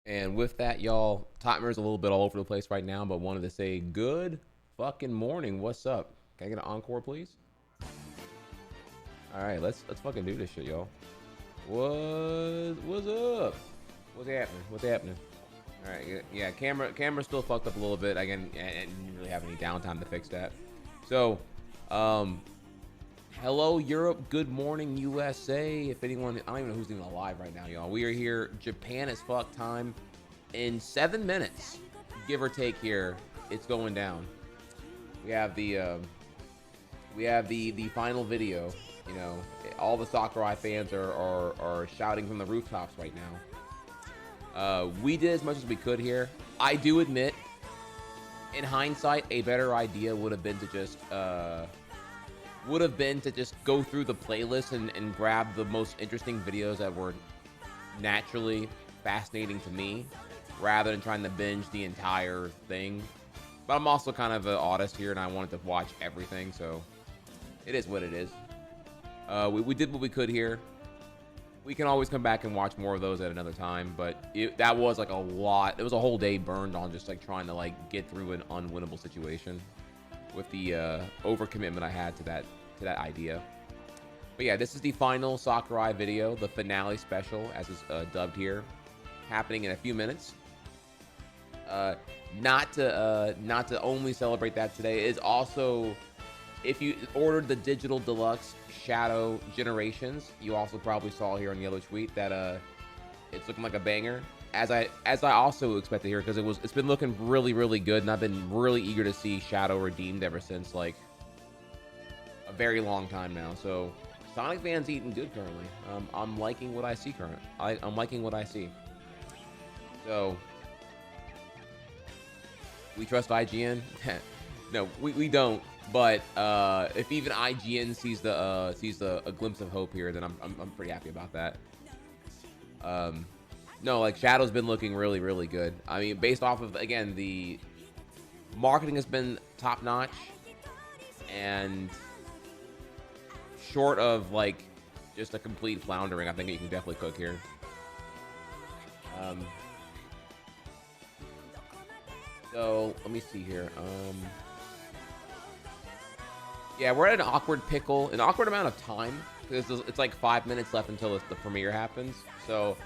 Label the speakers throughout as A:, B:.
A: And with that, y'all, timer's a little bit all over the place right now, but wanted to say good fucking morning. What's up? Can I get an encore, please? All right, let's fucking do this shit, y'all. What's up? What's happening? What's happening? All right, yeah, camera still fucked up a little bit. Again, I didn't really have any downtime to fix that. So, um, hello Europe, good morning USA. If anyone, I don't even know who's even alive right now, y'all. We are here, Japan as fuck time. In 7 minutes, give or take here, it's going down. We have the final video. You know, all the Sakurai fans are shouting from the rooftops right now. We did as much as we could here. I do admit, in hindsight, a better idea would have been to just go through the playlist and grab the most interesting videos that were naturally fascinating to me, rather than trying to binge the entire thing. But I'm also kind of an artist here, and I wanted to watch everything, so it is what it is. We did what we could here. We can always come back and watch more of those at another time, but that was like a lot. It was a whole day burned on just like trying to like get through an unwinnable situation with the overcommitment I had to that idea. But yeah, this is the final Sakurai video, the finale special, as is dubbed here, happening in a few minutes. Not to only celebrate that today, is also, if you ordered the digital deluxe Shadow Generations, you also probably saw here on Yellow Tweet that it's looking like a banger. As I also expect to hear, because it's been looking really good, and I've been really eager to see Shadow redeemed ever since like a very long time now. So Sonic fans eating good currently. I'm liking what I see I'm liking what I see. So we trust IGN? No, we don't. But if even IGN sees a glimpse of hope here, then I'm pretty happy about that. No, like Shadow's been looking really good. I mean, based off of, again, the marketing has been top notch, and short of like just a complete floundering, I think you can definitely cook here. So let me see here. Yeah, we're at an awkward pickle, an awkward amount of time, because it's like 5 minutes left until the premiere happens. So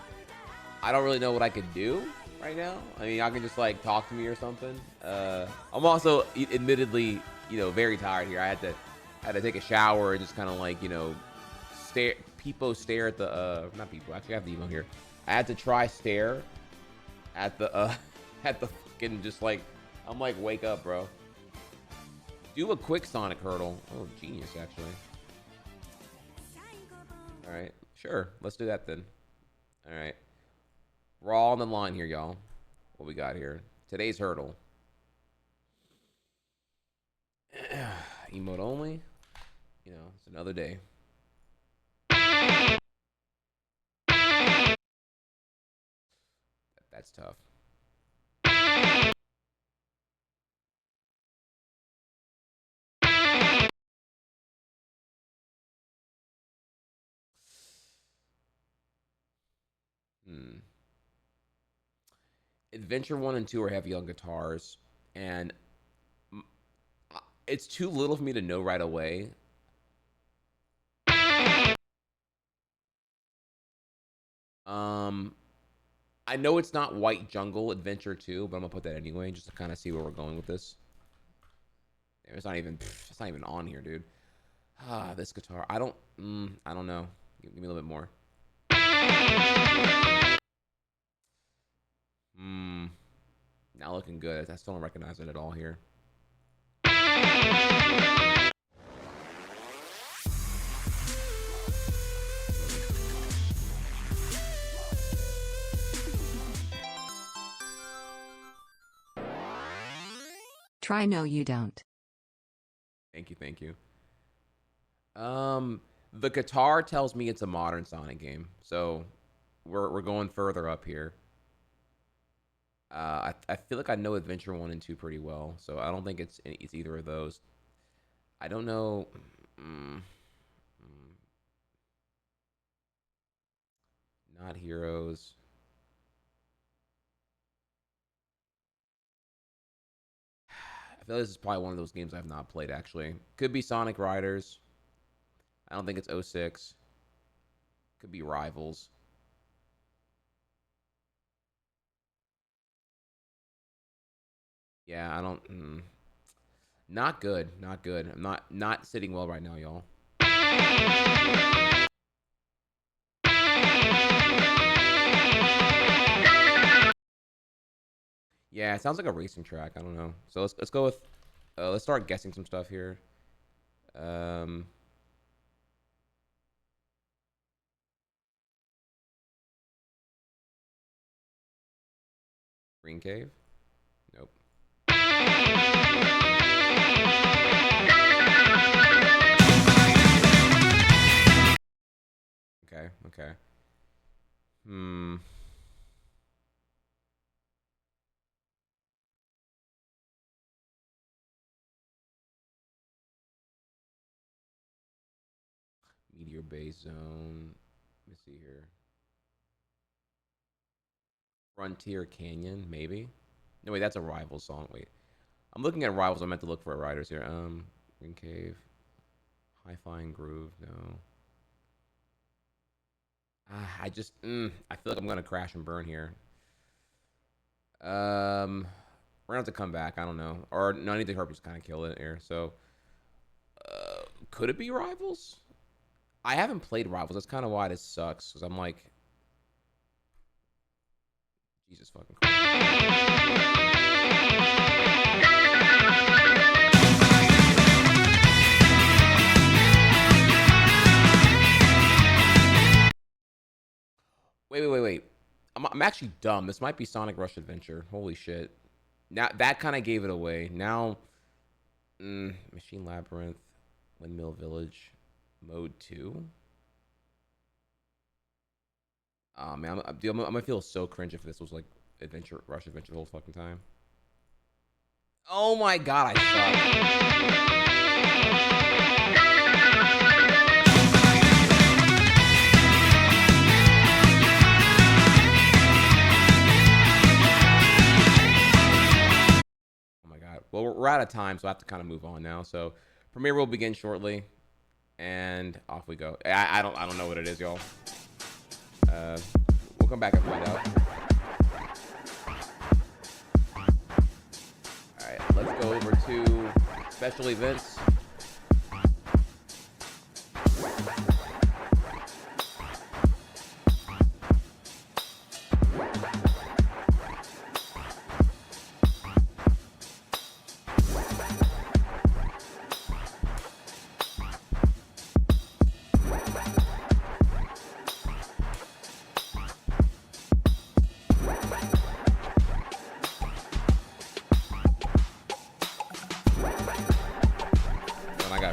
A: I don't really know what I could do right now. I mean, I can just like talk to me or something. I'm also admittedly, very tired here. I had to take a shower and just kind of like, stare at the not people. Actually, I have the email here. I had to try stare at the at the fucking, just like, I'm like, wake up, bro. Do a quick Sonic hurdle. Oh, genius, actually. All right, sure. Let's do that then. All right. We're all on the line here, y'all. What we got here? Today's hurdle. Emote only. It's another day. That's tough. Adventure 1 and 2 are heavy on guitars, and it's too little for me to know right away. I know it's not White Jungle Adventure 2, but I'm gonna put that anyway, just to kind of see where we're going with this. It's not even on here, dude. This guitar. I don't know. Give me a little bit more. Not looking good. I still don't recognize it at all here.
B: Try no you don't.
A: Thank you. The guitar tells me it's a modern Sonic game, so we're going further up here. I feel like I know Adventure 1 and 2 pretty well, so I don't think it's either of those. I don't know. Not Heroes. feel like this is probably one of those games I've not played, actually. Could be Sonic Riders. I don't think it's 06. Could be Rivals. Yeah, I don't... Not good. Not good. I'm not sitting well right now, y'all. Yeah, it sounds like a racing track. I don't know. So let's go with... let's start guessing some stuff here. Green Cave? Nope. Okay, okay. Meteor Base Zone. Let me see here. Frontier Canyon, maybe? No, wait, that's a Rival song. Wait. I'm looking at Rivals. I meant to look for Riders here. Green Cave. Hi-Fi and Groove, no. I just, I feel like I'm gonna crash and burn here. We're gonna have to come back. I don't know. Or no, I need to hurry just kind of kill it here. So, could it be Rivals? I haven't played Rivals. That's kind of why this sucks. Because I'm like, Jesus fucking Christ. Wait. I'm actually dumb. This might be Sonic Rush Adventure. Holy shit. Now that kind of gave it away. Now, Machine Labyrinth, Windmill Village, Mode 2. Oh man, I'm gonna feel so cringe if this was like Rush Adventure the whole fucking time. Oh my god, I suck. Oh my god. Well, we're out of time, so I have to kind of move on now. So, premiere will begin shortly, and off we go. I don't know what it is, y'all. We'll come back and find out. Alright, let's go over to special events.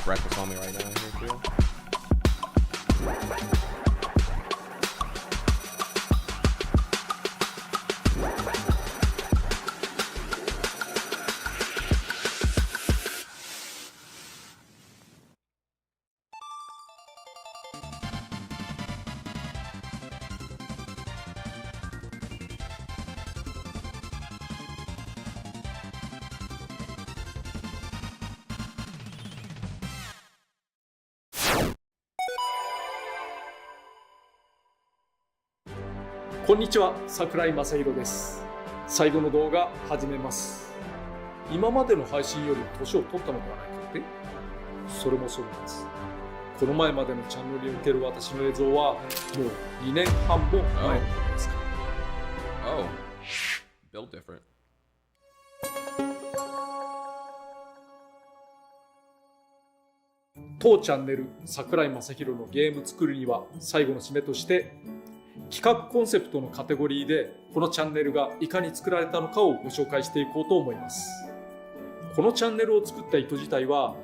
A: Breakfast on me right now here too.
C: こんにちは、桜井正宏です。最後の動画始めます。今までの配信より年を取ったのではないかって？それもそうなんです。この前までのチャンネルにおける私の映像はもう2年半も前のものですから。
A: Oh, built different.
C: 当チャンネル桜井正宏のゲーム作るには最後の締めとして企画コンセプトのカテゴリーでこのチャンネルがいかに作られたのかをご紹介していこうと思います。このチャンネルを作った意図自体は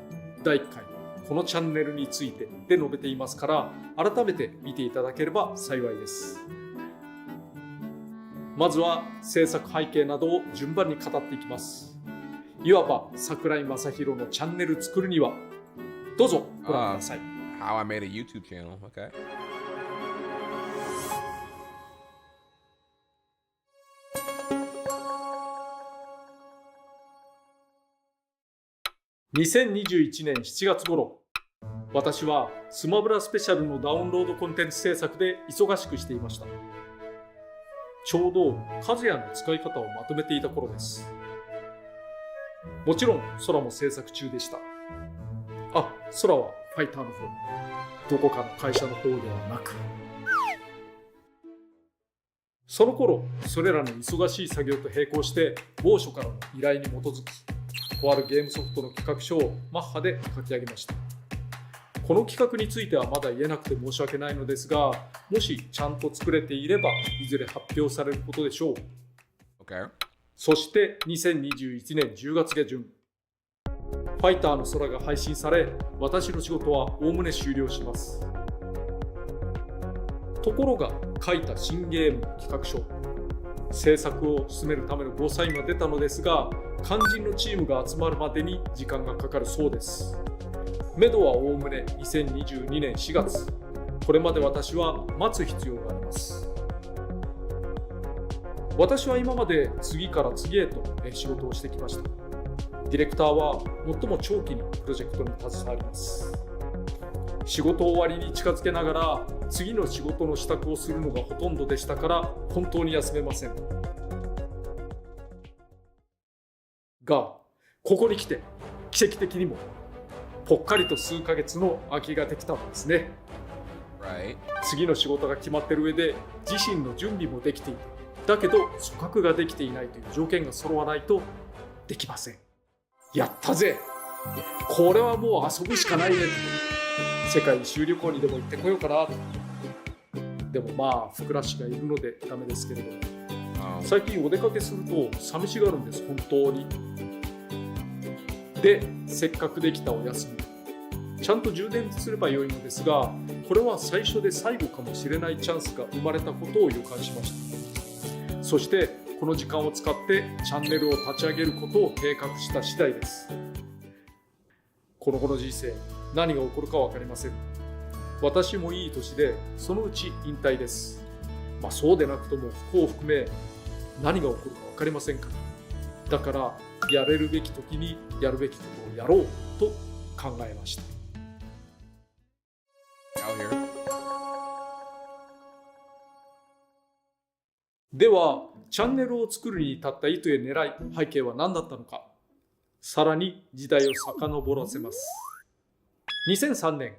C: 第1回このチャンネルについてで述べていますから改めて見ていただければ幸いです。まずは制作背景などを順番に語っていきます。いわば桜井正宏のチャンネル作るにはどうぞご覧ください。
A: How I made a YouTube channel, okay.
C: 2021年7月頃、私はスマブラスペシャルのダウンロードコンテンツ制作で忙しくしていました。ちょうど和也の使い方をまとめていた頃です。もちろん空も制作中でした。あ、空はファイターの方、どこかの会社の方ではなく。その頃、それらの忙しい作業と並行して某所からの依頼に基づき、とあるゲームソフトの企画書をマッハで書き上げました。この企画についてはまだ言えなくて申し訳ないのですが、もしちゃんと作れていればいずれ発表されることでしょう。
A: Okay.
C: そして2021年10月下旬、ファイターの空が配信され、私の仕事はおおむね終了します。ところが書いた新ゲームの企画書、制作を進めるためのゴーサインが出たのですが、肝心のチームが集まるまでに時間がかかるそうです。めどはおおむね2022年4月。これまで私は待つ必要があります。私は今まで次から次へと仕事をしてきました。ディレクターは最も長期にプロジェクトに携わります。仕事終わりに近づけながら次の仕事の支度をするのがほとんどでしたから、本当に休めません。が、ここに来て奇跡的にもぽっかりと数ヶ月の空きができたのですね。
A: Right.
C: 次の仕事が決まっている上で自身の準備もできている。だけど組閣ができていないという条件が揃わないとできません。やったぜ、これはもう遊ぶしかないね。世界一周旅行にでも行ってこようかな。でもまあふくらしがいるのでダメですけれど、最近お出かけすると寂しがるんです、本当に。で、せっかくできたお休み、ちゃんと充電すればよいのですが、これは最初で最後かもしれないチャンスが生まれたことを予感しました。そしてこの時間を使ってチャンネルを立ち上げることを計画した次第です。この後の人生、何が起こるか分かりません。私もいい年でそのうち引退です。そうでなくとも不幸を含め何が起こるか分かりませんから。だからやれるべき時にやるべきことをやろうと考えました。では、チャンネルを作るに至った意図や狙い、背景は何だったのか。さらに時代を遡らせます。2003年、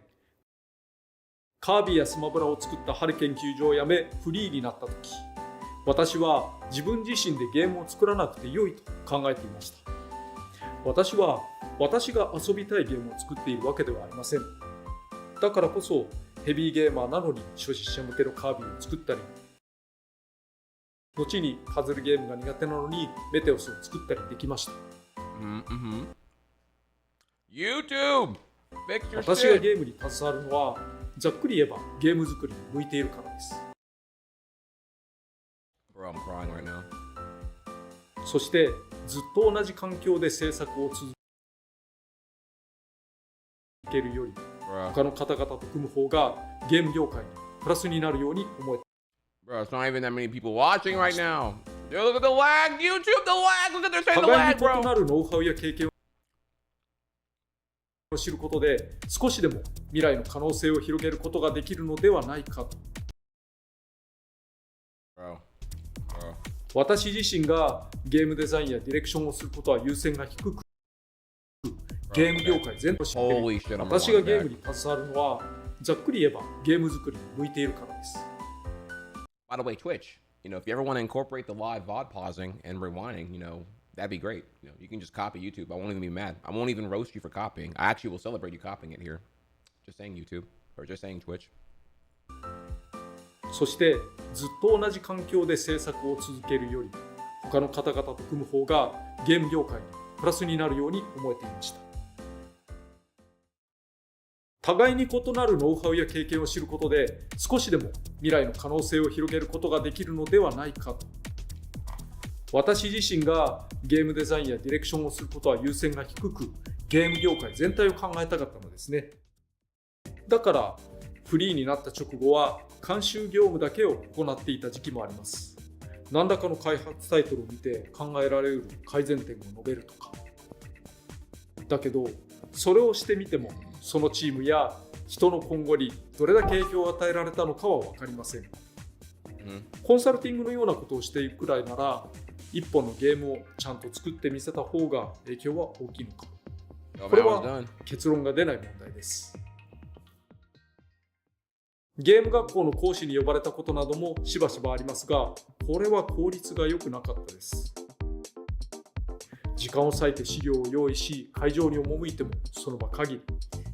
C: カービィやスマブラを作った春研究所を辞めフリーになった時、私は自分自身でゲームを作らなくて良いと考えていました。私は私が遊びたいゲームを作っているわけではありません。だからこそヘビーゲーマーなのに初心者向けのカービィを作ったり、後にパズルゲームが苦手なのにメテオスを作ったりできました。
A: YouTube!
C: 私がゲームに携わるのは、ざっくり言えばゲーム作りに向いているからです。
A: Bro, I'm crying right now.
C: そしてずっと同じ環境で制作を続けるより、他の方々と組む方がゲーム業界にプラスになるように思えた。
A: Bro, it's not even that many people watching right now. Dude, look at the lag! YouTube, the lag! Look at they're saying the
C: 互い
A: lag,
C: に
A: bro!
C: 異なるノウハウや経験を知ることで、少しでも未来の可能性を広げることができるのではないかと。私自身がゲームデザインやディレクションをすることは優先が低く、ゲーム業界全体を知っている。私がゲームに携わるのは、ざっくり言えばゲーム作りに向いているからです。
A: By the way, Twitch, if you ever want to incorporate the live VOD pausing and rewinding, that'd be great. You can just copy YouTube. I won't even be mad. I won't even roast you for copying. I actually will celebrate you copying it here. Just saying YouTube, or just saying Twitch.
C: そしてずっと同じ環境で制作を続けるより、他の方々と組む方がゲーム業界にプラスになるように思えていました。互いに異なるノウハウや経験を知ることで、少しでも未来の可能性を広げることができるのではないかと。私自身がゲームデザインやディレクションをすることは優先が低く、ゲーム業界全体を考えたかったのですね。だからフリーになった直後は監修業務だけを行っていた時期もあります。何らかの開発タイトルを見て考えられる改善点を述べるとか。だけどそれをしてみてもそのチームや人の今後にどれだけ影響を与えられたのかは分かりません。コンサルティングのようなことをしていくくらいなら一本のゲームをちゃんと作ってみせた方が影響は大きいのか。これは結論が出ない問題です。ゲーム学校の講師に呼ばれたことなどもしばしばありますが、これは効率が良くなかったです。時間を割いて資料を用意し、会場に赴いてもその場限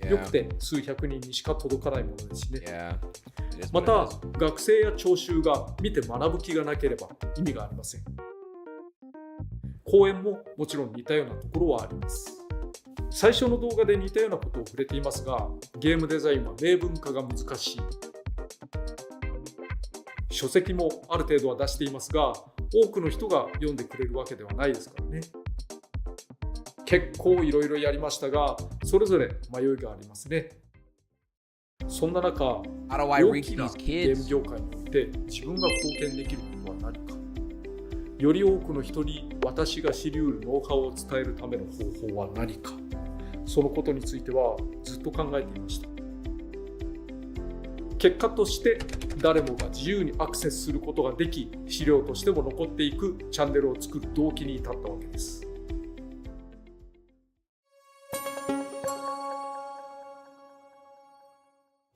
C: り、よくて数百人にしか届かないものですしね。また、学生や聴衆が見て学ぶ気がなければ意味がありません。講演ももちろん似たようなところはあります。最初の動画で似たようなことを触れていますが、ゲームデザインは明文化が難しい。書籍もある程度は出していますが、多くの人が読んでくれるわけではないですからね。結構いろいろやりましたが、それぞれ迷いがありますね。そんな中、大きなゲーム業界において自分が貢献できることは何か。より多くの人に私が知り得るノウハウを伝えるための方法は何か。そのことについてはずっと考えていました。結果として誰もが自由にアクセスすることができ、資料としても残っていくチャンネルを作る動機に至ったわけです。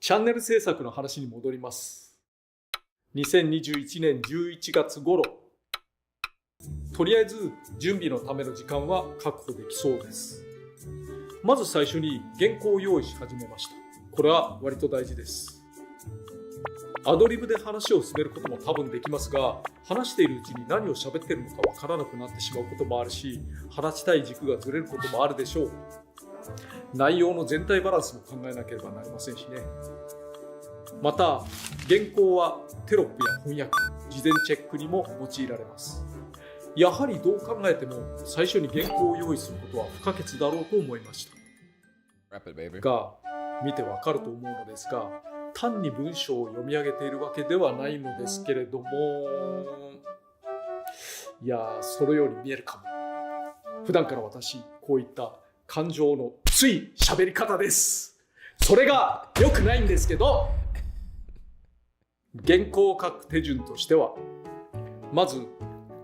C: チャンネル制作の話に戻ります。2021年11月頃、とりあえず準備のための時間は確保できそうです。まず最初に原稿を用意し始めました。これは割と大事です。アドリブで話を進めることも多分できますが、話しているうちに何を喋っているのかわからなくなってしまうこともあるし、話したい軸がずれることもあるでしょう。内容の全体バランスも考えなければなりませんしね。また、原稿はテロップや翻訳、事前チェックにも用いられます。やはりどう考えても最初に原稿を用意することは不可欠だろうと思いました。が、見てわかると思うのですが、単に文章を読み上げているわけではないのですけれども、そのように見えるかも。普段から私、こういった感情のつい喋り方です。それが良くないんですけど、原稿を書く手順としては、まず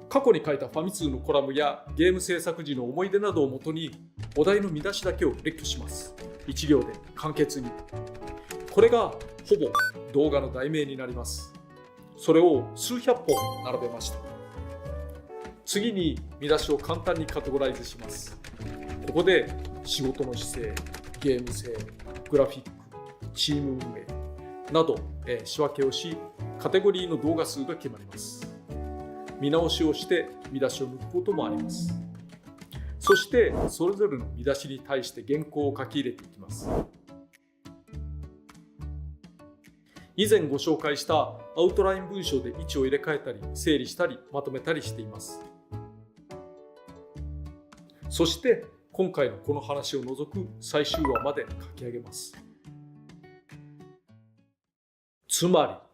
C: 過去に書いたファミ通のコラムやゲーム制作時の思い出などをもとにお題の見出しだけを列挙します。一行で簡潔に。これがほぼ動画の題名になります。それを数百本並べました。次に見出しを簡単にカテゴライズします。ここで仕事の姿勢、ゲーム性、グラフィック、チーム運営など仕分けをし、カテゴリーの動画数が決まります。見直しをして見出しを抜くこともあります。そしてそれぞれの見出しに対して原稿を書き入れていきます。以前ご紹介したアウトライン文章で位置を入れ替えたり、整理したり、まとめたりしています。そして今回のこの話を除く最終話まで書き上げます。つまり、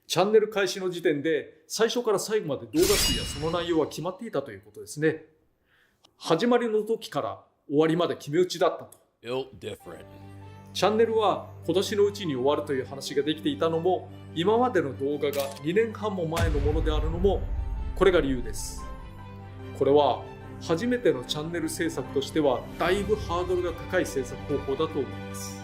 C: チャンネル開始の時点で最初から最後まで動画数やその内容は決まっていたということですね。始まりの時から終わりまで決め打ちだったと。チャンネルは今年のうちに終わるという話ができていたのも、今までの動画が2年半も前のものであるのも、これが理由です。これは初めてのチャンネル制作としてはだいぶハードルが高い制作方法だと思います。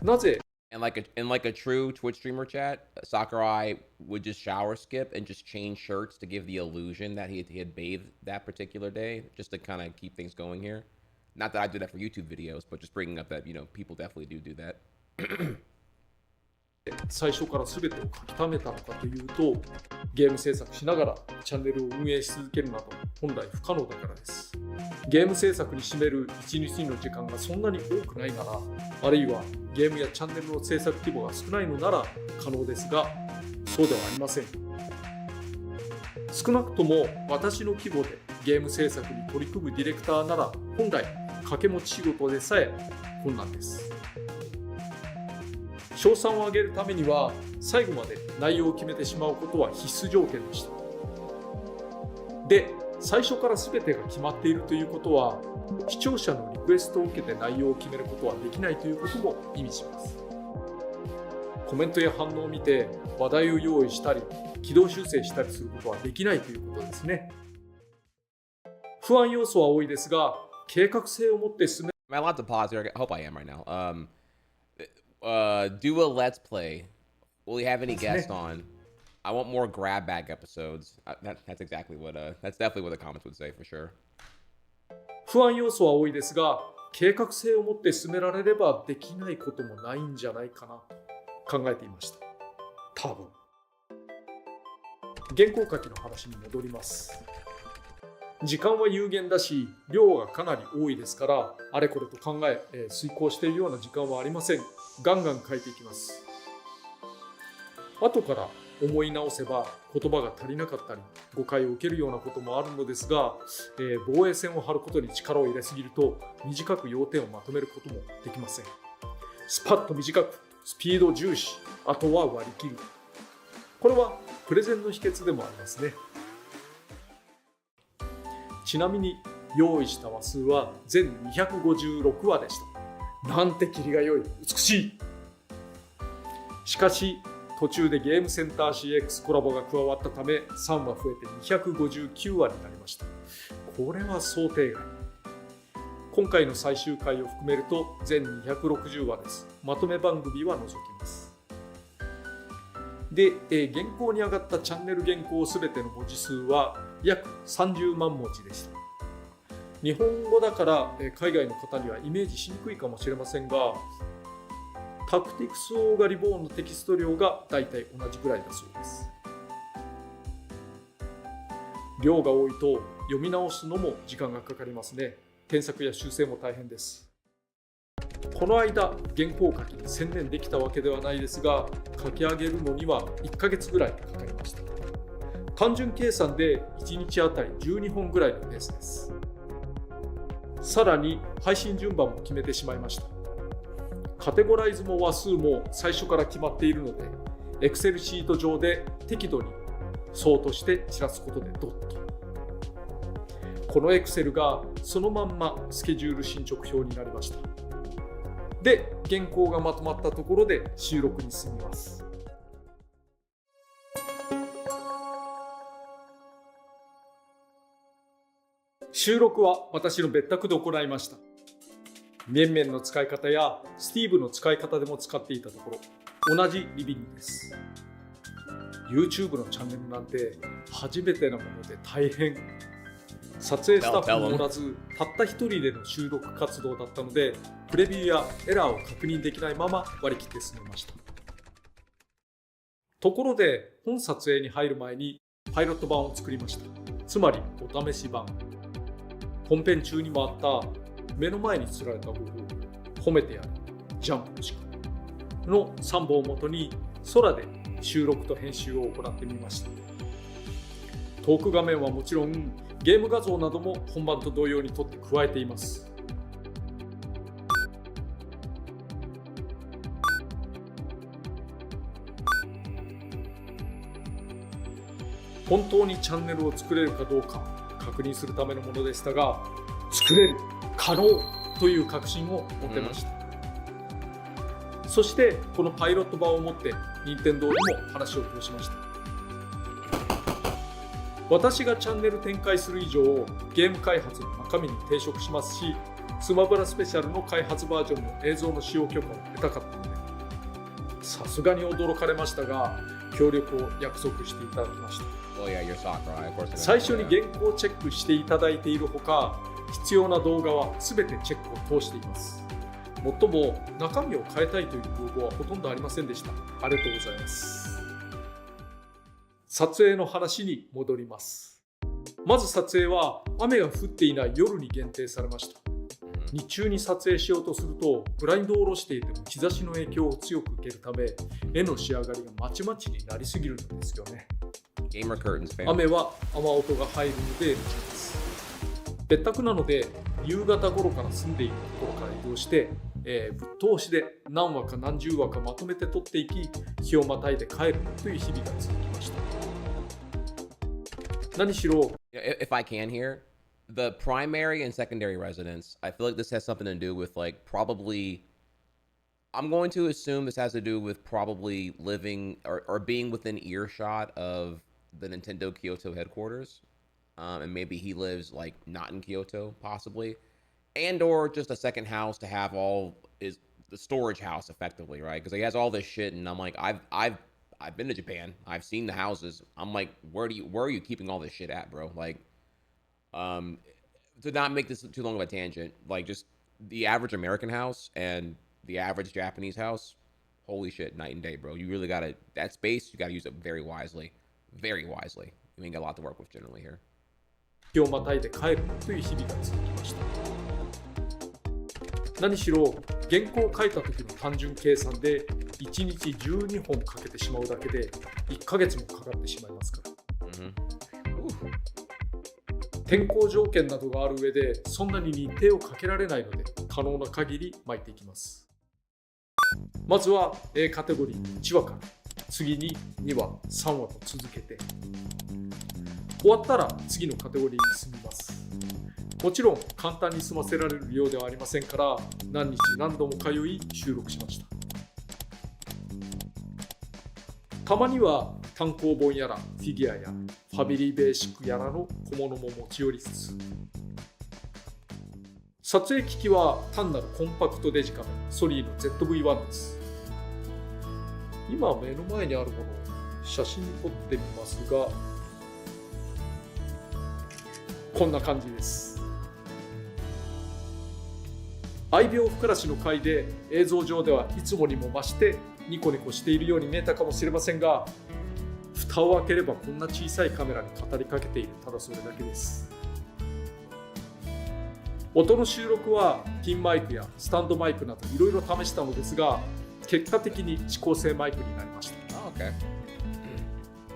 C: なぜ
A: in like a true Twitch streamer chat, Sakurai would just shower skip and just change shirts to give the illusion that he had bathed that particular day, just to kind of keep things going here. Not that I do that for YouTube videos, but just bringing up that, people definitely do that.
C: 最初から全てを書き溜めたのかというと、ゲーム制作しながらチャンネルを運営し続けるなど本来不可能だからです。ゲーム制作に占める1日の時間がそんなに多くないなら、あるいはゲームやチャンネルの制作規模が少ないのなら可能ですが、そうではありません。少なくとも私の規模でゲーム制作に取り組むディレクターなら、本来掛け持ち仕事でさえ困難です。賞賛を上げるためには最後まで内容を決めてしまうことは必須条件でした。で、最初から全てが決まっているということは、視聴者のリクエストを受けて内容を決めることはできないということも意味します。コメントや反応を見て話題を用意したり、軌道修正したりすることはできないということですね。不安要素は多いですが、計画性を持って進め
A: Am I allowed to pause here? I hope I am right now. Do a let's play. Will we have any guests on? I want more grab bag episodes. That's exactly what that's definitely what the comments would say for sure.
C: 不安要素は多いですが、計画性を持って進められればできないこともないんじゃないかなと考えていました。多分。原稿書きの話に戻ります。時間は有限だし、量がかなり多いですから、あれこれと考え、遂行しているような時間はありません。ガンガン書いていきます。後から思い直せば言葉が足りなかったり誤解を受けるようなこともあるのですが、防衛線を張ることに力を入れすぎると短く要点をまとめることもできません。スパッと短く、スピード重視、あとは割り切る。これはプレゼンの秘訣でもありますね。ちなみに用意した話数は全256話でした。なんて切りが良い、美しい。しかし途中でゲームセンター CX コラボが加わったため3話増えて259話になりました。これは想定外。今回の最終回を含めると全260話です。まとめ番組は除きます。で、現行に上がったチャンネル原稿すべての文字数は約30万文字でした。日本語だから海外の方にはイメージしにくいかもしれませんが、タクティクスオーガリボーンのテキスト量がだいたい同じぐらいだそうです。量が多いと読み直すのも時間がかかりますね。添削や修正も大変です。この間原稿書きに専念できたわけではないですが、書き上げるのには1ヶ月ぐらいかかりました。単純計算で1日あたり12本ぐらいのペースです。さらに配信順番も決めてしまいました。カテゴライズも話数も最初から決まっているので、Excel シート上で適度にソートして散らすことでドッと。この Excel がそのまんまスケジュール進捗表になりました。で、原稿がまとまったところで収録に進みます。収録は私の別宅で行いました。面々の使い方やスティーブの使い方でも使っていたところ、同じリビングです。YouTube のチャンネルなんて初めてなもので大変。撮影スタッフもおらず、たった一人での収録活動だったので、プレビューやエラーを確認できないまま割り切って進めました。ところで、本撮影に入る前にパイロット版を作りました。つまりお試し版。本編中にもあった目の前に釣られた方法、褒めてやる、ジャンプの仕方の3本をもとに空で収録と編集を行ってみました。トーク画面はもちろんゲーム画像なども本番と同様に撮って加えています。本当にチャンネルを作れるかどうか確認するためのものでしたが、作れる、可能という確信を持てました。そしてこのパイロット版を持って任天堂にも話を通しました。私がチャンネル展開する以上、ゲーム開発の中身に抵触しますし、スマブラスペシャルの開発バージョンの映像の使用許可を得たかったので、さすがに驚かれましたが、協力を約束していただきました。最初に原稿をチェックしていただいているほか、必要な動画は全てチェックを通しています。もっとも中身を変えたいという要望はほとんどありませんでした。ありがとうございます。撮影の話に戻ります。まず撮影は雨が降っていない夜に限定されました。日中に撮影しようとするとブラインドを下ろしていても日差しの影響を強く受けるため、絵の仕上がりがまちまちになりすぎるんですよね。雨は雨音が入るので NG です。別宅なので夕方頃から住んでいるところから移動して、ぶっ通しで何話か何十話かまとめて撮っていき、日をまたいで帰るという日々が続きました。何しろ
A: If I can here, the primary and secondary residence, I feel like this has something to do with like probably, I'm going to assume this has to do with probably living or being within earshot of the Nintendo Kyoto headquarters. And maybe he lives like not in Kyoto, possibly. And or just a second house to have all is the storage house effectively, right? Because he has all this shit, and I'm like, I've been to Japan. I've seen the houses. I'm like, where are you keeping all this shit at, bro? Like, to not make this too long of a tangent, like just the average American house and the average Japanese house, holy shit, night and day, bro. You really gotta, that space, you gotta use it very wisely. Very wisely. You ain't got a lot to work with generally here.
C: 日をまたいで帰るという日々が続きました。何しろ原稿を書いた時の単純計算で1日12本かけてしまうだけで1ヶ月もかかってしまいますから、天候条件などがある上でそんなに日程をかけられないので可能な限り巻いていきます。まずは A カテゴリー1話から次に2話3話と続けて終わったら次のカテゴリーに進みます。もちろん簡単に済ませられるようではありませんから何日何度も通い収録しました。たまには単行本やらフィギュアやファミリーベーシックやらの小物も持ち寄りつつ、撮影機器は単なるコンパクトデジカメソニーの ZV-1 です。今目の前にあるものを写真に撮ってみますが、こんな感じです。愛病ふからしの回で映像上ではいつもにも増してニコニコしているように見えたかもしれませんが、蓋を開ければこんな小さいカメラに語りかけている、ただそれだけです。音の収録はピンマイクやスタンドマイクなどいろいろ試したのですが、結果的に指向性マイクになりました。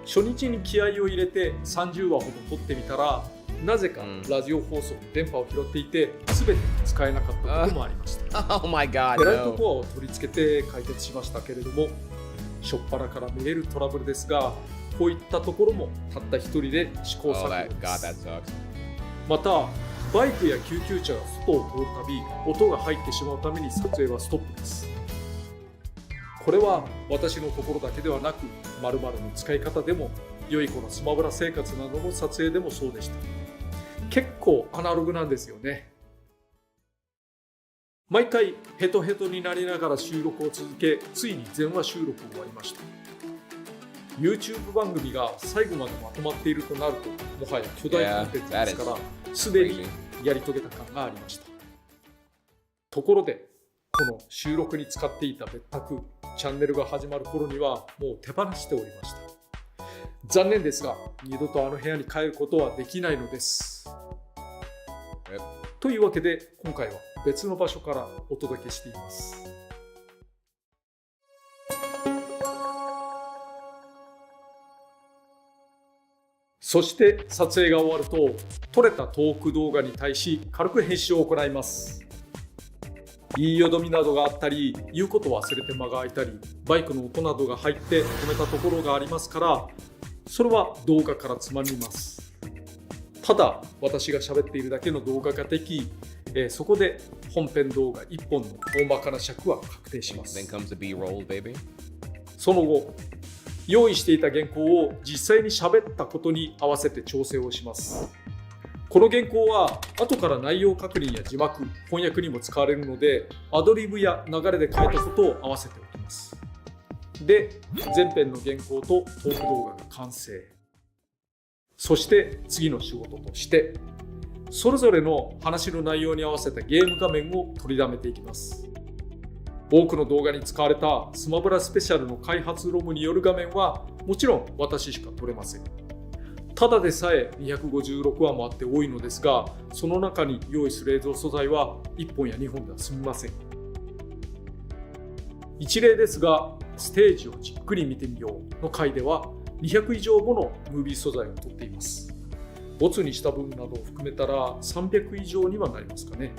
C: 初日に気合を入れて30話ほど撮ってみたら、なぜかラジオ放送の電波を拾っていて全て使えなかったこともありました。
A: Oh my God,
C: ペライトコアを取り付けて解決しましたけれども、初っ端から見えるトラブルですが、こういったところもたった一人で試行錯誤です。またバイクや救急車が外を通るたび音が入ってしまうために撮影はストップです。これは私のところだけではなく〇〇の使い方でも良い子のスマブラ生活などの撮影でもそうでした。結構アナログなんですよね。毎回ヘトヘトになりながら収録を続け、ついに全話収録を終わりました。 YouTube 番組が最後までまとまっているとなるともはや巨大コンテンツですから、すでにやり遂げた感がありました。ところでこの収録に使っていた別宅、チャンネルが始まる頃にはもう手放しておりました。残念ですが二度とあの部屋に帰ることはできないのです。というわけで今回は別の場所からお届けしています。そして撮影が終わると撮れたトーク動画に対し軽く編集を行います。言いよどみなどがあったり、言うことを忘れて間が空いたり、バイクの音などが入って止めたところがありますから、それは動画からつまみます。ただ私が喋っているだけの動画ができ、そこで本編動画1本の大まかな尺は確定します。その後用意していた原稿を実際に喋ったことに合わせて調整をします。この原稿は後から内容確認や字幕、翻訳にも使われるので、アドリブや流れで書いたことを合わせておきます。で、前編の原稿とトーク動画が完成。そして次の仕事として、それぞれの話の内容に合わせたゲーム画面を取りだめていきます。多くの動画に使われたスマブラスペシャルの開発ロムによる画面はもちろん私しか撮れません。ただでさえ256話もあって多いのですが、その中に用意する映像素材は1本や2本では済みません。一例ですが、ステージをじっくり見てみようの回では200以上ものムービー素材を撮っています。ボツにした分などを含めたら300以上にはなりますかね。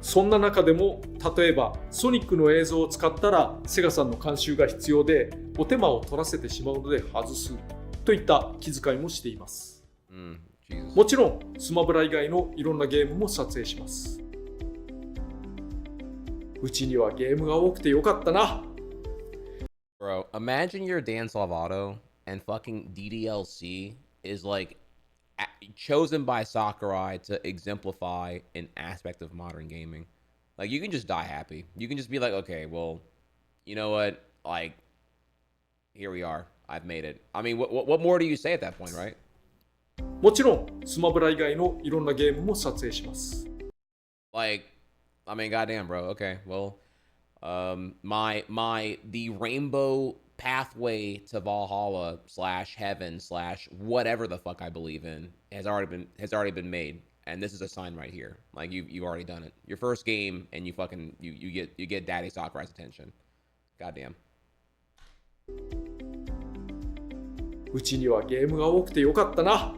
C: そんな中でも、例えばソニックの映像を使ったらセガさんの監修が必要でお手間を取らせてしまうので外すといった気遣いもしています。
A: Jesus.
C: もちろんスマブラ以外のいろんなゲームも撮影します。うちにはゲームが多くてよかったな。
A: Bro, imagine you're Dan Salvato and fucking DDLC is like chosen by Sakurai to exemplify an aspect of modern gaming. Like, you can just die happy. You can just be like, okay, well, you know what? Like, here we are. I've made it. I mean, what more do you say at that point, right?
C: もちろんスマブラ以外のいろんなゲームも撮影します。
A: Like, I mean, goddamn, bro. Okay, well, the rainbow pathway to Valhalla / heaven / whatever the fuck I believe in has already been made, and this is a sign right here. Like, you've already done it. Your first game, and you get Daddy Sakurai's attention. Goddamn.
C: うちにはゲームが多くてよかったな。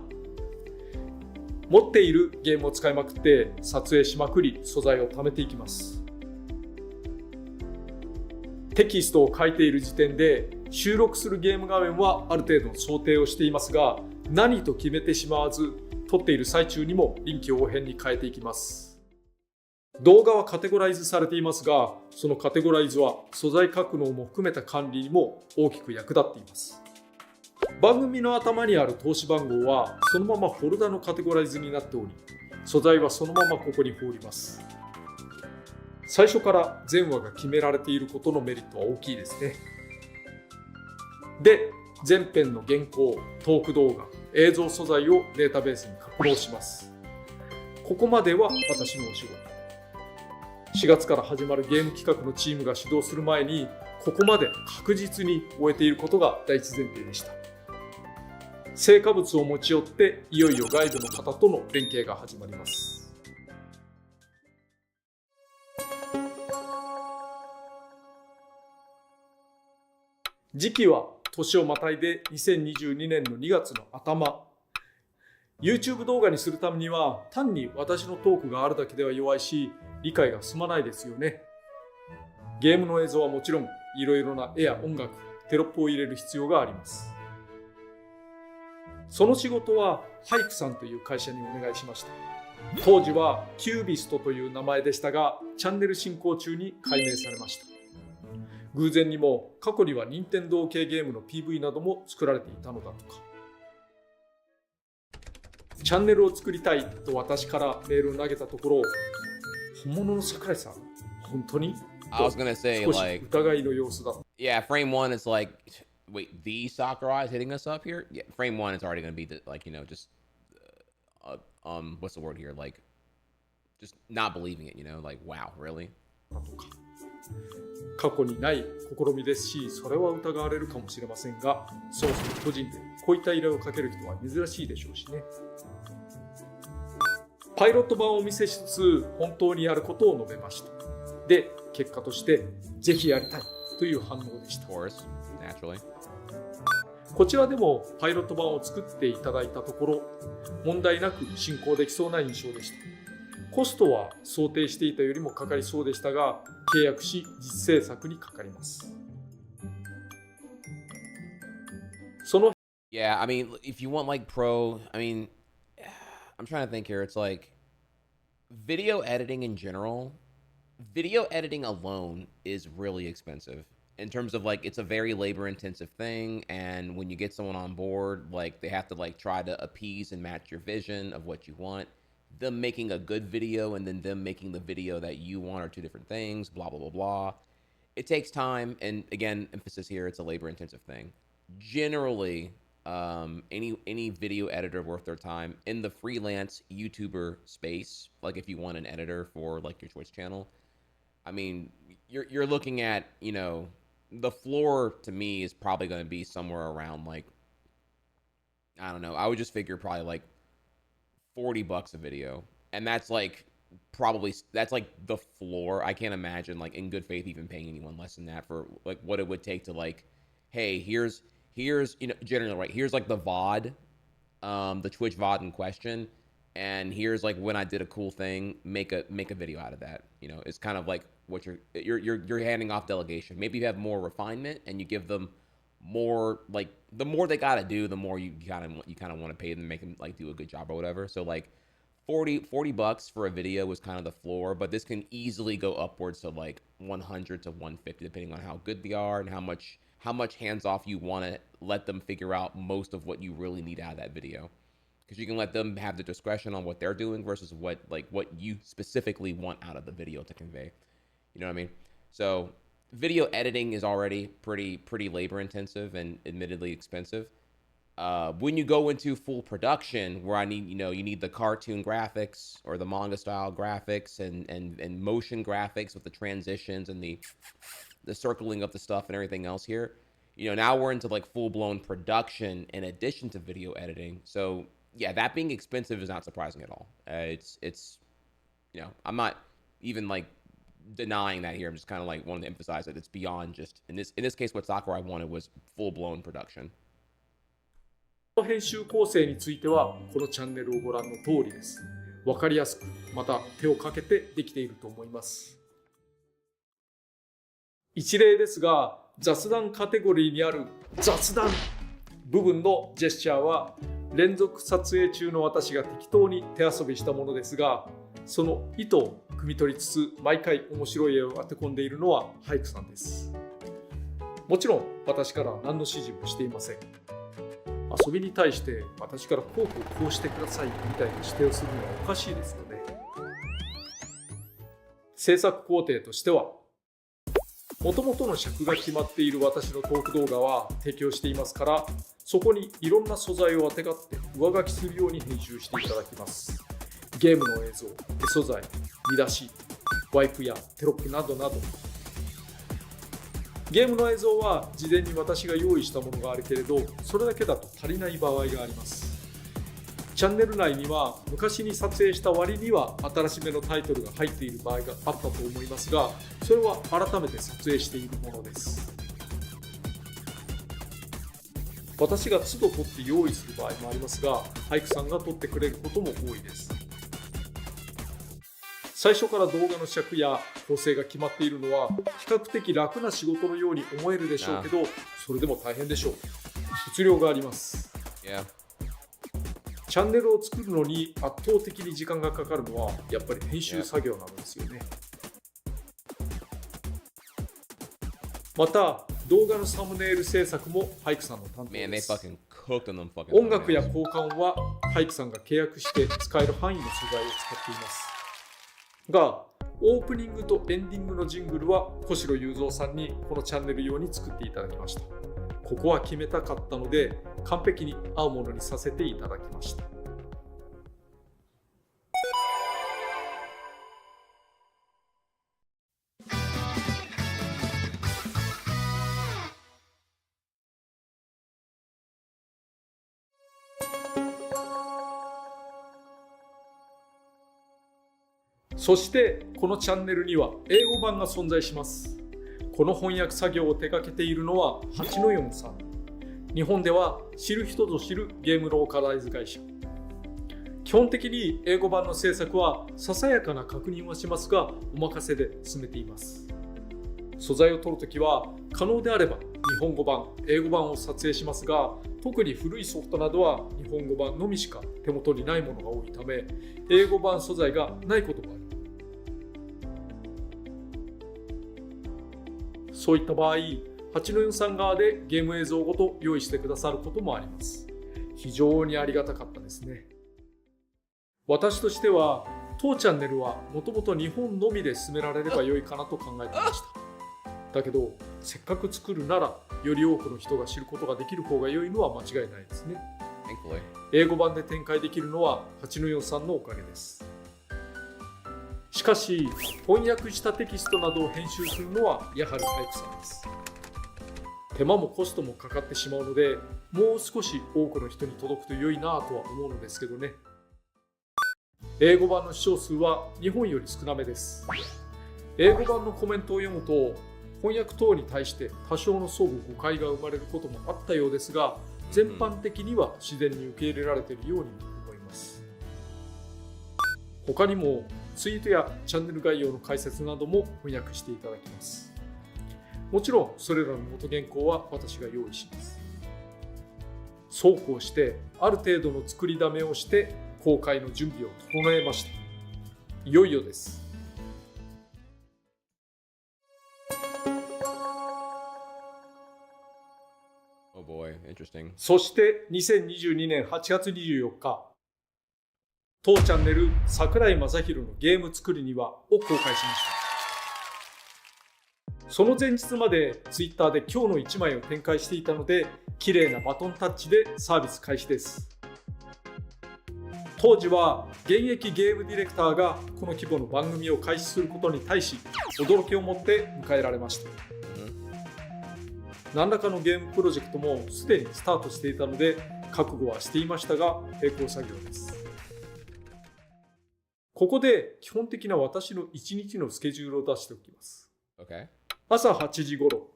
C: 持っているゲームを使いまくって撮影しまくり素材を貯めていきます。テキストを書いている時点で収録するゲーム画面はある程度の想定をしていますが、何と決めてしまわず撮っている最中にも臨機応変に変えていきます。動画はカテゴライズされていますが、そのカテゴライズは素材格納も含めた管理にも大きく役立っています。番組の頭にある投資番号はそのままフォルダのカテゴライズになっており、素材はそのままここに放ります。最初から全話が決められていることのメリットは大きいですね。で、前編の原稿、トーク動画、映像素材をデータベースに格納します。ここまでは私のお仕事。4月から始まるゲーム企画のチームが始動する前に、ここまで確実に終えていることが第一前提でした。成果物を持ち寄っていよいよ外部の方との連携が始まります。時期は年をまたいで2022年の2月の頭。 YouTube 動画にするためには単に私のトークがあるだけでは弱いし、理解が進まないですよね。ゲームの映像はもちろんいろいろな絵や音楽、テロップを入れる必要があります。その仕事はハイクさんという会社にお願いしました。当時はキュービストという名前でしたが、チャンネル進行中に改名されました。偶然にも過去には任天堂系ゲームの PV なども作られていたのだとか。チャンネルを作りたいと私からメールを投げたところ、本物の桜井さん、本当に
A: I was gonna say,
C: 少し
A: like,
C: 疑いの様子だった。
A: yeah, frame one is like, wait, the Sakurai is hitting us up here? Yeah, frame one is already gonna be the, like, you know, just what's the word here? Like, just not believing it, you know, like, wow, really?
C: 過去にない試みですし、それは疑われるかもしれませんが、そもそも個人でこういった依頼をかける人は珍しいでしょうしね。パイロット版をお見せしつつ本当にやることを述べました。で、結果としてぜひやりたいという反応でした。
A: Of course, naturally.
C: こちらでもパイロット版を作っていただいたところ、問題なく進行できそうな印象でした。コストは想定していたよりもかかりそうでしたが、契約し実制作にかかります。その
A: Yeah, I mean, if you want like pro, I mean, I'm trying to think here. It's like video editing in general. Video editing alone is really expensive in terms of like it's a very labor intensive thing, and when you get someone on board, like they have to like try to appease and match your vision of what you want. Them making a good video and then them making the video that you want are two different things, blah blah blah blah. It takes time, and again, emphasis here, it's a labor intensive thing. Generally, any video editor worth their time in the freelance YouTuber space, like if you want an editor for like your Twitch channel, I mean, you're looking at, you know, the floor to me is probably going to be somewhere around like, I don't know, I would just figure probably like $40 a video, and that's like probably that's like the floor. I can't imagine like in good faith even paying anyone less than that for like what it would take to like, hey, here's you know, generally right, here's like the VOD, the Twitch VOD in question, and here's like when I did a cool thing, make a video out of that. You know, it's kind of like what you're handing off delegation. Maybe you have more refinement and you give them more like the more they gotta do, the more you kind of want to pay them, make them like do a good job or whatever. So like $40 for a video was kind of the floor, but this can easily go upwards to like 100 to 150 depending on how good they are and how much hands off you want to let them figure out most of what you really need out of that video, because you can let them have the discretion on what they're doing versus what you specifically want out of the video to convey. You know what I mean? So video editing is already pretty labor intensive and admittedly expensive. When you go into full production, where you need the cartoon graphics or the manga style graphics and motion graphics with the transitions and the circling of the stuff and everything else here, now we're into like full blown production in addition to video editing. So yeah, that being expensive is not surprising at all. It's I'm not even like denying that here. I'm just kind of like wanting to emphasize that it's beyond just in this case what Sakurai wanted was full blown production.
C: 編集構成についてはこのチャンネルをご覧の通りです。わかりやすく、また手をかけてできていると思います。一例ですが、雑談カテゴリーにある雑談部分のジェスチャーは連続撮影中の私が適当に手遊びしたものですが、その意図を汲み取りつつ毎回面白い絵を当て込んでいるのはハイクさんです。もちろん私からは何の指示もしていません。遊びに対して私からこうしてくださいみたいな指定をするのはおかしいですよね。制作工程としては、もともとの尺が決まっている私のトーク動画は提供していますから、そこにいろんな素材をあてがって上書きするように編集していただきます。ゲームの映像、絵素材、見出し、ワイプやテロップなどなど。ゲームの映像は事前に私が用意したものがあるけれど、それだけだと足りない場合があります。チャンネル内には昔に撮影した割には新しめのタイトルが入っている場合があったと思いますが、それは改めて撮影しているものです。私が都度撮って用意する場合もありますが、ハイクさんが撮ってくれることも多いです。最初から動画の尺や構成が決まっているのは比較的楽な仕事のように思えるでしょうけど、それでも大変でしょう。物量があります。チャンネルを作るのに圧倒的に時間がかかるのはやっぱり編集作業なのですよね。また動画のサムネイル制作もハイクさんの担当です。音楽や交換はハイクさんが契約して使える範囲の素材を使っていますが、オープニングとエンディングのジングルは小城雄三さんにこのチャンネル用に作っていただきました。ここは決めたかったので完璧に合うものにさせていただきました。そしてこのチャンネルには英語版が存在します。この翻訳作業を手掛けているのは804さん。日本では知る人ぞ知るゲームローカライズ会社。基本的に英語版の制作はささやかな確認はしますが、お任せで進めています。素材を取るときは可能であれば日本語版、英語版を撮影しますが、特に古いソフトなどは日本語版のみしか手元にないものが多いため、英語版素材がないこともあります。そういった場合、804さん側でゲーム映像ごと用意してくださることもあります。非常にありがたかったですね。私としては、当チャンネルはもともと日本のみで進められれば良いかなと考えていました。だけど、せっかく作るなら、より多くの人が知ることができる方が良いのは間違いないですね。英語版で展開できるのは804さんのおかげです。しかし、翻訳したテキストなどを編集するのはやはりハイクさんです。手間もコストもかかってしまうので、もう少し多くの人に届くと良いなとは思うのですけどね。英語版の視聴数は日本より少なめです。英語版のコメントを読むと、翻訳等に対して多少の相互誤解が生まれることもあったようですが、全般的には自然に受け入れられているように思います。他にもツイートやチャンネル概要の解説なども翻訳していただきます。もちろんそれらの元原稿は私が用意します。そうこうしてある程度の作りだめをして公開の準備を整えました。いよいよです。
A: Oh boy, interesting.
C: そして2022年8月24日、当チャンネル桜井正宏のゲーム作りにはを公開しました。その前日まで Twitter で今日の1枚を展開していたので、綺麗なバトンタッチでサービス開始です。当時は現役ゲームディレクターがこの規模の番組を開始することに対し驚きを持って迎えられました。何らかのゲームプロジェクトもすでにスタートしていたので覚悟はしていましたが並行作業です。ここで基本的な私の1日のスケジュールを出しておきます。
A: Okay.
C: 朝8時頃、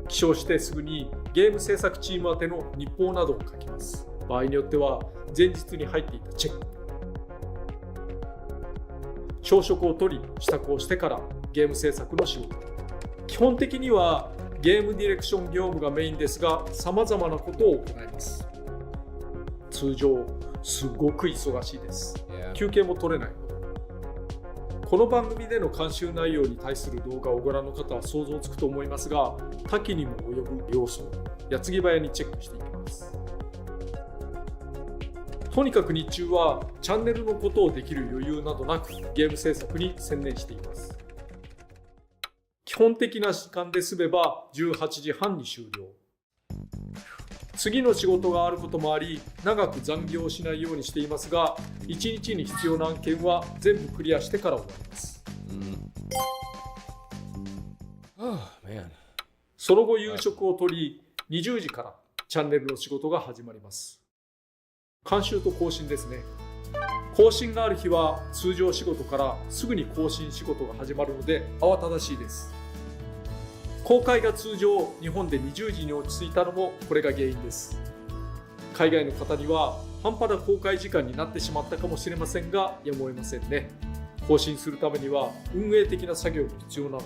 C: 起床してすぐにゲーム制作チーム宛ての日報などを書きます。場合によっては前日に入っていたチェック、朝食をとり支度をしてからゲーム制作の仕事。基本的にはゲームディレクション業務がメインですが、様々なことを行います。通常すごく忙しいです。休憩も取れない。この番組での監修内容に対する動画をご覧の方は想像つくと思いますが、多岐にも及ぶ要素を矢継ぎ早にチェックしていきます。とにかく日中はチャンネルのことをできる余裕などなくゲーム制作に専念しています。基本的な時間で済めば18時半に終了。次の仕事があることもあり長く残業しないようにしていますが、1日に必要な案件は全部クリアしてから終わります。その後夕食をとり20時からチャンネルの仕事が始まります。監修と更新ですね。更新がある日は通常仕事からすぐに更新仕事が始まるので慌ただしいです。公開が通常日本で20時に落ち着いたのもこれが原因です。海外の方には半端な公開時間になってしまったかもしれませんが、やむを得ませんね。更新するためには運営的な作業も必要なので、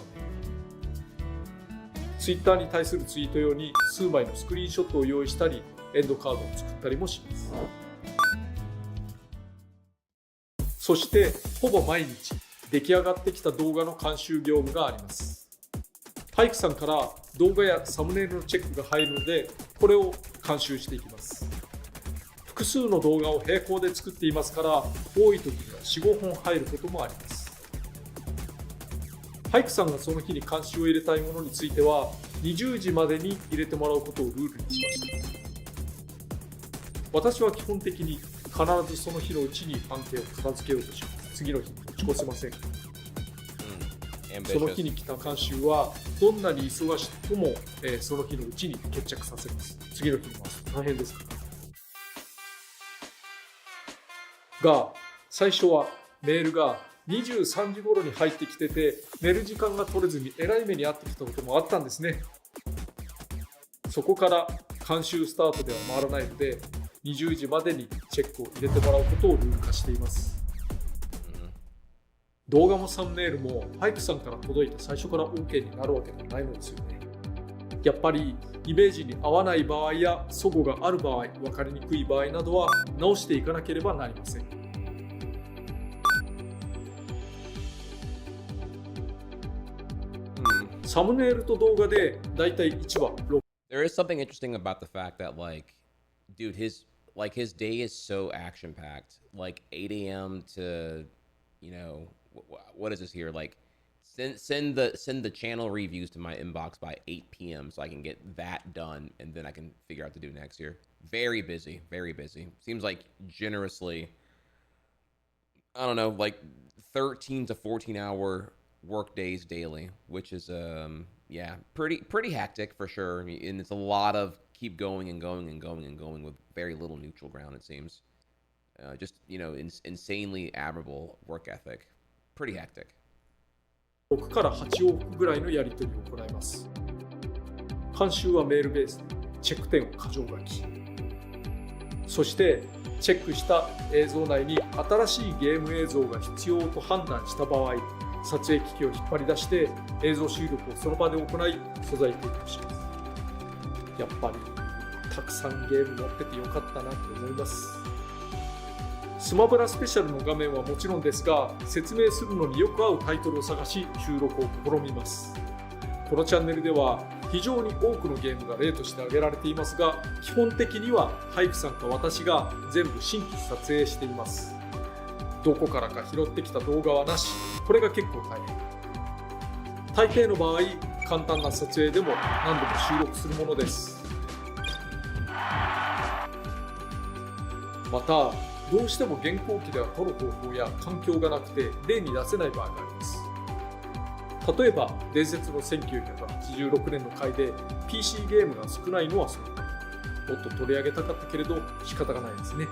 C: Twitter に対するツイート用に数枚のスクリーンショットを用意したりエンドカードを作ったりもします。そしてほぼ毎日出来上がってきた動画の監修業務があります。ハイクさんから動画やサムネイルのチェックが入るので、これを監修していきます。複数の動画を並行で作っていますから、多い時には 4,5 本入ることもあります。ハイクさんがその日に監修を入れたいものについては20時までに入れてもらうことをルールにしました。私は基本的に必ずその日のうちに案件を片付けようとします。次の日に持ち越せません。その日に来た監修はどんなに忙しくとも、その日のうちに決着させます。次の日に回すと大変ですから。が、最初はメールが23時頃に入ってきてて、寝る時間が取れずにえらい目に遭ってきたこともあったんですね。そこから監修スタートでは回らないので、20時までにチェックを入れてもらうことをルール化しています。動画もサムネイルもハイクさんから届いた最初から OK になるわけではないのですよね。やっぱりイメージに合わない場合や齟齬がある場合、分かりにくい場合などは直していかなければなりません。サムネイルと動画でだいたい1話6。
A: There is something interesting about the fact that dude, his day is so action packed. 8 a.m. to, what is this here? Send the channel reviews to my inbox by 8 p.m. so I can get that done and then I can figure out what to do next year. Very busy, very busy. Seems like generously, I don't know, 13 to 14 hour work days daily, which is pretty hectic for sure. And it's a lot of keep going and going and going and going with very little neutral ground, it seems. Insanely admirable work ethic. Pretty hectic.
C: 6から8往復ぐらいのやり取りを行います。監修はメールベースでチェック点を箇条書き。そしてチェックした映像内に新しいゲーム映像が必要と判断した場合、撮影機器を引っ張り出して映像収録をその場で行い素材提供します。やっぱりたくさんゲーム持っててよかったなと思います。スマブラスペシャルの画面はもちろんですが、説明するのによく合うタイトルを探し収録を試みます。このチャンネルでは非常に多くのゲームが例として挙げられていますが、基本的にはハイクさんか私が全部新規撮影しています。どこからか拾ってきた動画はなし、これが結構大変。大抵の場合、簡単な撮影でも何度も収録するものです。また、どうしても現行機では撮る方法や環境がなくて例に出せない場合があります。例えば、伝説の1986年の回で PC ゲームが少ないのはそのため、もっと取り上げたかったけれど仕方がないですね。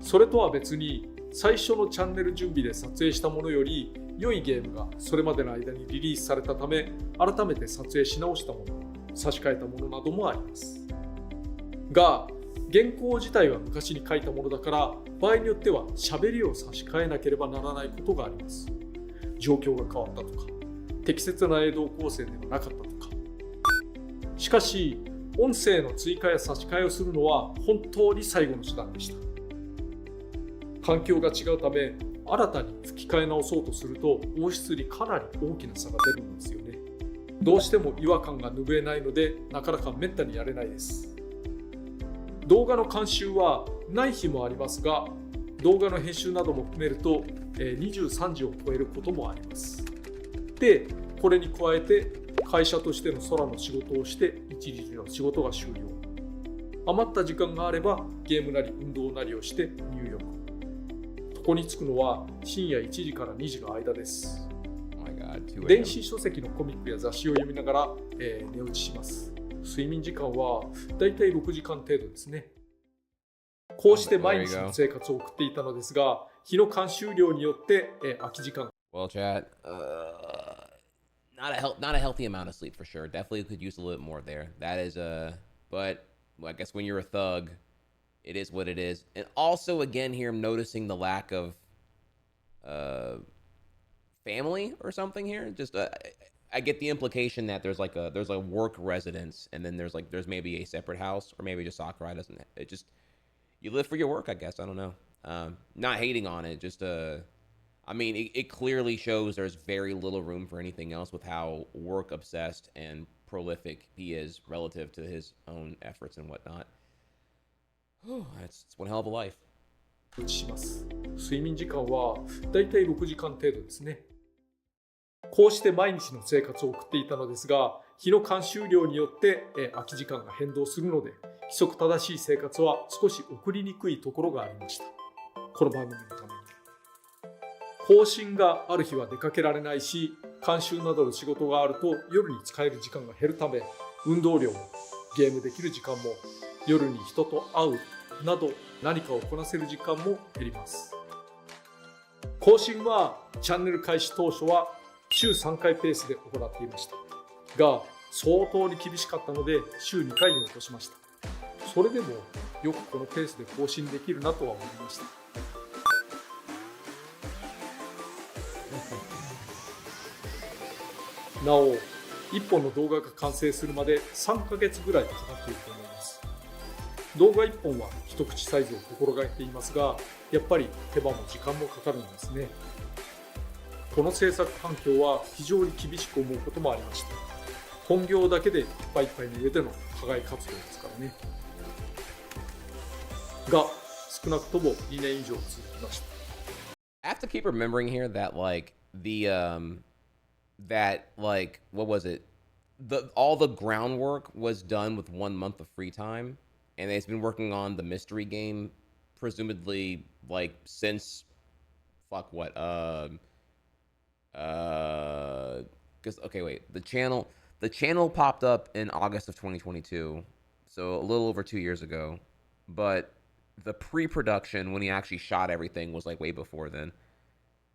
C: それとは別に、最初のチャンネル準備で撮影したものより良いゲームがそれまでの間にリリースされたため、改めて撮影し直したもの、差し替えたものなどもあります。が、原稿自体は昔に書いたものだから、場合によっては喋りを差し替えなければならないことがあります。状況が変わったとか、適切な映像構成ではなかったとか。しかし、音声の追加や差し替えをするのは本当に最後の手段でした。環境が違うため、新たに吹き替え直そうとすると音質にかなり大きな差が出るんですよね。どうしても違和感が拭えないので、なかなかめったにやれないです。動画の監修はない日もありますが、動画の編集なども含めると23時を超えることもあります。で、これに加えて会社としての空の仕事をして1日の仕事が終了。余った時間があればゲームなり運動なりをして入浴。床に着くのは深夜1時から2時の間です。電子書籍のコミックや雑誌を読みながら、寝落ちします。睡眠時間はだいたい6時間程度ですね。こうして毎日の生活を送っていたのですが、日の監修量によって空き時間。
A: Well, chat, not a healthy amount of sleep for sure. Definitely could use a little bit more there. That is but well, I guess when you're a thug, it is what it is. And also, again, here I'm noticing the lack of family or something here. Just I get the implication that there's a work residence, and then there's maybe a separate house, or maybe just Sakurai doesn't. It just, you live for your work, I guess. I don't know. Not hating on it, just I mean, it clearly shows there's very little room for anything else with how work obsessed and prolific he is relative to his own efforts and whatnot. It's one hell of a life.
C: します。睡眠時間はだいたい6時間程度ですね。こうして毎日の生活を送っていたのですが、日の監修量によって空き時間が変動するので、規則正しい生活は少し送りにくいところがありました。この番組のために。更新がある日は出かけられないし、監修などの仕事があると夜に使える時間が減るため、運動量もゲームできる時間も夜に人と会うなど何かをこなせる時間も減ります。更新はチャンネル開始当初は週3回ペースで行っていましたが、相当に厳しかったので週2回に落としました。それでもよくこのペースで更新できるなとは思いました。なお、1本の動画が完成するまで3ヶ月ぐらいかかっていると思います。動画1本は一口サイズを心がけていますが、やっぱり手間も時間もかかるんですね。この制作環境は非常に厳しく思うこともありました。本業だけでいっぱいいっぱいの上での課外活動ですからね。が、少なくとも2年以上続きました。
A: I have to keep remembering here that what was it? All the groundwork was done with 1 month of free time, and they've been working on the mystery game, presumably since what? Because okay, wait, the channel popped up in August of 2022, so a little over 2 years ago, but the pre-production when he actually shot everything was way before then.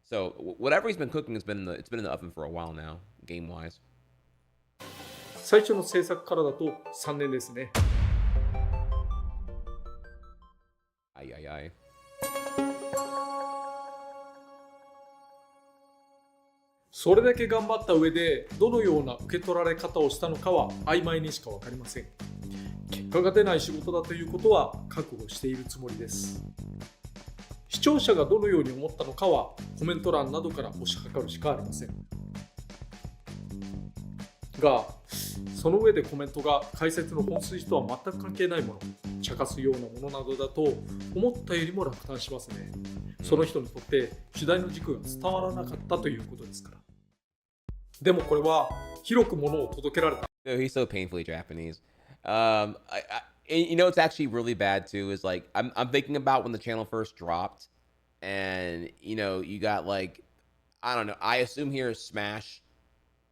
A: So whatever he's been cooking it's been in the oven for a while now, game wise.
C: 最初の制作からだと3年ですね。それだけ頑張った上でどのような受け取られ方をしたのかは曖昧にしか分かりません。結果が出ない仕事だということは覚悟しているつもりです。視聴者がどのように思ったのかはコメント欄などから推し量るしかありませんが、その上でコメントが解説の本筋とは全く関係ないもの、茶化すようなものなどだと思ったよりも落胆しますね。その人にとって主題の軸が伝わらなかったということですから。でもこれは広くものを届けられた。
A: Dude, he's so painfully Japanese. You know, it's actually really bad too. Is like I'm thinking about when the channel first dropped, and you know, you got like, I don't know. I assume here Smash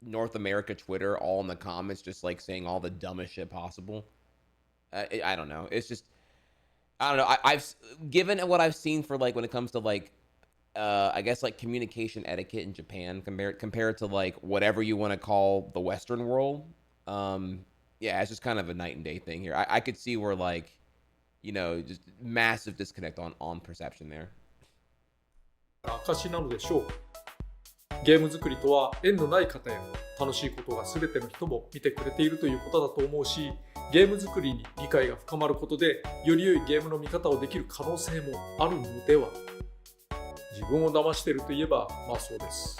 A: North America Twitter all in the comments, just like saying all the dumbest shit possible. I don't know. It's just I don't know. I've given what I've seen for like when it comes to like I guess like communication etiquette in Japan compared to like whatever you want to call the Western world. Yeah, it's just kind of a night and day thing here. I could see where like, you know, just massive disconnect on perception there.
C: 証なのでしょう。ゲーム作りとは縁のない方や楽しいことが全ての人も見てくれているということだと思うし、ゲーム作りに理解が深まることでより良いゲームの見方をできる可能性もあるのでは。自分を騙しているといえばまあそうです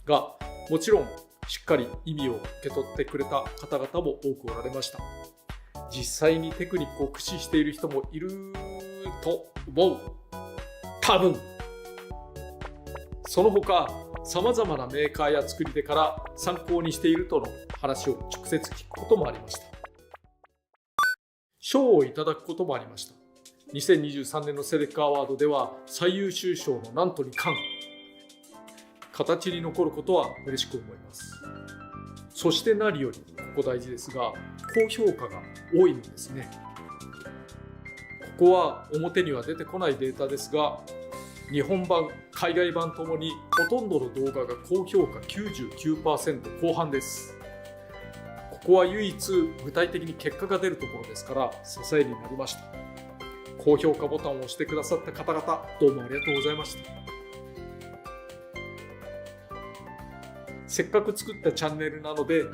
C: が、もちろんしっかり意味を受け取ってくれた方々も多くおられました。実際にテクニックを駆使している人もいると思う。多分その他さまざまなメーカーや作り手から参考にしているとの話を直接聞くこともありました。賞をいただくこともありました。2023年のセレックアワードでは最優秀賞のなんと2冠、形に残ることは嬉しく思います。そして何よりここ大事ですが、高評価が多いのですね。ここは表には出てこないデータですが、日本版、海外版ともにほとんどの動画が高評価 99% 後半です。ここは唯一具体的に結果が出るところですから支えになりました。高評価ボタンを押してくださった方々、どうもありがとうございました。せっかく作ったチャンネルなので、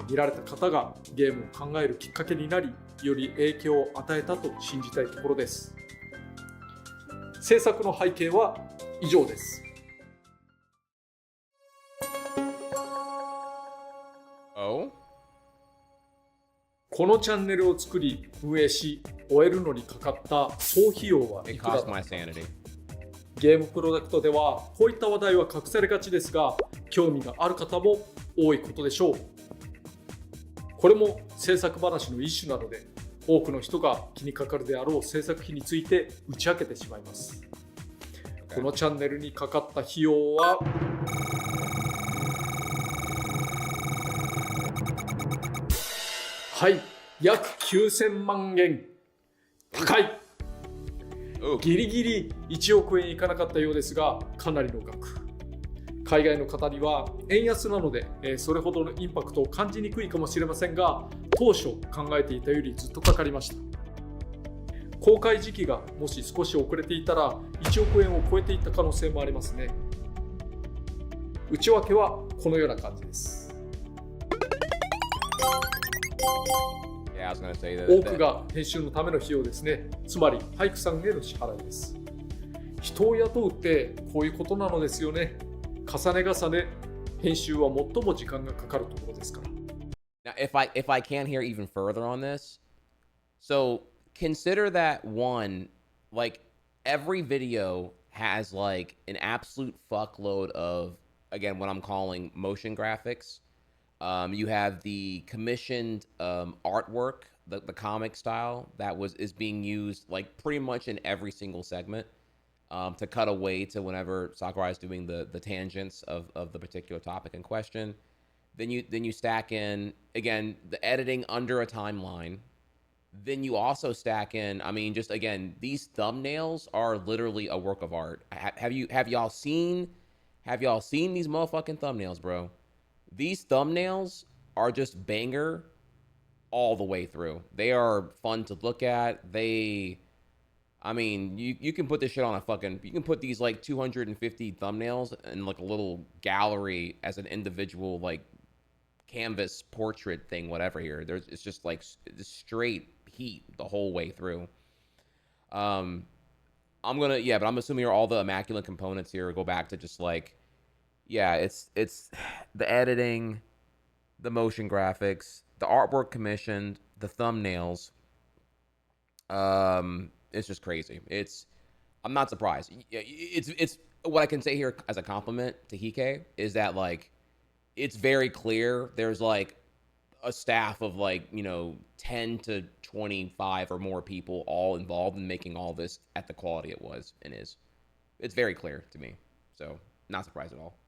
C: 見られた方がゲームを考えるきっかけになり、より影響を与えたと信じたいところです。制作の背景は以上です。このチャンネルを作り運営し終えるのにかかった総費用はいくらだったか。ゲームプロダクトではこういった話題は隠されがちですが、興味がある方も多いことでしょう。これも制作話の一種なので、多くの人が気にかかるであろう制作費について打ち明けてしまいます。このチャンネルにかかった費用ははい、約9000万円。高い。ギリギリ1億円いかなかったようですが、かなりの額。海外の方には円安なので、それほどのインパクトを感じにくいかもしれませんが、当初考えていたよりずっとかかりました。公開時期がもし少し遅れていたら1億円を超えていった可能性もありますね。内訳はこのような感じです。多くが編集のための費用ですね。つまり俳句さんへの支払いです。人を雇うってこういうことなのですよね。重ね重ね編集は最も時間がかかるところですから。
A: Now, if I can hear even further on this, so consider that one, like every video has like an absolute fuckload of, again, what I'm calling motion graphics. You have the commissioned artwork, the comic style that is being used like pretty much in every single segment to cut away to whenever Sakurai is doing the tangents of the particular topic in question. Then you stack in again the editing under a timeline. Then you also stack in, I mean, just again, these thumbnails are literally a work of art. Have y'all seen these motherfucking thumbnails, bro? These thumbnails are just banger all the way through. They are fun to look at. I mean, you can put this shit on a fucking, you can put these like 250 thumbnails in like a little gallery as an individual like canvas portrait thing, whatever here. It's just like straight heat the whole way through. But I'm assuming all the immaculate components here go back to just like, yeah, it's the editing, the motion graphics, the artwork commissioned, the thumbnails. It's just crazy. I'm not surprised. It's what I can say here as a compliment to Hike is that like it's very clear there's like a staff of like 10 to 25 or more people all involved in making all this at the quality it was and is. It's very clear to me, so not surprised at all.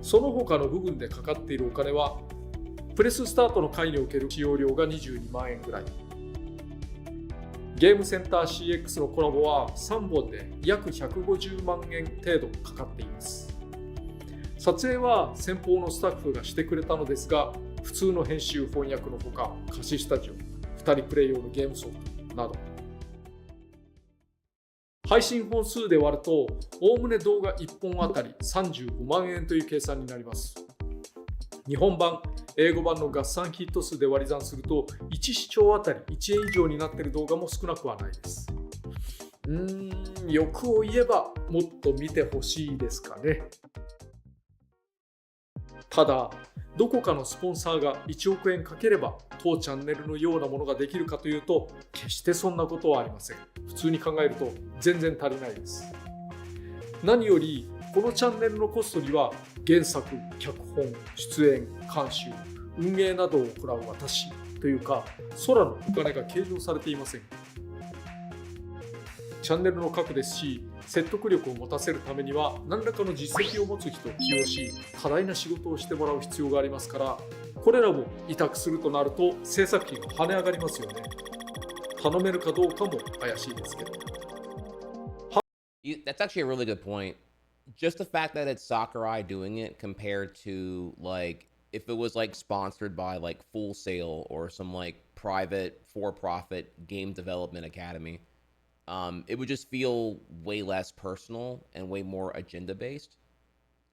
C: その他の部分でかかっているお金はプレススタートの回における使用料が22万円ぐらい、ゲームセンター CX のコラボは3本で約150万円程度かかっています。撮影は先方のスタッフがしてくれたのですが、普通の編集翻訳のほか貸しスタジオ、2人プレイ用のゲームソフトなど、配信本数で割るとおおむね動画1本あたり35万円という計算になります。日本版、英語版の合算ヒット数で割り算すると1視聴あたり1円以上になっている動画も少なくはないです。欲を言えばもっと見てほしいですかね。ただ、どこかのスポンサーが1億円かければ当チャンネルのようなものができるかというと、決してそんなことはありません。普通に考えると全然足りないです。何よりこのチャンネルのコストには原作、脚本、出演、監修、運営などを行う私というか空のお金が計上されていません。チャンネルの核ですし、説得力を持たせるためには何らかの実績を持つ人を起用し、多大な仕事をしてもらう必要がありますから、これらも委託するとなると制作費が跳ね上がりますよね。頼めるかどうかも怪しいですけど。
A: That's actually a really good point. Just the fact that it's Sakurai doing it compared to like if it was like sponsored by like Full Sail or some like private for-profit game development academy, it would just feel way less personal and way more agenda based.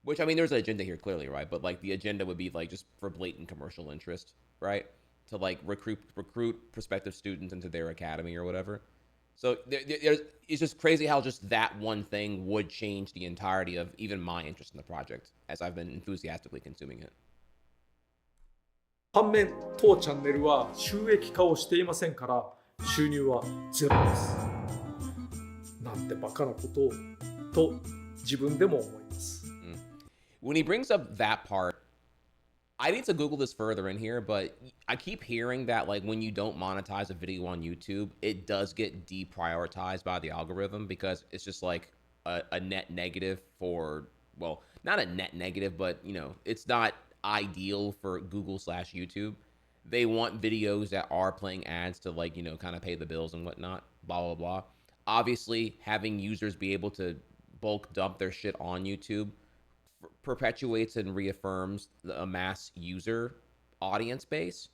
A: Which I mean, there's an agenda here clearly, right? But like the agenda would be like just for blatant commercial interest, right? To like recruit prospective students into their academy or whatever. So it's just crazy how just that one thing would change the entirety of even my interest in the project as I've been enthusiastically consuming it.
C: 反面、当チャンネルは収益化をしていませんから収入はゼロです。なんてバカなことをと自分でも思います。
A: When he brings up that part, I need to Google this further in here, but I keep hearing that like when you don't monetize a video on YouTube, it does get deprioritized by the algorithm because it's just like a net negative for, well, not a net negative, but it's not ideal for Google/YouTube. They want videos that are playing ads to like, kind of pay the bills and whatnot, blah, blah, blah. Obviously, having users be able to bulk dump their shit on YouTube perpetuates and reaffirms a mass user audience base.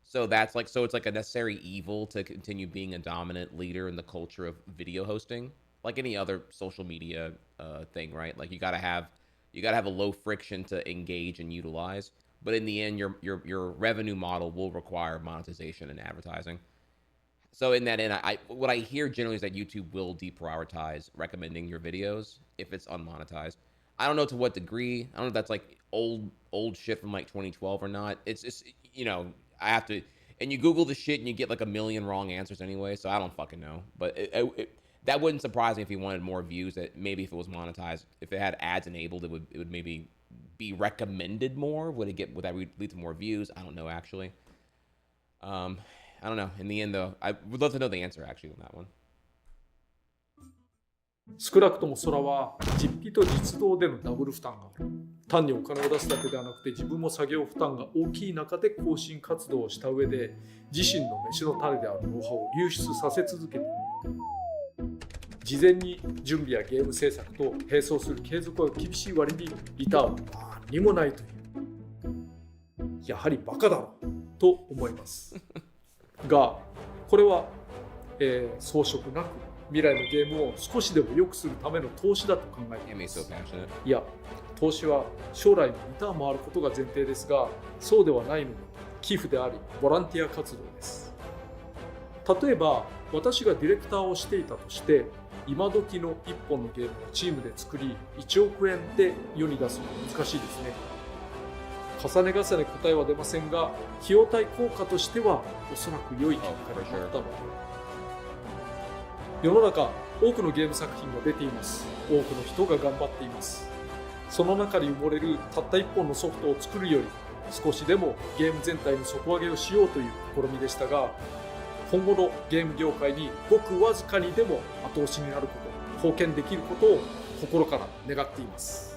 A: So it's like a necessary evil to continue being a dominant leader in the culture of video hosting, like any other social media thing, right? Like you gotta have a low friction to engage and utilize, but in the end, your revenue model will require monetization and advertising. So in that end, what I hear generally is that YouTube will deprioritize recommending your videos if it's unmonetized. I don't know to what degree. I don't know if that's like old shit from like 2012 or not. It's just, I have to, and you Google the shit and you get like a million wrong answers anyway, so I don't fucking know. But that wouldn't surprise me if he wanted more views, that maybe if it was monetized, if it had ads enabled, it would maybe be recommended more. Would that lead to more views? I don't know, actually. I don't know. In the end, though, I would love to know the answer, actually, on that one.
C: 少なくとも空は実費と実動でのダブル負担がある。単にお金を出すだけではなくて自分も作業負担が大きい中で更新活動をした上で自身の飯の種であるノウハウを流出させ続けている。事前に準備やゲーム制作と並走する継続が厳しい割にリターンは何にもないという。やはりバカだろと思います。が、これは装飾なく未来のゲームを少しでも良くするための投資だと考えています。いや、投資は将来のリターンもあることが前提ですが、そうではないのに寄付でありボランティア活動です。例えば私がディレクターをしていたとして、今時の1本のゲームをチームで作り1億円で世に出すのは難しいですね。重ね重ね答えは出ませんが、費用対効果としてはおそらく良い結果になったので。世の中多くのゲーム作品が出ています。多くの人が頑張っています。その中に埋もれるたった1本のソフトを作るより、少しでもゲーム全体の底上げをしようという試みでしたが、今後のゲーム業界にごくわずかにでも後押しになること、貢献できることを心から願っています。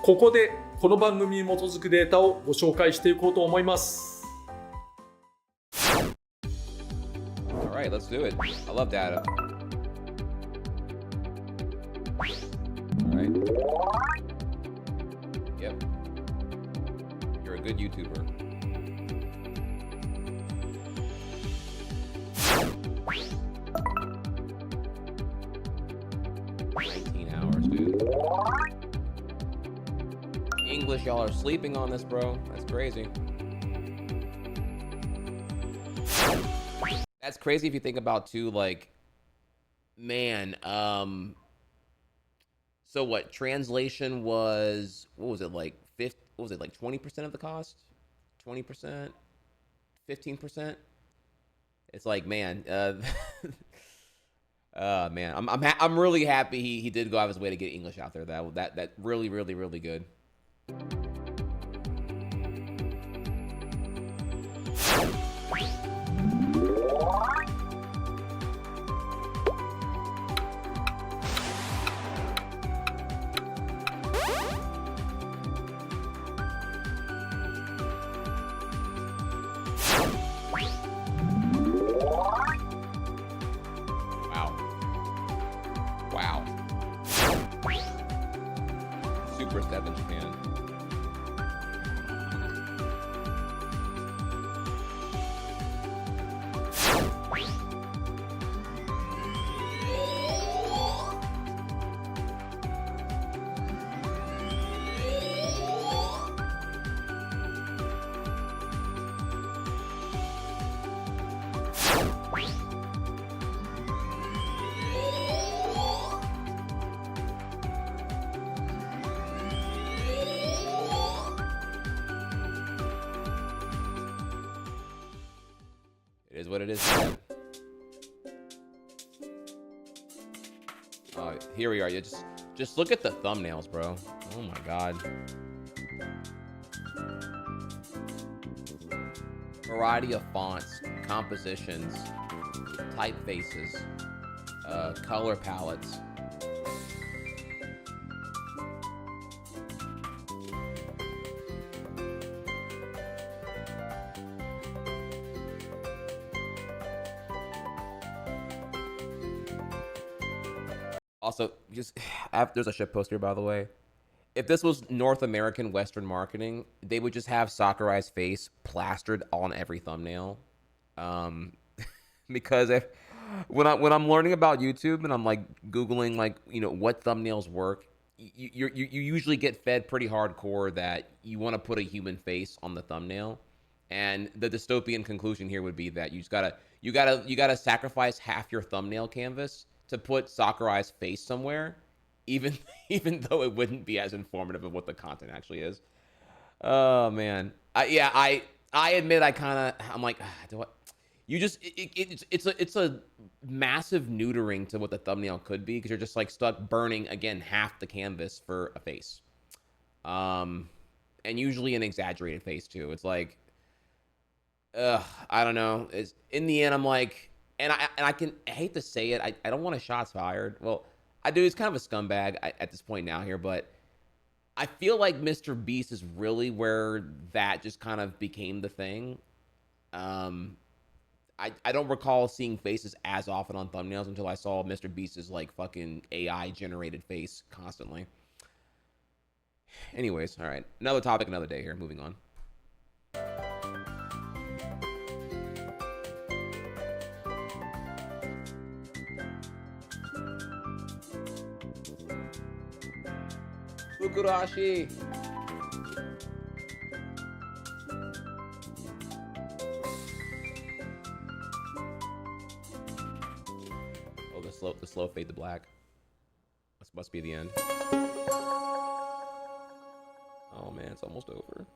C: ここでこの番組に基づくデータをご紹介していこうと思います。
A: Alright, let's do it. I love data. Alright. Yep. You're a good YouTuber. English, y'all are sleeping on this, bro. That's crazy. That's crazy if you think about too, like, man, so what, translation was, what was it, like, 20% of the cost? 20%? 15%? It's like, man, man, I'm really happy he did go out of his way to get English out there. That really, really, really good. Wow. Super step in Japan. It is what it is. Here we are. You just look at the thumbnails, bro. Oh my god. Variety of fonts, compositions, typefaces, color palettes. Also, there's a ship poster, by the way. If this was North American Western marketing, they would just have Sakurai's face plastered on every thumbnail. Because when I'm learning about YouTube and I'm like Googling like, you know, what thumbnails work, you usually get fed pretty hardcore that you want to put a human face on the thumbnail. And the dystopian conclusion here would be that you gotta sacrifice half your thumbnail canvas to put Sakurai's face somewhere, even though it wouldn't be as informative of what the content actually is. Oh man, I admit I'm like, do what? You just it's a massive neutering to what the thumbnail could be, because you're just like stuck burning again half the canvas for a face, and usually an exaggerated face too. It's like, I don't know. It's in the end, I'm like. And I hate to say it, I don't want to shots fired. Well, I do. He's kind of a scumbag at this point now here, but I feel like Mr. Beast is really where that just kind of became the thing. I don't recall seeing faces as often on thumbnails until I saw Mr. Beast's like fucking AI generated face constantly. Anyways, all right. Another topic, another day here. Moving on. Fukurashi. Oh, the slow fade to black. This must be the end. Oh man, it's almost over.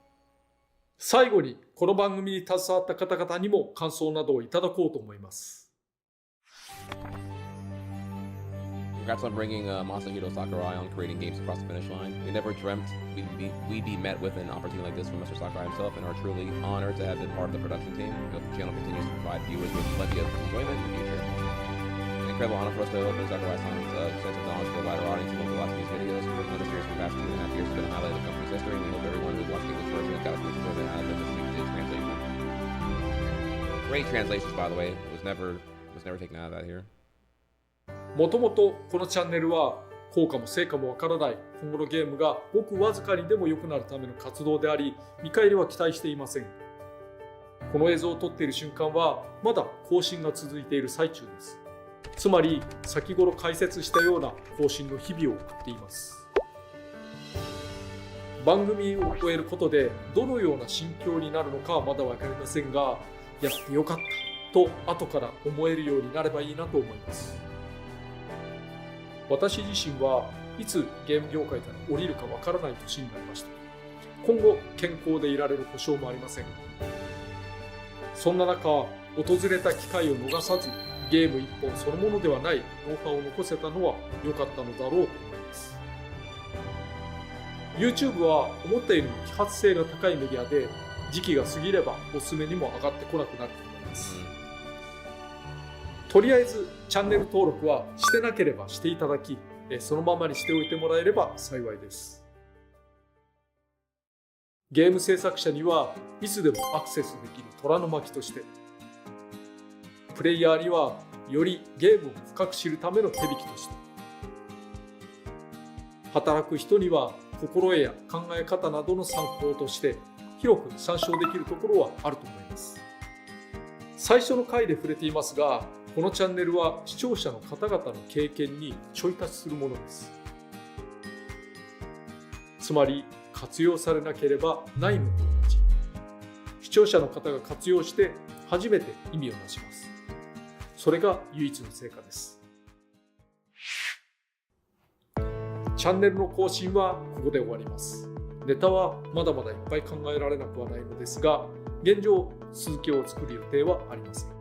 C: 最後にこの番組に携わった方々にも感想などをいただこうと思います。
A: Congrats on bringing Masahiro Sakurai on creating games across the finish line. We never dreamt we'd be met with an opportunity like this from Mr. Sakurai himself, and are truly honored to have been part of the production team. We hope the channel continues to provide viewers with plenty of enjoyment in the future. An incredible honor for us to open Sakurai's extensive knowledge to a wider audience and local watch these videos. We've worked on the series for the past 2.5 years has been a highlight of the company's history, and we hope everyone who's watched the English version got as much enjoyment out of it as we did translation. Great translations, by the way. Was never taken out of that here.
C: もともとこのチャンネルは効果も成果もわからない今後のゲームがごくわずかにでも良くなるための活動であり、見返りは期待していません。この映像を撮っている瞬間はまだ更新が続いている最中です。つまり先頃解説したような更新の日々を送っています。番組を終えることでどのような心境になるのかはまだ分かりませんが、やってよかったと後から思えるようになればいいなと思います。私自身はいつゲーム業界から降りるかわからない年になりました。今後健康でいられる保証もありません。そんな中、訪れた機会を逃さずゲーム一本そのものではないノウハウを残せたのは良かったのだろうと思います。 YouTube は思ったよりも揮発性が高いメディアで、時期が過ぎればおすすめにも上がってこなくなると思います。とりあえずチャンネル登録はしてなければしていただき、そのままにしておいてもらえれば幸いです。ゲーム制作者にはいつでもアクセスできる虎の巻として、プレイヤーにはよりゲームを深く知るための手引きとして、働く人には心得や考え方などの参考として広く参照できるところはあると思います。最初の回で触れていますが、このチャンネルは視聴者の方々の経験にちょい足しするものです。つまり活用されなければないのと同じ。視聴者の方が活用して初めて意味をなします。それが唯一の成果です。チャンネルの更新はここで終わります。ネタはまだまだいっぱい考えられなくはないのですが、現状続きを作る予定はありません。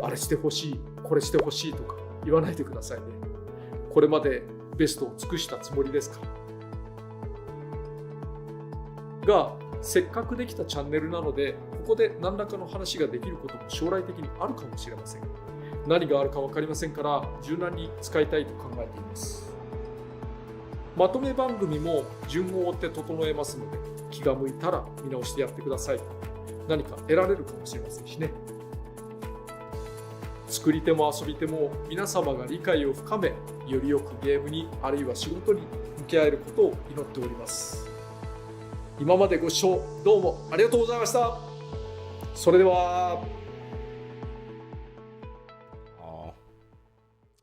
C: あれしてほしい、これしてほしいとか言わないでくださいね。これまでベストを尽くしたつもりですからが、せっかくできたチャンネルなので、ここで何らかの話ができることも将来的にあるかもしれません。何があるか分かりませんから、柔軟に使いたいと考えています。まとめ番組も順を追って整えますので、気が向いたら見直してやってください。何か得られるかもしれませんしね。作り手も遊び手も皆様が理解を深め、よりよくゲームにあるいは仕事に向き合えることを祈っております。今までご視聴どうもありがとうございました。それでは。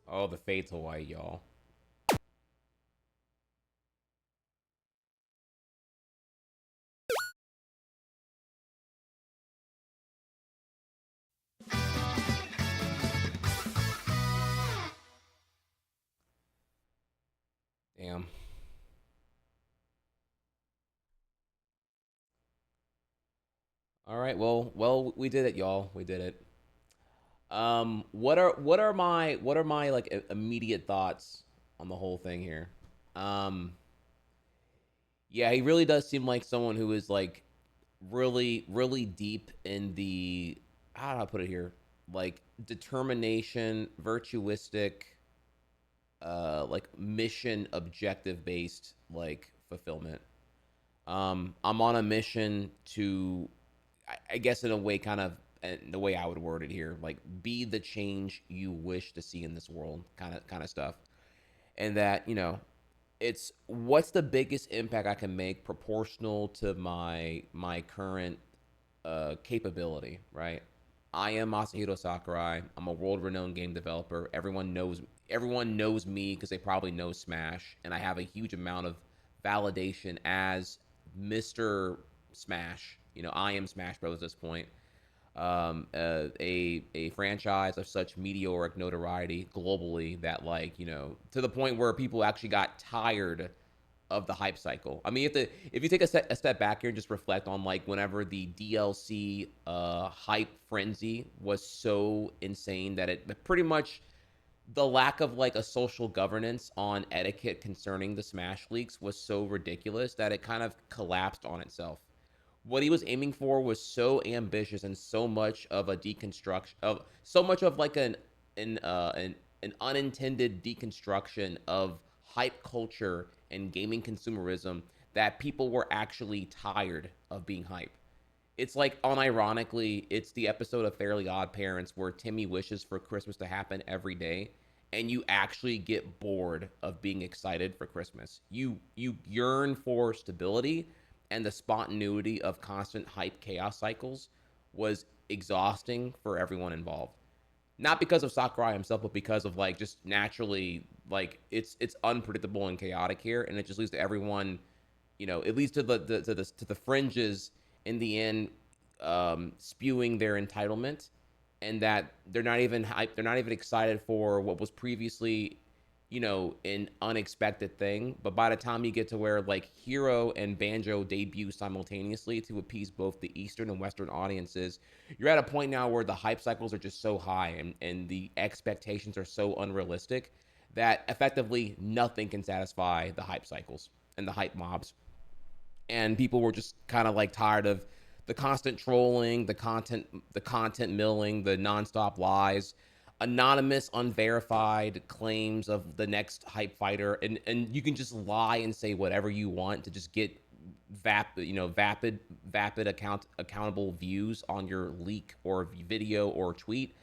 A: Oh, the fade to white, y'all. Damn. All right, well, we did it, y'all. We did it. What are my like immediate thoughts on the whole thing here? Yeah, he really does seem like someone who is like really deep in the, how do I put it here? Like determination, virtuistic, like mission objective based like fulfillment. I'm on a mission to, I guess in a way, kind of, and the way I would word it here, like be the change you wish to see in this world, kind of stuff. And that, you know, it's what's the biggest impact I can make proportional to my current capability, right? I am Masahiro Sakurai. I'm a world-renowned game developer. Everyone knows me because they probably know Smash, and I have a huge amount of validation as Mr. Smash. I am Smash Bros. At this point. A franchise of such meteoric notoriety globally that, like, to the point where people actually got tired of the hype cycle. I mean, if you take a step back here and just reflect on, like, whenever the DLC hype frenzy was so insane that it pretty much, the lack of, like, a social governance on etiquette concerning the Smash leaks was so ridiculous that it kind of collapsed on itself. What he was aiming for was so ambitious and so much of a deconstruction of so much of, like, an unintended deconstruction of hype culture and gaming consumerism that people were actually tired of being hype. It's like, unironically, it's the episode of Fairly Odd Parents where Timmy wishes for Christmas to happen every day, and you actually get bored of being excited for Christmas. You yearn for stability, and the spontaneity of constant hype chaos cycles was exhausting for everyone involved. Not because of Sakurai himself, but because of, like, just naturally, like, it's unpredictable and chaotic here, and it just leads to everyone, it leads to the fringes in the end, spewing their entitlement, and that they're not even hyped, they're not even excited for what was previously, an unexpected thing. But by the time you get to where, like, Hero and Banjo debut simultaneously to appease both the Eastern and Western audiences, you're at a point now where the hype cycles are just so high, and the expectations are so unrealistic that effectively nothing can satisfy the hype cycles and the hype mobs. And people were just kind of, like, tired of the constant trolling, the content milling, the nonstop lies, anonymous, unverified claims of the next hype fighter, and you can just lie and say whatever you want to just get vapid accountable views on your leak or video or tweet.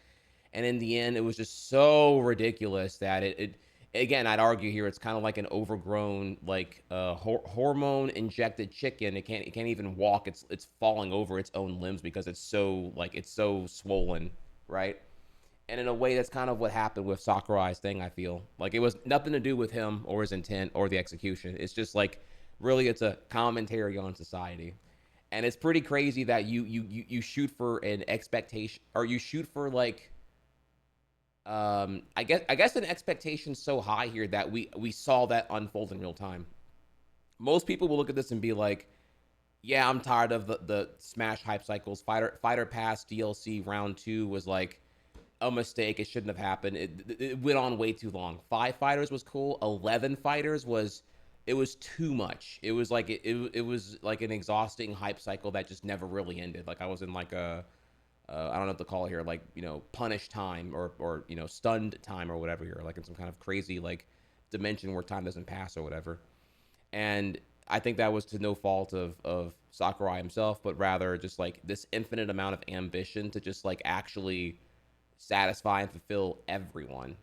A: And in the end, it was just so ridiculous that it again, I'd argue here it's kind of like an overgrown, like, hormone injected chicken. It can't even walk. It's falling over its own limbs because it's so swollen, right? And in a way, that's kind of what happened with Sakurai's thing. I feel like it was nothing to do with him or his intent or the execution. It's just, like, really, it's a commentary on society. And it's pretty crazy that you shoot for an expectation, or you shoot for, like, I guess an expectation so high here that we saw that unfold in real time. Most people will look at this and be like, yeah, I'm tired of the Smash hype cycles. Fighter Pass DLC round 2 was, like, a mistake. It shouldn't have happened. It went on way too long. 5 fighters was cool. 11 fighters was, it was too much. It was like it was like an exhausting hype cycle that just never really ended. Like, I was in, like, a I don't know what to call it here, like, punish time, or stunned time, or whatever here, like in some kind of crazy, like, dimension where time doesn't pass or whatever. And I think that was to no fault of Sakurai himself, but rather just, like, this infinite amount of ambition to just, like, actually satisfy and fulfill everyone,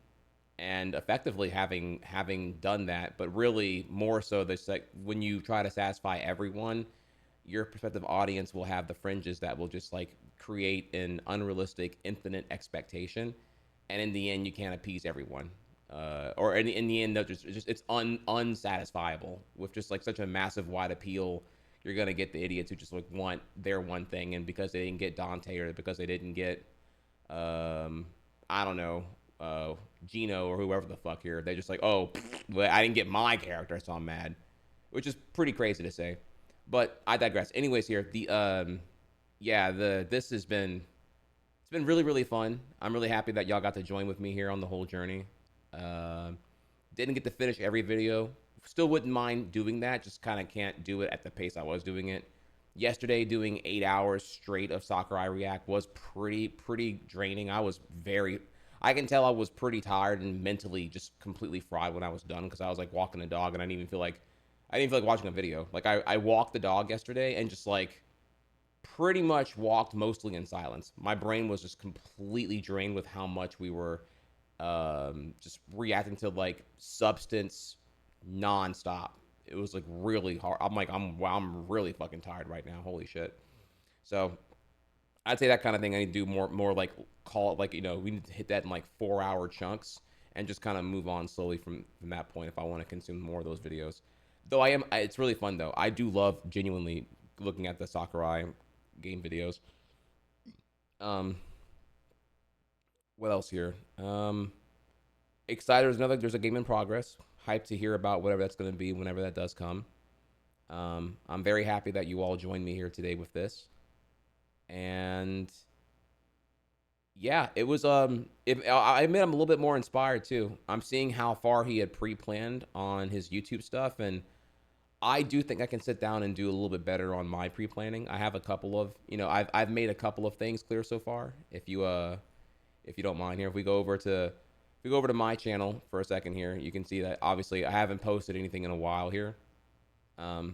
A: and effectively having done that. But really, more so, this, like, when you try to satisfy everyone, your prospective audience will have the fringes that will just, like, create an unrealistic infinite expectation, and in the end you can't appease everyone, or in the end it's unsatisfiable with just, like, such a massive wide appeal. You're gonna get the idiots who just, like, want their one thing, and because they didn't get Dante, or because they didn't get I don't know, Gino or whoever the fuck here, they just like, oh, well, I didn't get my character, so I'm mad, which is pretty crazy to say. But I digress. Anyways, here, this has been, it's been really, really fun. I'm really happy that y'all got to join with me here on the whole journey. Didn't get to finish every video. Still wouldn't mind doing that. Just kind of can't do it at the pace I was doing it. Yesterday, doing 8 hours straight of Sakurai React was pretty draining. I can tell I was pretty tired and mentally just completely fried when I was done, because I was, like, walking the dog, and I didn't even feel like watching a video. Like, I walked the dog yesterday and just, like, pretty much walked mostly in silence. My brain was just completely drained with how much we were just reacting to, like, substance nonstop. It was like really hard. I'm like, wow, I'm really fucking tired right now. Holy shit. So I'd say that kind of thing. I need to do more like call it like, we need to hit that in like 4 hour chunks and just kind of move on slowly from that point if I want to consume more of those videos. Though it's really fun though. I do love genuinely looking at the Sakurai game videos. Um, what else here? Excited. There's a game in progress. Hyped to hear about whatever that's going to be whenever that does come. I'm very happy that you all joined me here today with this. And yeah, it was I admit I'm a little bit more inspired too. I'm seeing how far he had pre-planned on his YouTube stuff, and I do think I can sit down and do a little bit better on my pre-planning. I have a couple of, I've made a couple of things clear so far. If you don't mind here, if we go over to my channel for a second here, you can see that obviously I haven't posted anything in a while here. But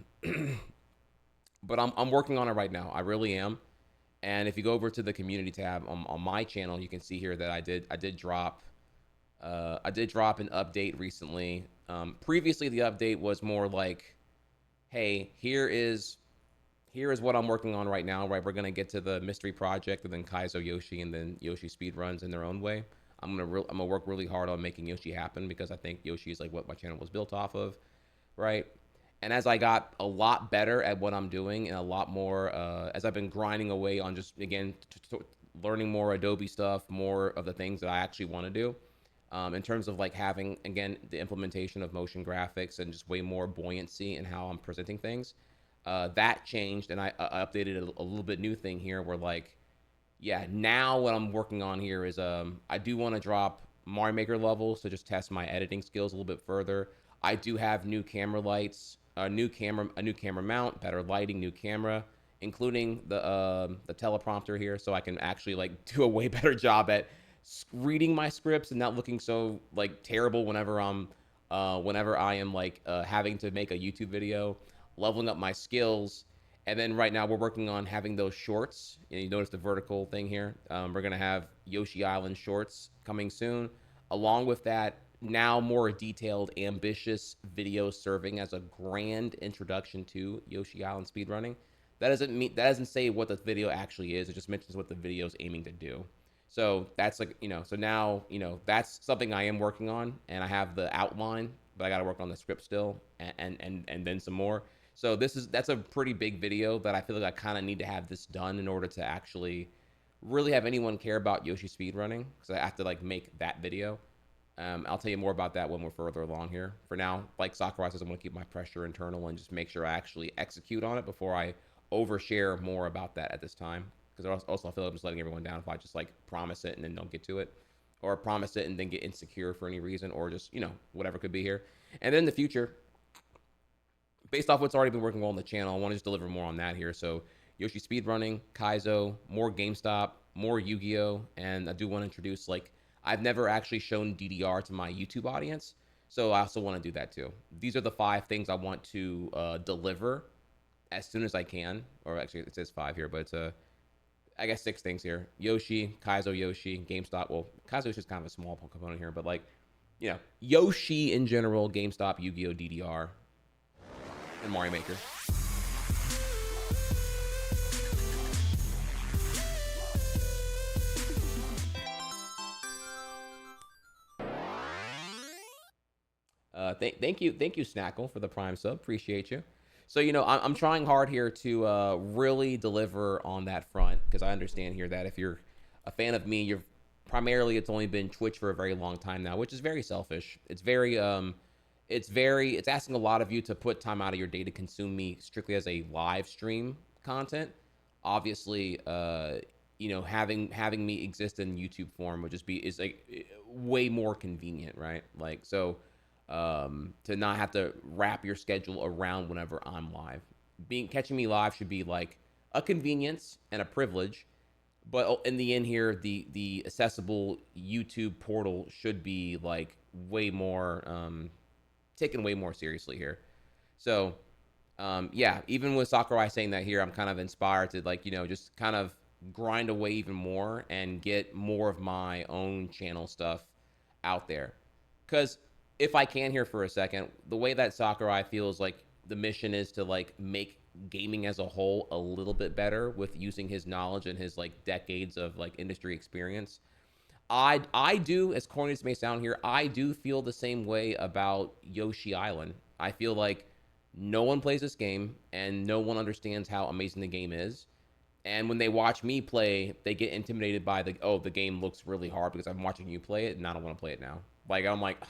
A: I'm working on it right now. I really am. And if you go over to the community tab on my channel, you can see here that I did drop an update recently. Previously the update was more like, hey, here is what I'm working on right now, right? We're gonna get to the mystery project and then Kaizo Yoshi and then Yoshi speedruns in their own way. I'm gonna work really hard on making Yoshi happen because I think Yoshi is like what my channel was built off of, right? And as I got a lot better at what I'm doing and a lot more, as I've been grinding away on just, again, learning more Adobe stuff, more of the things that I actually want to do, in terms of like having, again, the implementation of motion graphics and just way more buoyancy in how I'm presenting things, that changed. And I updated a little bit new thing here where like, yeah, now what I'm working on here is I do want to drop Mario Maker levels to just test my editing skills a little bit further. I do have new camera lights, a new camera mount, better lighting, new camera, including the teleprompter here, so I can actually like do a way better job at reading my scripts and not looking so like terrible whenever I am like having to make a YouTube video, leveling up my skills. And then right now we're working on having those shorts. You notice the vertical thing here. We're gonna have Yoshi Island shorts coming soon. Along with that, now more detailed, ambitious videos serving as a grand introduction to Yoshi Island speedrunning. That doesn't say what the video actually is. It just mentions what the video is aiming to do. So that's like, so now, that's something I am working on, and I have the outline, but I got to work on the script still, and then some more. So that's a pretty big video that I feel like I kind of need to have this done in order to actually really have anyone care about Yoshi speedrunning, because I have to like make that video. I'll tell you more about that when we're further along here. For now, like Sakurai says, I want to keep my pressure internal and just make sure I actually execute on it before I overshare more about that at this time. Because also I feel like I'm just letting everyone down if I just like promise it and then don't get to it, or promise it and then get insecure for any reason, or just whatever could be here. And then in the future, based off what's already been working well on the channel, I want to just deliver more on that here. So Yoshi speedrunning, Kaizo, more GameStop, more Yu-Gi-Oh, and I do want to introduce like, I've never actually shown DDR to my YouTube audience, so I also want to do that too. These are the 5 things I want to deliver as soon as I can. Or actually, it says 5 here, but it's I guess 6 things here. Yoshi, Kaizo Yoshi, GameStop. Well, Kaizo is just kind of a small component here, but like, Yoshi in general, GameStop, Yu-Gi-Oh, DDR, and Mario Maker. Thank you, Snackle, for the Prime sub. Appreciate you. So I'm trying hard here to really deliver on that front, because I understand here that if you're a fan of me, it's only been Twitch for a very long time now, which is very selfish. It's asking a lot of you to put time out of your day to consume me strictly as a live stream content. Obviously, having me exist in YouTube form is like way more convenient, right? Like, so to not have to wrap your schedule around whenever I'm live. Catching me live should be like a convenience and a privilege, but in the end here, the accessible YouTube portal should be like way more taken way more seriously here. So yeah, even with Sakurai saying that here, I'm kind of inspired to like just kind of grind away even more and get more of my own channel stuff out there, because if I can here for a second, the way that Sakurai feels like the mission is to like make gaming as a whole a little bit better with using his knowledge and his like decades of like industry experience. I do, as corny as it may sound here, I do feel the same way about Yoshi Island. I feel like no one plays this game and no one understands how amazing the game is. And when they watch me play, they get intimidated by the game looks really hard because I'm watching you play it and I don't want to play it now. Like I'm like, ugh.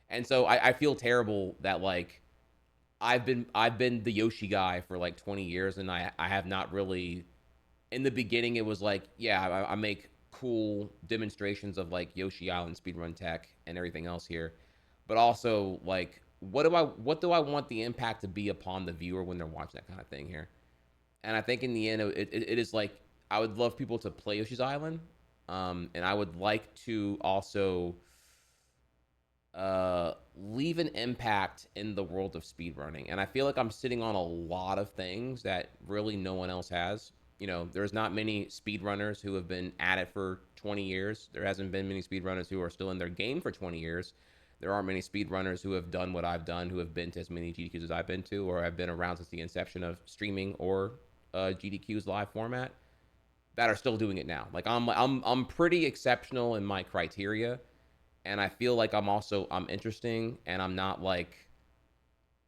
A: And so I feel terrible that like I've been the Yoshi guy for like 20 years and I have not really. In the beginning it was like, yeah, I make cool demonstrations of like Yoshi Island speedrun tech and everything else here, but also like what do I want the impact to be upon the viewer when they're watching that kind of thing here? And I think in the end it is like I would love people to play Yoshi's Island, and I would like to also leave an impact in the world of speedrunning. And I feel like I'm sitting on a lot of things that really no one else has. You know, there's not many speedrunners who have been at it for 20 years. There hasn't been many speedrunners who are still in their game for 20 years. There aren't many speedrunners who have done what I've done, who have been to as many GDQs as I've been to, or have been around since the inception of streaming or GDQ's live format, that are still doing it now. Like I'm pretty exceptional in my criteria, and I feel like I'm interesting, and I'm not like,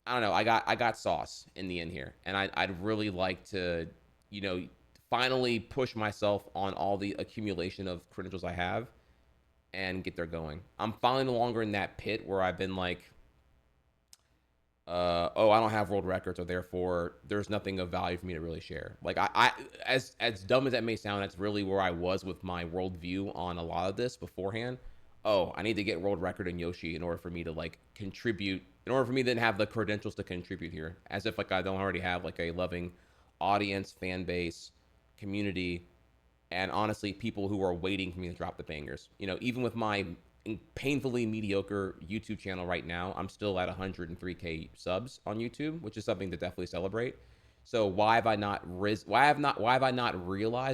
A: I don't know. I got sauce in the end here, and I'd really like to, you know, finally push myself on all the accumulation of credentials I have and get there going. I'm finally no longer in that pit where I've been like, oh, I don't have world records, so therefore there's nothing of value for me to really share. Like as dumb as that may sound, that's really where I was with my worldview on a lot of this beforehand. Oh, I need to get world record in Yoshi in order for me to like contribute, in order for me to then have the credentials to contribute here, as if like I don't already have like a loving audience, fan base, community, and honestly people who are waiting for me to drop the bangers. You know, even with my painfully mediocre YouTube channel right now, I'm still at 103k subs on YouTube, which is something to definitely celebrate. So why have I not realized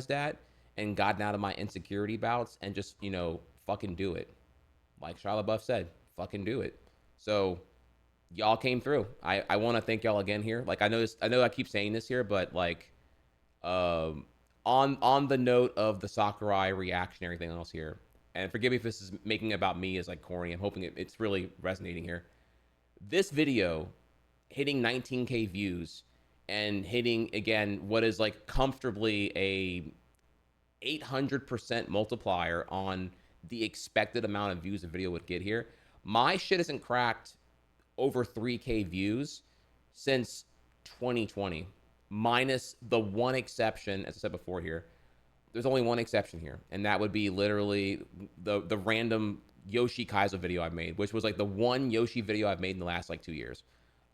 A: that and gotten out of my insecurity bouts and just, you know, fucking do it? Like Shia LaBeouf said, fucking do it. So y'all came through. I want to thank y'all again here. Like I know I keep saying this here, but like on the note of the Sakurai reaction, everything else here, and forgive me if this is making it about me as like corny. I'm hoping it's really resonating here. This video hitting 19k views and hitting again what is like comfortably a 800% multiplier on the expected amount of views a video would get here. My shit hasn't cracked over 3k views since 2020, minus the one exception, as I said before here. There's only one exception here, and that would be literally the random Yoshi Kaizo video I made, which was like the one Yoshi video I've made in the last like 2 years.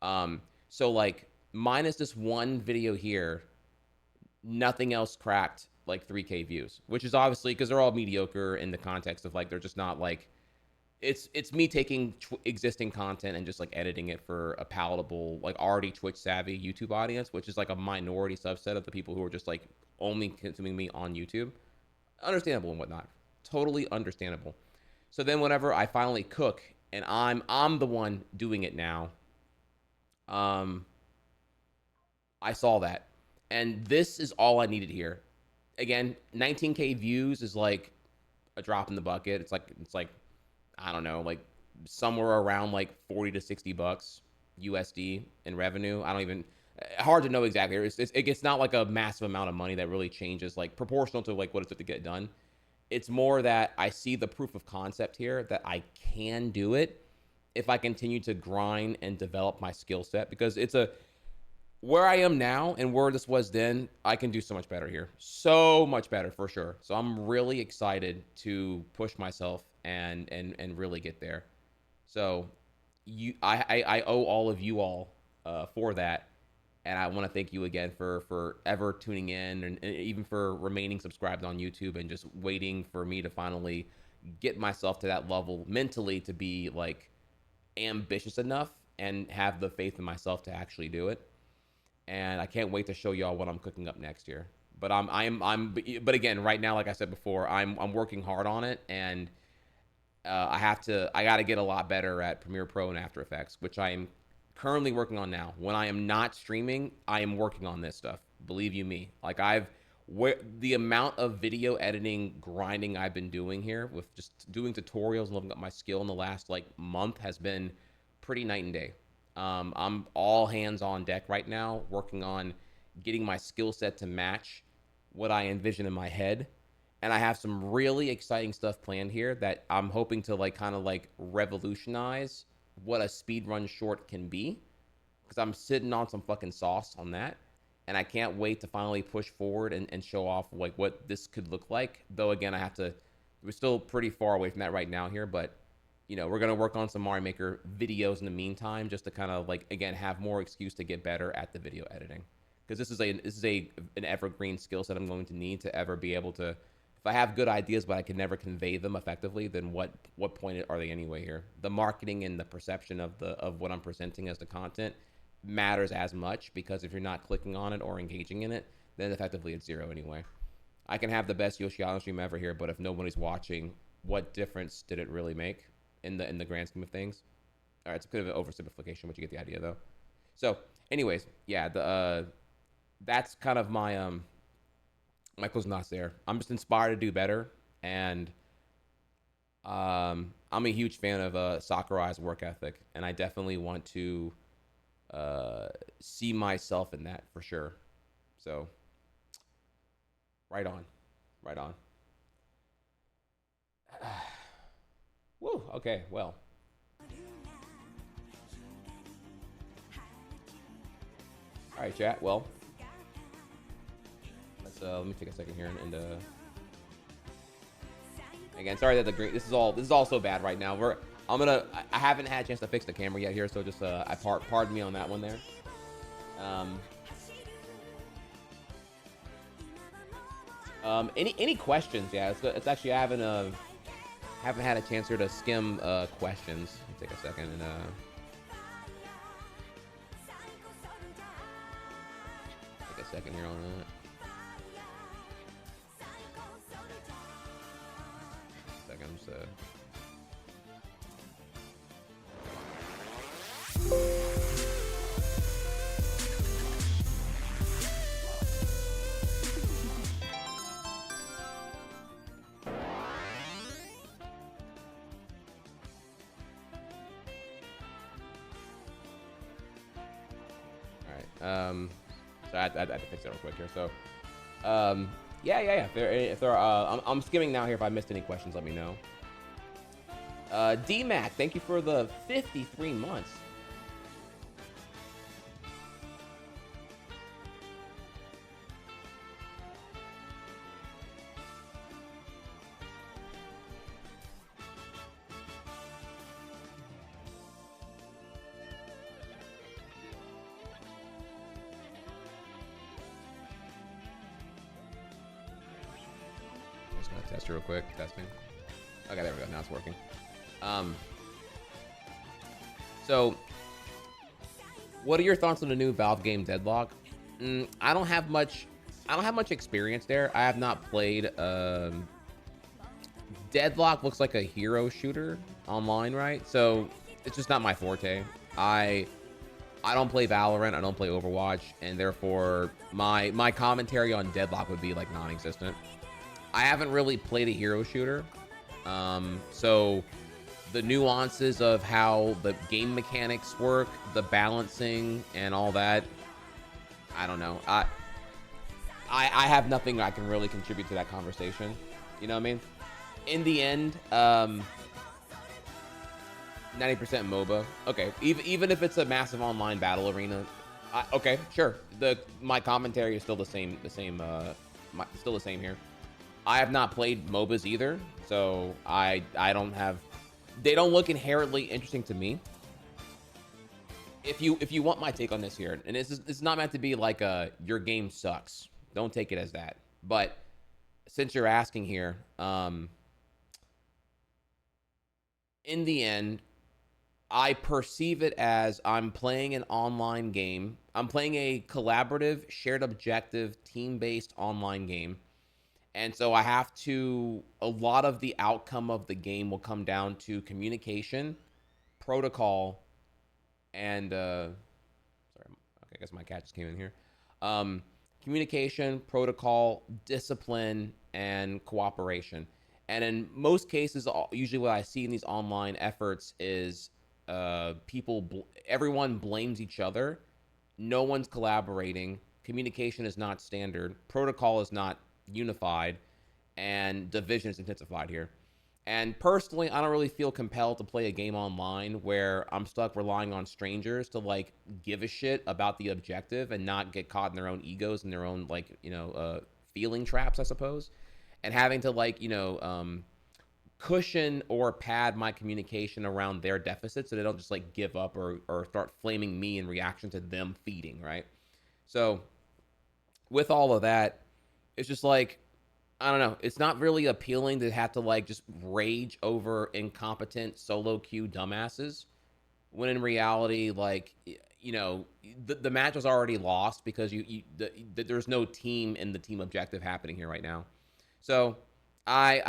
A: So like minus this one video here, nothing else cracked like 3k views, which is obviously because they're all mediocre in the context of like they're just not like, it's me taking existing content and just like editing it for a palatable, like already Twitch savvy YouTube audience, which is like a minority subset of the people who are just like only consuming me on YouTube. Understandable and whatnot. Totally understandable. So then whenever I finally cook and I'm the one doing it now, I saw that. And this is all I needed here. Again, 19k views is like a drop in the bucket. It's like I don't know, like somewhere around like 40 to 60 bucks USD in revenue. I don't even, hard to know exactly. It's not like a massive amount of money that really changes, like proportional to like what it took to get done. It's more that I see the proof of concept here that I can do it if I continue to grind and develop my skill set, because it's where I am now and where this was then, I can do so much better here. So much better for sure. So I'm really excited to push myself and really get there. So I owe all of you all for that. And I want to thank you again for ever tuning in and even for remaining subscribed on YouTube and just waiting for me to finally get myself to that level mentally to be like ambitious enough and have the faith in myself to actually do it. And I can't wait to show y'all what I'm cooking up next year. But but again, right now, like I said before, I'm working hard on it, and I got to get a lot better at Premiere Pro and After Effects, which I am currently working on now. When I am not streaming, I am working on this stuff. Believe you me. Like the amount of video editing grinding I've been doing here with just doing tutorials and leveling up my skill in the last like month has been pretty night and day. I'm all hands on deck right now, working on getting my skill set to match what I envision in my head. And I have some really exciting stuff planned here that I'm hoping to like kind of like revolutionize what a speedrun short can be. Because I'm sitting on some fucking sauce on that. And I can't wait to finally push forward and show off like what this could look like. Though again, we're still pretty far away from that right now here, but you know, we're gonna work on some Mario Maker videos in the meantime, just to kind of like again have more excuse to get better at the video editing. Because this is an evergreen skill set I'm going to need to ever be able to. If I have good ideas but I can never convey them effectively, then what point are they anyway here? The marketing and the perception of what I'm presenting as the content matters as much, because if you're not clicking on it or engaging in it, then effectively it's zero anyway. I can have the best Yoshiano stream ever here, but if nobody's watching, what difference did it really make in the grand scheme of things? All right, it's a bit of an oversimplification, but you get the idea though. So, anyways, yeah, that's kind of my my closing thoughts there. I'm just inspired to do better, and I'm a huge fan of Sakurai's work ethic, and I definitely want to see myself in that for sure. So, right on. Woo. Okay. Well. All right, chat. Well, let's let me take a second here and again, sorry that the green. This is all so bad right now. I haven't had a chance to fix the camera yet here, so just pardon me on that one there. Any questions? Yeah, it's actually I haven't had a chance here to skim questions. Let me take a second and take a second here on that. Second, so. So I had to fix that real quick here. So, yeah. If there are, I'm skimming now here. If I missed any questions, let me know. DMAC, thank you for the 53 months. Test real quick. Testing. Okay, there we go. Now it's working. So, what are your thoughts on the new Valve game Deadlock? I don't have much experience there. I have not played. Deadlock looks like a hero shooter online, right? So it's just not my forte. I don't play Valorant. I don't play Overwatch, and therefore my commentary on Deadlock would be like non-existent. I haven't really played a hero shooter, so the nuances of how the game mechanics work, the balancing, and all that, I don't know. I have nothing I can really contribute to that conversation. You know what I mean? In the end, 90% MOBA. Okay, even if it's a massive online battle arena, okay, sure. My commentary is still the same. Still the same here. I have not played MOBAs either, so I don't have. They don't look inherently interesting to me. If you want my take on this here, and it's not meant to be like your game sucks. Don't take it as that. But since you're asking here, in the end, I perceive it as I'm playing an online game. I'm playing a collaborative, shared objective, team-based online game. And so I have to, a lot of the outcome of the game will come down to communication, protocol, and sorry, okay, I guess my cat just came in here. Communication, protocol, discipline, and cooperation. And in most cases, usually what I see in these online efforts is everyone blames each other. No one's collaborating. Communication is not standard. Protocol is not unified, and division is intensified here. And personally, I don't really feel compelled to play a game online where I'm stuck relying on strangers to like give a shit about the objective and not get caught in their own egos and their own like, feeling traps, I suppose. And having to like, cushion or pad my communication around their deficits so they don't just like give up or start flaming me in reaction to them feeding, right? So with all of that, it's just like, I don't know. It's not really appealing to have to like just rage over incompetent solo queue dumbasses when in reality, like, the match was already lost because there's no team in the team objective happening here right now. So I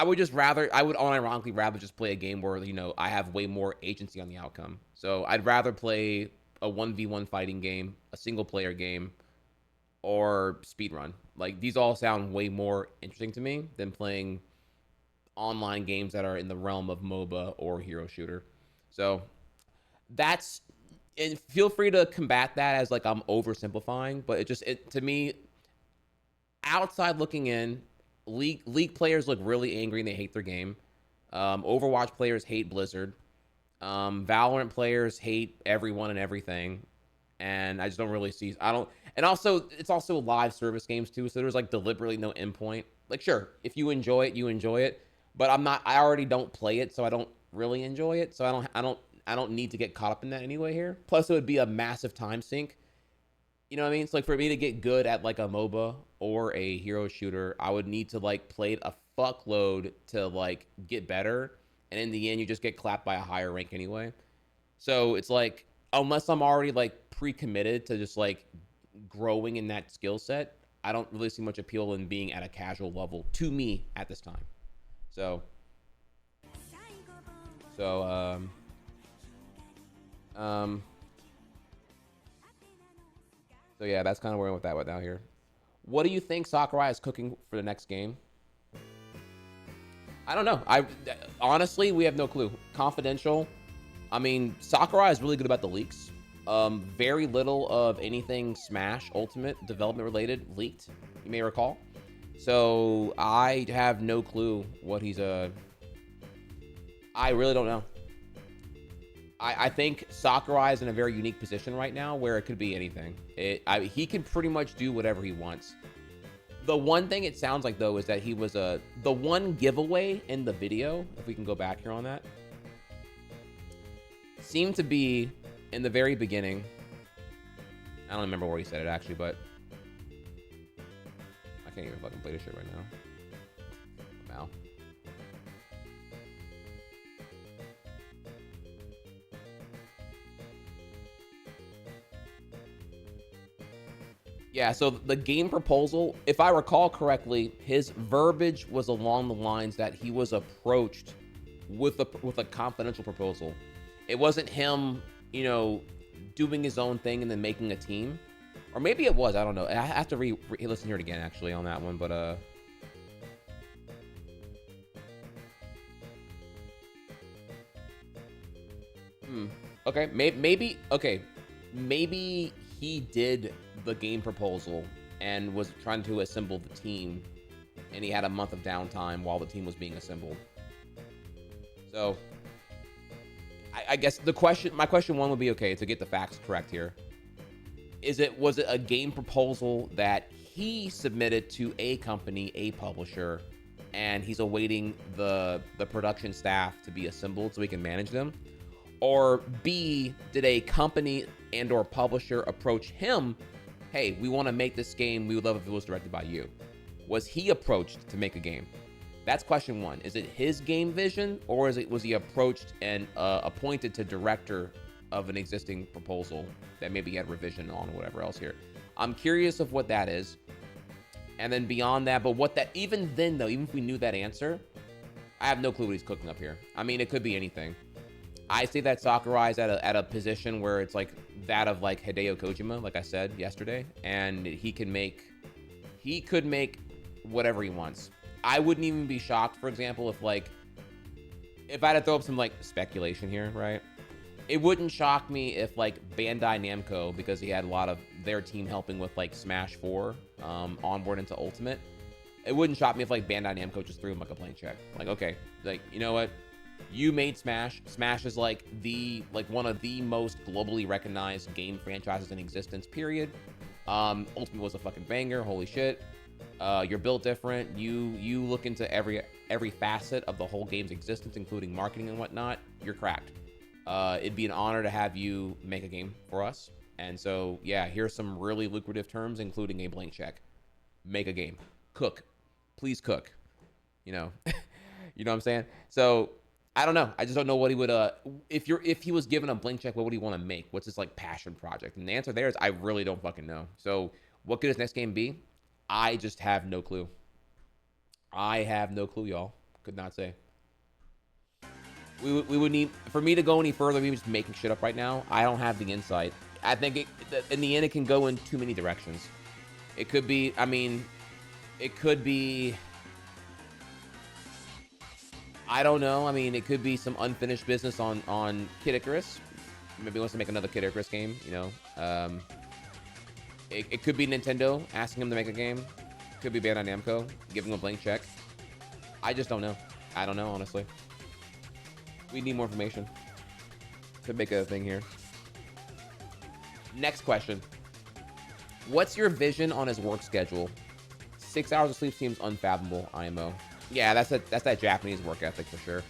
A: would unironically rather just play a game where, I have way more agency on the outcome. So I'd rather play a 1v1 fighting game, a single player game, or speedrun. Like, these all sound way more interesting to me than playing online games that are in the realm of MOBA or hero shooter. So and feel free to combat that as like I'm oversimplifying, but to me, outside looking in, League players look really angry and they hate their game. Overwatch players hate Blizzard. Valorant players hate everyone and everything. And I just don't really see, and also, it's also live service games too, so there's like deliberately no endpoint. Like, sure, if you enjoy it, you enjoy it, but I already don't play it, so I don't really enjoy it, so I don't need to get caught up in that anyway here. Plus, it would be a massive time sink. You know what I mean? It's like for me to get good at like a MOBA or a hero shooter, I would need to like play it a fuckload to like get better, and in the end, you just get clapped by a higher rank anyway. So it's like, unless I'm already like pre-committed to just like growing in that skill set, I don't really see much appeal in being at a casual level to me at this time. So yeah, that's kind of where I'm with that right now here. What do you think Sakurai is cooking for the next game? I don't know. Honestly, we have no clue. Confidential. I mean, Sakurai is really good about the leaks. Very little of anything Smash Ultimate development related leaked, you may recall. So I have no clue what he's I really don't know. I think Sakurai is in a very unique position right now where it could be anything. He can pretty much do whatever he wants. The one thing it sounds like, though, is that he was the one giveaway in the video, if we can go back here on that, seemed to be in the very beginning. I don't remember where he said it, actually, but I can't even fucking play this shit right now. Wow. Yeah, so the game proposal, if I recall correctly, his verbiage was along the lines that he was approached with a confidential proposal. It wasn't him, doing his own thing and then making a team. Or maybe it was, I don't know. I have to listen to it again, actually, on that one, but okay, maybe he did the game proposal and was trying to assemble the team, and he had a month of downtime while the team was being assembled. So I guess my question one would be, okay, to get the facts correct here, was it a game proposal that he submitted to a company, a publisher, and he's awaiting the production staff to be assembled so he can manage them? Or B, did a company and or publisher approach him, hey, we want to make this game, we would love if it was directed by you? Was he approached to make a game? That's question one. Is it his game vision, or was he approached and appointed to director of an existing proposal that maybe he had revision on or whatever else here? I'm curious of what that is. And then beyond that, but what that, even then though, even if we knew that answer, I have no clue what he's cooking up here. I mean, it could be anything. I see that Sakurai's at a position where it's like that of like Hideo Kojima, like I said yesterday, and he could make whatever he wants. I wouldn't even be shocked, for example, if I had to throw up some like speculation here, right? It wouldn't shock me if like Bandai Namco, because he had a lot of their team helping with like Smash 4 onward into Ultimate. It wouldn't shock me if like Bandai Namco just threw him like a blank check. Like, okay, like, you know what? You made Smash. Smash is like one of the most globally recognized game franchises in existence, period. Ultimate was a fucking banger. Holy shit. You're built different. You look into every facet of the whole game's existence, including marketing and whatnot. You're cracked. It'd be an honor to have you make a game for us. And so, yeah, here's some really lucrative terms, including a blank check. Make a game. Cook. Please cook. You know, you know what I'm saying? So I don't know. I just don't know what he would, if he was given a blank check, what would he want to make? What's his like passion project? And the answer there is I really don't fucking know. So what could his next game be? I just have no clue. I have no clue, y'all. Could not say. We would need, for me to go any further, we were just making shit up right now. I don't have the insight. I think in the end, it can go in too many directions. It could be, I mean, it could be, I don't know. I mean, it could be some unfinished business on Kid Icarus. Maybe he wants to make another Kid Icarus game, you know. It could be Nintendo asking him to make a game. Could be Bandai Namco giving him a blank check. I just don't know. I don't know, honestly. We need more information to make a thing here. Next question. What's your vision on his work schedule? 6 hours of sleep seems unfathomable, IMO. Yeah, that's that Japanese work ethic for sure.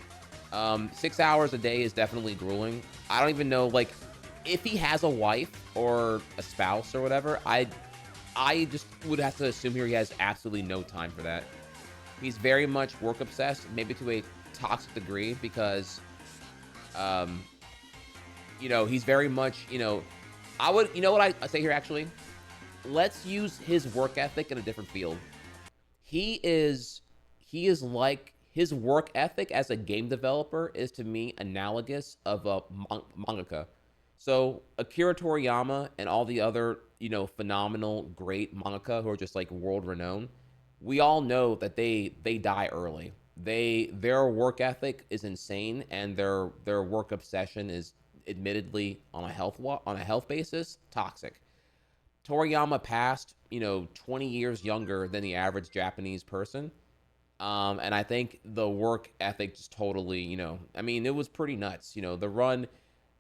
A: 6 hours a day is definitely grueling. I don't even know, like, if he has a wife or a spouse or whatever, I just would have to assume here he has absolutely no time for that. He's very much work obsessed, maybe to a toxic degree, because, you know, he's very much, you know, you know what I say here, actually? Let's use his work ethic in a different field. He is like, his work ethic as a game developer is to me analogous of a mangaka. So Akira Toriyama and all the other, you know, phenomenal, great mangaka who are just like world renowned, we all know that they die early. Their work ethic is insane, and their work obsession is admittedly on a health basis toxic. Toriyama passed, you know, 20 years younger than the average Japanese person. And I think the work ethic just totally, you know, I mean, it was pretty nuts. You know, the run,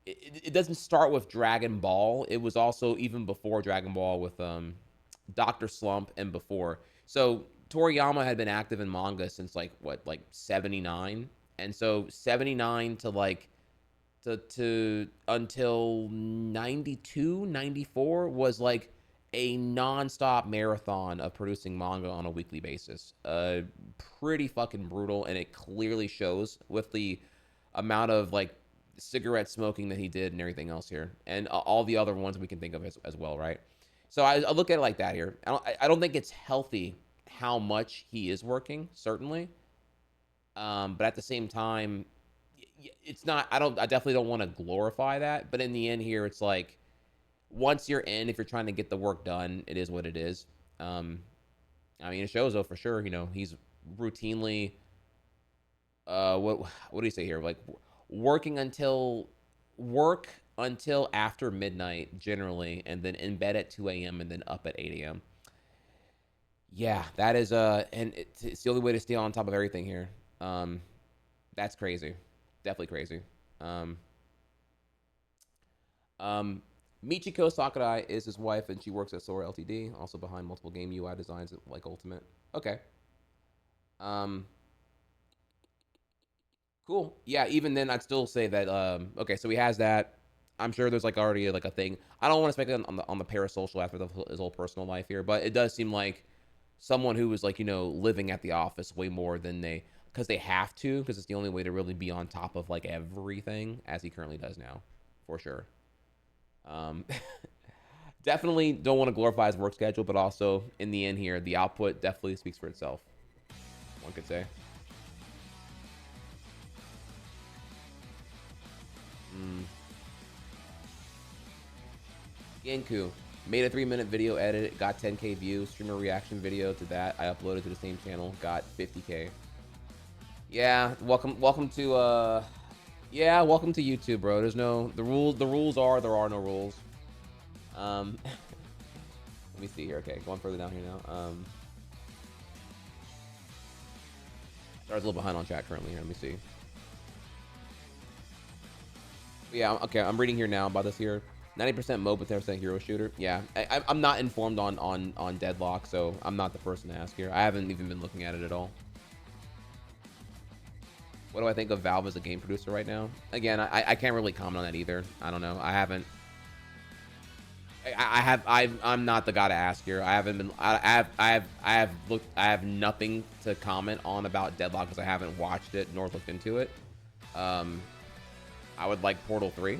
A: it doesn't start with Dragon Ball. It was also even before Dragon Ball with Dr. Slump and before. So Toriyama had been active in manga since like 79. And so 79 to like to until 92, 94 was like a non-stop marathon of producing manga on a weekly basis. Pretty fucking brutal, and it clearly shows with the amount of like cigarette smoking that he did and everything else here, and all the other ones we can think of as well, right? So I look at it like that here. I don't think it's healthy how much he is working, certainly, but at the same time, it's not. I definitely don't want to glorify that, but in the end here, it's like, once you're in, if you're trying to get the work done, it is what it is. I mean, it shows though for sure. You know, he's routinely, what do you say here? Like working until after midnight generally, and then in bed at 2 a.m. and then up at 8 a.m. Yeah, that is and it's the only way to stay on top of everything here. That's crazy, definitely crazy. Michiko Sakurai is his wife, and she works at Sora Ltd, also behind multiple game UI designs like Ultimate. Okay. Cool. Yeah, even then, I'd still say that, okay, so he has that. I'm sure there's like already like a thing. I don't want to speculate on the parasocial aspect of his whole personal life here, but it does seem like someone who was like, you know, living at the office way more than because they have to, because it's the only way to really be on top of like everything as he currently does now, for sure. definitely don't want to glorify his work schedule, but also in the end here, the output definitely speaks for itself. One could say. Genku made a 3-minute video edit, got 10K views. Streamer reaction video to that I uploaded to the same channel, got 50K. Yeah, welcome to yeah, welcome to YouTube, bro. There's no the rules are there are no rules. Let me see here. Okay, going further down here now. I was a little behind on chat currently here. Let me see. Yeah, okay, I'm reading here now about this here. 90% MOBA, 10% hero shooter. Yeah, I'm not informed on Deadlock, so I'm not the person to ask here. I haven't even been looking at it at all. What do I think of Valve as a game producer right now? Again, I can't really comment on that either. I don't know. I haven't. I'm not the guy to ask here. I haven't been. I have looked. I have nothing to comment on about Deadlock because I haven't watched it nor looked into it. I would like Portal 3,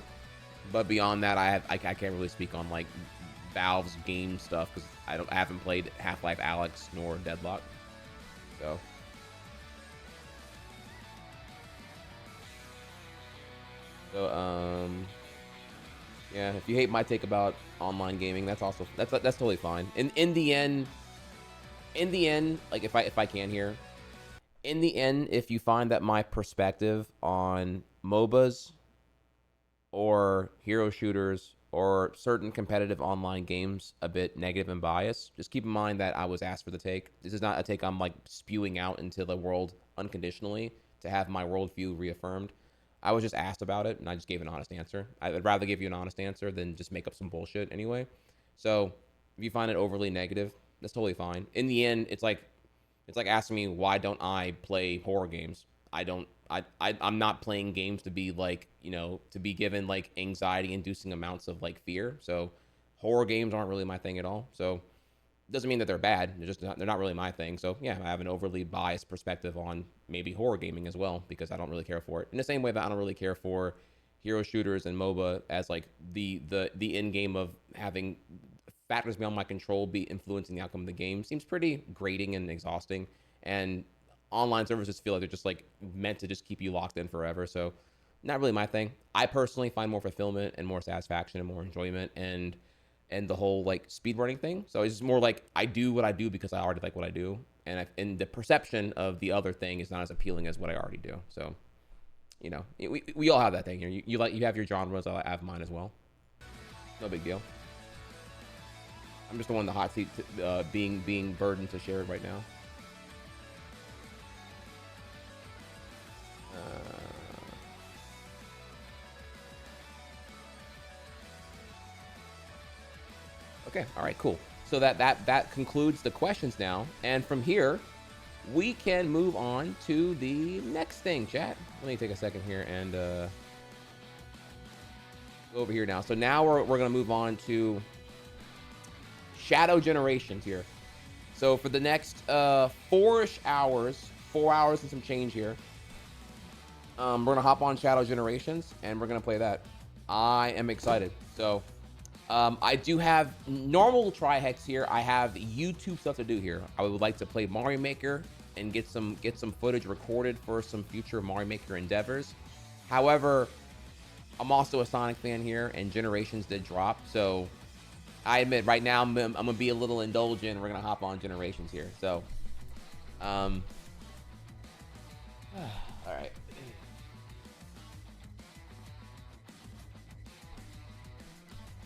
A: but beyond that, I can't really speak on like Valve's game stuff because I haven't played Half-Life Alyx nor Deadlock. So. Yeah, if you hate my take about online gaming, that's totally fine. In the end, like if I can here, in the end, if you find that my perspective on MOBAs or hero shooters or certain competitive online games a bit negative and biased, just keep in mind that I was asked for the take. This is not a take I'm like spewing out into the world unconditionally to have my worldview reaffirmed. I was just asked about it, and I just gave an honest answer. I'd rather give you an honest answer than just make up some bullshit anyway. So if you find it overly negative, that's totally fine. In the end, it's like asking me why don't I play horror games. I'm not playing games to be like, you know, to be given like anxiety-inducing amounts of like fear. So horror games aren't really my thing at all. So it doesn't mean that they're bad. They're not really my thing. So yeah, I have an overly biased perspective on maybe horror gaming as well because I don't really care for it. In the same way that I don't really care for hero shooters and MOBA as like the end game of having factors beyond my control be influencing the outcome of the game seems pretty grating and exhausting. And online services feel like they're just like meant to just keep you locked in forever. So not really my thing. I personally find more fulfillment and more satisfaction and more enjoyment and the whole like speedrunning thing. So it's just more like I do what I do because I already like what I do. And the perception of the other thing is not as appealing as what I already do. So, you know, we all have that thing here. You have your genres. I have mine as well. No big deal. I'm just the one in the hot seat being burdened to share it right now. Okay, all right, cool. So that concludes the questions now. And from here, we can move on to the next thing, chat. Let me take a second here and go over here now. So now we're going to move on to Shadow Generations here. So for the next 4-ish hours, 4 hours and some change here, we're going to hop on Shadow Generations and we're going to play that. I am excited. So I do have normal Trihex here. I have YouTube stuff to do here. I would like to play Mario Maker and get some footage recorded for some future Mario Maker endeavors. However, I'm also a Sonic fan here, and Generations did drop. So I admit right now I'm gonna be a little indulgent. We're gonna hop on Generations here. So, all right.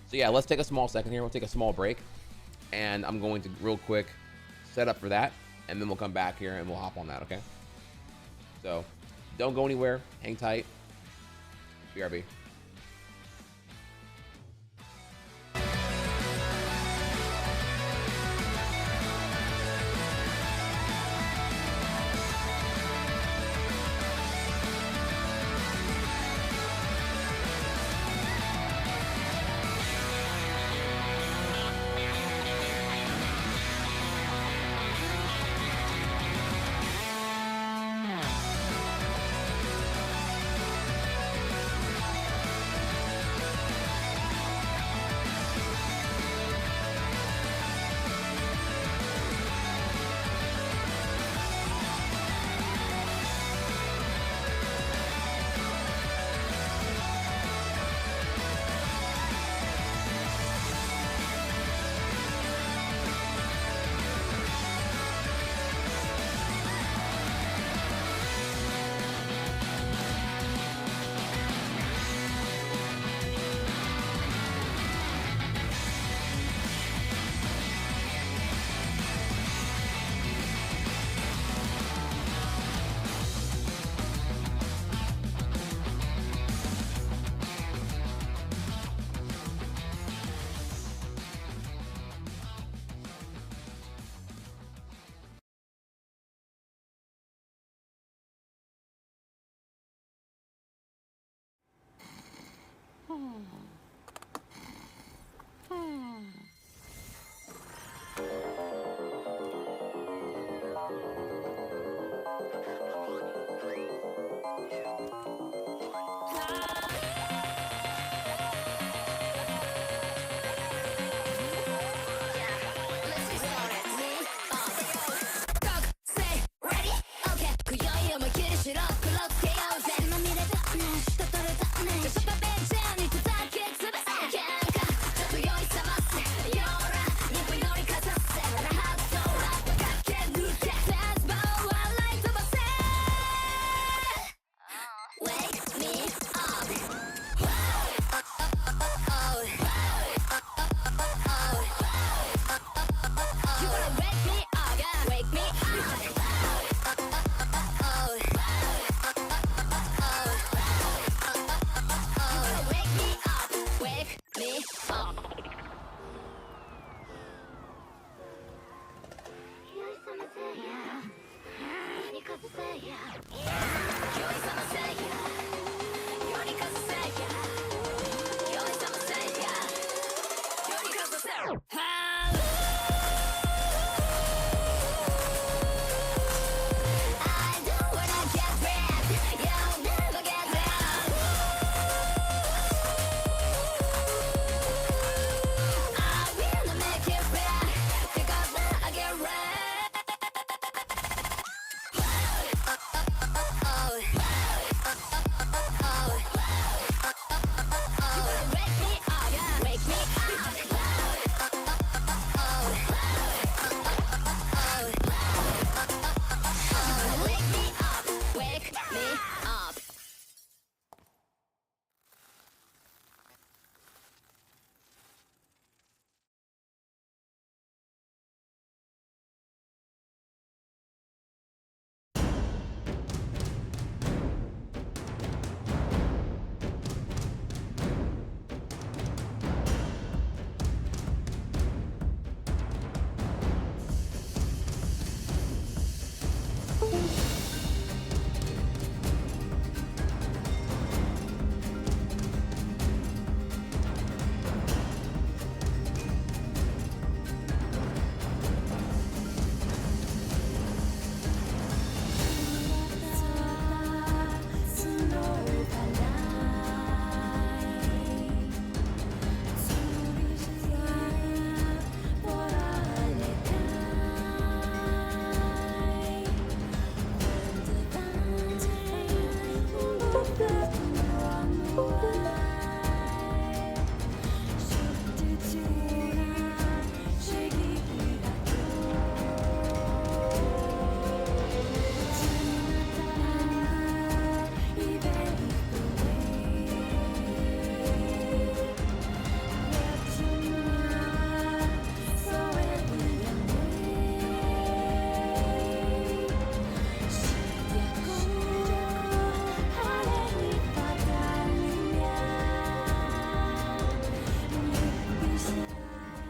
A: So yeah, let's take a small second here. We'll take a small break, and I'm going to real quick set up for that, and then we'll come back here and we'll hop on that, okay? So don't go anywhere. Hang tight. BRB.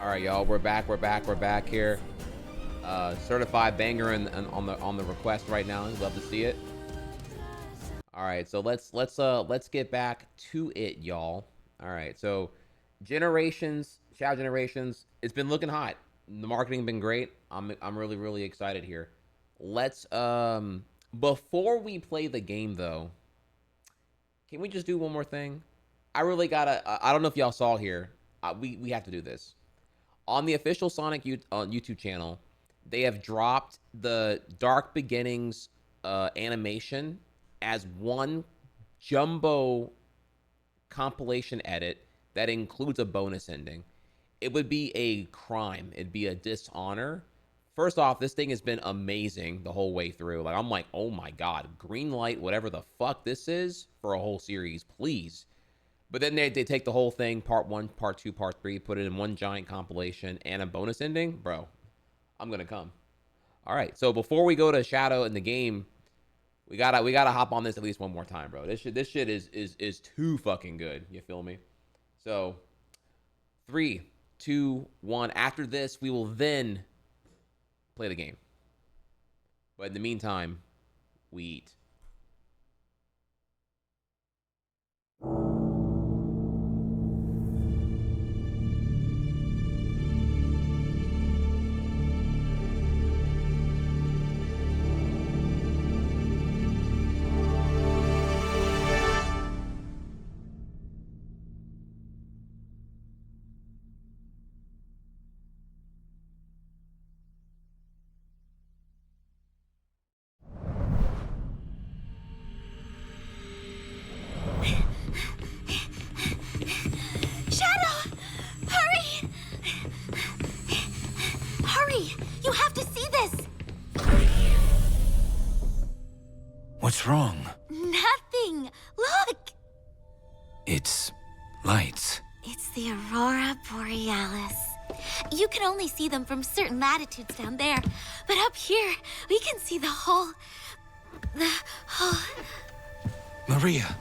A: All right, y'all, we're back here. Certified banger on the request right now. I'd love to see it. All right, so let's get back to it, y'all. All right, so Shadow Generations, it's been looking hot. The marketing been great. I'm really excited here. Let's before we play the game though, can we just do one more thing? I really gotta. I don't know if y'all saw here. We have to do this on the official Sonic YouTube channel. They have dropped the Dark Beginnings animation as one jumbo compilation edit that includes a bonus ending. It would be a crime. It'd be a dishonor. First off, this thing has been amazing the whole way through. Like, I'm like, oh my god, green light, whatever the fuck this is for a whole series, please. But then they take the whole thing, part 1, part 2, part 3, put it in one giant compilation and a bonus ending. Bro, I'm gonna come. All right, so before we go to Shadow in the game, we gotta hop on this at least one more time, bro. This shit is too fucking good. You feel me? So 3, 2, 1. After this, we will then play the game. But in the meantime, we eat.
D: It's lights.
E: It's the Aurora Borealis. You can only see them from certain latitudes down there. But up here, we can see the whole...
D: Maria!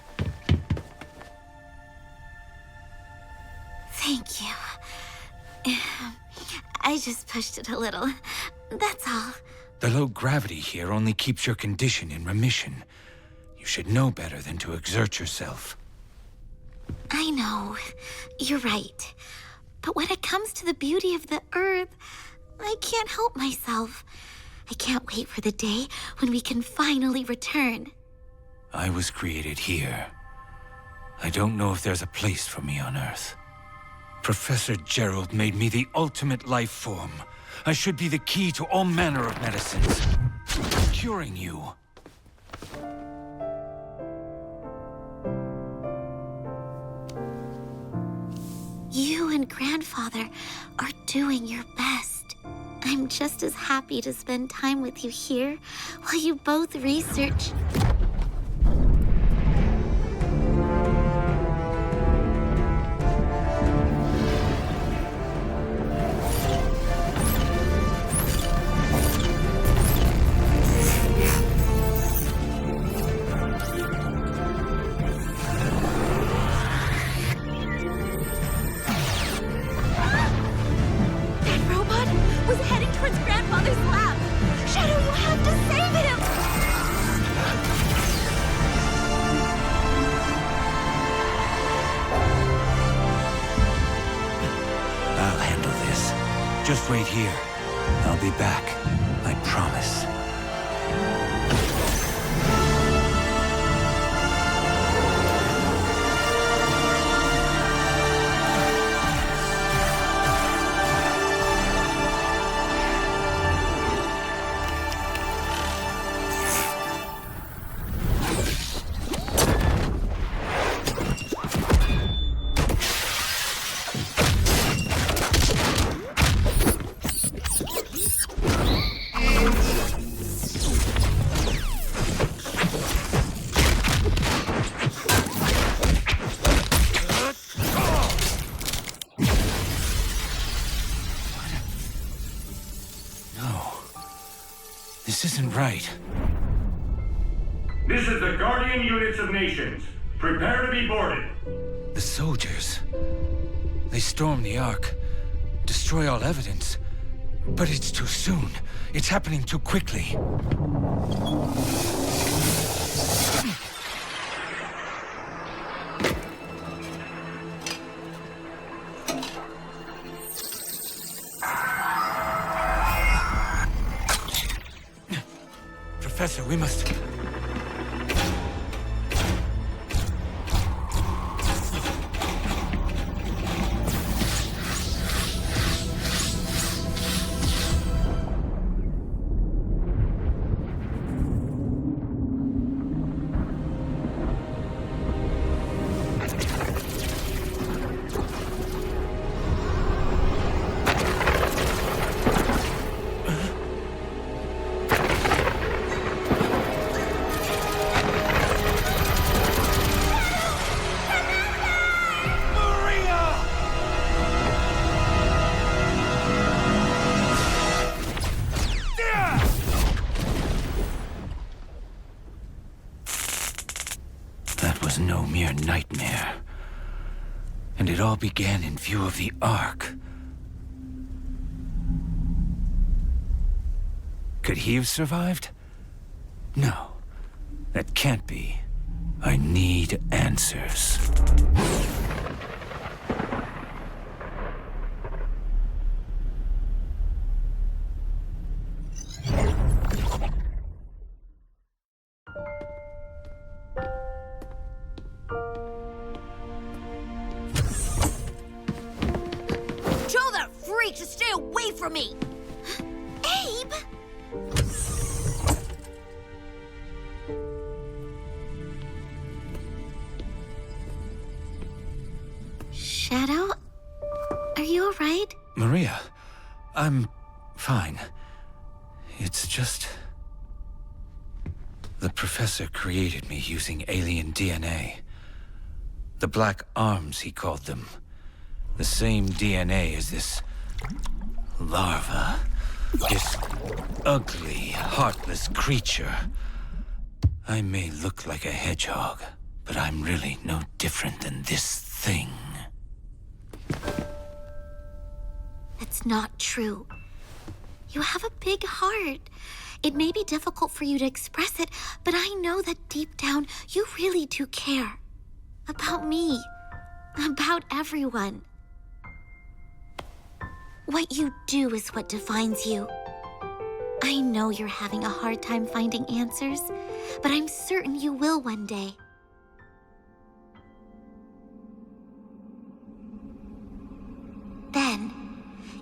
E: Thank you. I just pushed it a little. That's all.
D: The low gravity here only keeps your condition in remission. You should know better than to exert yourself.
E: I know. You're right. But when it comes to the beauty of the Earth, I can't help myself. I can't wait for the day when we can finally return.
D: I was created here. I don't know if there's a place for me on Earth. Professor Gerald made me the ultimate life form. I should be the key to all manner of medicines. Curing you.
E: You and Grandfather are doing your best. I'm just as happy to spend time with you here while you both research...
D: Just wait here. I'll be back. I promise. This isn't right.
F: This is the Guardian Units of Nations. Prepare to be boarded.
D: The soldiers. They storm the Ark, destroy all evidence. But it's too soon. It's happening too quickly. Professor, we must... No mere nightmare. And it all began in view of the Ark. Could he have survived? No, that can't be. I need answers.
E: To stay away from me! Abe! Shadow? Are you alright?
D: Maria, I'm fine. It's just... The professor created me using alien DNA. The Black Arms, he called them. The same DNA as this larva. This ugly, heartless creature. I may look like a hedgehog, but I'm really no different than this thing.
E: It's not true. You have a big heart. It may be difficult for you to express it, but I know that deep down, you really do care. About me. About everyone. What you do is what defines you. I know you're having a hard time finding answers, but I'm certain you will one day. Then,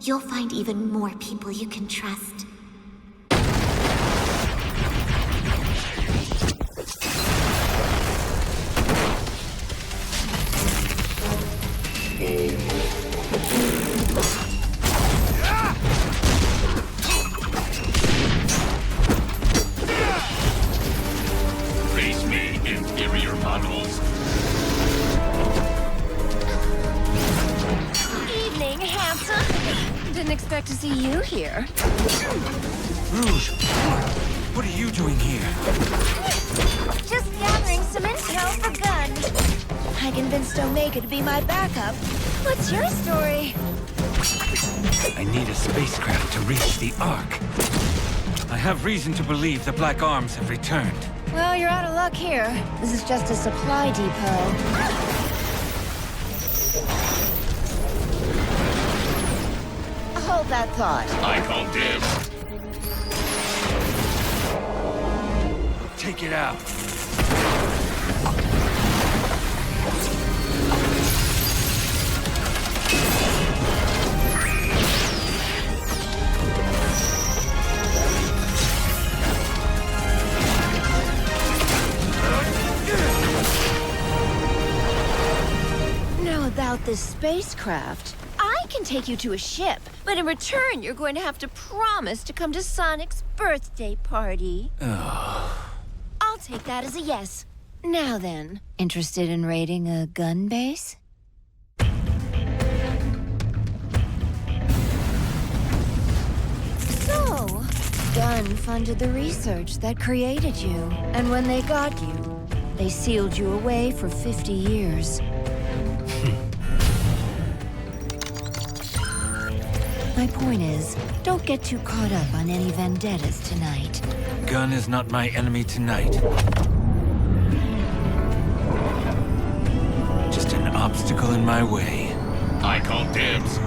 E: you'll find even more people you can trust.
F: Face me, inferior models.
G: Evening, handsome. Didn't expect to see you here.
D: Rouge, what are you doing here?
G: Just gathering some intel for Gun. I convinced Omega to be my backup. What's your story?
D: I need a spacecraft to reach the Ark. I have reason to believe the Black Arms have returned.
G: Well, you're out of luck here. This is just a supply depot. Hold that thought.
F: I call dibs.
D: Take it out.
G: Now about this spacecraft. I can take you to a ship, but in return, you're going to have to promise to come to Sonic's birthday party. I'll take that as a yes. Now then, interested in raiding a gun base? So, Gun funded the research that created you, and when they got you, they sealed you away for 50 years. My point is, don't get too caught up on any vendettas tonight.
D: Gun is not my enemy tonight. Just an obstacle in my way.
F: I call dibs.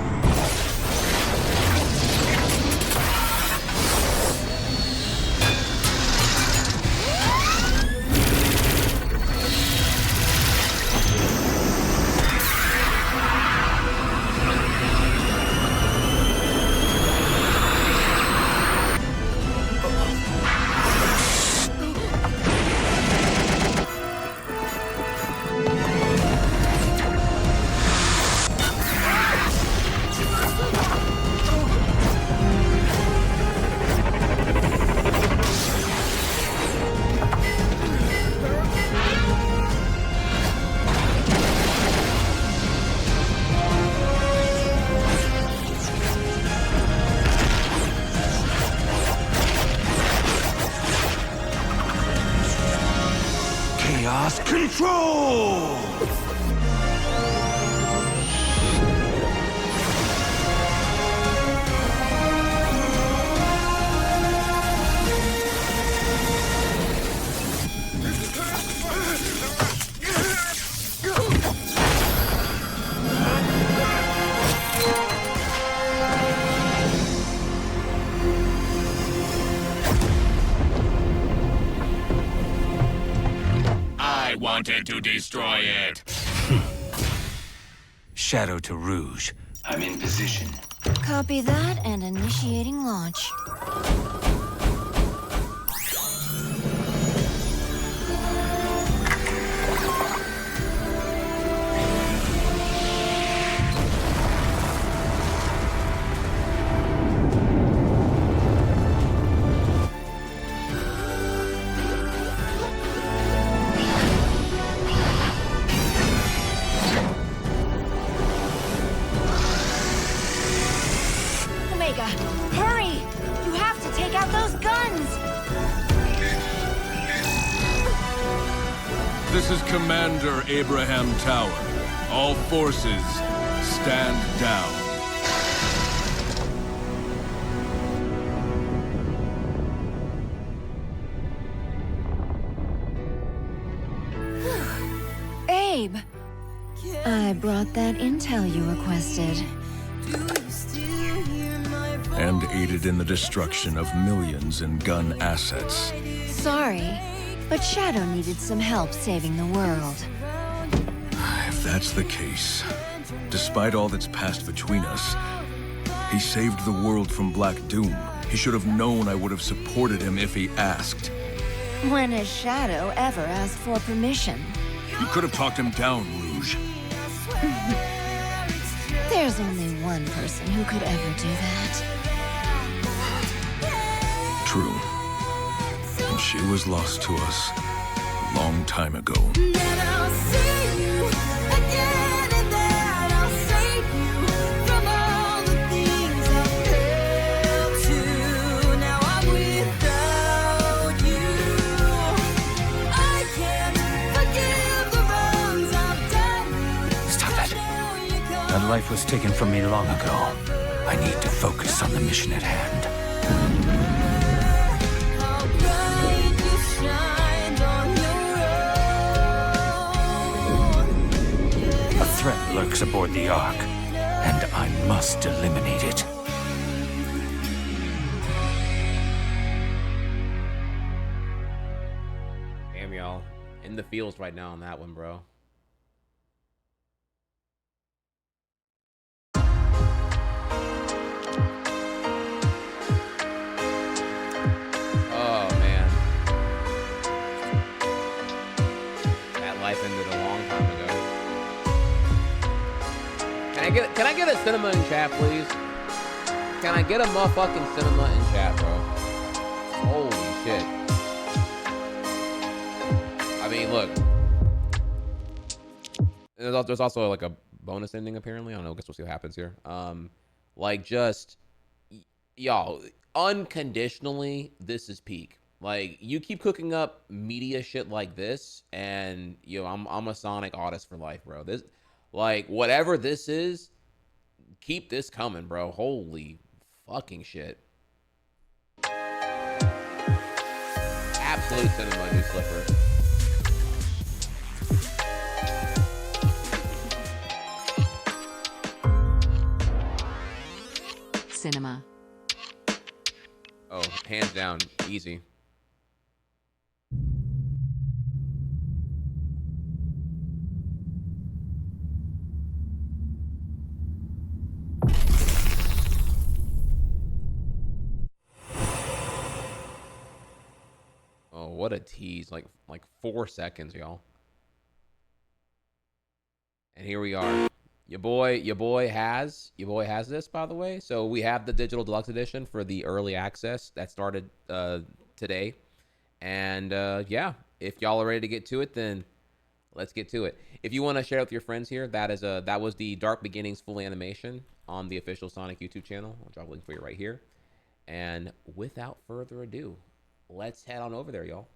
D: Chaos Control!
F: I wanted to destroy it.
D: Shadow to Rouge. I'm in position.
G: Copy that and initiating launch.
H: This is Commander Abraham Tower. All forces, stand down.
G: Abe, I brought that intel you requested.
H: And aided in the destruction of millions in gun assets.
G: Sorry, but Shadow needed some help saving the world.
H: If that's the case, despite all that's passed between us, he saved the world from Black Doom. He should have known I would have supported him if he asked.
G: When has Shadow ever asked for permission?
H: You could have talked him down, Rouge.
G: There's only one person who could ever do that.
H: True. And she was lost to us a long time ago.
D: That life was taken from me long ago. I need to focus on the mission at hand. A threat lurks aboard the Ark, and I must eliminate it.
A: Damn, y'all. In the fields right now on that one, bro. Oh, man. That life ended a long time ago. Can I get a cinema in chat, please? Can I get a motherfucking cinema in chat, bro? Holy shit. I mean, look. There's also like a bonus ending apparently. I don't know. I guess we'll see what happens here. Like just y'all, unconditionally, this is peak. Like you keep cooking up media shit like this, and yo, I'm a Sonic artist for life, bro. This, like, whatever this is, keep this coming, bro. Holy fucking shit. Absolute cinema, new slipper.
B: Cinema.
A: Oh, hands down, easy. Oh, what a tease. Like 4 seconds, y'all. And here we are. Your boy has this, by the way. So we have the digital deluxe edition for the early access that started today. And yeah, if y'all are ready to get to it, then let's get to it. If you want to share it with your friends here, that was the Dark Beginnings full animation on the official Sonic YouTube channel. I'll drop a link for you right here. And without further ado, let's head on over there, y'all.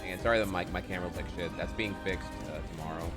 A: And sorry that my camera looks like shit. That's being fixed tomorrow.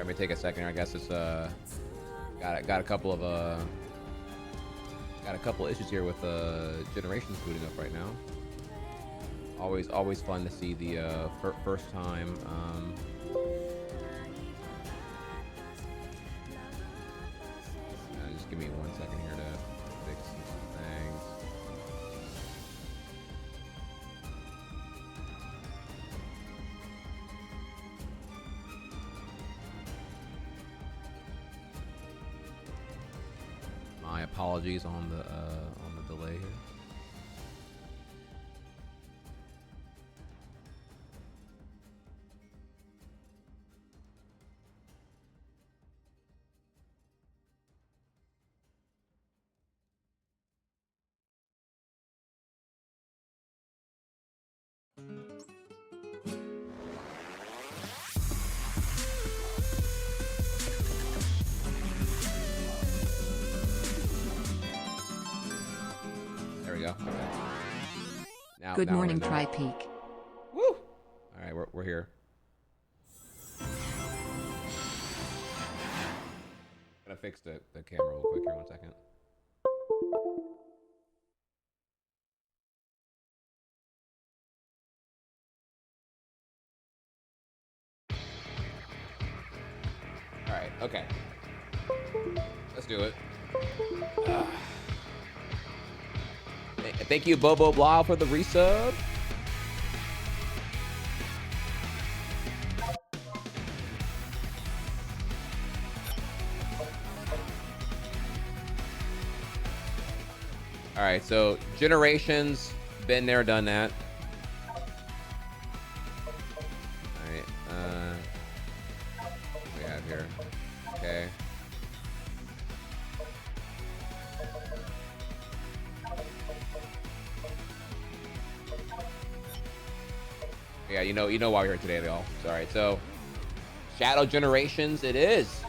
A: Let me take a second here. I guess it's got a couple of issues here with generations booting up right now. Always fun to see the first time. Just give me 1 second here to fix some things. My apologies on the delay here. There we go. Okay.
B: Good
A: now
B: morning,
A: we're in.
B: Tri-Peak.
A: Woo! All right, we're here. Gonna fix the camera real quick here. 1 second. All right. Okay. Let's do it. Thank you, Bobo Blah, for the resub. All right, so Generations, been there, done that. All right, what do we have here? Okay. Yeah, you know why we're here today, y'all. All right, so Shadow Generations, it is.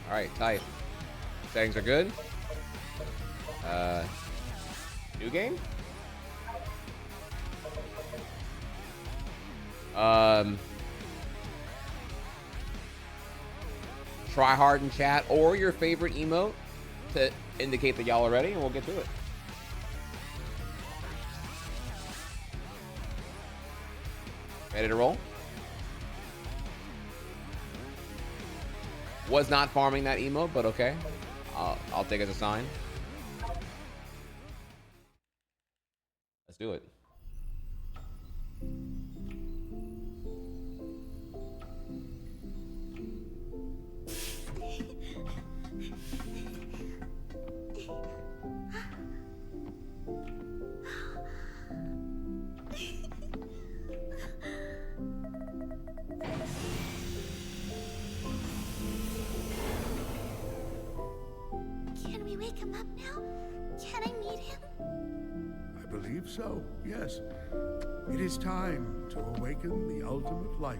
A: All right, tight. Settings are good. New game. Try hard in chat or your favorite emote to indicate that y'all are ready, and we'll get to it. Ready to roll? Was not farming that emote, but okay. I'll take it as a sign. Let's do it.
E: Can we wake him up now? Can I meet him?
I: I believe so, yes. It is time to awaken the ultimate life.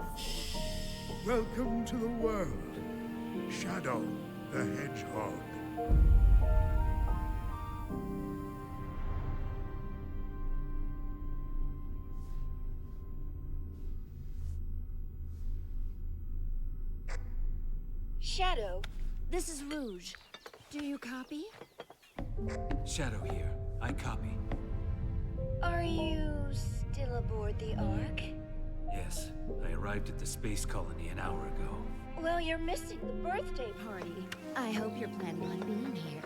I: Welcome to the world, Shadow the Hedgehog.
G: Shadow, this is Rouge. Do you copy?
D: Shadow here. I copy.
G: Are you still aboard the Ark?
D: Yes, I arrived at the space colony an hour ago.
G: Well, you're missing the birthday party. I hope you're planning on being here.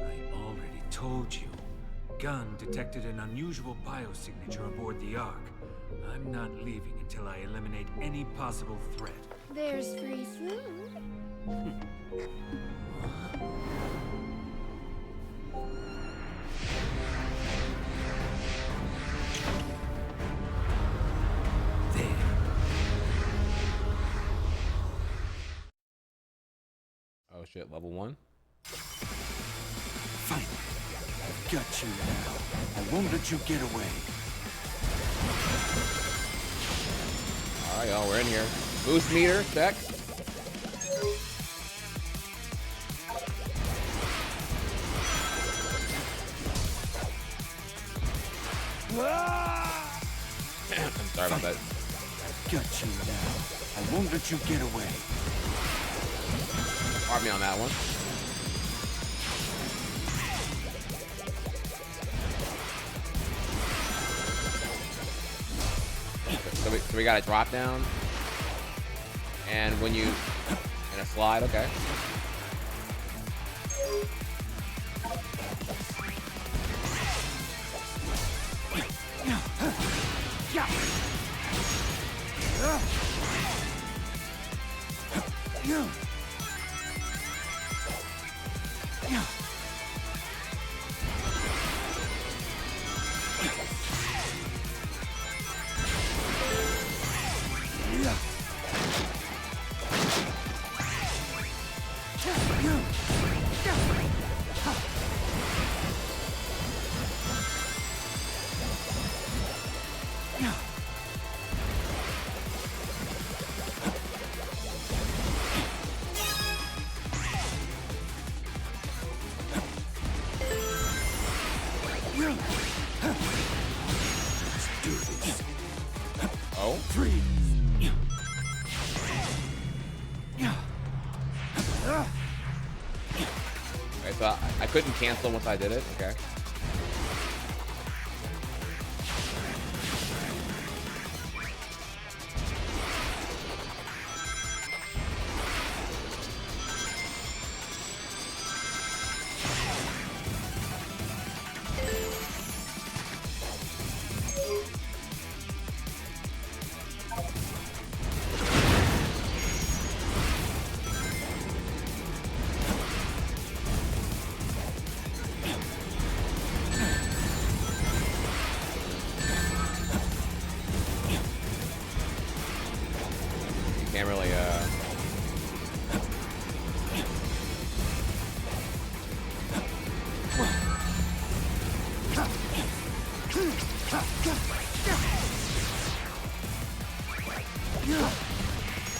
D: I already told you. Gun detected an unusual biosignature aboard the Ark. I'm not leaving until I eliminate any possible threat.
G: There's free food.
D: There.
A: shit, level 1.
D: Finally, I've got you now. I won't let you get away.
A: All right, y'all, we're in here. Boost meter, check. I'm sorry about that.
D: Got you now. I won't let you get away.
A: Pardon me on that one. So we got a drop down. And when you... And a slide, okay. Oh?
D: Three.
A: Okay, so I couldn't cancel once I did it. Okay. Can't really,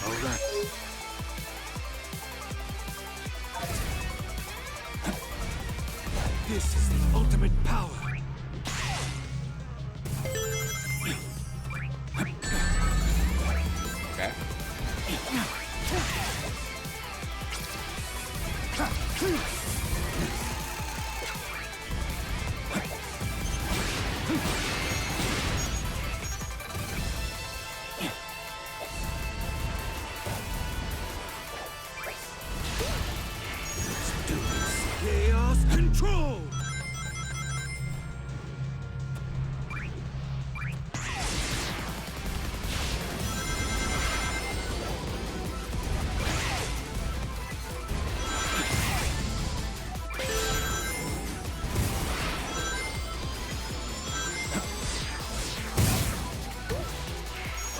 D: All right. This is the ultimate power.
A: okay.
D: Chaos control.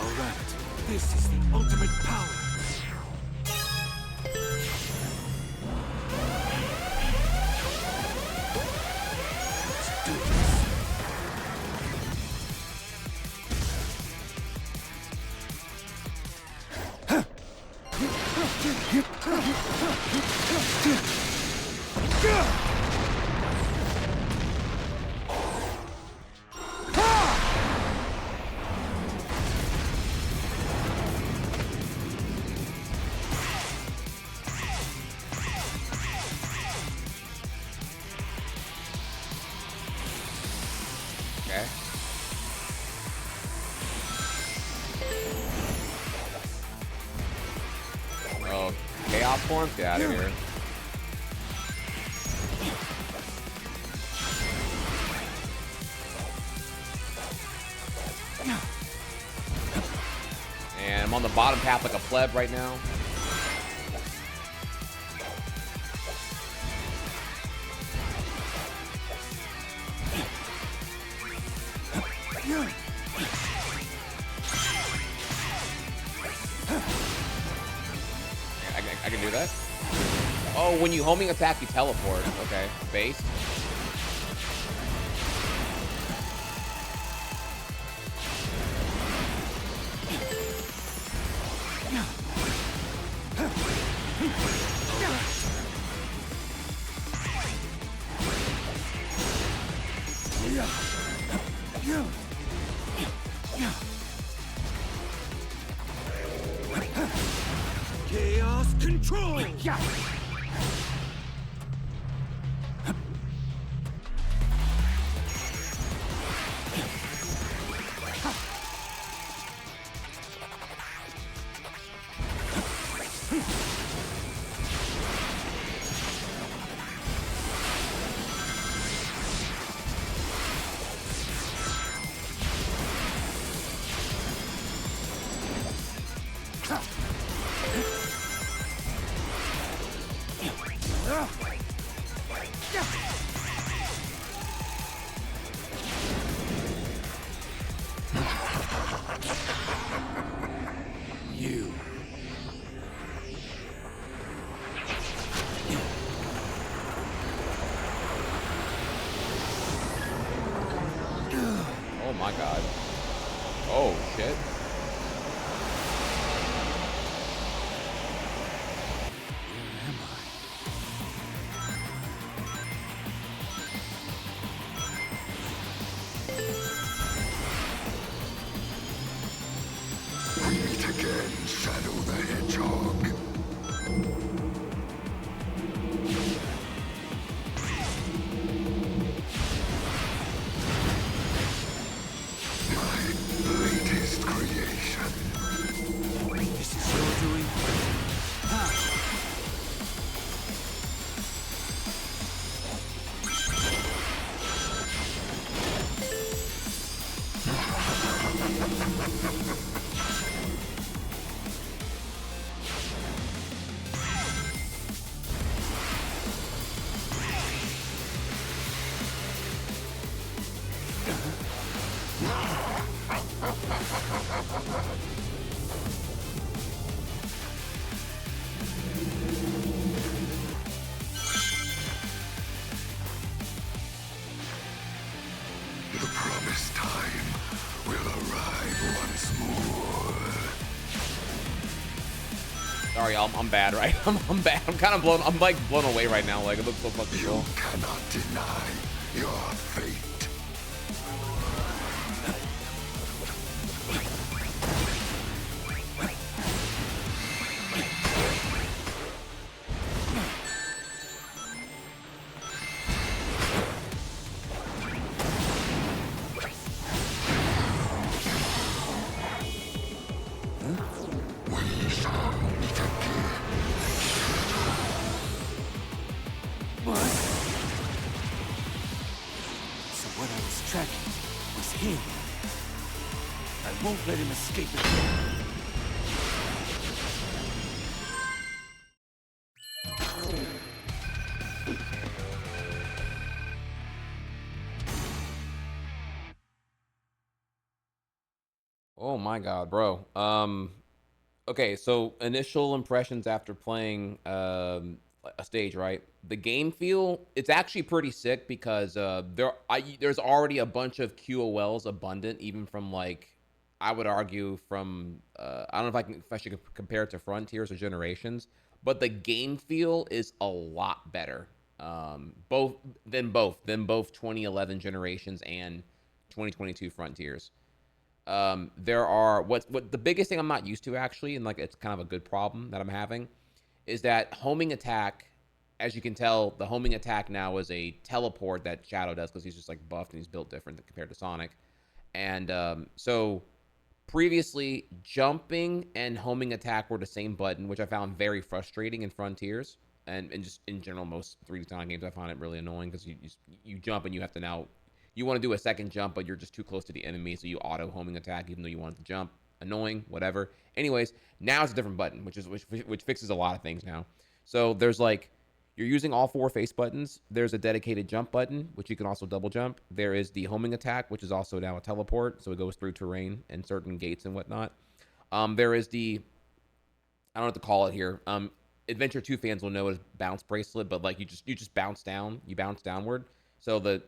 D: All right. This is the ultimate power.
A: Okay. Oh, chaos forms? Get out of here. And I'm on the bottom path like a pleb right now. I can do that. Oh, when you homing attack, you teleport. Okay, base.
D: Chaos control! You.
A: Oh my god. Oh shit.
I: We meet again, Shadow the Hedgehog. My latest creation.
D: This is your doing?
I: The promised time will arrive once more.
A: Sorry, y'all. I'm bad, right? I'm bad. I'm kind of blown. I'm like blown away right now. Like it looks so fucking
I: You
A: cool.
I: cannot deny your fate. We shall meet again.
D: What? So what I was tracking was him. I won't let him escape again.
A: Oh my god, bro. Okay, so initial impressions after playing a stage, right? The game feel, it's actually pretty sick because there's already a bunch of QOLs abundant, even from like, I would argue from I don't know if I should compare it to Frontiers or Generations, but the game feel is a lot better. Both 2011 Generations and 2022 Frontiers. There are what the biggest thing I'm not used to actually, and like it's kind of a good problem that I'm having, is that homing attack. As you can tell, the homing attack now is a teleport that Shadow does because he's just like buffed and he's built different compared to Sonic. And so previously, jumping and homing attack were the same button, which I found very frustrating in Frontiers. And just in general, most 3D Sonic games, I find it really annoying because you jump and you have to now, you want to do a second jump, but you're just too close to the enemy, so you auto homing attack even though you want to jump. Annoying, whatever. Anyways, now it's a different button, which fixes a lot of things now. So there's like, you're using all four face buttons. There's a dedicated jump button, which you can also double jump. There is the homing attack, which is also now a teleport, so it goes through terrain and certain gates and whatnot. There is the, I don't know what to call it here. Adventure 2 fans will know it as bounce bracelet, but like you just bounce down, you bounce downward. So the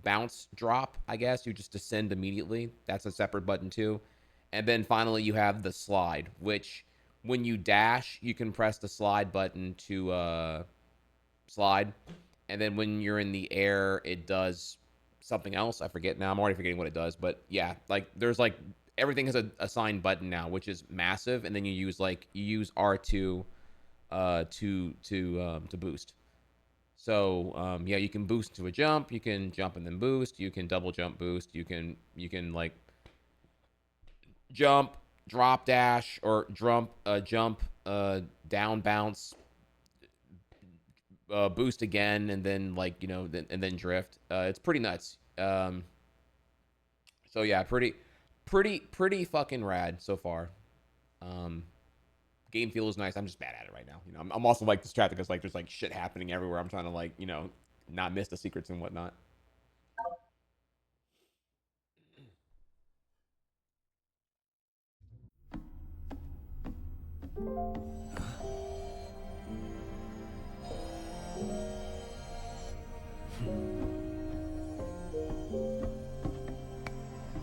A: bounce drop, I guess, you just descend immediately. That's a separate button too. And then finally you have the slide, which when you dash, you can press the slide button to slide. And then when you're in the air, it does something else. I forget now. I'm already forgetting what it does. But yeah, like there's like everything has a assigned button now, which is massive. And then you use R2 to boost. So yeah, you can boost to a jump. You can jump and then boost. You can double jump boost. You can like jump, drop dash, or jump, down bounce, boost again, and then like and then drift. It's pretty nuts. So yeah, pretty fucking rad so far. Game feel is nice. I'm just bad at it right now. I'm also like distracted because like there's like shit happening everywhere. I'm trying to like not miss the secrets and whatnot.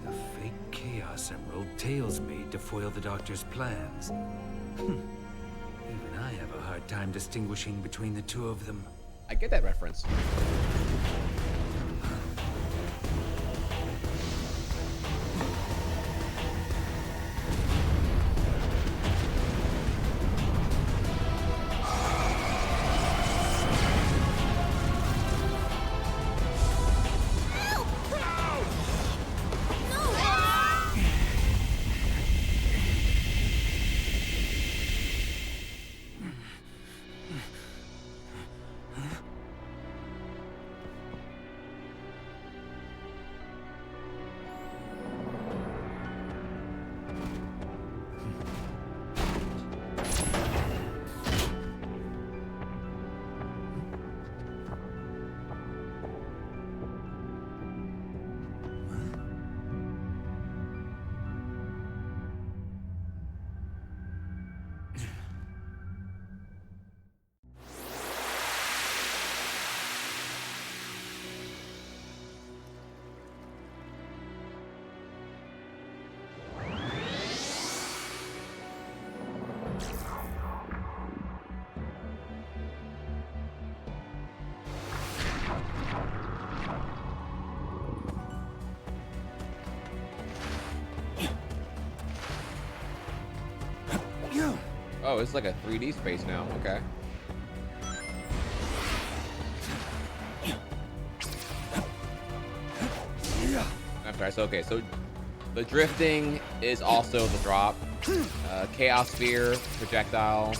D: The fake Chaos Emerald Tails made to foil the Doctor's plans. Even I have a hard time distinguishing between the two of them.
A: I get that reference. Oh, it's like a 3D space now. Okay. I'm sorry. So okay. So the drifting is also the drop. Chaos sphere, projectile,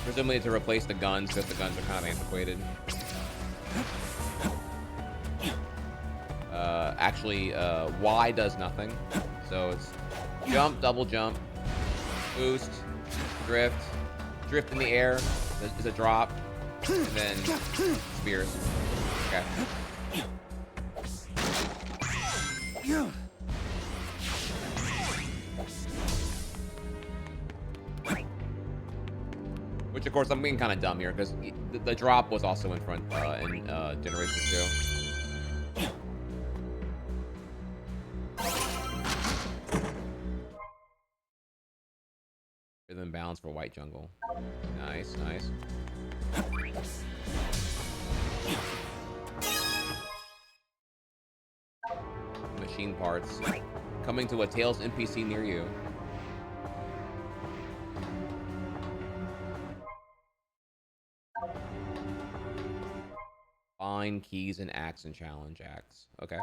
A: presumably to replace the guns because the guns are kind of antiquated. Actually, Y does nothing. So it's jump, double jump, boost, drift in the air is a drop, and then spears. Okay. Which of course I'm being kind of dumb here because the drop was also in front in Generations 2. Rhythm balance for White Jungle. Nice, nice. Machine parts. Coming to a Tails NPC near you. Find keys and axe and challenge axe. Okay.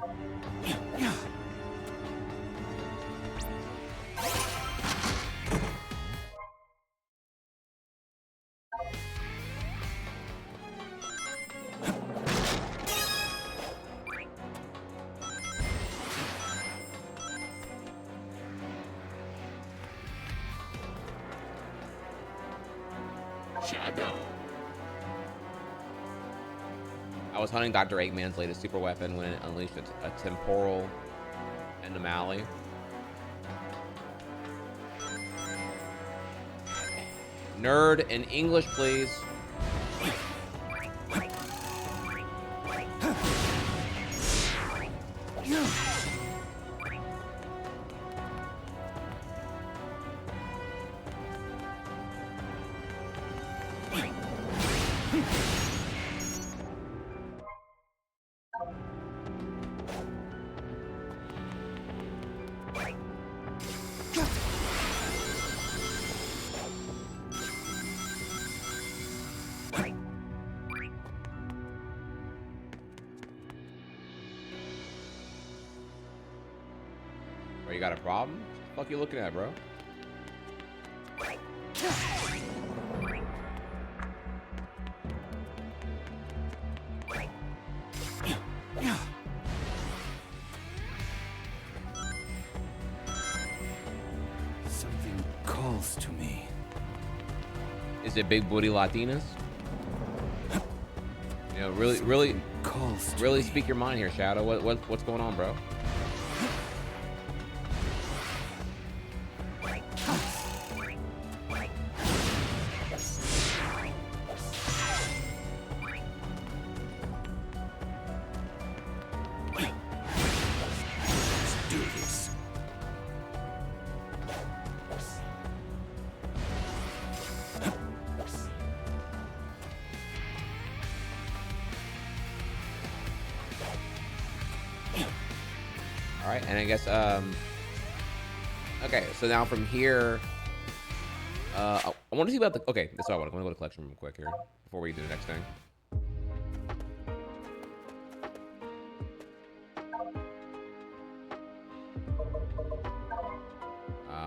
A: I was hunting Dr. Eggman's latest super weapon when it unleashed a temporal anomaly. Nerd in English, please. Bro, you got a problem? What the fuck you looking at, bro?
D: Something calls to me.
A: Is it big booty Latinas? You know, really
D: Calls to
A: really
D: me.
A: speak your mind here, Shadow. What's going on, bro?
D: Let's do this.
A: All right, and I guess okay, so now from here, I want to see about the. Okay, that's all I want. I'm gonna go to collection real quick here before we do the next thing.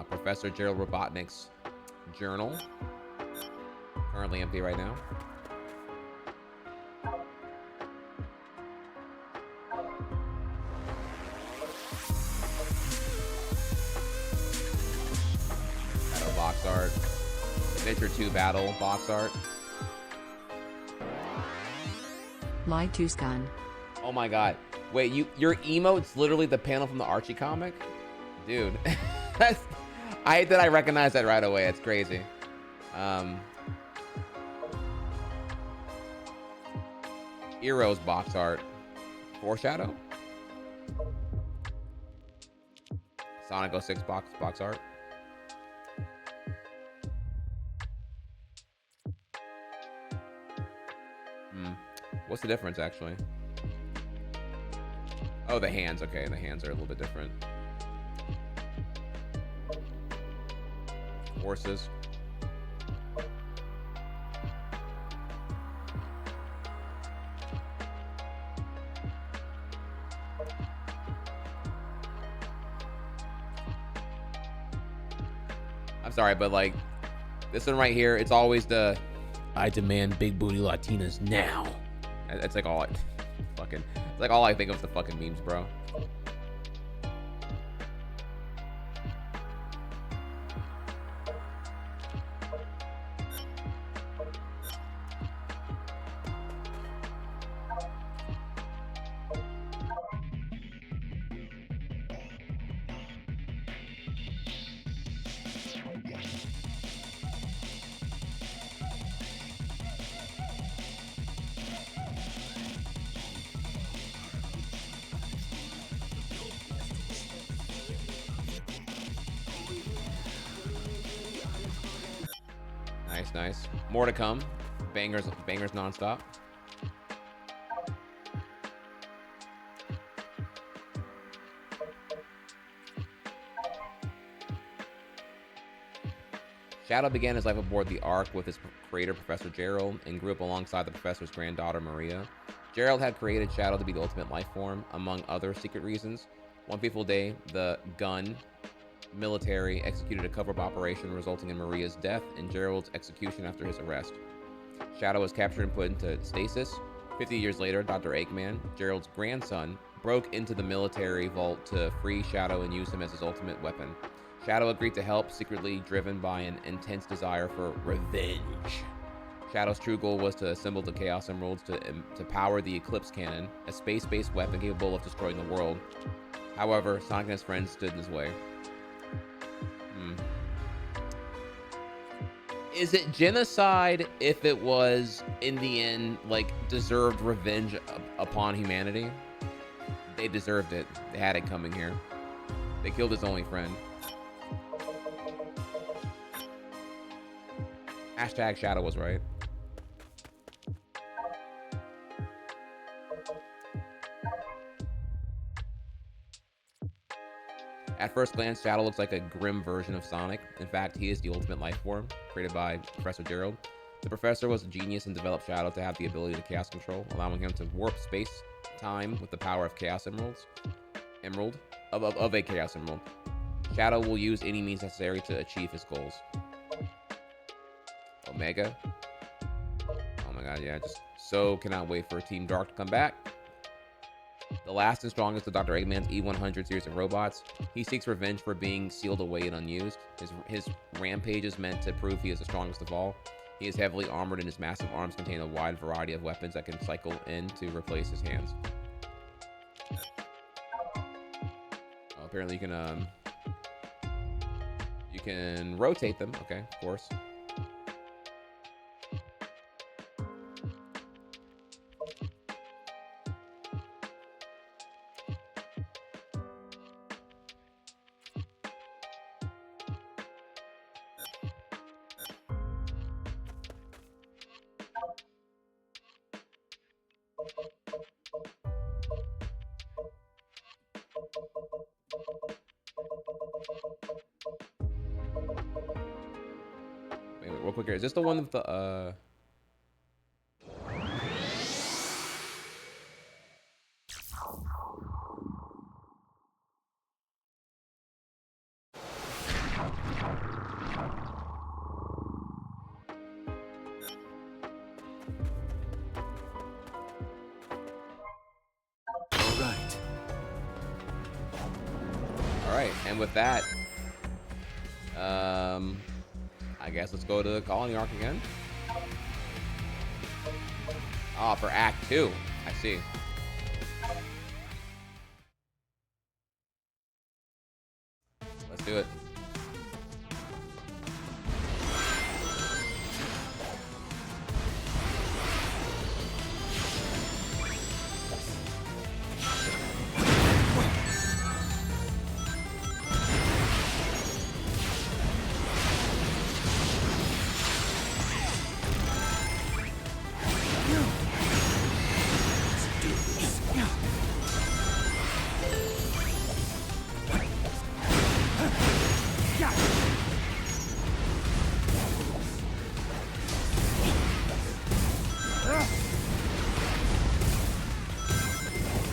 A: Professor Gerald Robotnik's journal, currently empty right now. Battle box art. Adventure 2 battle box art.
B: Lie Tuscan.
A: Oh my god. Wait, your emote's literally the panel from the Archie comic? Dude. That's, I hate that I recognize that right away. It's crazy. Heroes box art. Foreshadow? Sonic 06 box art. What's the difference, actually? Oh, the hands. Okay, the hands are a little bit different. Horses. I'm sorry, but like this one right here, it's always the I demand big booty Latinas now. It's like all I fucking, it's like all I think of the fucking memes, bro. Nice, nice. More to come. Bangers nonstop. Shadow began his life aboard the Ark with his creator, Professor Gerald, and grew up alongside the professor's granddaughter, Maria. Gerald had created Shadow to be the ultimate life form, among other secret reasons. One fateful day, the gun military executed a cover-up operation resulting in Maria's death and Gerald's execution after his arrest. Shadow was captured and put into stasis. 50 years later, Dr. Eggman, Gerald's grandson, broke into the military vault to free Shadow and use him as his ultimate weapon. Shadow agreed to help, secretly driven by an intense desire for revenge. Shadow's true goal was to assemble the Chaos Emeralds to power the Eclipse Cannon, a space-based weapon capable of destroying the world. However, Sonic and his friends stood in his way. Is it genocide if it was, in the end, like, deserved revenge upon humanity? They deserved it. They had it coming here. They killed his only friend. Hashtag Shadow was right. At first glance, Shadow looks like a grim version of Sonic. In fact, he is the ultimate life form, created by Professor Gerald. The Professor was a genius and developed Shadow to have the ability to chaos control, allowing him to warp space-time with the power of Chaos Emerald, of a Chaos Emerald. Shadow will use any means necessary to achieve his goals. Omega. Oh my god, yeah, just so cannot wait for Team Dark to come back. The last and strongest of Dr. Eggman's E-100 series of robots, he seeks revenge for being sealed away and unused. His rampage is meant to prove he is the strongest of all. He is heavily armored and his massive arms contain a wide variety of weapons that can cycle in to replace his hands. Oh, apparently you can rotate them. Okay, of course. Wait, real quick here. Is this the one with the Alright, and with that, I guess let's go to the colony arc again. Ah, for Act 2. I see. Let's do it.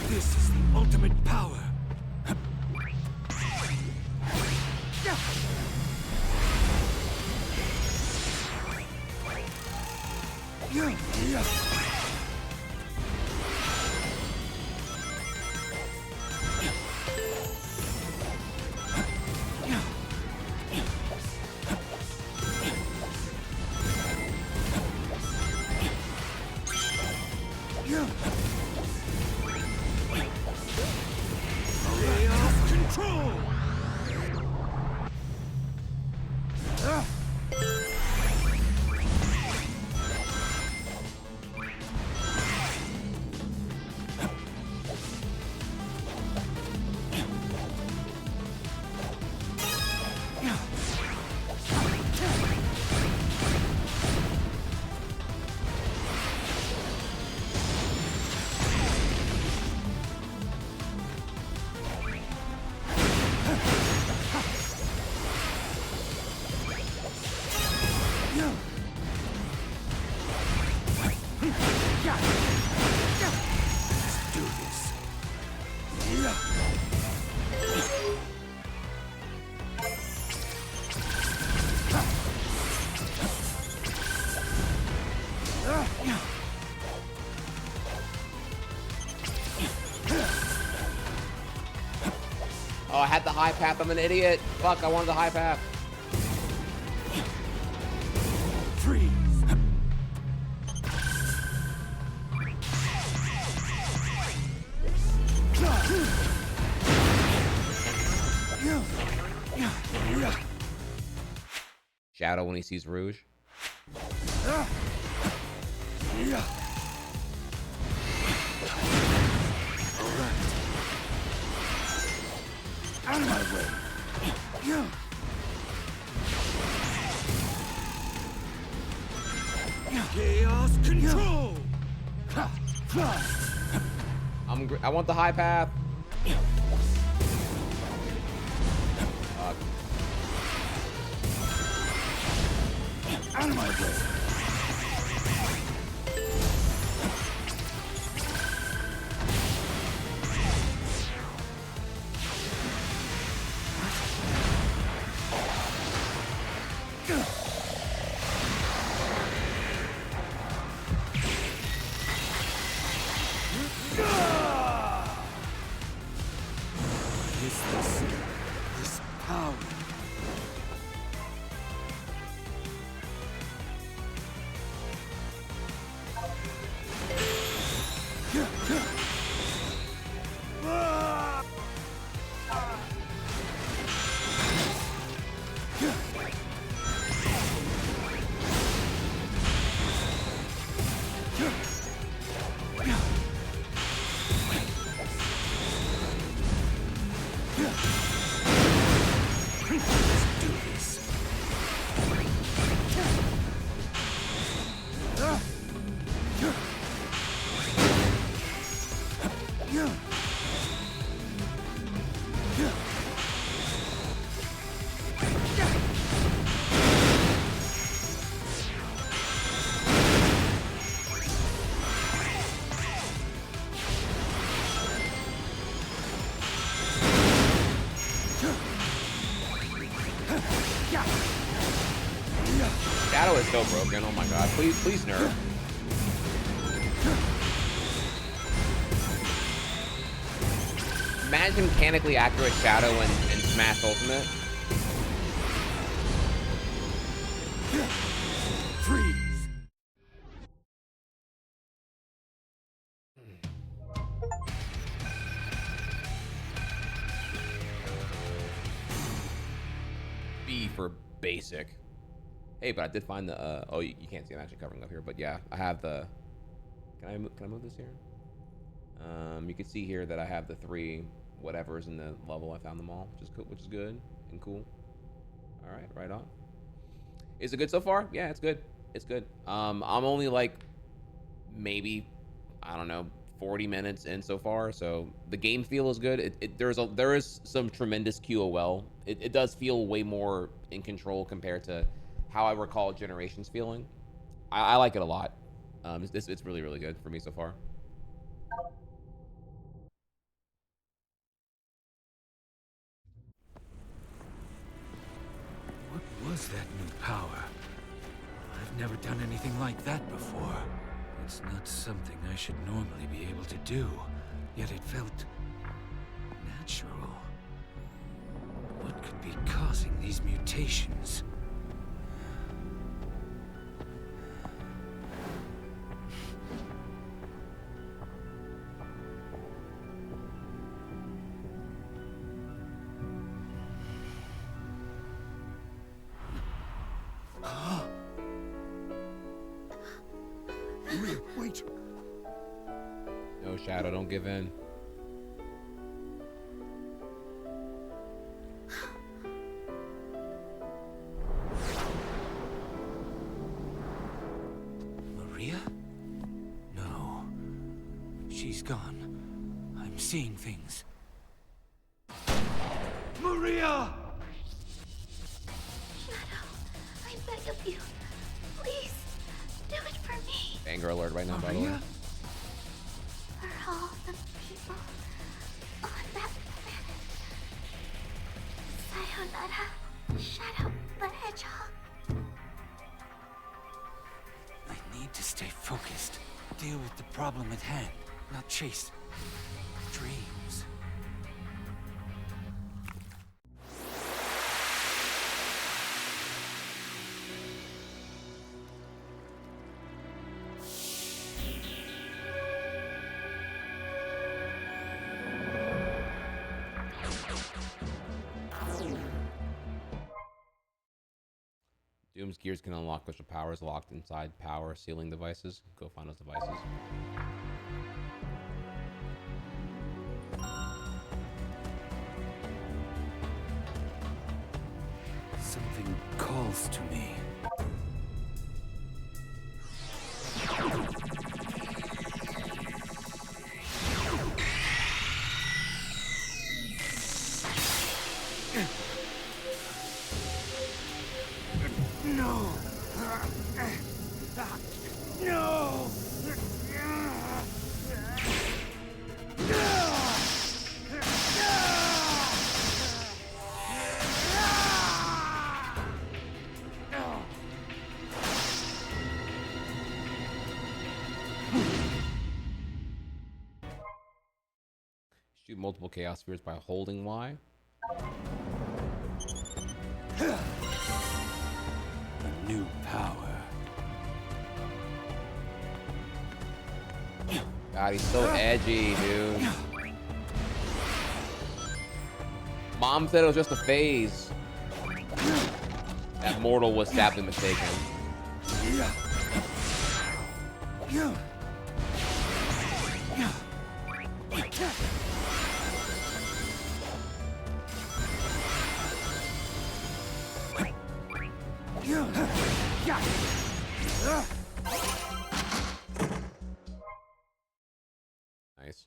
D: This is the ultimate power.
A: Oh, I had the high path. I'm an idiot. Fuck, I wanted the high path.
D: Freeze.
A: Shadow when he sees Rouge.
H: Out of my way. Chaos control.
A: I want the high path.
H: Out of my way. This power.
A: Shadow is so broken. Oh my god. Please nerf. Imagine mechanically accurate Shadow and Smash Ultimate.
H: Freeze.
A: B for basic. Hey, but I did find the oh, you can't see I'm actually covering up here, but yeah, I have the can I move this here? You can see here that I have the 3 whatever's in the level. I found them all, which is good and cool. All right, right on. Is it good so far? Yeah, it's good. It's good. I'm only like maybe, I don't know, 40 minutes in so far, so the game feel is good. There is some tremendous QOL. It does feel way more in control compared to how I recall Generations feeling. I like it a lot. It's really, really good for me so far.
D: What was that new power? I've never done anything like that before. It's not something I should normally be able to do, yet it felt natural. What could be causing these mutations?
I: Wait.
A: No, Shadow, don't give in.
D: Maria? No. She's gone. I'm seeing things. Maria!
E: Shadow, I beg of you. Please, do it for me.
A: Anger alert right now, by the way.
D: Maria?
E: For all the people on that planet. Sayonara, Shadow the Hedgehog.
D: I need to stay focused. Deal with the problem at hand, not chase dreams.
A: Doom's gears can unlock special powers locked inside power sealing devices. Go find those devices.
D: Something calls to me.
I: No! No!
A: Shoot multiple chaos spheres by holding Y.
D: A new power.
A: God, he's so edgy, dude. Mom said it was just a phase. That mortal was sadly mistaken. Nice.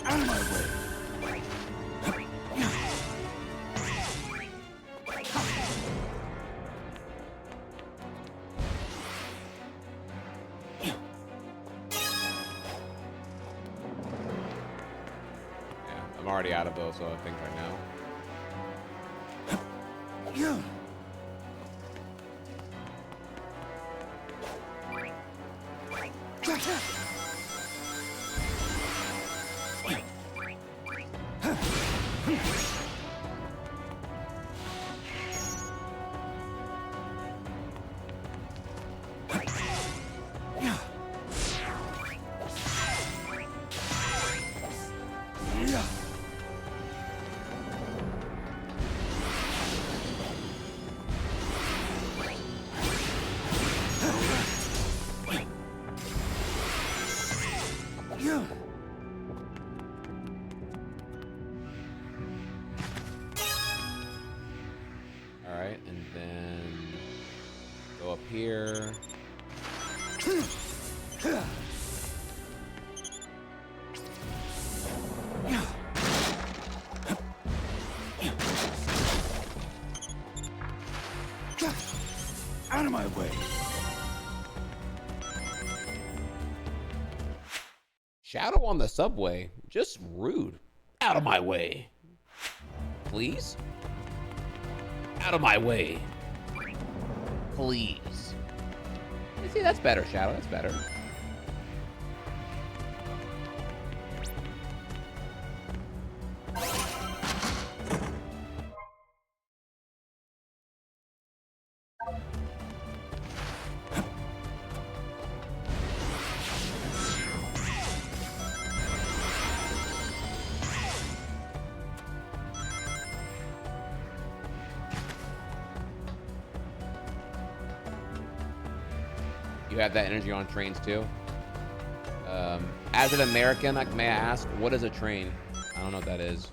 H: Out of my way!
A: Yeah, I'm already out of those, so I think right now. Alright, and then go up here.
H: Out of my way!
A: Shadow on the subway. Just rude. Out of my way. Please? Out of my way. Please. See, that's better, Shadow. That's better. You have that energy on trains too. As an American, like, may I ask, what is a train? I don't know what that is.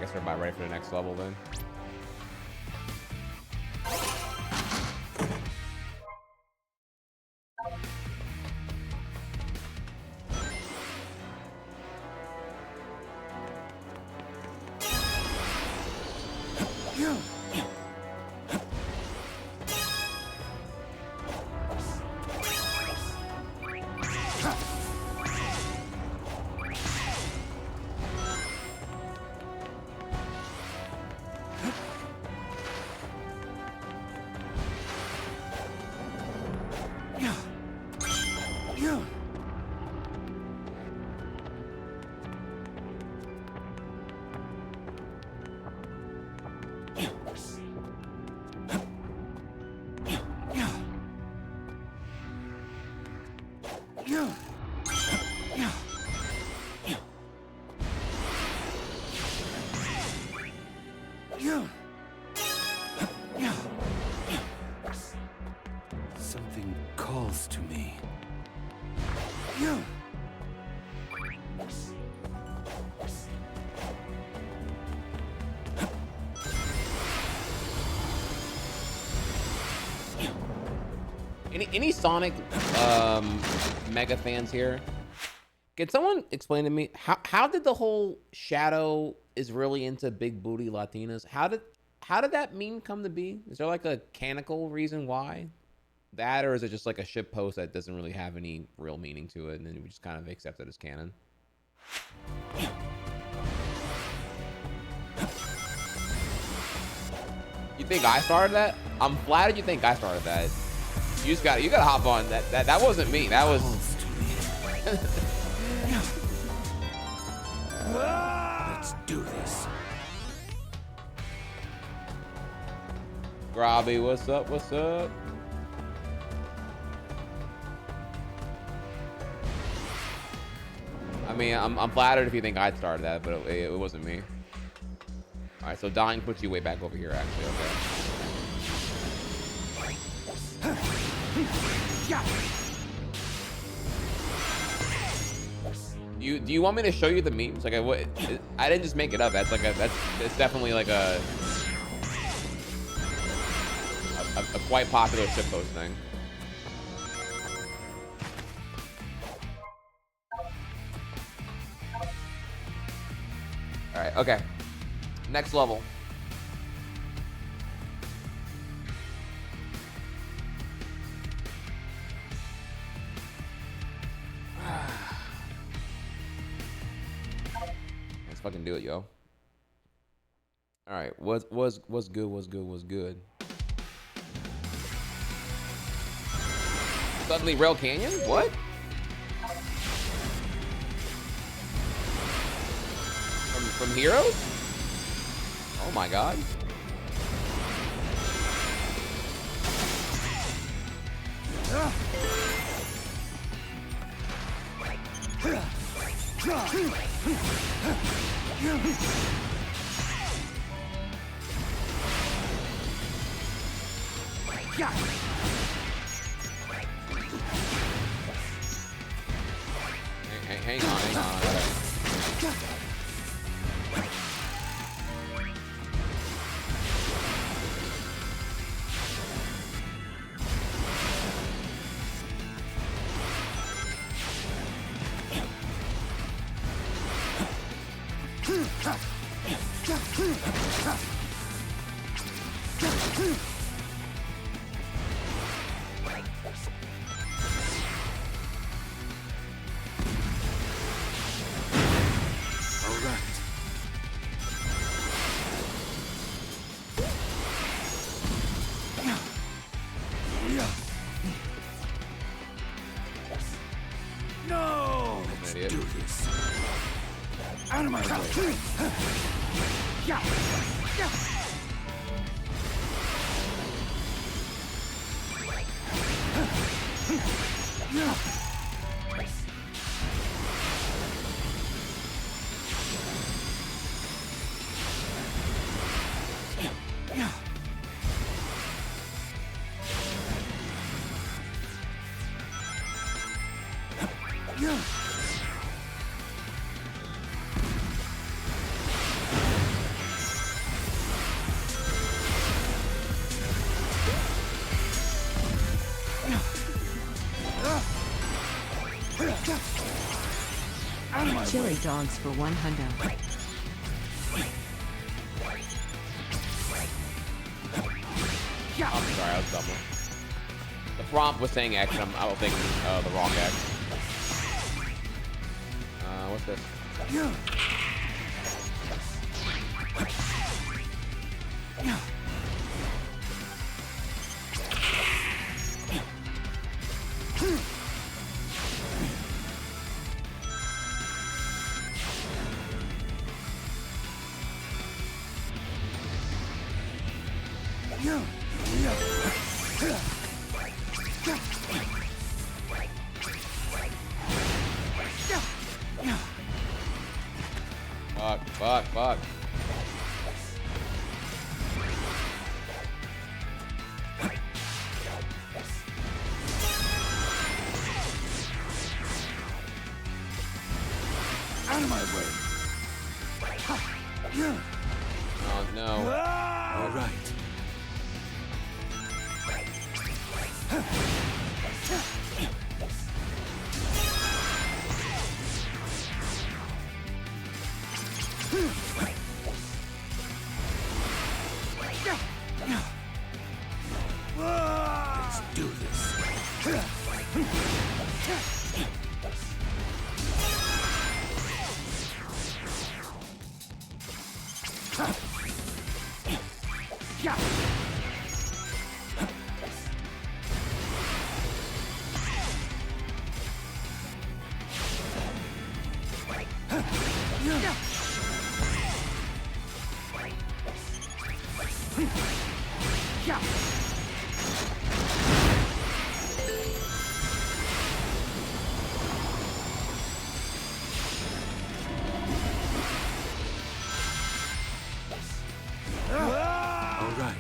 A: guess everybody ready for the next level then.
D: Something calls to me.
A: Any Sonic mega fans here? Can someone explain to me how did the whole Shadow is really into big booty Latinas? How did that meme come to be? Is there like a canonical reason why? That, or is it just like a ship post that doesn't really have any real meaning to it, and then we just kind of accept it as canon? You think I started that? I'm flattered you think I started that. You gotta hop on. That wasn't me. That was.
D: Let's do this.
A: Grobby, what's up? What's up? I mean, I'm flattered if you think I'd started that, but it wasn't me. All right, so dying puts you way back over here, actually. Okay. Do you want me to show you the memes? Like, I didn't just make it up. That's it's definitely like a quite popular shitpost thing. All right, okay. Next level. Let's fucking do it, yo. All right, what's good? Suddenly Rail Canyon? What? From Heroes? Oh my god. Hang on.
B: Chili dogs for 100.
A: I'm sorry, I was dumb. The prompt was saying X, and I was thinking the wrong X. What's this? Fuck.
H: Out of my way.
A: Oh no.
H: All right. Let's do this. All right.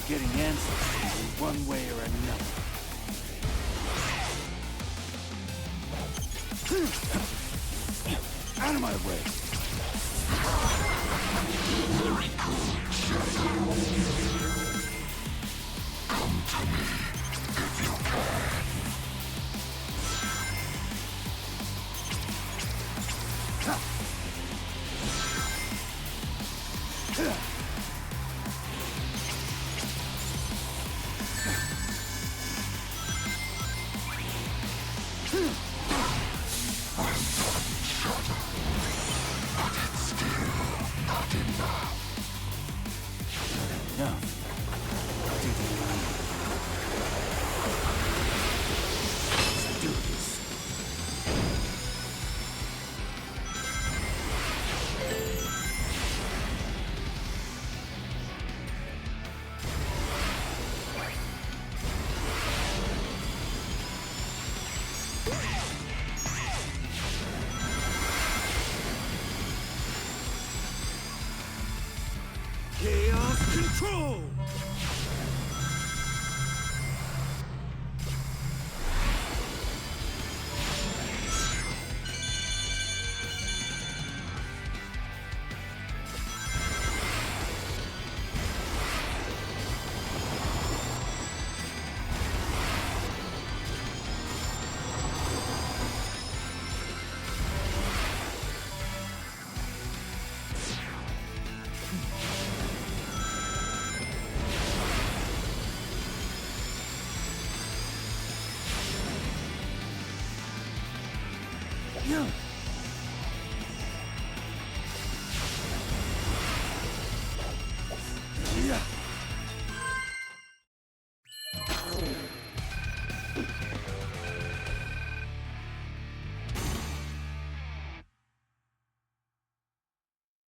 H: Getting answers in one way or another. Out of my way. Very good, Shadow. Come to me if you can.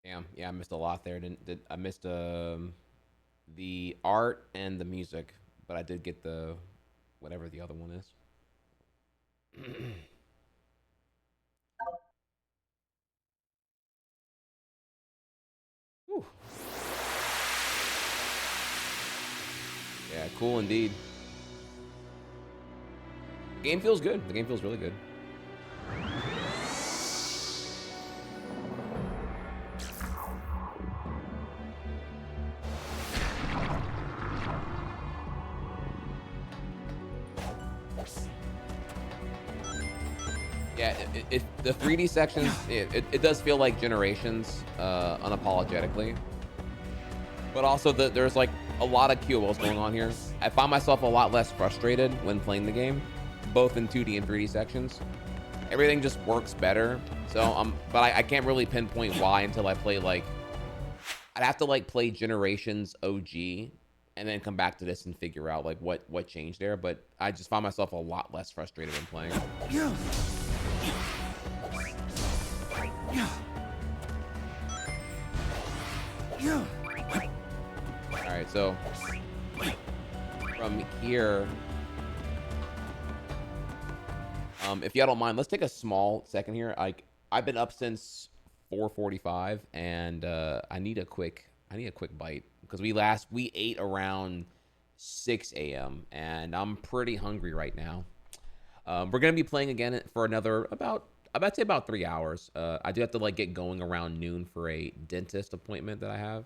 A: Damn, yeah, I missed a lot there. I missed the art and the music, but I did get the whatever the other one is. Whew. Yeah, cool indeed. The game feels good. The game feels really good. Yeah, the 3D sections, it does feel like Generations, unapologetically. But also, there's like a lot of QOLs going on here. I find myself a lot less frustrated when playing the game, both in 2D and 3D sections. Everything just works better. So, but I can't really pinpoint why until I play like, I'd have to like play Generations OG and then come back to this and figure out like what changed there. But I just find myself a lot less frustrated when playing. All right, so from here, if y'all don't mind, let's take a small second here. I've been up since 4:45, and I need a quick bite because we ate around 6 a.m. and I'm pretty hungry right now. We're gonna be playing again for another I'd say about 3 hours. I do have to like get going around noon for a dentist appointment that I have.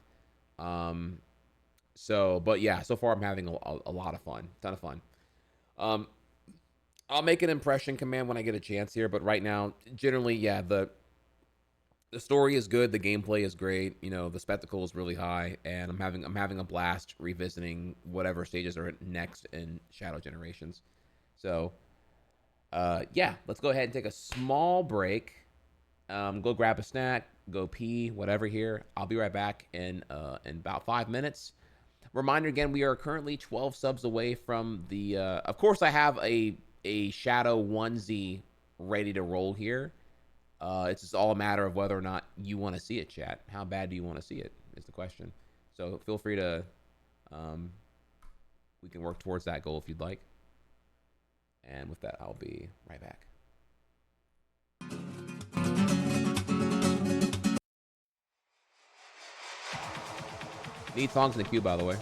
A: But yeah, so far I'm having a lot of fun, ton of fun. I'll make an impression command when I get a chance here, but right now, generally, yeah, the story is good, the gameplay is great, you know, the spectacle is really high, and I'm having a blast revisiting whatever stages are next in Shadow Generations. So, yeah, let's go ahead and take a small break. Go grab a snack, go pee, whatever here. I'll be right back in about 5 minutes. Reminder again, we are currently 12 subs away from the, of course I have a Shadow onesie ready to roll here. It's just all a matter of whether or not you want to see it, chat. How bad do you want to see it is the question. So feel free to, we can work towards that goal if you'd like. And with that, I'll be right back. Need songs in the queue, by the way.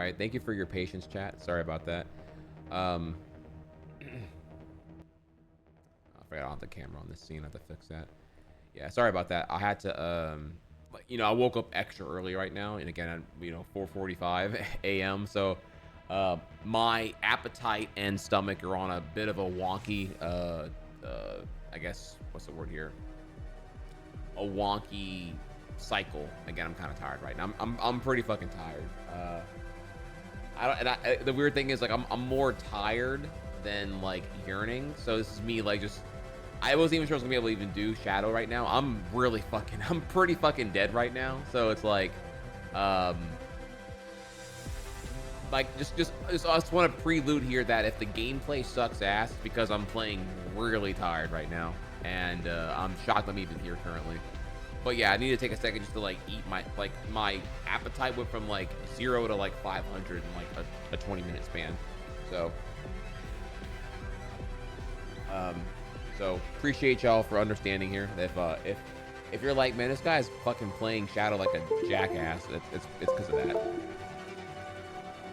A: right. Thank you for your patience, chat. Sorry about that. I forgot I don't have the camera on this scene. I have to fix that. Yeah, sorry about that. I had to, you know, I woke up extra early right now, and again, you know, 4:45 a.m. So, my appetite and stomach are on a bit of a wonky, I guess, what's the word here? A wonky cycle. Again, I'm kind of tired right now. I'm pretty fucking tired. The weird thing is, like, I'm more tired than like yearning. So this is me, like, just. I wasn't even sure I was gonna be able to even do Shadow right now. I'm pretty fucking dead right now. So it's like, I just want to prelude here that if the gameplay sucks ass, it's because I'm playing really tired right now, and I'm shocked I'm even here currently. But yeah, I need to take a second just to like eat my appetite went from like 0 to like 500 in like a 20-minute span. So appreciate y'all for understanding here. If you're like, man, this guy's fucking playing Shadow like a jackass, it's because of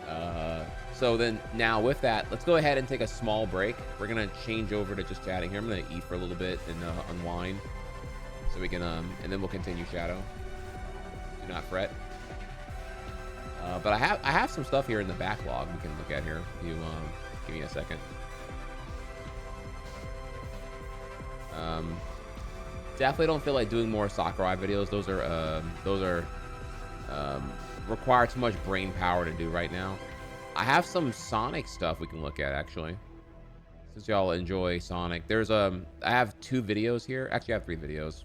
A: that. So then now with that, let's go ahead and take a small break. We're gonna change over to just chatting here. I'm gonna eat for a little bit and unwind, so we can and then we'll continue Shadow. Do not fret. But I have some stuff here in the backlog we can look at here. You give me a second. Definitely don't feel like doing more Sakurai videos. Those are require too much brain power to do right now. I have some Sonic stuff we can look at, actually, since y'all enjoy Sonic. There's I have 2 videos here. Actually, I have 3 videos.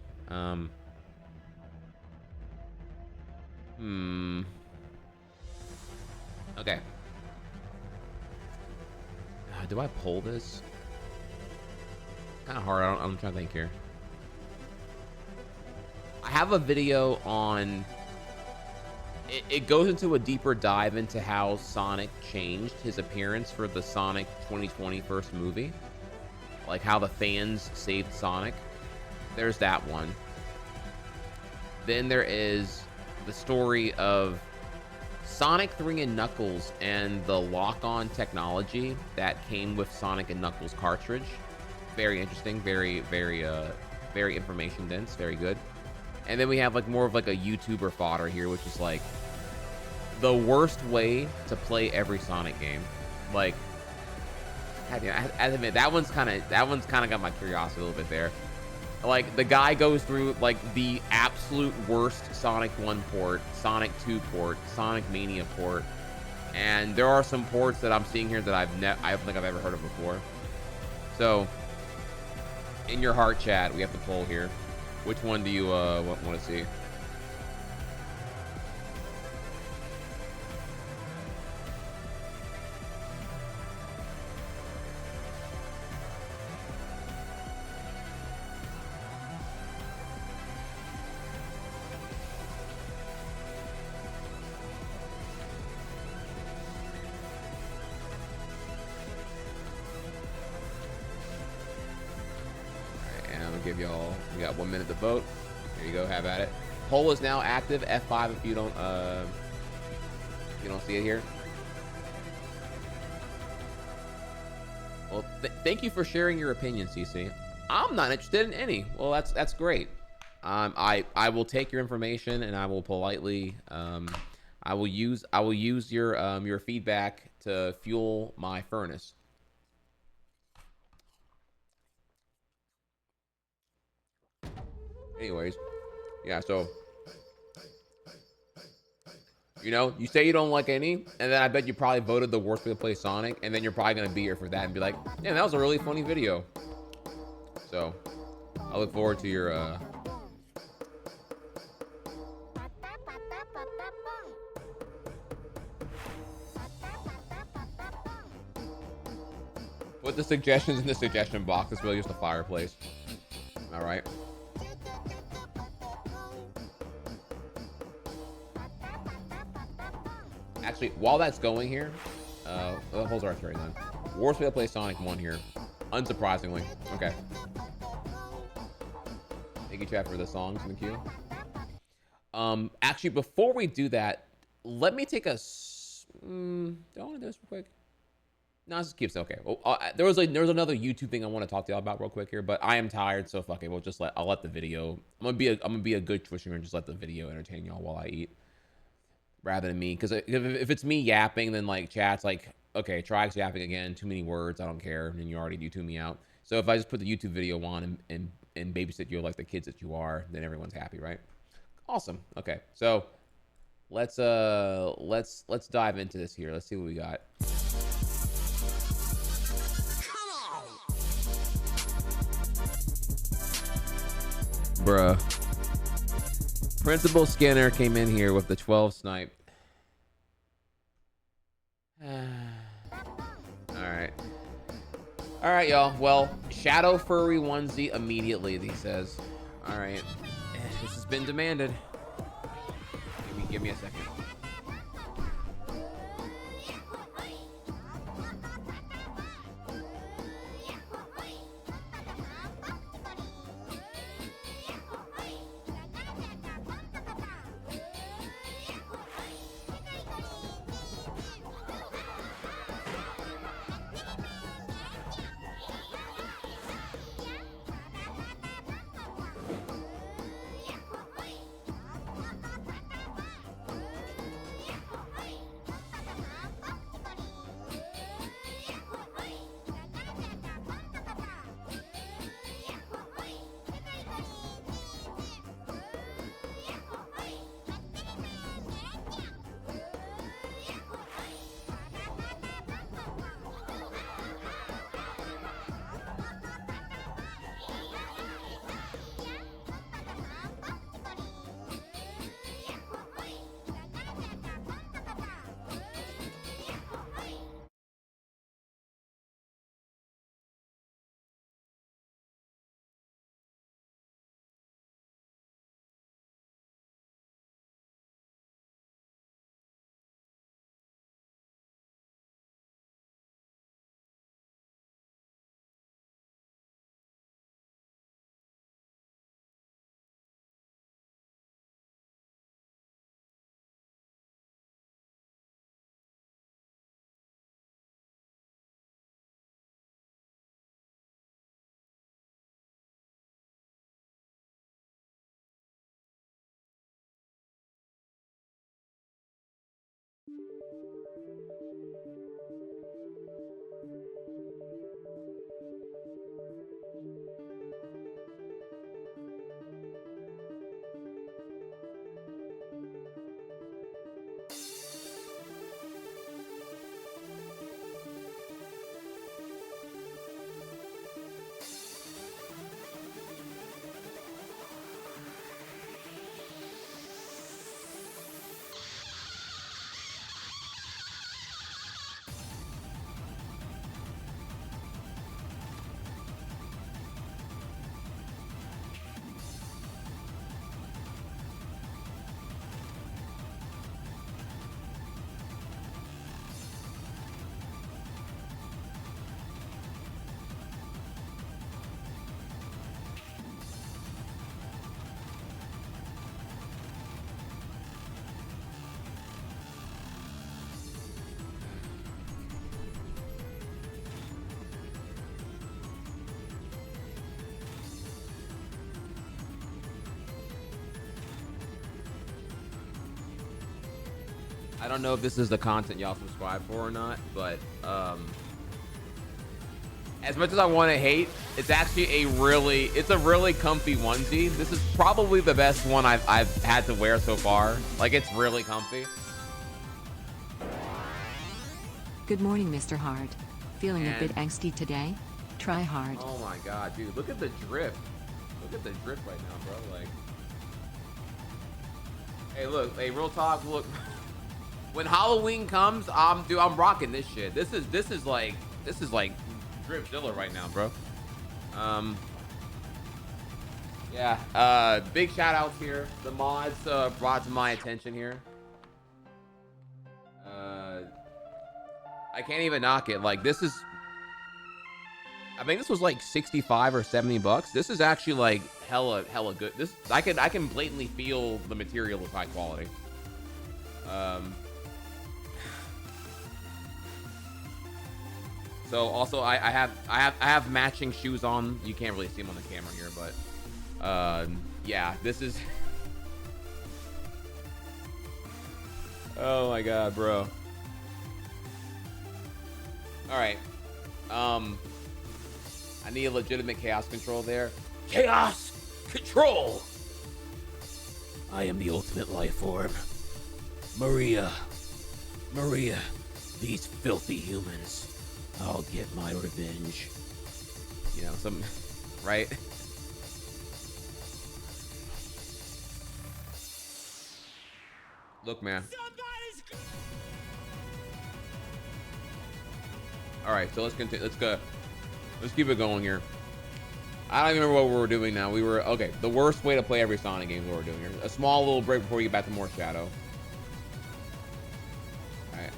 A: Okay. Do I pull this? Kind of hard. I'm trying to think here. I have a video on. It goes into a deeper dive into how Sonic changed his appearance for the Sonic 2020 first movie, like how the fans saved Sonic. There's that one. Then there is the story of Sonic 3 and Knuckles and the lock-on technology that came with Sonic and Knuckles cartridge. Very interesting, very information dense, very good. And then we have like more of like a YouTuber fodder here, which is like the worst way to play every Sonic game. Like, I admit that one's kind of got my curiosity a little bit there. Like, the guy goes through like the absolute worst Sonic 1 port, Sonic 2 port, Sonic Mania port, and there are some ports that I'm seeing here that I don't think I've ever heard of before. So, in your heart chat, we have to poll here. Which one do you want to see? Give y'all, we got 1 minute to vote. Here you go, have at it. Poll is now active. F5 if you don't see it here. Well, thank you for sharing your opinion, CC. I'm not interested in any. Well, that's great. I will take your information and I will politely I will use your feedback to fuel my furnace. Anyways, yeah, so, you know, you say you don't like any, and then I bet you probably voted the worst way to play Sonic, and then you're probably going to be here for that and be like, yeah, that was a really funny video. So, I look forward to your, put the suggestions in the suggestion box. It's really just a fireplace. All right. Actually, while that's going here, the holes are carrying on. Worst way to play Sonic 1 here, unsurprisingly. Okay. Thank you, chat, for the songs in the queue. Actually, before we do that, let me take a Do I want to do this real quick? No, let's just keep it. Okay. Well, there was another YouTube thing I want to talk to y'all about real quick here, but I am tired, so fuck it. I'll let the video. I'm gonna be a good Twitcher and just let the video entertain y'all while I eat, rather than me. Because if it's me yapping, then like chat's like, okay, Trihex yapping again, too many words, I don't care, and you already do tune me out. So if I just put the YouTube video on and babysit you like the kids that you are, then everyone's happy, right? Awesome. Okay, so let's dive into this here. Let's see what we got. Bruh. Principal Skinner came in here with the 12 snipe. Alright. Alright, y'all. Well, Shadow Furry onesie immediately, he says. Alright. This has been demanded. Give me a second. I don't know if this is the content y'all subscribe for or not, but as much as I want to hate, it's actually a really comfy onesie. This is probably the best one I've had to wear so far. Like, it's really comfy.
B: Good morning, Mr. Hard. Feeling a bit angsty today? Try hard.
A: Oh my god, dude, look at the drip. Look at the drip right now, bro. Like, hey, look, hey, real talk, look. When Halloween comes, I'm rocking this shit. This is like Dripzilla right now, bro. Yeah. Big shout outs here. The mods brought to my attention here. I can't even knock it. Like, this is, I think this was like 65 or 70 bucks. This is actually like hella good. This I can blatantly feel the material is high quality. So also I have matching shoes on. You can't really see them on the camera here, but yeah, this is oh my god, bro. All right. I need a legitimate chaos control there. Chaos control. I am the ultimate life form. Maria, these filthy humans. I'll get my revenge. You know, some, right? Look, man. All right, so let's continue. Let's go. Let's keep it going here. I don't even remember what we were doing now. We were okay. The worst way to play every Sonic game is what we're doing here. A small little break before we get back to more Shadow. All right.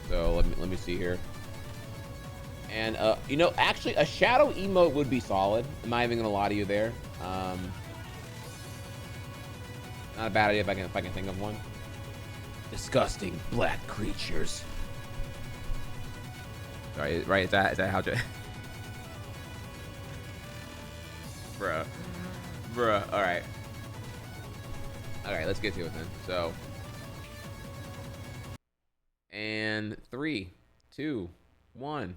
A: So let me see here. And you know, actually, a Shadow emote would be solid. I'm not even gonna lie to you there. Not a bad idea if I can think of one. Disgusting black creatures. Sorry, right? Is that how? Bruh. All right. Let's get to it then. So, and 3, 2, 1.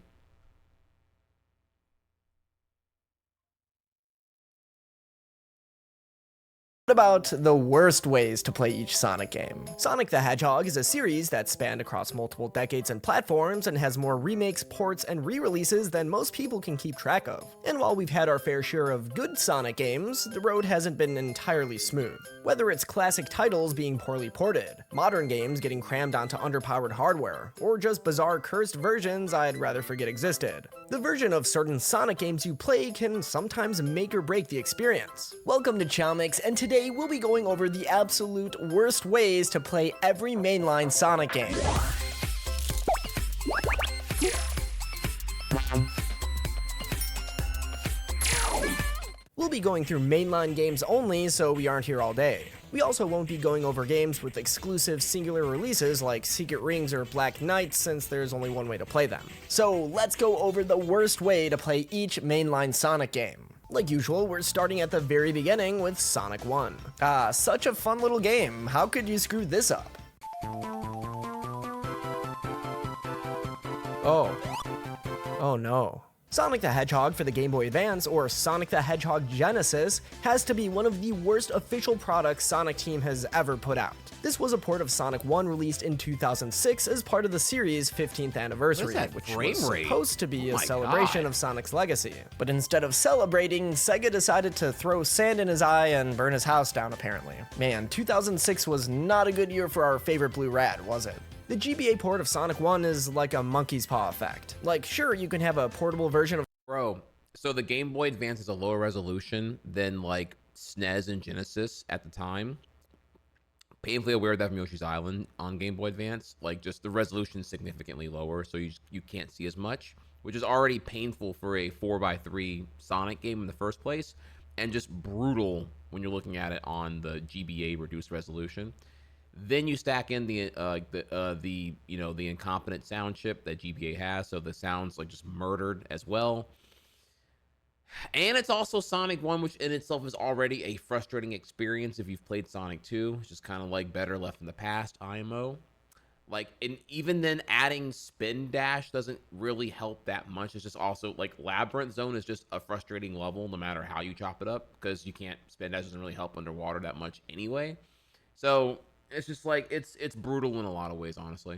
J: What about the worst ways to play each Sonic game? Sonic the Hedgehog is a series that spanned across multiple decades and platforms and has more remakes, ports, and re-releases than most people can keep track of. And while we've had our fair share of good Sonic games, the road hasn't been entirely smooth. Whether it's classic titles being poorly ported, modern games getting crammed onto underpowered hardware, or just bizarre cursed versions I'd rather forget existed. The version of certain Sonic games you play can sometimes make or break the experience. Welcome to Chowmix, and today we'll be going over the absolute worst ways to play every mainline Sonic game. We'll be going through mainline games only, so we aren't here all day. We also won't be going over games with exclusive singular releases like Secret Rings or Black Knight, since there's only one way to play them. So let's go over the worst way to play each mainline Sonic game. Like usual, we're starting at the very beginning with Sonic 1. Such a fun little game. How could you screw this up? Oh no. Sonic the Hedgehog for the Game Boy Advance, or Sonic the Hedgehog Genesis, has to be one of the worst official products Sonic Team has ever put out. This was a port of Sonic 1 released in 2006 as part of the series' 15th anniversary, which was supposed to be a celebration of Sonic's legacy. But instead of celebrating, Sega decided to throw sand in his eye and burn his house down, apparently. Man, 2006 was not a good year for our favorite Blue Rat, was it? The GBA port of Sonic 1 is like a monkey's paw effect. Like, sure, you can have a portable version of—
A: Bro, so the Game Boy Advance is a lower resolution than, like, SNES and Genesis at the time. Painfully aware of that from Yoshi's Island on Game Boy Advance. Like, just the resolution is significantly lower, so you can't see as much, which is already painful for a 4x3 Sonic game in the first place, and just brutal when you're looking at it on the GBA reduced resolution. Then you stack in the incompetent sound chip that GBA has, so the sound's like just murdered as well. And it's also Sonic 1, which in itself is already a frustrating experience if you've played Sonic 2. It's just kind of like better left in the past, IMO. Like, and even then adding Spin Dash doesn't really help that much. It's just also like Labyrinth Zone is just a frustrating level no matter how you chop it up, because you can't, Spin Dash doesn't really help underwater that much anyway. So it's just like, it's brutal in a lot of ways, honestly.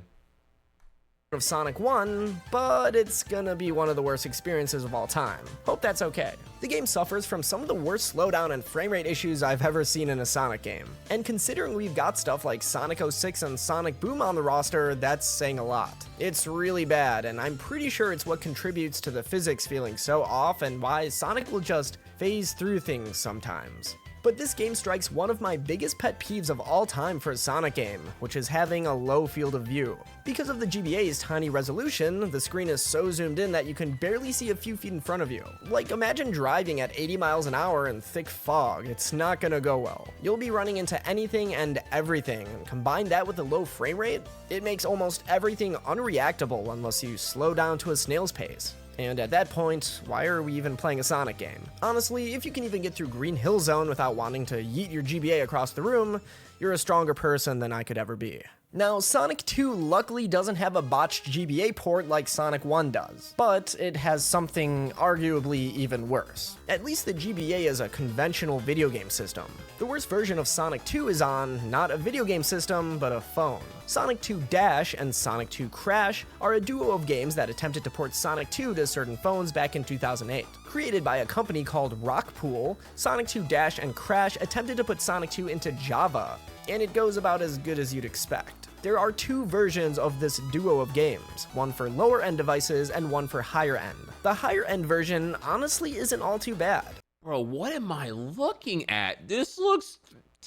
J: Of Sonic 1, but it's gonna be one of the worst experiences of all time. Hope that's okay. The game suffers from some of the worst slowdown and frame rate issues I've ever seen in a Sonic game. And considering we've got stuff like Sonic 06 and Sonic Boom on the roster, that's saying a lot. It's really bad, and I'm pretty sure it's what contributes to the physics feeling so off and why Sonic will just phase through things sometimes. But this game strikes one of my biggest pet peeves of all time for a Sonic game, which is having a low field of view. Because of the GBA's tiny resolution, the screen is so zoomed in that you can barely see a few feet in front of you. Like, imagine driving at 80 miles an hour in thick fog. It's not gonna go well. You'll be running into anything and everything. Combine that with the low frame rate, it makes almost everything unreactable unless you slow down to a snail's pace. And at that point, why are we even playing a Sonic game? Honestly, if you can even get through Green Hill Zone without wanting to yeet your GBA across the room, you're a stronger person than I could ever be. Now, Sonic 2 luckily doesn't have a botched GBA port like Sonic 1 does, but it has something arguably even worse. At least the GBA is a conventional video game system. The worst version of Sonic 2 is on, not a video game system, but a phone. Sonic 2 Dash and Sonic 2 Crash are a duo of games that attempted to port Sonic 2 to certain phones back in 2008. Created by a company called Rockpool, Sonic 2 Dash and Crash attempted to put Sonic 2 into Java, and it goes about as good as you'd expect. There are two versions of this duo of games, one for lower end devices and one for higher end. The higher end version honestly isn't all too bad.
A: Bro, what am I looking at? This looks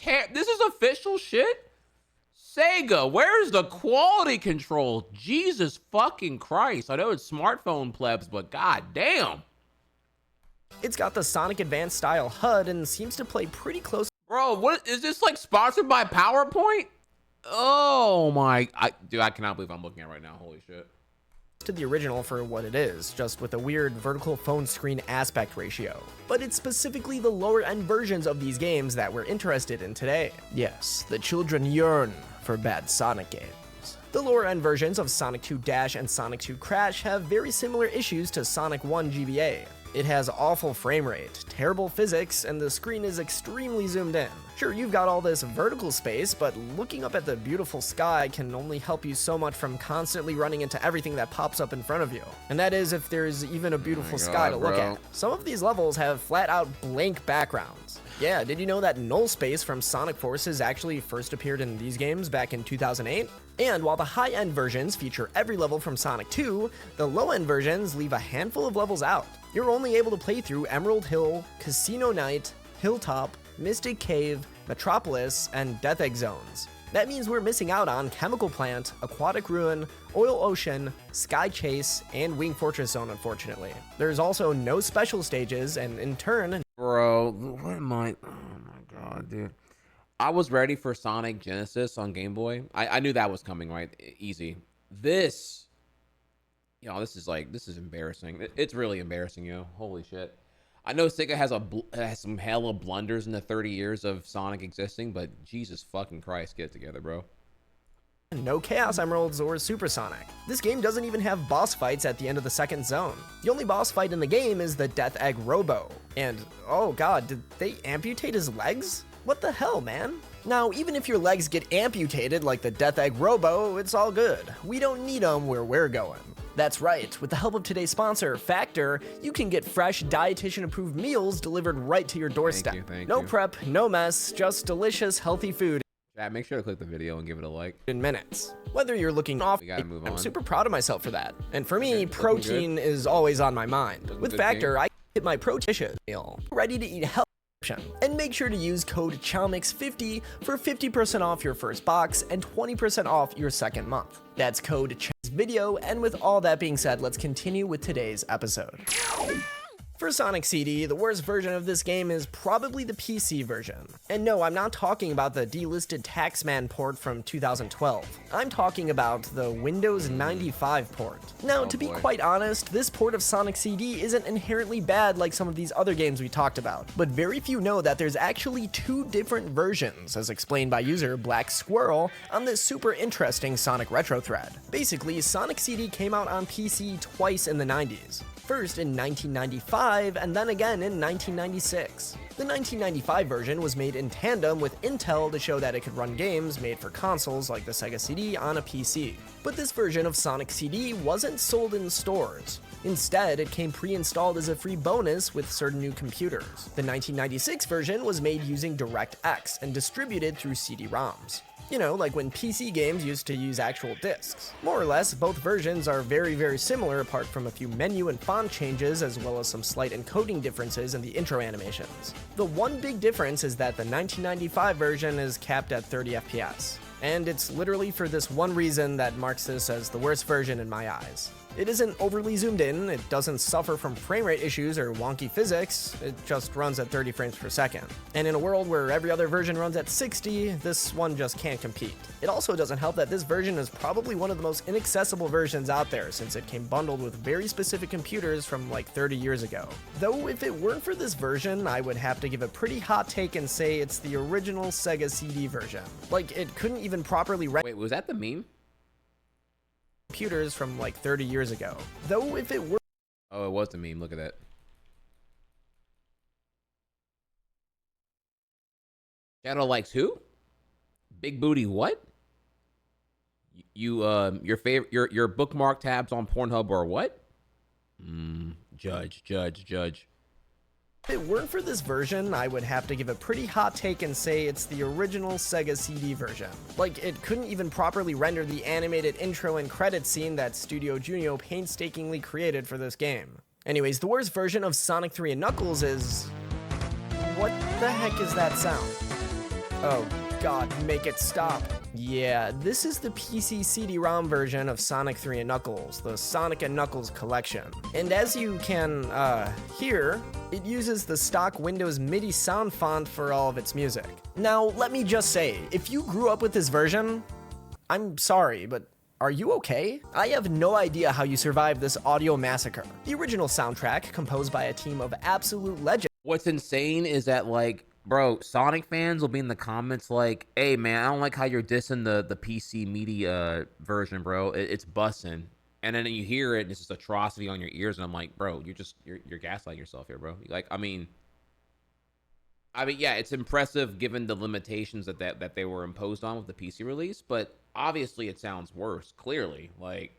A: this is official shit? Sega, where's the quality control? Jesus fucking Christ. I know it's smartphone plebs, but goddamn.
J: It's got the Sonic Advance style HUD and seems to play pretty close.
A: Bro, what is this, like sponsored by PowerPoint? Oh my, dude, I cannot believe I'm looking at it right now. Holy shit.
J: To the original for what it is, just with a weird vertical phone screen aspect ratio. But it's specifically the lower end versions of these games that we're interested in today. Yes, the children yearn for bad Sonic games. The lower end versions of Sonic 2 Dash and Sonic 2 Crash have very similar issues to Sonic 1 GBA. It has awful frame rate, terrible physics, and the screen is extremely zoomed in. Sure, you've got all this vertical space, but looking up at the beautiful sky can only help you so much from constantly running into everything that pops up in front of you. And that is if there's even a beautiful sky to look at. Some of these levels have flat out blank backgrounds. Yeah, did you know that null space from Sonic Forces actually first appeared in these games back in 2008? And while the high-end versions feature every level from Sonic 2, the low-end versions leave a handful of levels out. You're only able to play through Emerald Hill, Casino Night, Hilltop, Mystic Cave, Metropolis, and Death Egg Zones. That means we're missing out on Chemical Plant, Aquatic Ruin, Oil Ocean, Sky Chase, and Wing Fortress Zone, unfortunately. There's also no special stages, and in turn...
A: Bro, what am I... Oh my god, dude. I was ready for Sonic Genesis on Game Boy. I knew that was coming, right? Easy. This... You know, this is embarrassing. It's really embarrassing, yo. Holy shit. I know Sega has some hella blunders in the 30 years of Sonic existing, but Jesus fucking Christ, get it together, bro.
J: No Chaos Emeralds or Supersonic. This game doesn't even have boss fights at the end of the second zone. The only boss fight in the game is the Death Egg Robo. And, oh god, did they amputate his legs? What the hell, man? Now, even if your legs get amputated like the Death Egg Robo, it's all good. We don't need them where we're going. That's right, with the help of today's sponsor, Factor, you can get fresh, dietitian-approved meals delivered right to your doorstep.
A: Thank
J: no
A: you.
J: prep, no mess, just delicious, healthy food.
A: Chat, make sure to click the video and give it a like.
J: In minutes. Whether you're looking off,
A: We gotta move on.
J: I'm super proud of myself for that. And for me,
A: Okay,
J: protein is always on my mind. With
A: good
J: Factor,
A: game.
J: I hit my protein meal, ready to eat healthy. And make sure to use code CHOWMIX50 for 50% off your first box and 20% off your second month. That's code CHOWMIX50, and with all that being said, let's continue with today's episode. For Sonic CD, the worst version of this game is probably the PC version. And no, I'm not talking about the delisted Taxman port from 2012. I'm talking about the Windows 95 port. Now, to be quite honest, this port of Sonic CD isn't inherently bad like some of these other games we talked about, but very few know that there's actually two different versions, as explained by user Black Squirrel on this super interesting Sonic Retro thread. Basically, Sonic CD came out on PC twice in the 90s. First in 1995, and then again in 1996. The 1995 version was made in tandem with Intel to show that it could run games made for consoles like the Sega CD on a PC. But this version of Sonic CD wasn't sold in stores. Instead, it came pre-installed as a free bonus with certain new computers. The 1996 version was made using DirectX and distributed through CD-ROMs. You know, like when PC games used to use actual discs. More or less, both versions are very similar apart from a few menu and font changes as well as some slight encoding differences in the intro animations. The one big difference is that the 1995 version is capped at 30 FPS. And it's literally for this one reason that marks this as the worst version in my eyes. It isn't overly zoomed in, it doesn't suffer from frame rate issues or wonky physics, it just runs at 30 frames per second. And in a world where every other version runs at 60, this one just can't compete. It also doesn't help that this version is probably one of the most inaccessible versions out there since it came bundled with very specific computers from like 30 years ago. Though if it weren't for this version, I would have to give a pretty hot take and say it's the original Sega CD version. Like, it couldn't even properly
A: Wait, was that the meme?
J: Computers from like 30 years ago. Though if it were...
A: Oh, it was the meme. Look at that. Shadow likes who? Big booty what? Your favorite your bookmark tabs on Pornhub are what? Judge.
J: If it weren't for this version, I would have to give a pretty hot take and say it's the original Sega CD version. Like, it couldn't even properly render the animated intro and credit scene that Studio Junio painstakingly created for this game. Anyways, the worst version of Sonic 3 and Knuckles is... What the heck is that sound? Oh god, make it stop. Yeah, this is the PC CD-ROM version of Sonic 3 and Knuckles, the Sonic and Knuckles collection. And as you can, hear, it uses the stock Windows MIDI sound font for all of its music. Now, let me just say, if you grew up with this version, I'm sorry, but are you okay? I have no idea how you survived this audio massacre. The original soundtrack, composed by a team of absolute legends.
A: What's insane is that, like, bro, Sonic fans will be in the comments like, hey, man, I don't like how you're dissing the PC media version, bro. It's bussin'. And then you hear it, and it's just atrocity on your ears, and I'm like, bro, you're gaslighting yourself here, bro. Like, I mean, yeah, it's impressive given the limitations that they were imposed on with the PC release, but obviously it sounds worse, clearly. Like,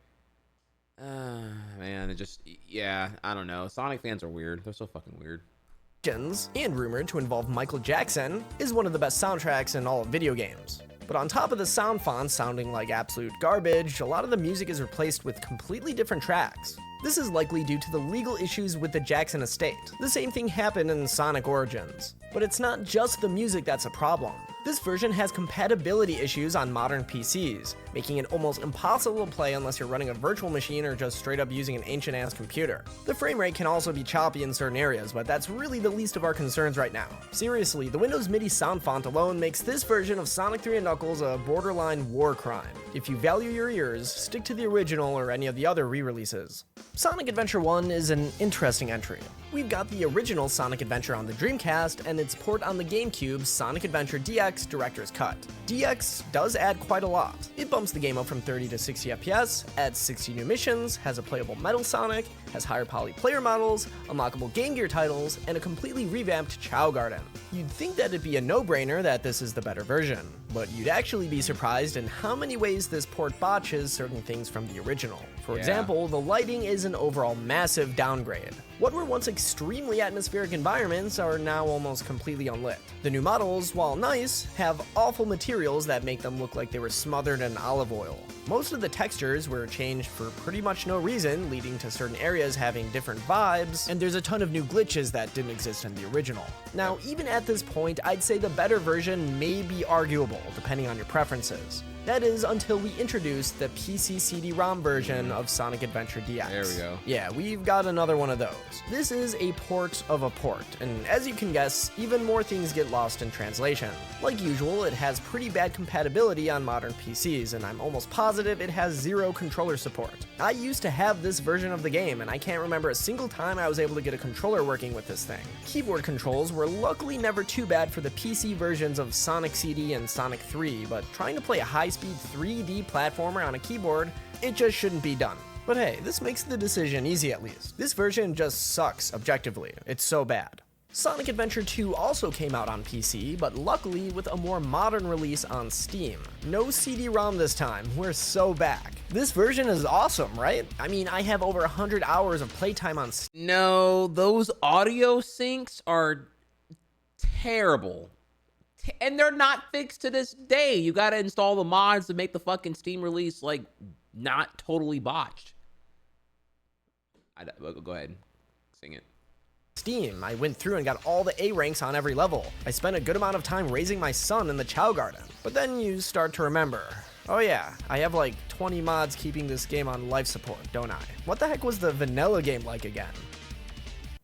A: man, it just, yeah, I don't know. Sonic fans are weird. They're so fucking weird.
J: And rumored to involve Michael Jackson, is one of the best soundtracks in all of video games. But on top of the sound font sounding like absolute garbage, a lot of the music is replaced with completely different tracks. This is likely due to the legal issues with the Jackson estate. The same thing happened in Sonic Origins. But it's not just the music that's a problem. This version has compatibility issues on modern PCs, making it almost impossible to play unless you're running a virtual machine or just straight up using an ancient-ass computer. The frame rate can also be choppy in certain areas, but that's really the least of our concerns right now. Seriously, the Windows MIDI sound font alone makes this version of Sonic 3 and Knuckles a borderline war crime. If you value your ears, stick to the original or any of the other re-releases. Sonic Adventure 1 is an interesting entry. We've got the original Sonic Adventure on the Dreamcast and its port on the GameCube's Sonic Adventure DX Director's Cut. DX does add quite a lot. It bumps the game up from 30 to 60 FPS, adds 60 new missions, has a playable Metal Sonic, has higher poly player models, unlockable Game Gear titles, and a completely revamped Chow Garden. You'd think that it'd be a no-brainer that this is the better version, but you'd actually be surprised in how many ways this port botches certain things from the original. For example, the lighting is an overall massive downgrade. What were once extremely atmospheric environments are now almost completely unlit. The new models, while nice, have awful materials that make them look like they were smothered in olive oil. Most of the textures were changed for pretty much no reason, leading to certain areas having different vibes, and there's a ton of new glitches that didn't exist in the original. Now, even at this point, I'd say the better version may be arguable, depending on your preferences. That is, until we introduce the PC CD-ROM version of Sonic Adventure DX.
A: There we go.
J: Yeah, we've got another one of those. This is a port of a port, and as you can guess, even more things get lost in translation. Like usual, it has pretty bad compatibility on modern PCs, and I'm almost positive it has zero controller support. I used to have this version of the game, and I can't remember a single time I was able to get a controller working with this thing. Keyboard controls were luckily never too bad for the PC versions of Sonic CD and Sonic 3, but trying to play a high-speed 3D platformer on a keyboard, it just shouldn't be done. But hey, this makes the decision easy at least. This version just sucks objectively, it's so bad. Sonic Adventure 2 also came out on PC, but luckily with a more modern release on Steam. No CD-ROM this time, we're so back. This version is awesome, right? I mean, I have over 100 hours of playtime on Steam.
A: No, those audio syncs are terrible. And they're not fixed to this day. You got to install the mods to make the fucking Steam release like not totally botched. Go ahead, sing it.
J: Steam, I went through and got all the A ranks on every level. I spent a good amount of time raising my son in the Chow Garden. But then you start to remember, oh yeah, I have like 20 mods keeping this game on life support, don't I? What the heck was the vanilla game like again?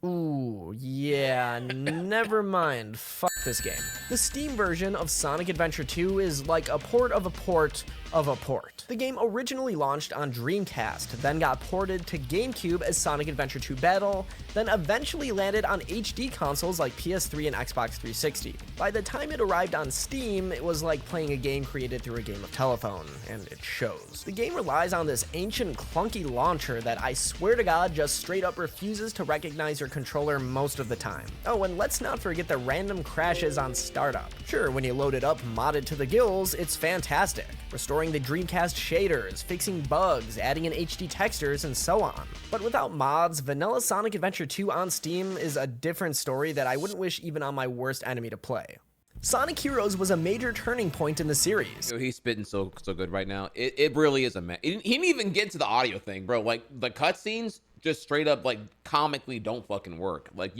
J: Ooh, yeah, never mind. Fuck this game. The Steam version of Sonic Adventure 2 is like a port of a port of a port. The game originally launched on Dreamcast, then got ported to GameCube as Sonic Adventure 2 Battle, then eventually landed on HD consoles like PS3 and Xbox 360. By the time it arrived on Steam, it was like playing a game created through a game of telephone, and it shows. The game relies on this ancient clunky launcher that I swear to God just straight up refuses to recognize your controller most of the time. Oh, and let's not forget the random crashes on startup. Sure, when you load it up modded to the gills, it's fantastic. Restoring the Dreamcast shaders, fixing bugs, adding in HD textures, and so on. But without mods, vanilla Sonic Adventure 2 on Steam is a different story that I wouldn't wish even on my worst enemy to play. Sonic Heroes was a major turning point in the series.
A: Yo, he's spitting so good right now. It really is a mess. He didn't even get to the audio thing, bro. Like, the cutscenes just straight up, like, comically don't fucking work. Like,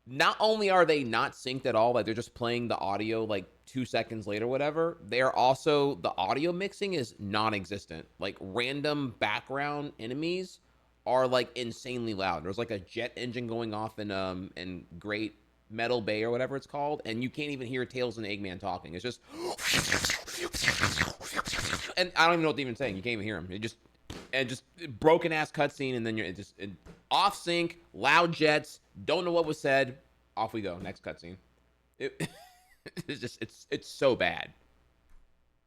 A: not only are they not synced at all, like, they're just playing the audio, like, 2 seconds later, whatever. They are also, the audio mixing is non-existent. Like, random background enemies are, like, insanely loud. There's, like, a jet engine going off in Great Metal Bay or whatever it's called, and you can't even hear Tails and Eggman talking. It's just, and I don't even know what they're even saying. You can't even hear them. Just broken ass cutscene, and then you're off sync, loud jets. Don't know what was said. Off we go. Next cutscene. It's so bad.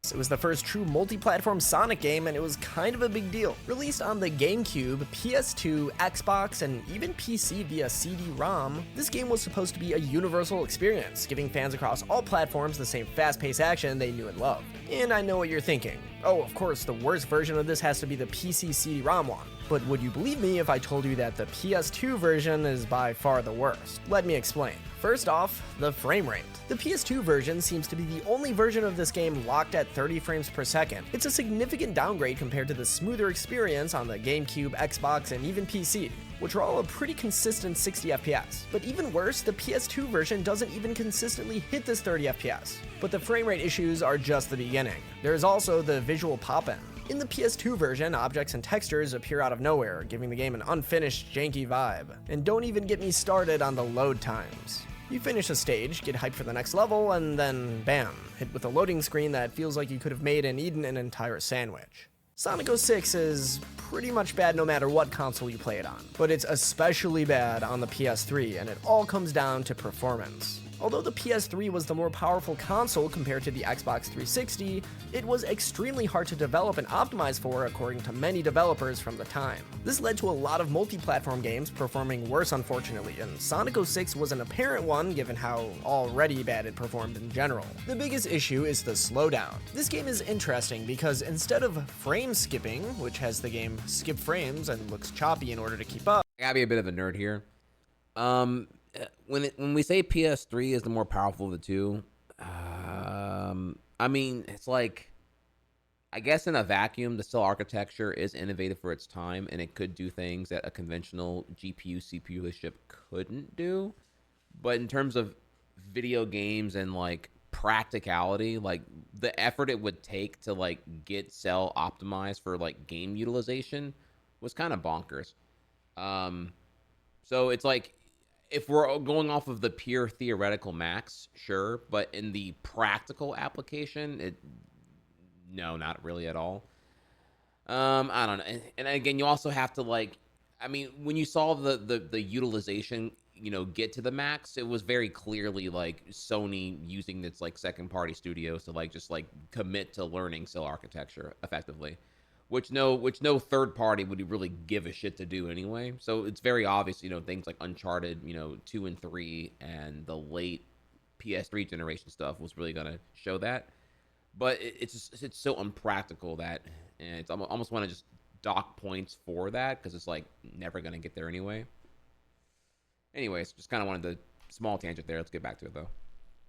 J: It was the first true multi-platform Sonic game, and it was kind of a big deal. Released on the GameCube, PS2, Xbox, and even PC via CD-ROM, this game was supposed to be a universal experience, giving fans across all platforms the same fast-paced action they knew and loved. And I know what you're thinking. Oh, of course, the worst version of this has to be the PC CD-ROM one. But would you believe me if I told you that the PS2 version is by far the worst? Let me explain. First off, the frame rate. The PS2 version seems to be the only version of this game locked at 30 frames per second. It's a significant downgrade compared to the smoother experience on the GameCube, Xbox, and even PC, which are all a pretty consistent 60 FPS. But even worse, the PS2 version doesn't even consistently hit this 30 FPS. But the frame rate issues are just the beginning. There's also the visual pop-in. In the PS2 version, objects and textures appear out of nowhere, giving the game an unfinished, janky vibe. And don't even get me started on the load times. You finish a stage, get hyped for the next level, and then bam, hit with a loading screen that feels like you could have made and eaten an entire sandwich. Sonic 06 is pretty much bad no matter what console you play it on, but it's especially bad on the PS3, and it all comes down to performance. Although the PS3 was the more powerful console compared to the Xbox 360, it was extremely hard to develop and optimize for according to many developers from the time. This led to a lot of multi-platform games performing worse unfortunately, and Sonic 06 was an apparent one given how already bad it performed in general. The biggest issue is the slowdown. This game is interesting because instead of frame skipping, which has the game skip frames and looks choppy in order to keep up.
A: I gotta be a bit of a nerd here. When we say PS3 is the more powerful of the two, I mean, it's like, I guess in a vacuum, the cell architecture is innovative for its time, and it could do things that a conventional GPU-CPU relationship couldn't do. But in terms of video games and, like, practicality, like, the effort it would take to, like, get cell optimized for, like, game utilization was kind of bonkers. So it's like, if we're going off of the pure theoretical max, sure, but in the practical application, no, not really at all. I don't know. And again, you also have to, like, I mean, when you saw the utilization, get to the max, it was very clearly like Sony using its like second party studios to like just like commit to learning cell architecture effectively. Which no third party would really give a shit to do anyway. So it's very obvious, things like Uncharted, 2 and 3 and the late PS3 generation stuff was really gonna show that. But it's so unpractical that it's almost want to just dock points for that because it's like never gonna get there anyway. Anyways, just kind of wanted the small tangent there. Let's get back to it though.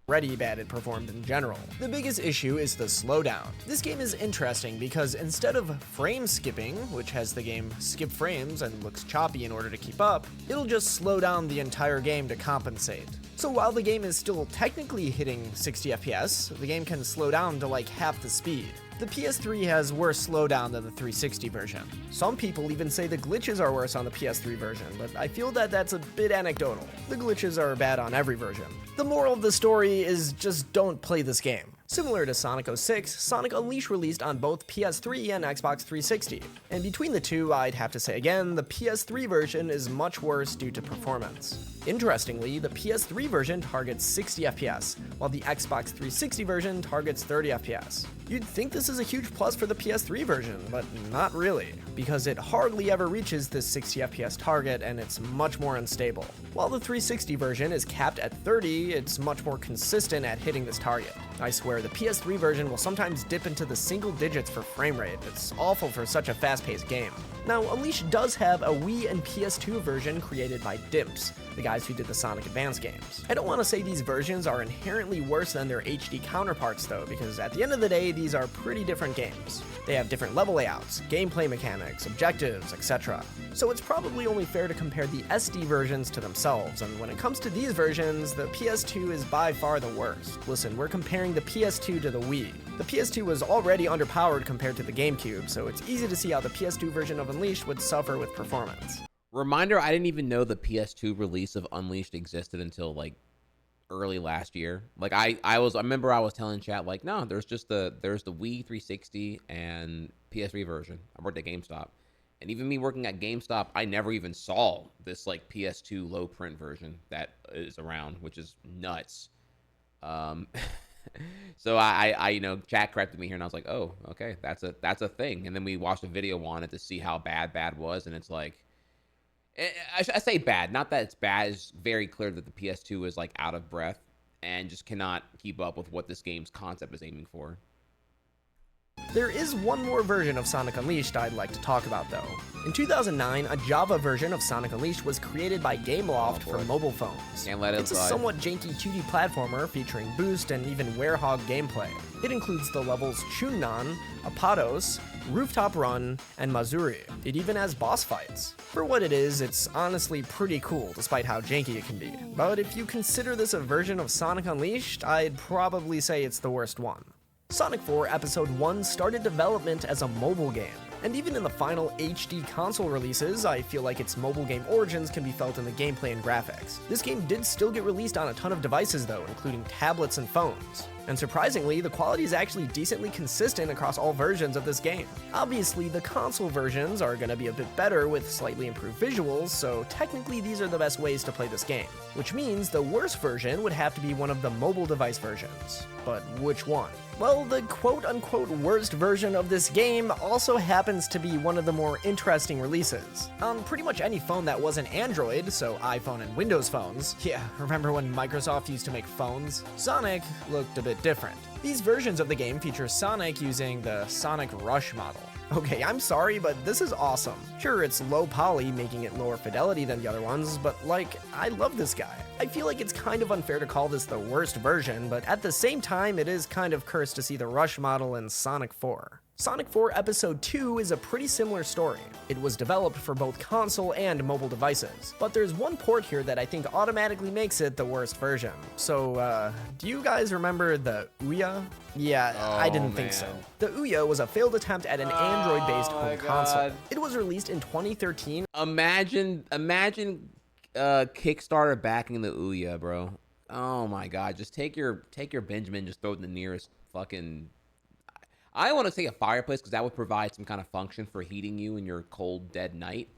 J: already bad it performed in general. The biggest issue is the slowdown. This game is interesting because instead of frame skipping, which has the game skip frames and looks choppy in order to keep up, it'll just slow down the entire game to compensate. So while the game is still technically hitting 60 FPS, the game can slow down to like half the speed. The PS3 has worse slowdown than the 360 version. Some people even say the glitches are worse on the PS3 version, but I feel that that's a bit anecdotal. The glitches are bad on every version. The moral of the story is just don't play this game. Similar to Sonic 06, Sonic Unleashed released on both PS3 and Xbox 360. And between the two, I'd have to say again, the PS3 version is much worse due to performance. Interestingly, the PS3 version targets 60 FPS, while the Xbox 360 version targets 30 FPS. You'd think this is a huge plus for the PS3 version, but not really, because it hardly ever reaches this 60 FPS target and it's much more unstable. While the 360 version is capped at 30, it's much more consistent at hitting this target. I swear, the PS3 version will sometimes dip into the single digits for frame rate. It's awful for such a fast-paced game. Now, Unleashed does have a Wii and PS2 version created by Dimps, the guys who did the Sonic Advance games. I don't want to say these versions are inherently worse than their HD counterparts though, because at the end of the day, these are pretty different games. They have different level layouts, gameplay mechanics, objectives, etc. So it's probably only fair to compare the SD versions to themselves, and when it comes to these versions, the PS2 is by far the worst. Listen, we're comparing the PS2 to the Wii. The PS2 was already underpowered compared to the GameCube, so it's easy to see how the PS2 version of Unleashed would suffer with performance.
A: Reminder, I didn't even know the PS2 release of Unleashed existed until like early last year. Like I remember I was telling chat like, no, there's the Wii 360 and PS3 version. I worked at GameStop. And even me working at GameStop, I never even saw this like PS2 low print version that is around, which is nuts. So I chat corrected me here and I was like, oh, okay, that's a thing. And then we watched a video on it to see how bad was, and it's like, I say bad, not that it's bad. It's very clear that the PS2 is like out of breath and just cannot keep up with what this game's concept is aiming for.
J: There is one more version of Sonic Unleashed I'd like to talk about though. In 2009, a Java version of Sonic Unleashed was created by Gameloft for mobile phones.
A: Can't let it
J: It's a
A: slide.
J: somewhat janky 2D platformer featuring boost and even werehog gameplay. It includes the levels Chunnan, Apatos, Rooftop Run, and Mazuri. It even has boss fights. For what it is, it's honestly pretty cool despite how janky it can be. But if you consider this a version of Sonic Unleashed, I'd probably say it's the worst one. Sonic 4 Episode 1 started development as a mobile game, and even in the final HD console releases, I feel like its mobile game origins can be felt in the gameplay and graphics. This game did still get released on a ton of devices though, including tablets and phones. And surprisingly, the quality is actually decently consistent across all versions of this game. Obviously, the console versions are going to be a bit better with slightly improved visuals, so technically these are the best ways to play this game. Which means the worst version would have to be one of the mobile device versions. But which one? Well, the quote-unquote worst version of this game also happens to be one of the more interesting releases. On pretty much any phone that wasn't Android, so iPhone and Windows phones, yeah, remember when Microsoft used to make phones? Sonic looked a bit different. These versions of the game feature Sonic using the Sonic Rush model. Okay, I'm sorry, but this is awesome. Sure, it's low poly, making it lower fidelity than the other ones, but like, I love this guy. I feel like it's kind of unfair to call this the worst version, but at the same time, it is kind of cursed to see the Rush model in Sonic 4. Sonic 4 Episode 2 is a pretty similar story. It was developed for both console and mobile devices, but there's one port here that I think automatically makes it the worst version. So, do you guys remember the Ouya? Yeah, I didn't think so. The Ouya was a failed attempt at an Android-based home console. It was released in 2013.
A: Imagine Kickstarter backing the Ouya, bro. Oh my god, just take your Benjamin, just throw it in the nearest fucking... I want to say a fireplace because that would provide some kind of function for heating you in your cold, dead night.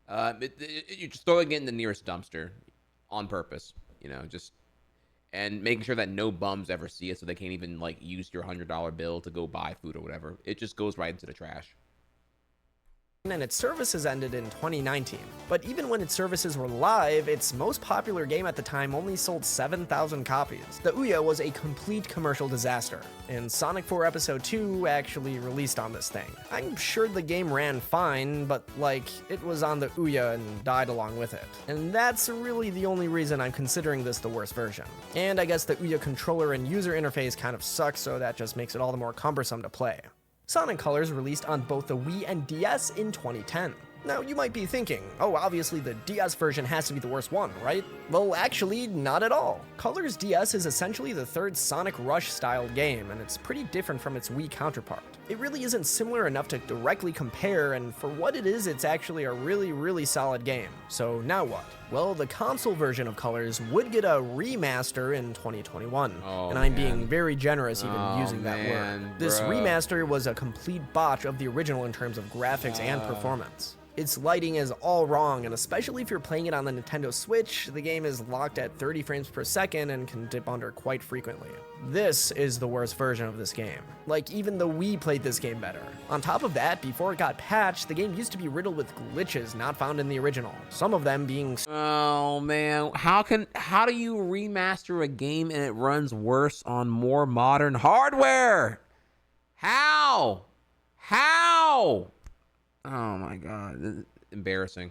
A: You're just throwing it in the nearest dumpster on purpose, and making sure that no bums ever see it so they can't even like use your $100 bill to go buy food or whatever. It just goes right into the trash.
J: and its services ended in 2019. But even when its services were live, its most popular game at the time only sold 7,000 copies. The Ouya was a complete commercial disaster, and Sonic 4 Episode 2 actually released on this thing. I'm sure the game ran fine, but it was on the Ouya and died along with it. And that's really the only reason I'm considering this the worst version. And I guess the Ouya controller and user interface kind of sucks, so that just makes it all the more cumbersome to play. Sonic Colors released on both the Wii and DS in 2010. Now, you might be thinking, oh, obviously the DS version has to be the worst one, right? Well, actually, not at all. Colors DS is essentially the third Sonic Rush-style game, and it's pretty different from its Wii counterpart. It really isn't similar enough to directly compare, and for what it is, it's actually a really solid game. So now what? Well, the console version of Colors would get a remaster in 2021, and I'm being very generous even using that word. This remaster was a complete botch of the original in terms of graphics and performance. Its lighting is all wrong, and especially if you're playing it on the Nintendo Switch, the game is locked at 30 frames per second and can dip under quite frequently. This is the worst version of this game. Even the Wii played this game better. On top of that, before it got patched, the game used to be riddled with glitches not found in the original. Some of them being...
A: Oh man, how do you remaster a game and it runs worse on more modern hardware? How? Oh my god, embarrassing.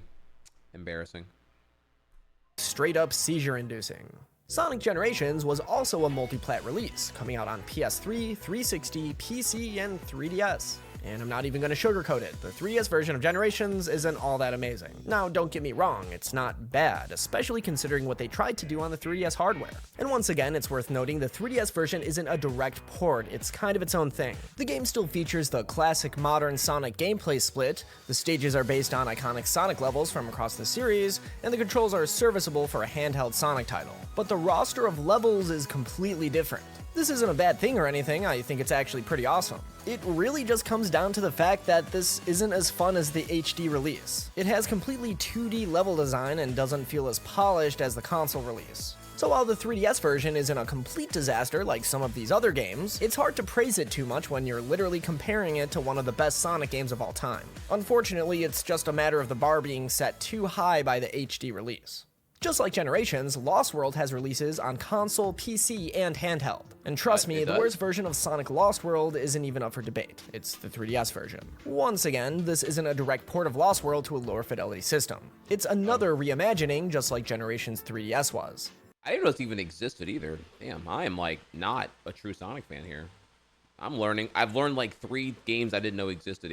J: Straight up seizure inducing. Sonic Generations was also a multi-plat release, coming out on PS3, 360, PC, and 3DS. And I'm not even going to sugarcoat it, the 3DS version of Generations isn't all that amazing. Now, don't get me wrong, it's not bad, especially considering what they tried to do on the 3DS hardware. And once again, it's worth noting the 3DS version isn't a direct port, it's kind of its own thing. The game still features the classic modern Sonic gameplay split, the stages are based on iconic Sonic levels from across the series, and the controls are serviceable for a handheld Sonic title. But the roster of levels is completely different. This isn't a bad thing or anything, I think it's actually pretty awesome. It really just comes down to the fact that this isn't as fun as the HD release. It has completely 2D level design and doesn't feel as polished as the console release. So while the 3DS version isn't a complete disaster like some of these other games, it's hard to praise it too much when you're literally comparing it to one of the best Sonic games of all time. Unfortunately, it's just a matter of the bar being set too high by the HD release. Just like Generations, Lost World has releases on console, PC, and handheld. And trust me, the worst version of Sonic Lost World isn't even up for debate. It's the 3DS version. Once again, this isn't a direct port of Lost World to a lower fidelity system. It's another reimagining, just like Generations 3DS was.
A: I didn't know this even existed either. Damn, I am not a true Sonic fan here. I've learned 3 games I didn't know exist.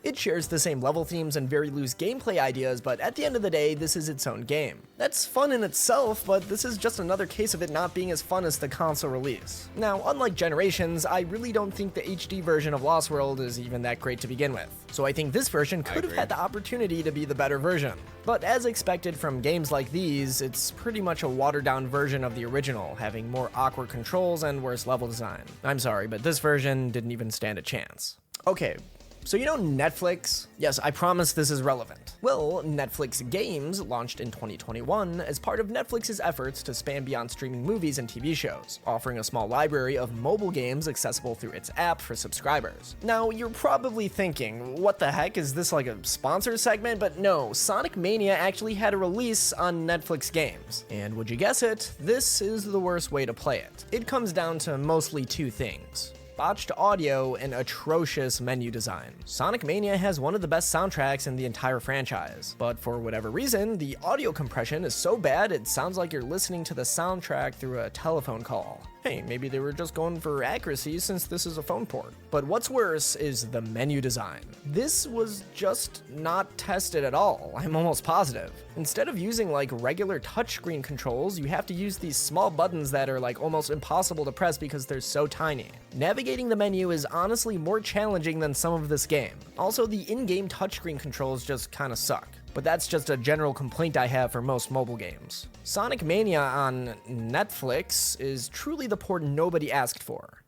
J: It shares the same level themes and very loose gameplay ideas, but at the end of the day, this is its own game. That's fun in itself, but this is just another case of it not being as fun as the console release. Now, unlike Generations, I really don't think the HD version of Lost World is even that great to begin with, so I think this version could have had the opportunity to be the better version. But as expected from games like these, it's pretty much a watered-down version of the original, having more awkward controls and worse level design. I'm sorry, but this version didn't even stand a chance. Okay. So you know Netflix? Yes, I promise this is relevant. Well, Netflix Games launched in 2021 as part of Netflix's efforts to span beyond streaming movies and TV shows, offering a small library of mobile games accessible through its app for subscribers. Now, you're probably thinking, what the heck, is this like a sponsor segment? But no, Sonic Mania actually had a release on Netflix Games. And would you guess it? This is the worst way to play it. It comes down to mostly 2 things: botched audio, and atrocious menu design. Sonic Mania has one of the best soundtracks in the entire franchise, but for whatever reason, the audio compression is so bad it sounds like you're listening to the soundtrack through a telephone call. Hey, maybe they were just going for accuracy since this is a phone port. But what's worse is the menu design. This was just not tested at all, I'm almost positive. Instead of using regular touchscreen controls, you have to use these small buttons that are almost impossible to press because they're so tiny. Navigating the menu is honestly more challenging than some of this game. Also, the in-game touchscreen controls just kinda suck. But that's just a general complaint I have for most mobile games. Sonic Mania on Netflix is truly the port nobody asked for.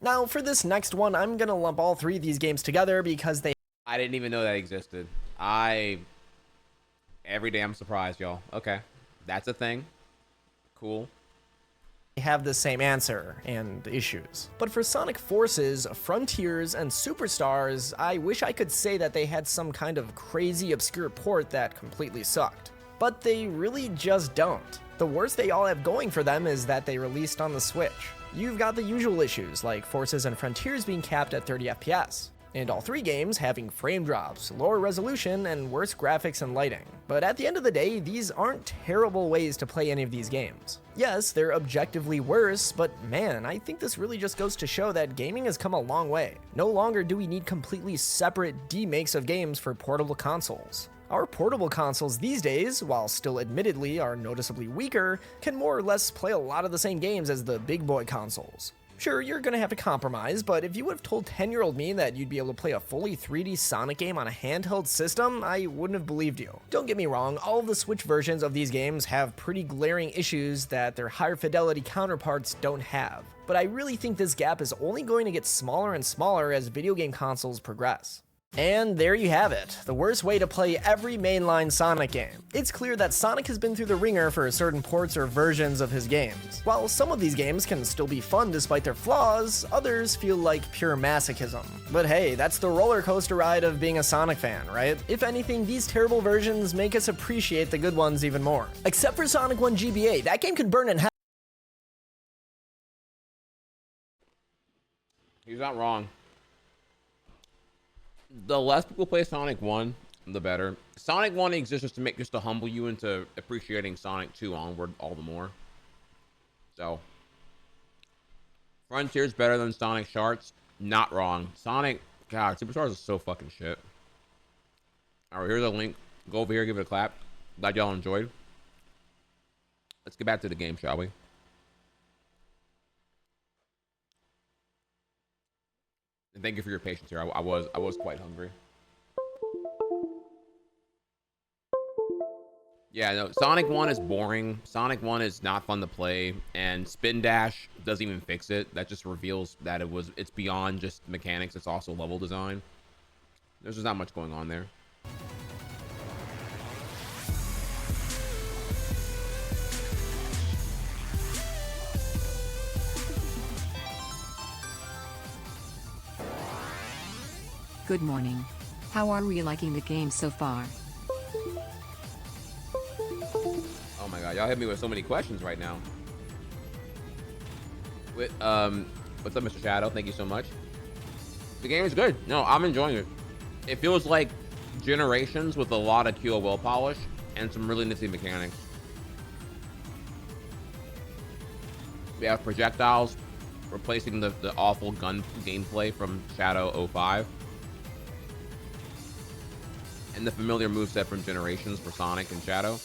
J: Now, for this next one, I'm gonna lump all 3 of these games together because
A: I didn't even know that existed. Every day I'm surprised, y'all. Okay, that's a thing. Cool.
J: have the same answer and issues. But for Sonic Forces, Frontiers, and Superstars, I wish I could say that they had some kind of crazy obscure port that completely sucked. But they really just don't. The worst they all have going for them is that they released on the Switch. You've got the usual issues, like Forces and Frontiers being capped at 30 FPS, and all three games having frame drops, lower resolution, and worse graphics and lighting. But at the end of the day, these aren't terrible ways to play any of these games. Yes, they're objectively worse, but man, I think this really just goes to show that gaming has come a long way. No longer do we need completely separate demakes of games for portable consoles. Our portable consoles these days, while still admittedly are noticeably weaker, can more or less play a lot of the same games as the big boy consoles. Sure, you're gonna have to compromise, but if you would have told 10-year-old me that you'd be able to play a fully 3D Sonic game on a handheld system, I wouldn't have believed you. Don't get me wrong, all of the Switch versions of these games have pretty glaring issues that their higher fidelity counterparts don't have. But I really think this gap is only going to get smaller and smaller as video game consoles progress. And there you have it, the worst way to play every mainline Sonic game. It's clear that Sonic has been through the ringer for certain ports or versions of his games. While some of these games can still be fun despite their flaws, others feel like pure masochism. But hey, that's the roller coaster ride of being a Sonic fan, right? If anything, these terrible versions make us appreciate the good ones even more. Except for Sonic 1 GBA, that game can burn in hell.
A: He's not wrong. The less people play Sonic 1, the better. Sonic 1 exists just to humble you into appreciating Sonic 2 onward all the more. So, Frontier's better than Sonic Sharks. Not wrong. Sonic, God, Superstars is so fucking shit. Alright, here's a link. Go over here, give it a clap. Glad y'all enjoyed. Let's get back to the game, shall we? And thank you for your patience here. I was quite hungry. Yeah, no, Sonic 1 is boring. Sonic 1 is not fun to play, and Spin Dash doesn't even fix it. That just reveals that it's beyond just mechanics. It's also level design. There's just not much going on there.
B: Good morning. How are we liking the game so far?
A: Oh my god, y'all hit me with so many questions right now. What's up, Mr. Shadow? Thank you so much. The game is good. No, I'm enjoying it. It feels like Generations with a lot of QOL polish and some really nifty mechanics. We have projectiles replacing the awful gun gameplay from Shadow 05. And the familiar moveset from Generations for Sonic and Shadow.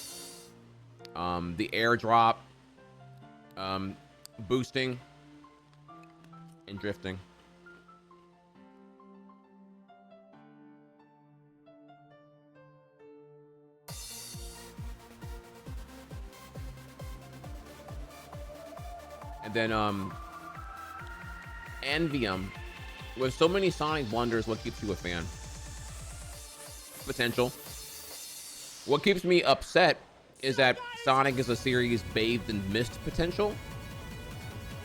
A: The airdrop, boosting, and drifting. And then, Envium. With so many Sonic blunders, what keeps you a fan? Potential. What keeps me upset is that Sonic is a series bathed in missed potential,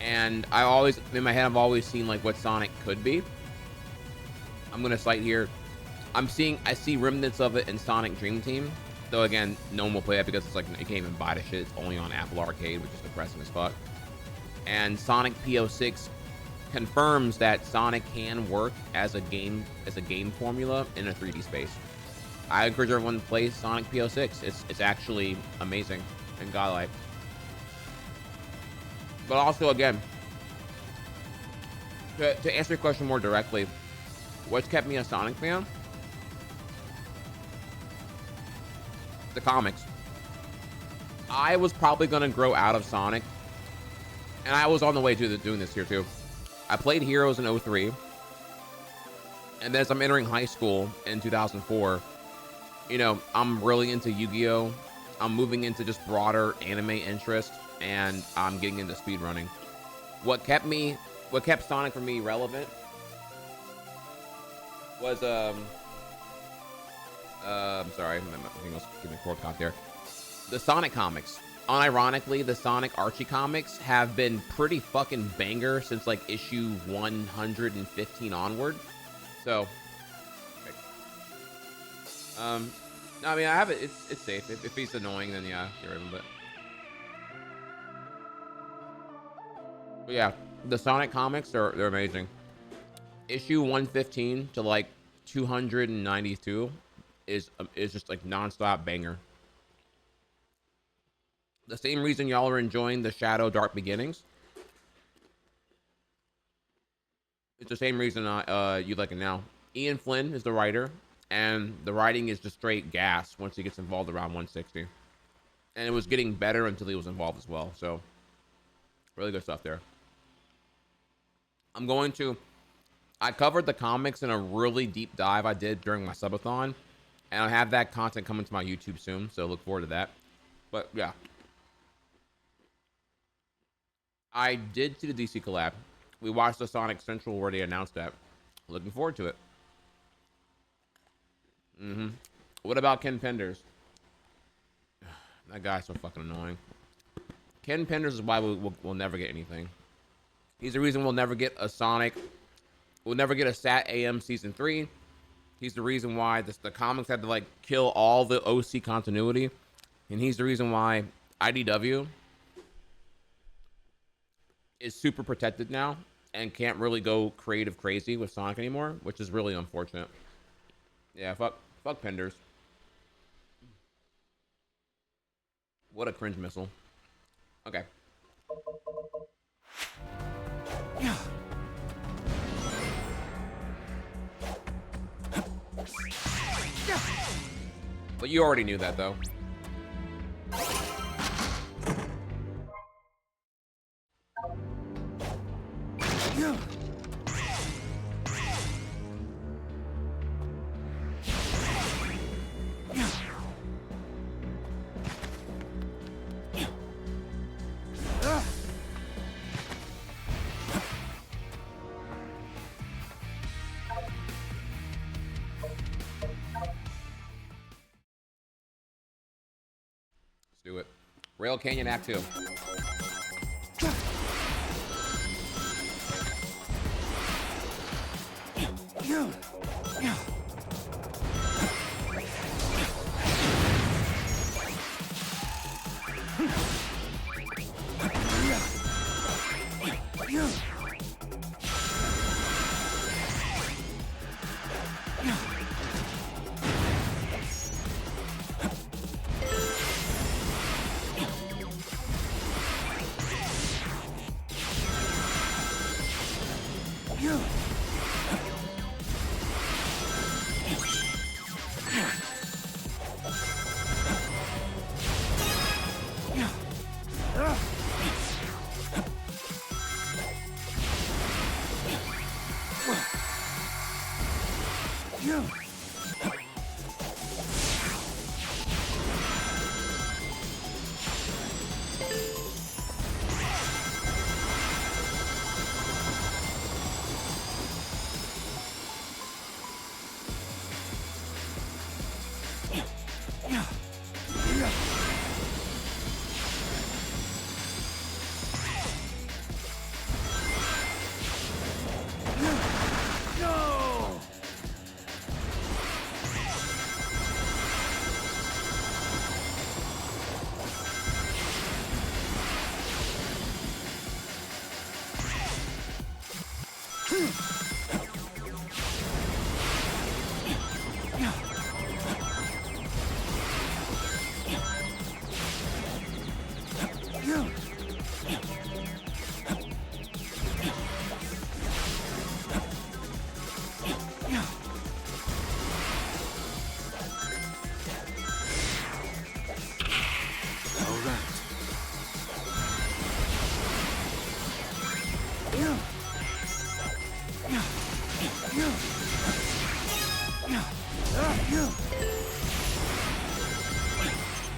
A: and I always, in my head, I've always seen like what Sonic could be. I'm gonna cite here. I see remnants of it in Sonic Dream Team, though again, no one will play that because it's like you can't even buy the shit. It's only on Apple Arcade, which is depressing as fuck. And Sonic PO6 confirms that Sonic can work as a game formula in a 3D space. I encourage everyone to play Sonic PO6. It's actually amazing and godlike. But also, again, to answer your question more directly, what's kept me a Sonic fan? The comics. I was probably going to grow out of Sonic, and I was on the way to doing this here too. I played Heroes in 03, and then as I'm entering high school in 2004, you know, I'm really into Yu-Gi-Oh! I'm moving into just broader anime interest, and I'm getting into speedrunning. What kept Sonic for me relevant was, I'm sorry, I think I was giving a cord cop there. The Sonic comics. unironically, the Sonic Archie comics have been pretty fucking banger since like issue 115 onward. So, no, I mean, I have it. It's safe. If he's annoying, then yeah, get rid of him. But yeah, the Sonic comics they're amazing. Issue 115 to like 292 is just like nonstop banger. The same reason y'all are enjoying the Shadow Dark Beginnings. It's the same reason you like it now. Ian Flynn is the writer, and the writing is just straight gas once he gets involved around 160. And it was getting better until he was involved as well. So, really good stuff there. I covered the comics in a really deep dive I did during my subathon, and I'll have that content coming to my YouTube soon, so look forward to that. But yeah, I did see the DC collab. We watched the Sonic Central where they announced that. Looking forward to it. What about Ken Penders? That guy's so fucking annoying. Ken Penders is why we'll never get anything. He's the reason we'll never get a Sonic. We'll never get a Sat AM Season 3. He's the reason why the comics had to like kill all the OC continuity. And he's the reason why IDW is super protected now and can't really go creative crazy with Sonic anymore, which is really unfortunate. Yeah, fuck Penders. What a cringe missile. Okay. But you already knew that, though. Do it. Rail Canyon Act 2.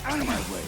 H: Out of my way.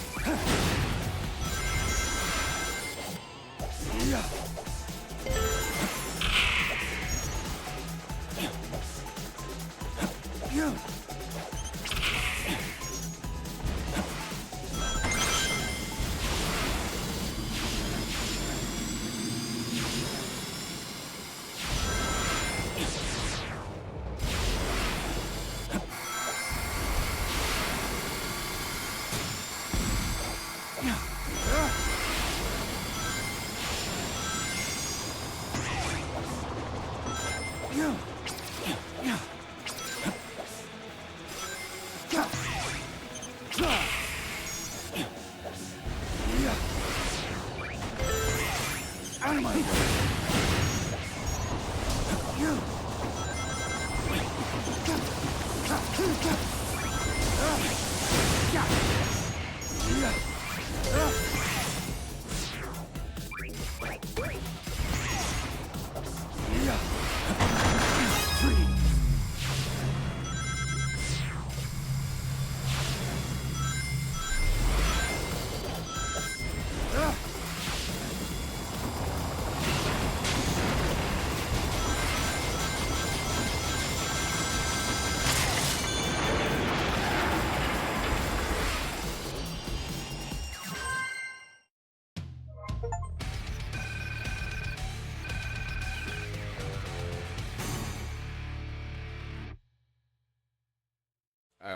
H: Out of my way!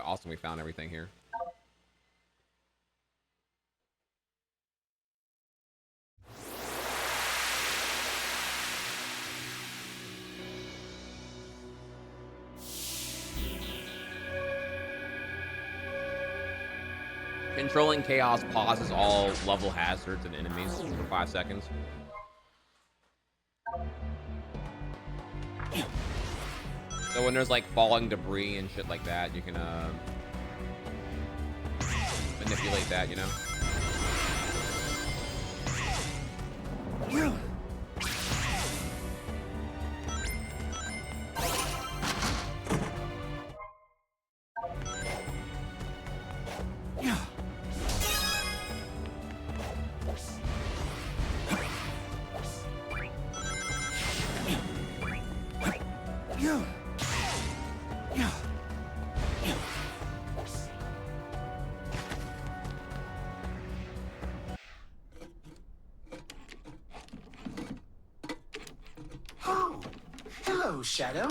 A: Awesome, we found everything here. Controlling chaos pauses all level hazards and enemies for 5 seconds. So when there's like falling debris and shit like that, you can manipulate that, you know?
K: Shadow?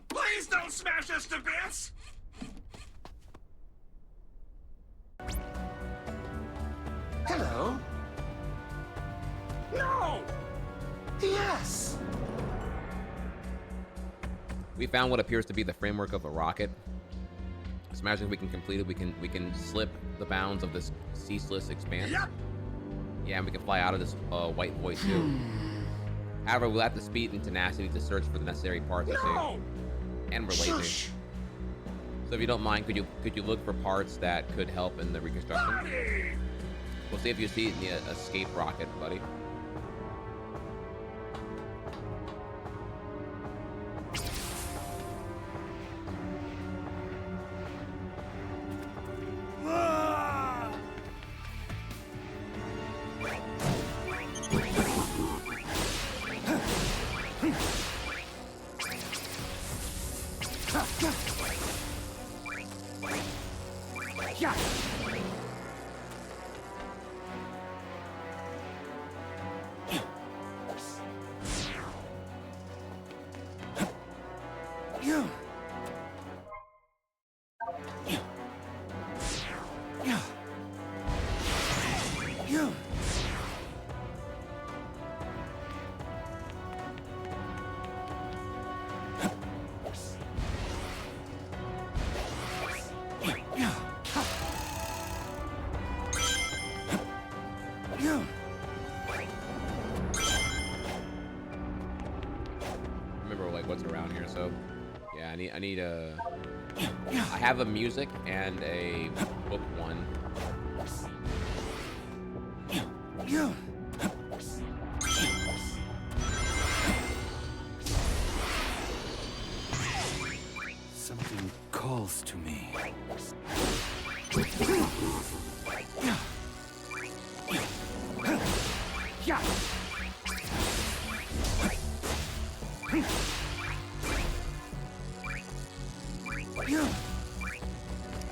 F: Please don't smash us to bits!
K: Hello?
F: No!
K: Yes!
A: We found what appears to be the framework of a rocket. Just imagine if we can complete it, we can slip the bounds of this ceaseless expanse.
F: Yep.
A: Yeah, and we can fly out of this white void too. However, we'll have the speed and tenacity to search for the necessary parts, I see. And we're lazy. So if you don't mind, could you look for parts that could help in the reconstruction? We'll see if you see it in the escape rocket, buddy. I have a music and a book one.
D: Something calls to me.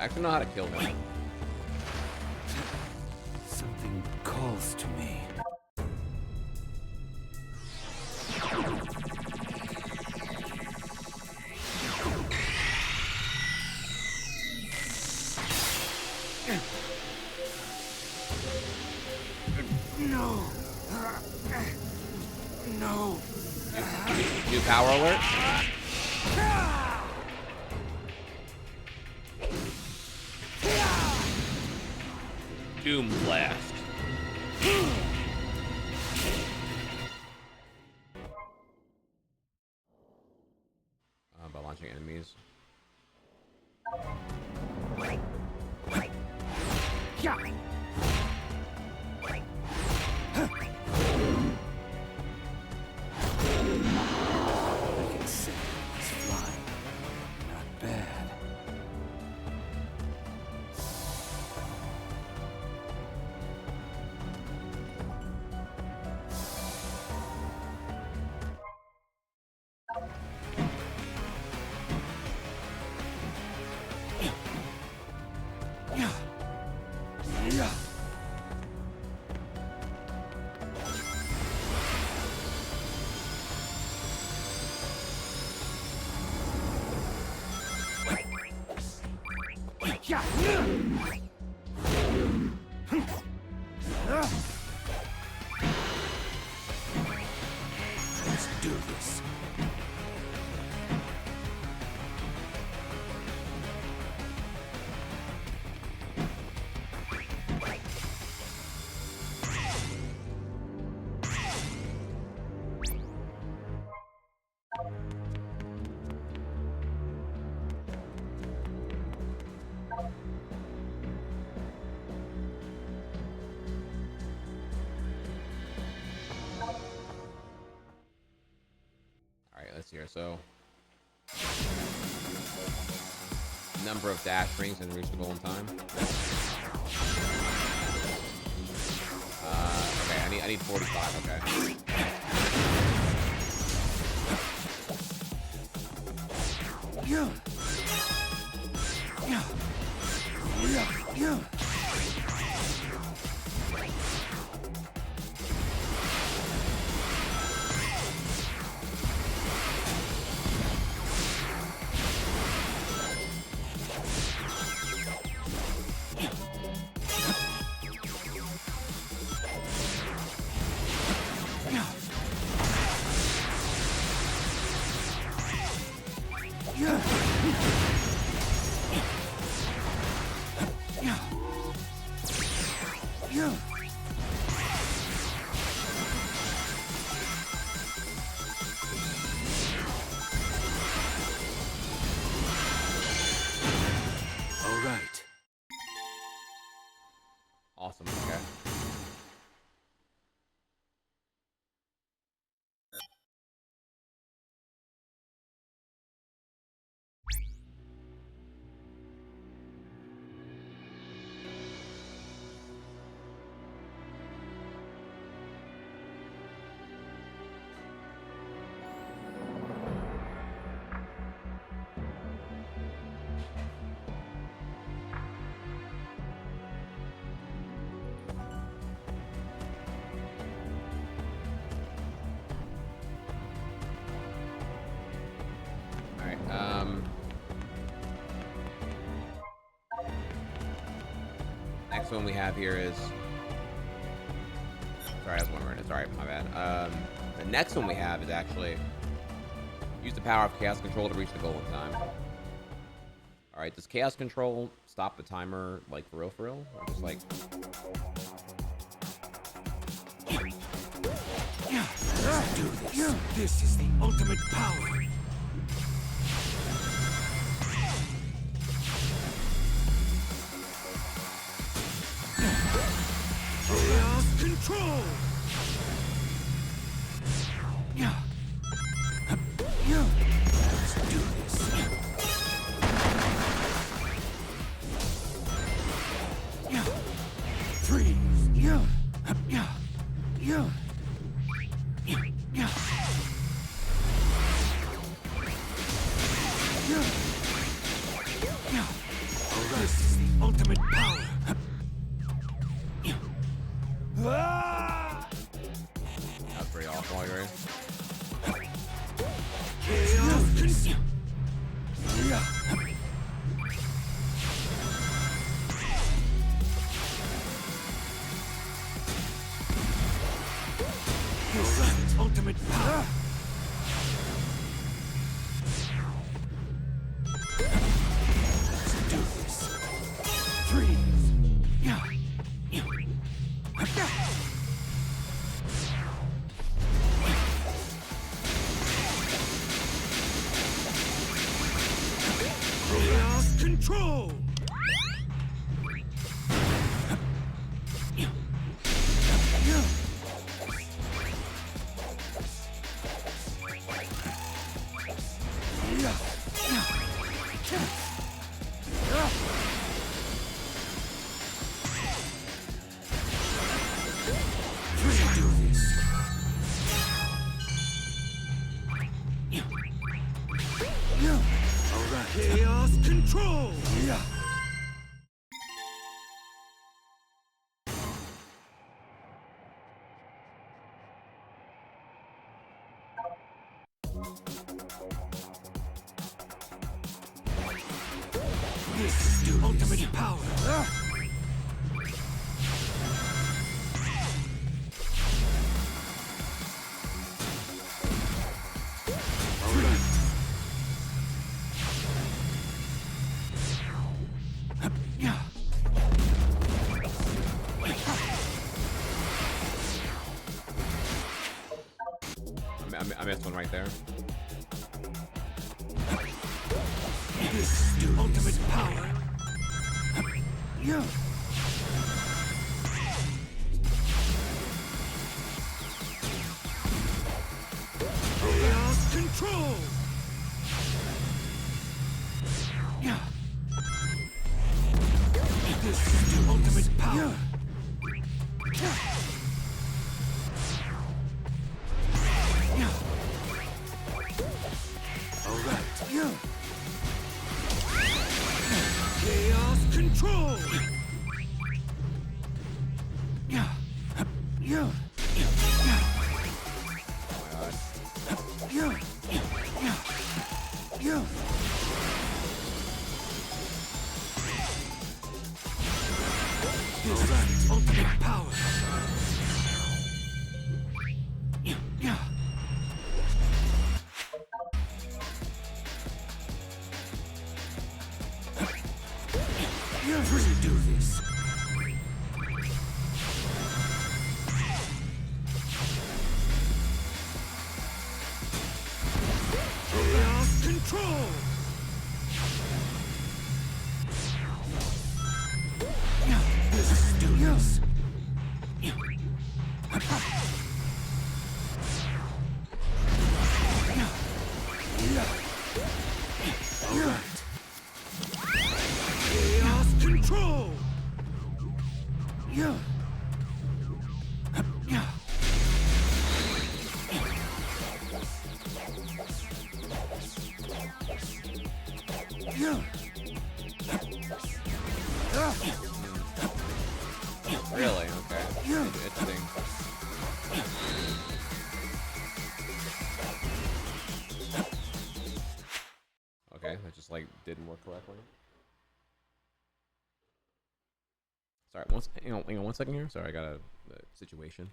A: I actually know how to kill one.
D: Something calls to me.
K: No. No.
A: New power alert. Doom blast. By launching enemies.
D: Let's do this.
A: Let's see here. So, number of dash rings and reach the goal in time. Okay, I need 45. Okay. Awesome. Okay. Next one we have here is... Sorry, I was wondering. It's alright, my bad. The next one we have is actually... Use the power of Chaos Control to reach the goal in time. Alright, does Chaos Control stop the timer, like, for real? Or just, like...
D: Let's do this. This is the ultimate power. Chaos Control! Let's do this. Freeze! This is the ultimate power.
A: That's pretty awful, right?
D: This is its ultimate power. control! Chaos control! This is ultimate power!
A: I missed one right there.
D: This is ultimate power. Chaos control. This is ultimate power. Chaos control! This ultimate power! You're free to do this. Chaos control. This is studious. All right. Chaos control!
A: Really? Okay. Interesting. Okay, that just like didn't work correctly. Sorry, hang on 1 second here. Sorry, I got a situation.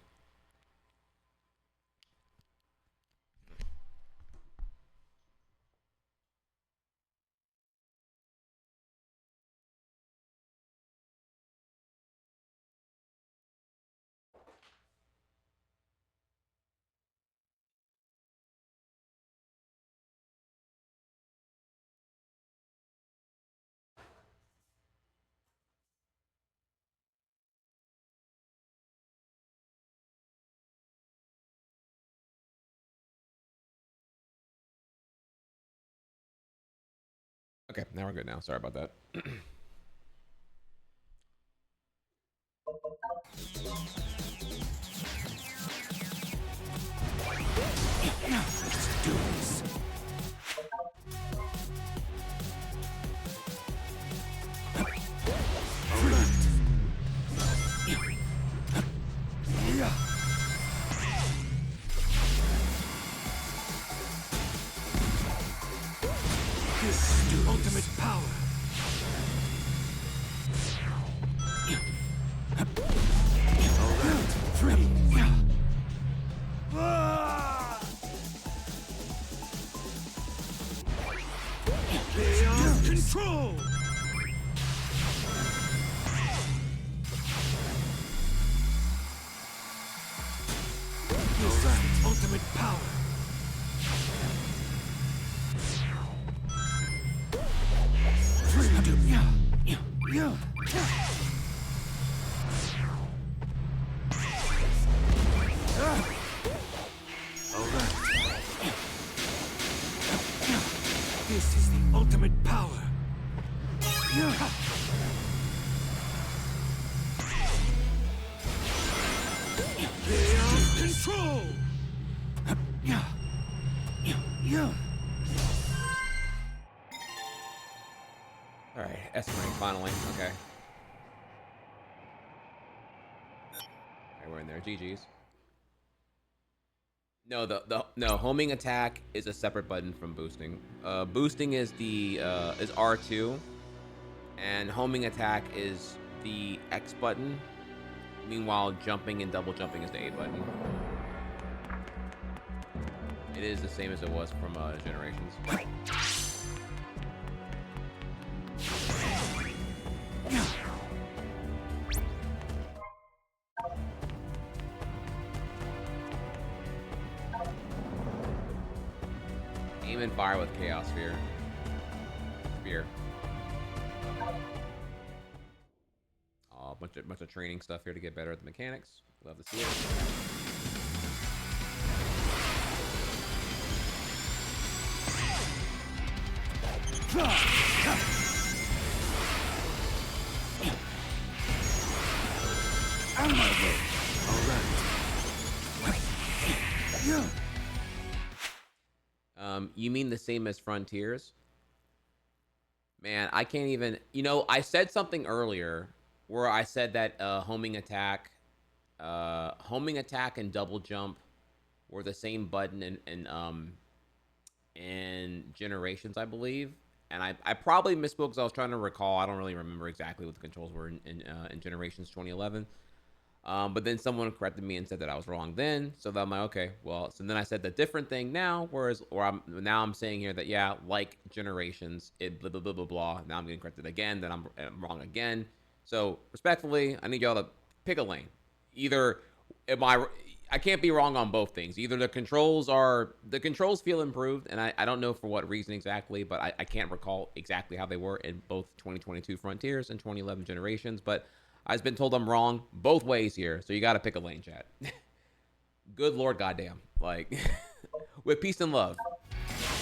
A: Okay, now we're good now. Sorry about that.
D: Let's do this. All right. This is the ultimate power. All right. Free. Chaos control. All right. Ultimate power. Freedom.
A: All right, S rank finally. Okay. All right, we're in there. GG's. No, no, homing attack is a separate button from boosting. Boosting is the is R2, and homing attack is the X button. Meanwhile, jumping and double jumping is the A button. It is the same as it was from Generations. Aim and fire with Chaos Sphere. Oh, a bunch of training stuff here to get better at the mechanics. Love to see it.
D: Out of my way. All right.
A: You mean the same as Frontiers? Man, I can't even... You know, I said something earlier where I said that homing attack and double jump were the same button in Generations, I believe. And I probably misspoke because I was trying to recall. I don't really remember exactly what the controls were in Generations 2011. But then someone corrected me and said that I was wrong then. So then I'm like, okay, well, so then I said the different thing now, now I'm saying here that, yeah, like Generations, it blah, blah, blah, blah, blah. Now I'm getting corrected again, then I'm wrong again. So respectfully, I need y'all to pick a lane. Either I can't be wrong on both things. Either the controls feel improved, and I don't know for what reason exactly, but I can't recall exactly how they were in both 2022 Frontiers and 2011 Generations, but I've been told I'm wrong both ways here, so you got to pick a lane, chat. Good Lord goddamn. Like, with peace and love.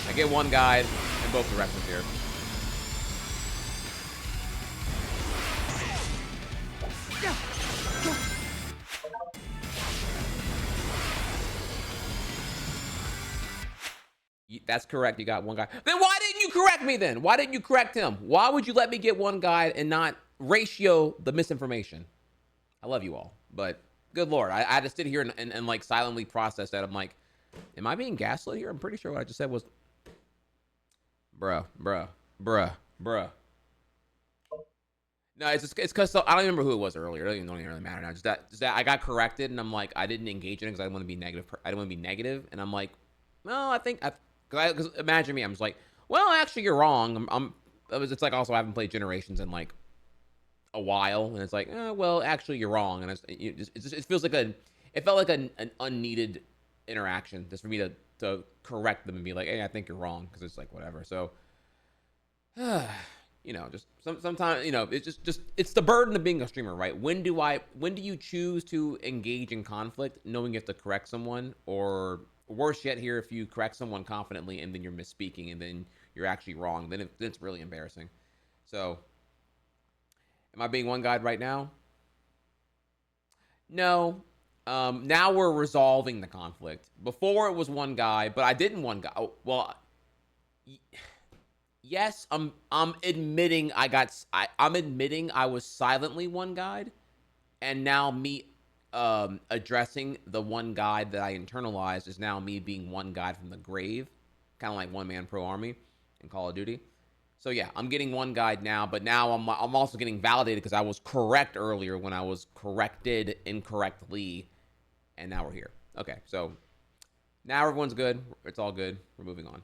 A: I get one guide in both directions here. That's correct. You got one guy. Then why didn't you correct me then? Why didn't you correct him? Why would you let me get one guide and not ratio the misinformation? I love you all, but good Lord. I had to sit here and like silently process that. I'm like, am I being gaslit here? I'm pretty sure what I just said was bruh. No, it's because I don't remember who it was earlier. It don't even really matter now. Just that I got corrected and I'm like, I didn't engage in it because I didn't want to be negative. I didn't want to be negative, and I'm like, no, because imagine me. I'm just like, well, actually, you're wrong. It's like also I haven't played Generations in like a while, and it's like, well, actually, you're wrong, and it feels like it felt like an unneeded interaction just for me to correct them and be like, hey, I think you're wrong, because it's like whatever. So, you know, just sometimes, you know, it's just it's the burden of being a streamer, right? When do you choose to engage in conflict, knowing you have to correct someone, or worse yet, here, if you correct someone confidently and then you're misspeaking and then you're actually wrong, then it's really embarrassing. So, am I being one guide right now? No. Now we're resolving the conflict. Before it was one guy, but I didn't one guy. Oh, well, yes, I'm admitting I'm admitting I was silently one guide, and now me addressing the one guide that I internalized is now me being one guide from the grave, kind of like One Man Pro Army in Call of Duty. So yeah, I'm getting one guide now, but now I'm also getting validated because I was correct earlier when I was corrected incorrectly, and now we're here. Okay, so now everyone's good. It's all good. We're moving on.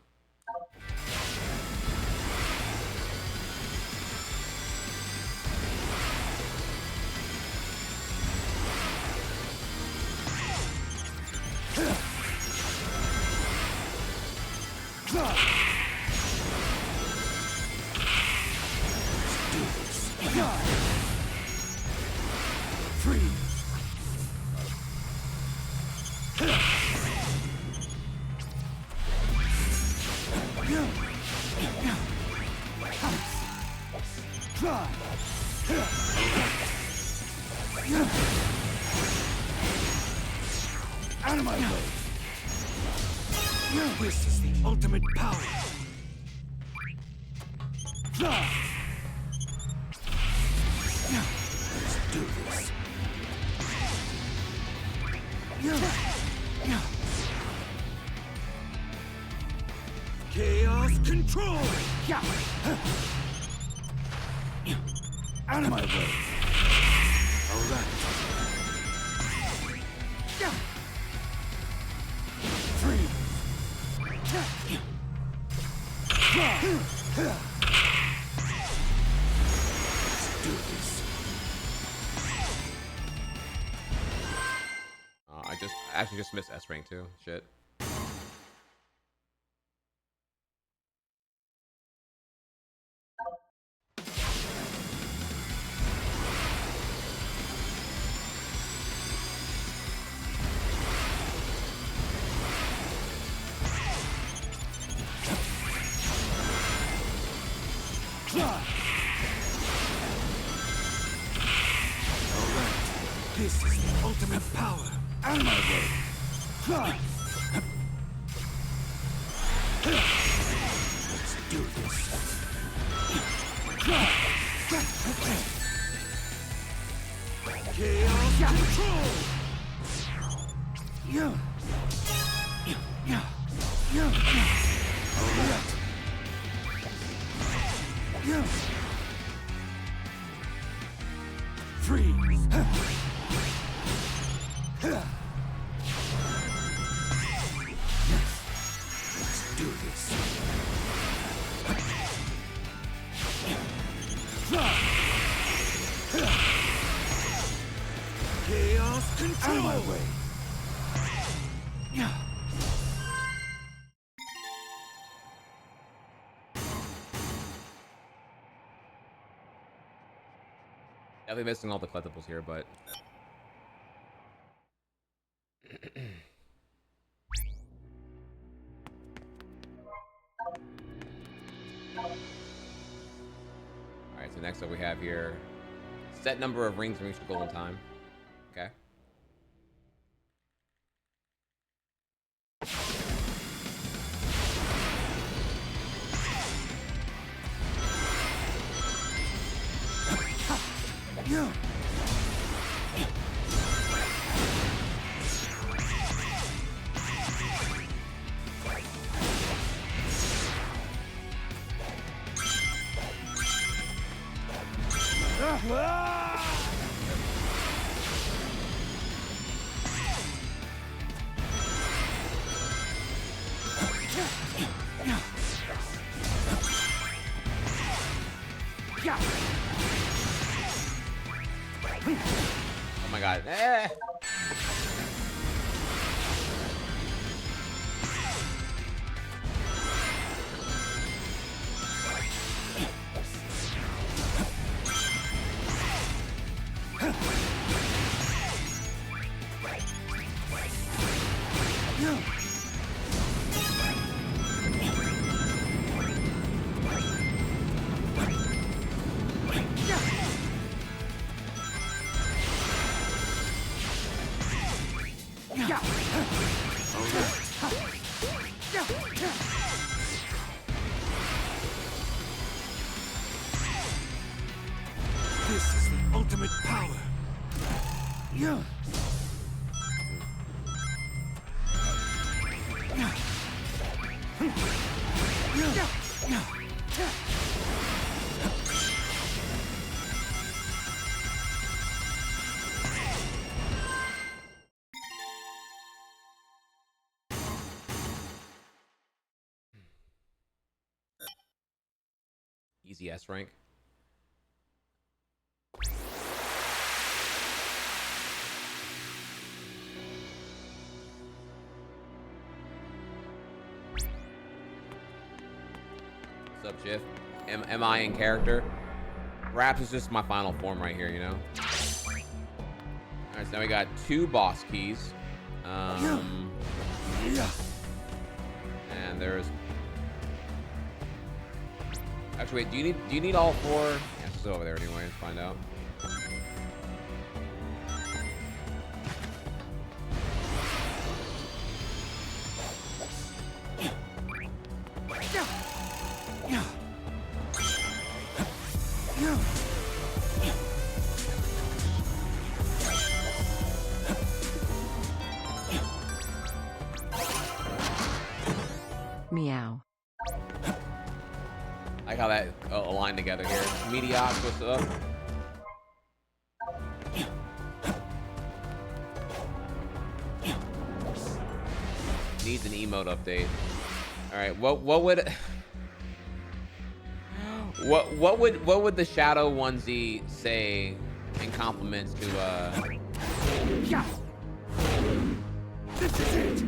D: Out of my way. This is the ultimate power. Let's do this. Chaos control! Out of my way! All right. Three. Let's do this.
A: I actually just missed S rank too. Shit.
D: This is the ultimate power. Out of my way. Let's do this. Chaos control. All right. Freeze. Let's do this. Chaos control. Out of my way.
A: Definitely missing all the collectibles here, but alright, so next up we have here set number of rings to reach the goal in time. Okay. Oh my god. This is the ultimate power. Easy S rank. What's up, Jiff? Am I in character? Perhaps it's just my final form right here, you know? Alright, so now we got 2 boss keys. And there's... Actually, wait, do you need all 4? Yeah, it's just over there anyway, let's find out.
B: Meow.
A: I like how that aligned together here. Mediocre, what's up? Needs an emote update. All right, what would what would the Shadow onesie say in compliments to
K: Yeah. This is it.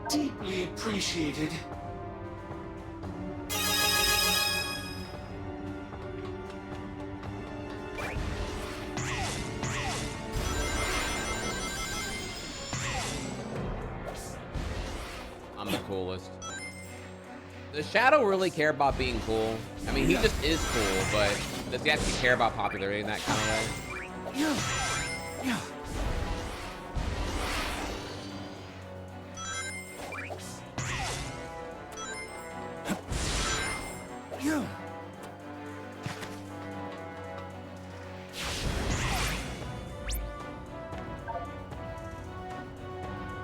K: Deeply appreciated.
A: I'm the coolest. Does Shadow really care about being cool? I mean, he just is cool, but does he actually care about popularity in that kind of way?
K: Yeah.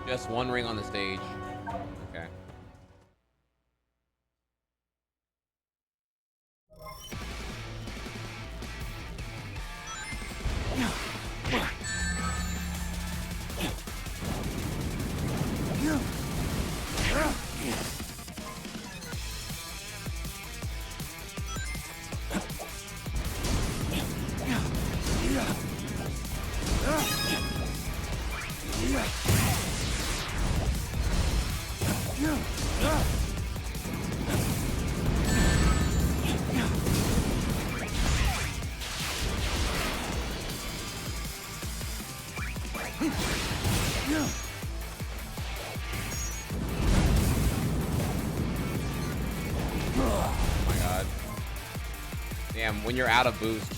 A: Just one ring on the stage. Okay. Oh my god. Damn, when you're out of boost,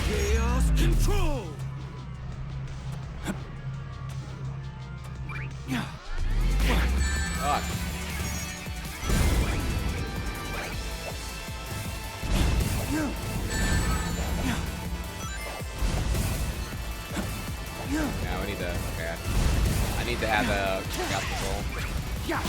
K: Chaos control.
A: fuck. Yeah, we need to. Okay. I need to have a got control.
K: Yeah.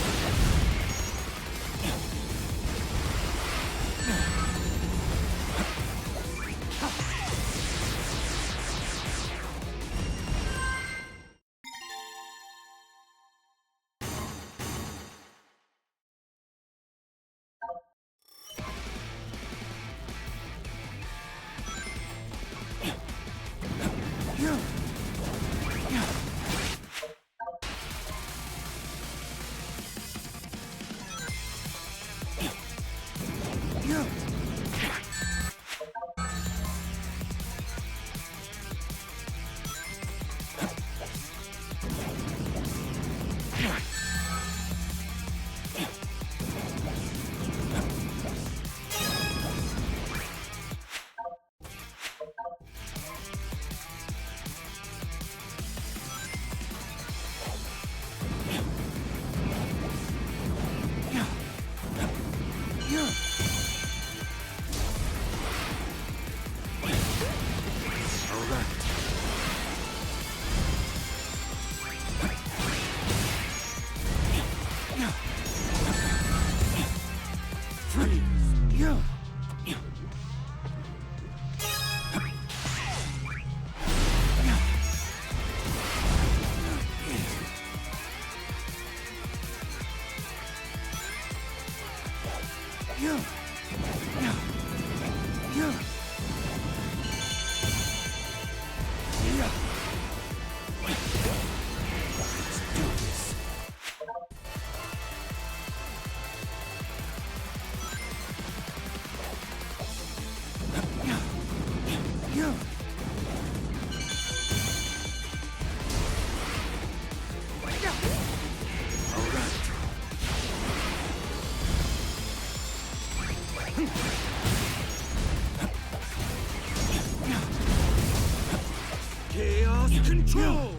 K: Chaos control!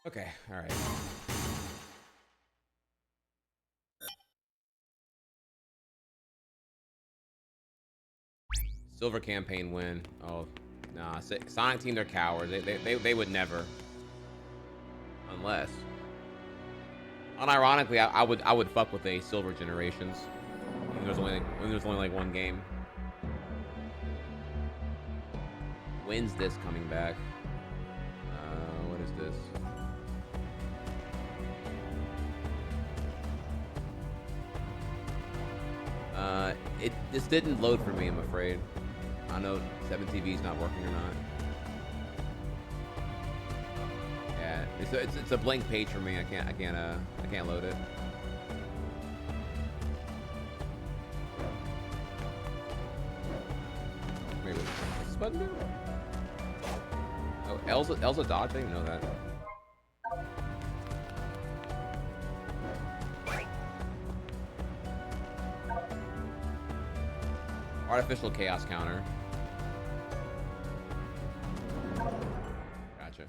A: Okay, all right. Silver campaign win. Oh, nah. Sonic Team, they're cowards. They would never. Unless. Unironically, I would fuck with a Silver Generations. When there's only like one game. When's this coming back? What is this? This didn't load for me, I'm afraid. I don't know if 7TV is not working or not. Yeah, it's a blank page for me. I can't load it. Wait, what's this button do? Oh, L's a dodge. I didn't even know that. Artificial chaos counter. Gotcha.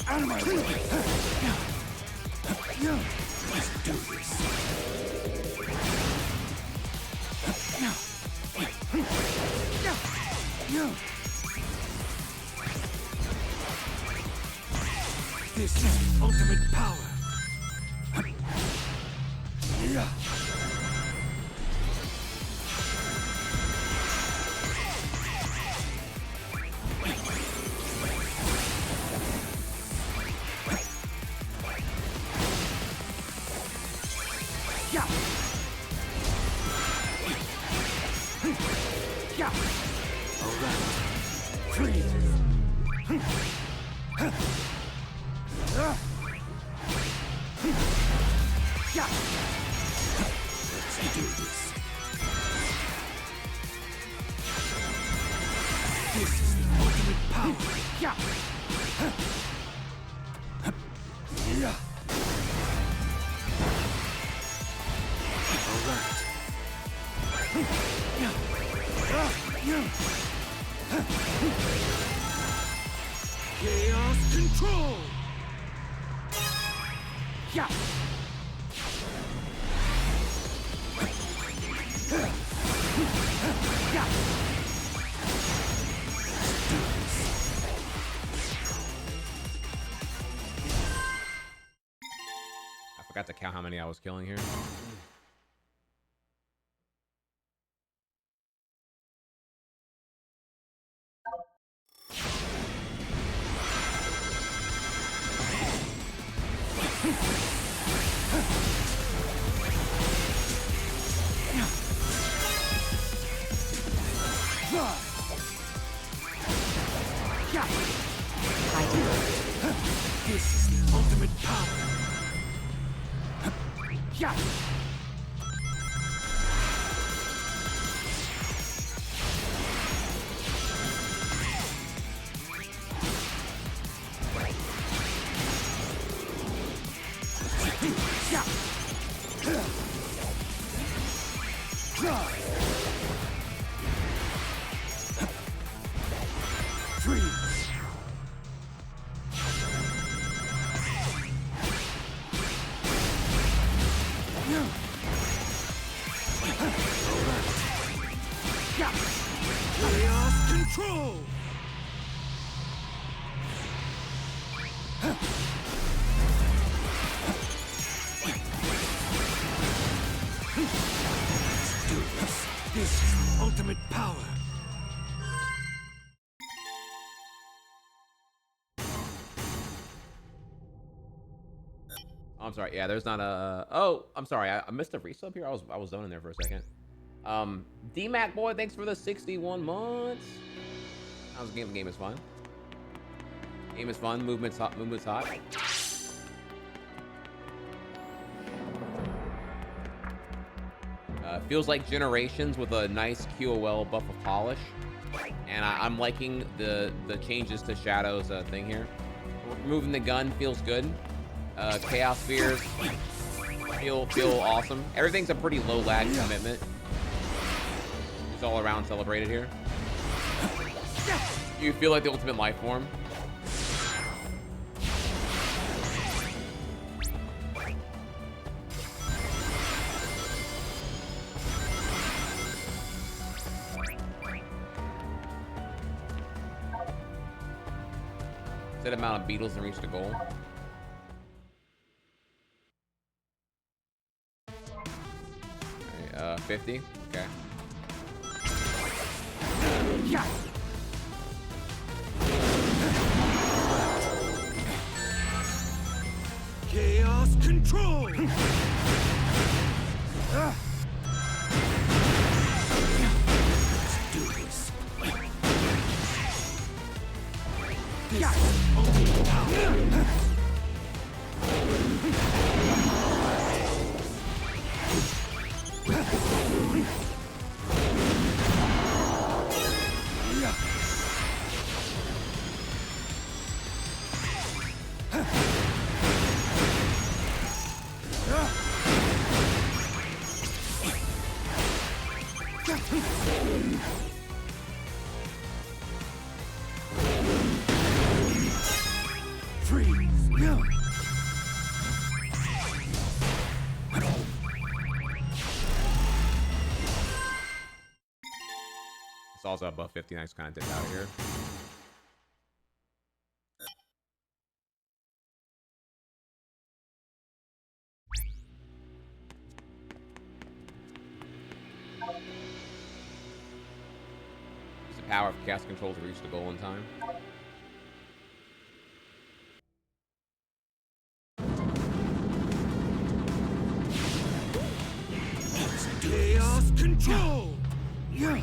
K: Out of my way! Let's do this. This is ultimate power. Chaos control! Yeah!
A: I forgot to count how many I was killing here.
K: This is the ultimate power. Yeah. Chaos control! Let's do this. This is ultimate power.
A: I'm sorry. Yeah, there's not a. Oh, I'm sorry. I missed a resub here. I was zoning there for a second. DMAC boy, thanks for the 61 months. How's the game? The game is fun. Game is fun. Movement's hot. Movement's hot. Feels like Generations with a nice QOL buff of polish, and I'm liking the changes to Shadow's thing here. Moving the gun feels good. Chaos Spheres feel awesome. Everything's a pretty low lag commitment. It's all around celebrated here. You feel like the ultimate life form. Set amount of beetles and reach the goal. Okay, 50. Okay.
K: Chaos control. Let's do this. This is ultimate power.
A: It's also above 50. Nice kind of dip out of here. Use the power of cast control to reach the goal in time.
K: Chaos control. Yeah.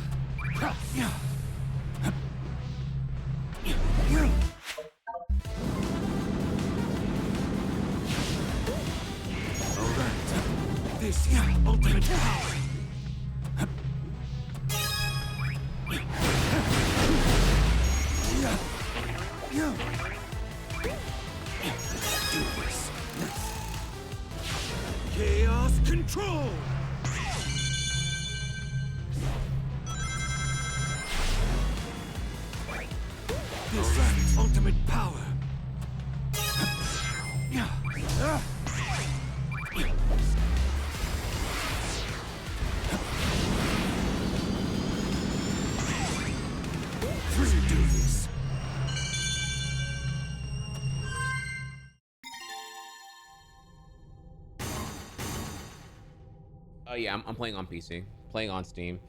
K: Alright. This is ultimate power. Let's do this. Chaos control. This is ultimate power. Let's do this.
A: Oh yeah, I'm playing on PC, playing on Steam,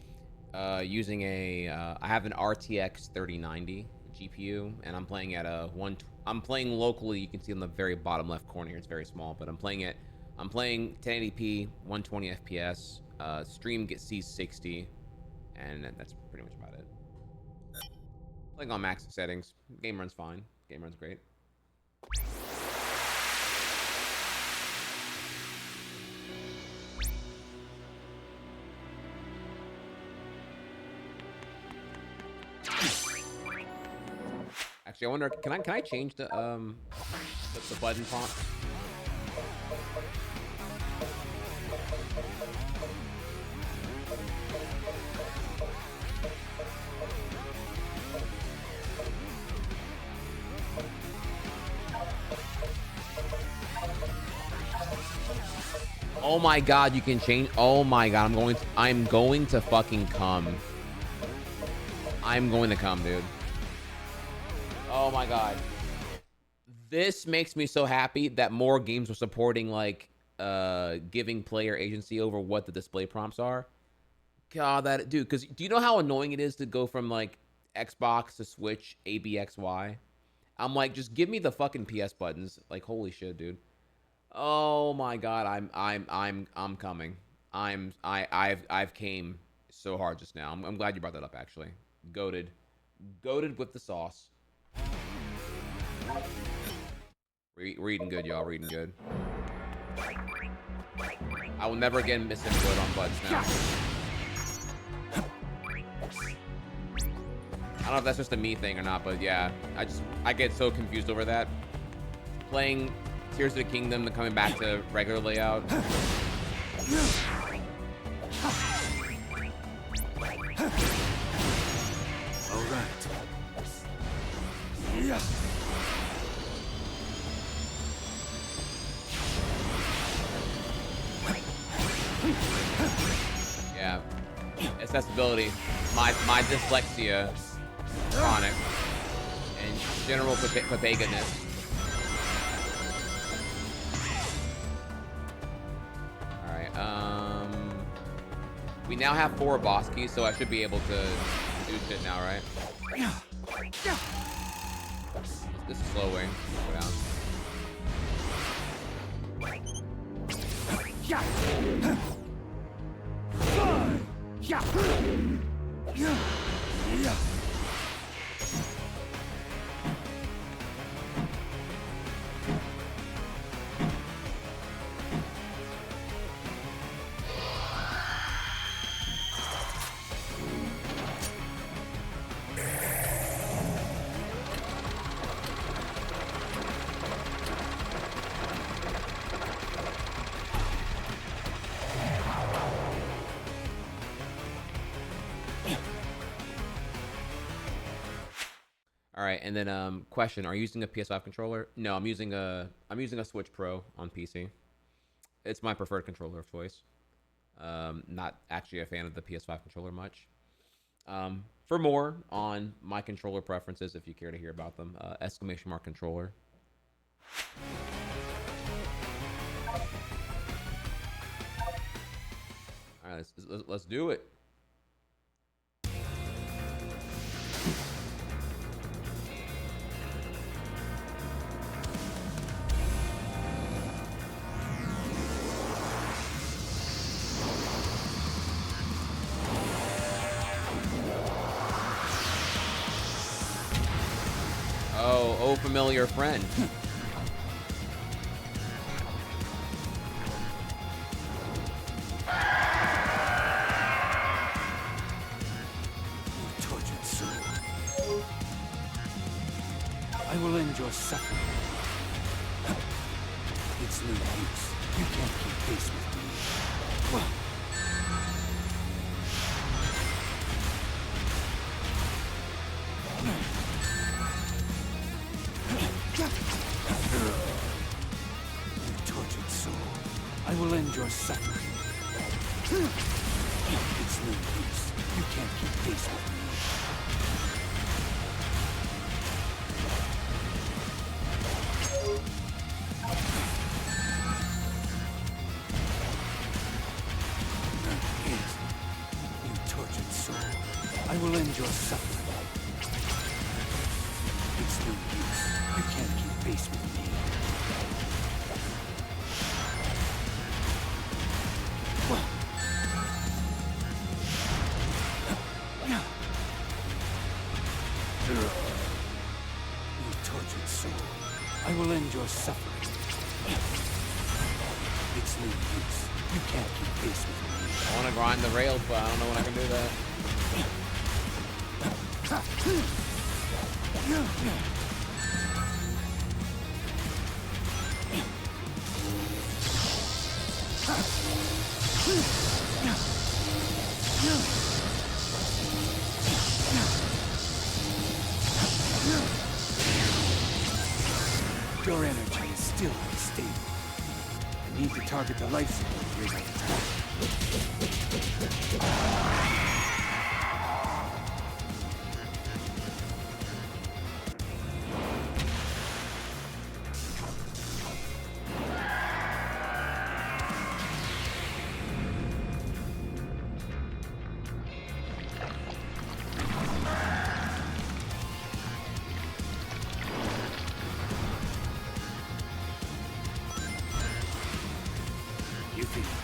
A: using a I have an RTX 3090 GPU, and I'm playing at a I'm playing locally. You can see on the very bottom left corner here, it's very small, but I'm playing 1080p, 120 FPS. Stream sees 60, and that's pretty much about it. Playing on max settings. Game runs fine. Game runs great. Actually, I wonder, can I change the button font? Oh my god, you can change. Oh my god, I'm going to fucking come. I'm going to come, dude. Oh my god. This makes me so happy that more games are supporting like giving player agency over what the display prompts are. God, that dude, because do you know how annoying it is to go from like Xbox to Switch ABXY? I'm like, just give me the fucking PS buttons. Like, holy shit, dude. Oh my god, I'm coming. I've came so hard just now. I'm glad you brought that up actually. Goated with the sauce. We're eating good, y'all. We're eating good. I will never again miss input on buds now. I don't know if that's just a me thing or not, but yeah, I get so confused over that. Playing Tears of the Kingdom and coming back to regular layout.
K: All right.
A: Yeah, accessibility. My dyslexia, chronic, and general papaganess. All right. We now have 4 boss keys, so I should be able to do shit now, right? This is slow wing. Go down. All right, and then question: are you using a PS5 controller? No, I'm using a Switch Pro on PC. It's my preferred controller of choice. Not actually a fan of the PS5 controller much. For more on my controller preferences, if you care to hear about them, !controller. All right, let's do it. Oh, familiar friend.
K: Tortured soul. I will end your suffering. It's no use. You can't keep pace with me. You tortured soul. I will end your suffering. It's no use. You can't keep pace with me. You tortured soul. I will end your suffering. It's no use. You can't keep pace with me. You tortured soul. I will end your suffering. It's no use. You can't keep pace with me.
A: I want to grind the rails, but I don't know when I can do that.
K: Your energy is still unstable. I need to target the life support rig at the top.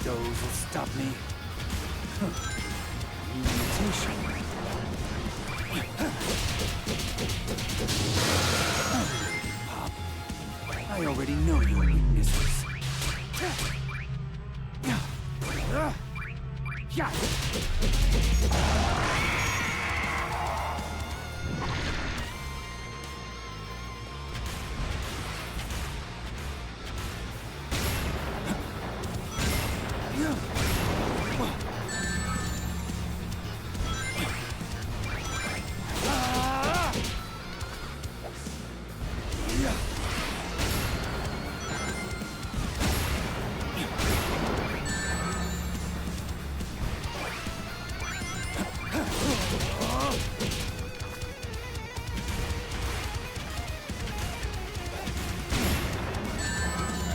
K: those will stop me. Mutation. Pop, I already know your weaknesses. Yeah.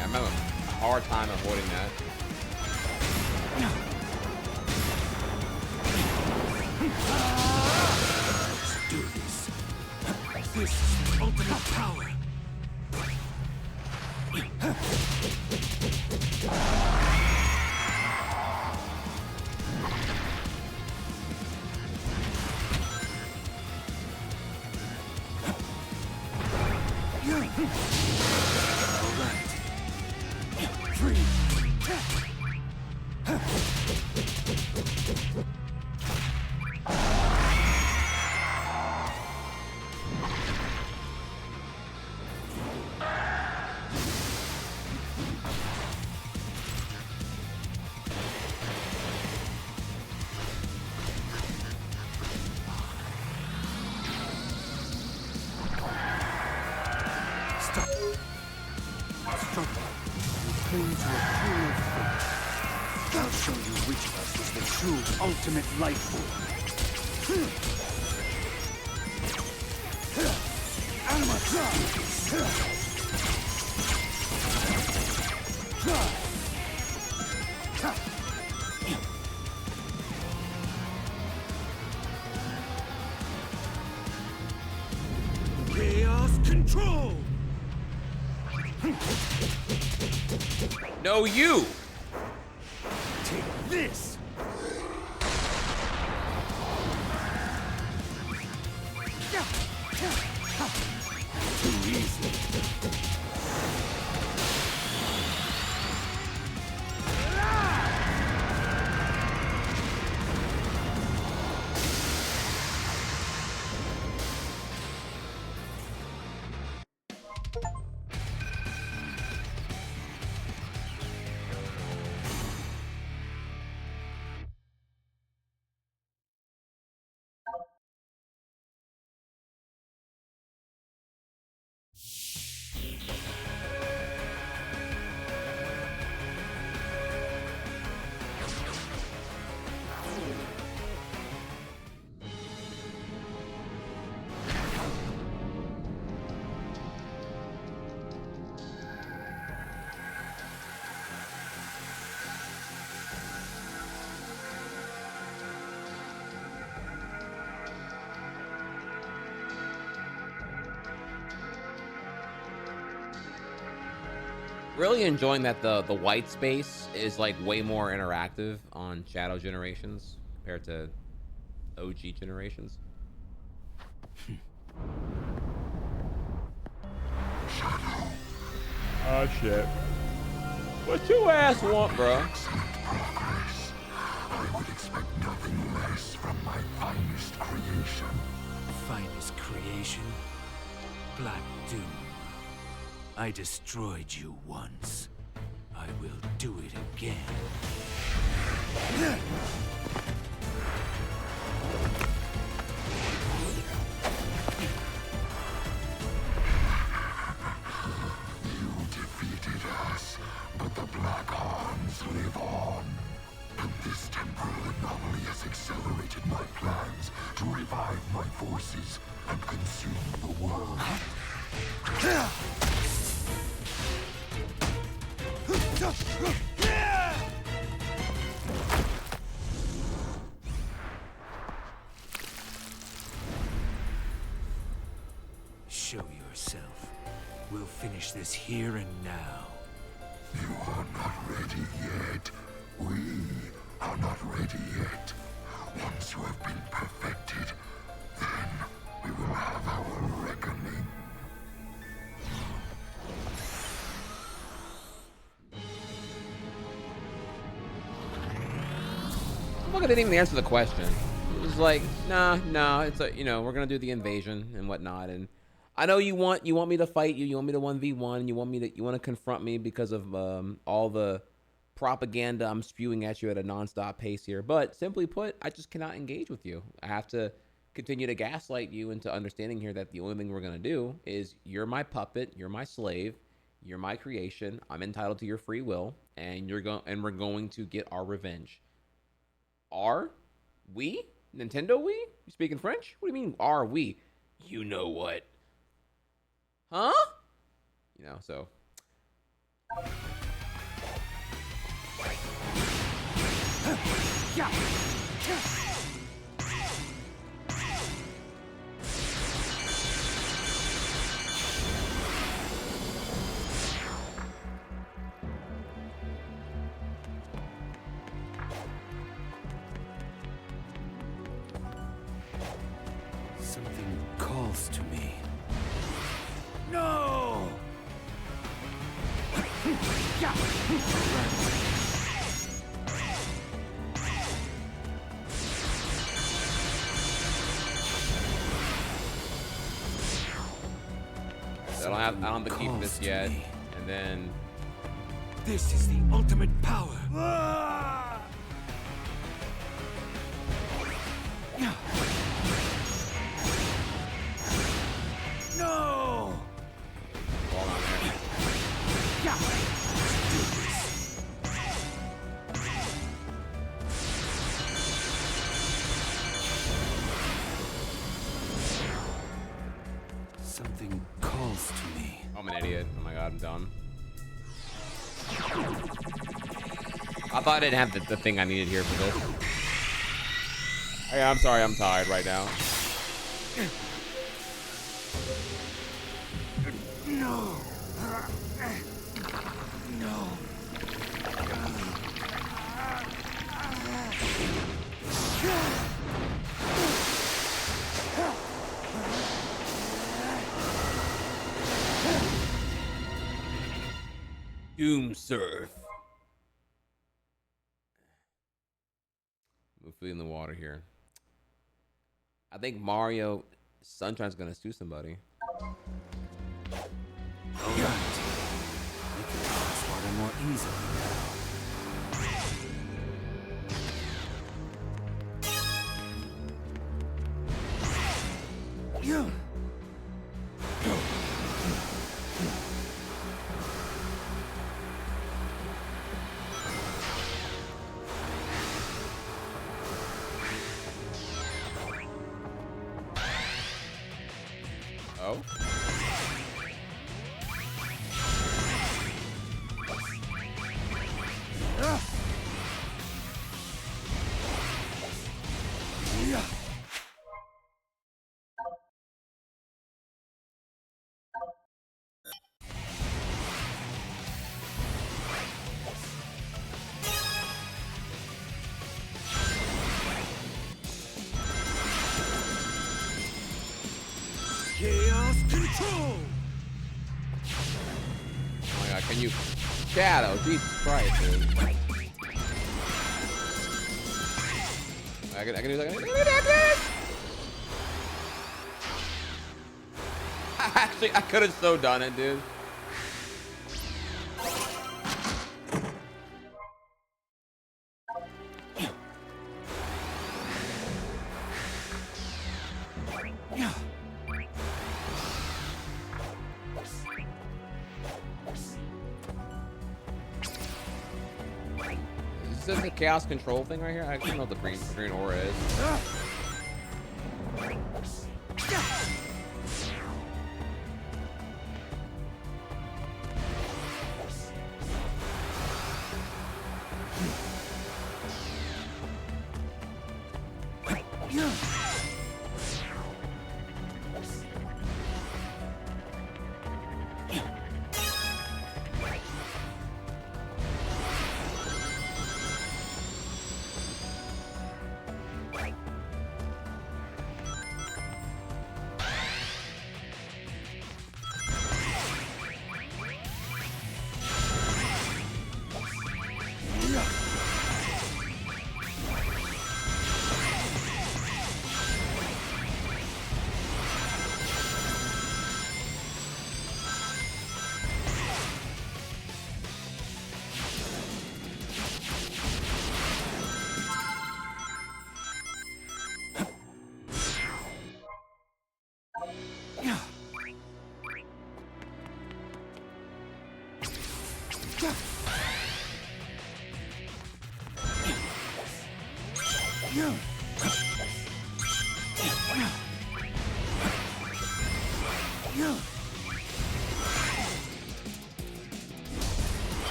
A: I'm having a hard time avoiding that.
K: Let's do this. This is the ultimate power. All right. 3. Stop. Struggle. You cling to a cruel fate. I'll show you which of us is the true ultimate life form. Chaos control!
A: No, you!
K: Take this! Too easy.
A: Really enjoying that the white space is like way more interactive on Shadow Generations compared to OG Generations. Oh shit. What your ass want, bro?
I: Progress. I would expect nothing less from my finest creation.
K: Finest creation? Black Doom. I destroyed you once. I will do it again.
I: You defeated us, but the Black Arms live on. And this temporal anomaly has accelerated my plans to revive my forces and consume the world.
K: Show yourself. We'll finish this here and now.
I: You are not ready yet. We are not ready yet. Once you have been perfected, then we will have our reckoning.
A: Look, I didn't even answer the question. It was like, nah, it's a, we're gonna do the invasion and whatnot. And I know you want me to fight you. You want me to 1v1. You want to confront me because of all the propaganda I'm spewing at you at a nonstop pace here. But simply put, I just cannot engage with you. I have to continue to gaslight you into understanding here that the only thing we're gonna do is you're my puppet, you're my slave, you're my creation. I'm entitled to your free will, and we're going to get our revenge. Are we? Nintendo we? You speaking French? What do you mean, are we? You know what? Huh? So.
D: Something calls to me. No!
A: I don't have to keep this yet. And then
D: this is the ultimate power. No!
A: Hold on there.
D: Something calls to me.
A: I'm an idiot. Oh my god, I'm dumb. I thought I didn't have the thing I needed here for this. Hey, I'm sorry, I'm tired right now.
D: No. No.
A: Doom surf. We're feeling the water here. I think Mario Sunshine's gonna sue somebody.
D: All right. We can pass water more easily now. Yeah.
A: Oh.
D: Chaos control.
A: Oh my god, can you shadow? Jesus Christ, dude. I can do that. Actually, I could have so done it, dude. Is this the chaos control thing right here? I don't know what the green aura is.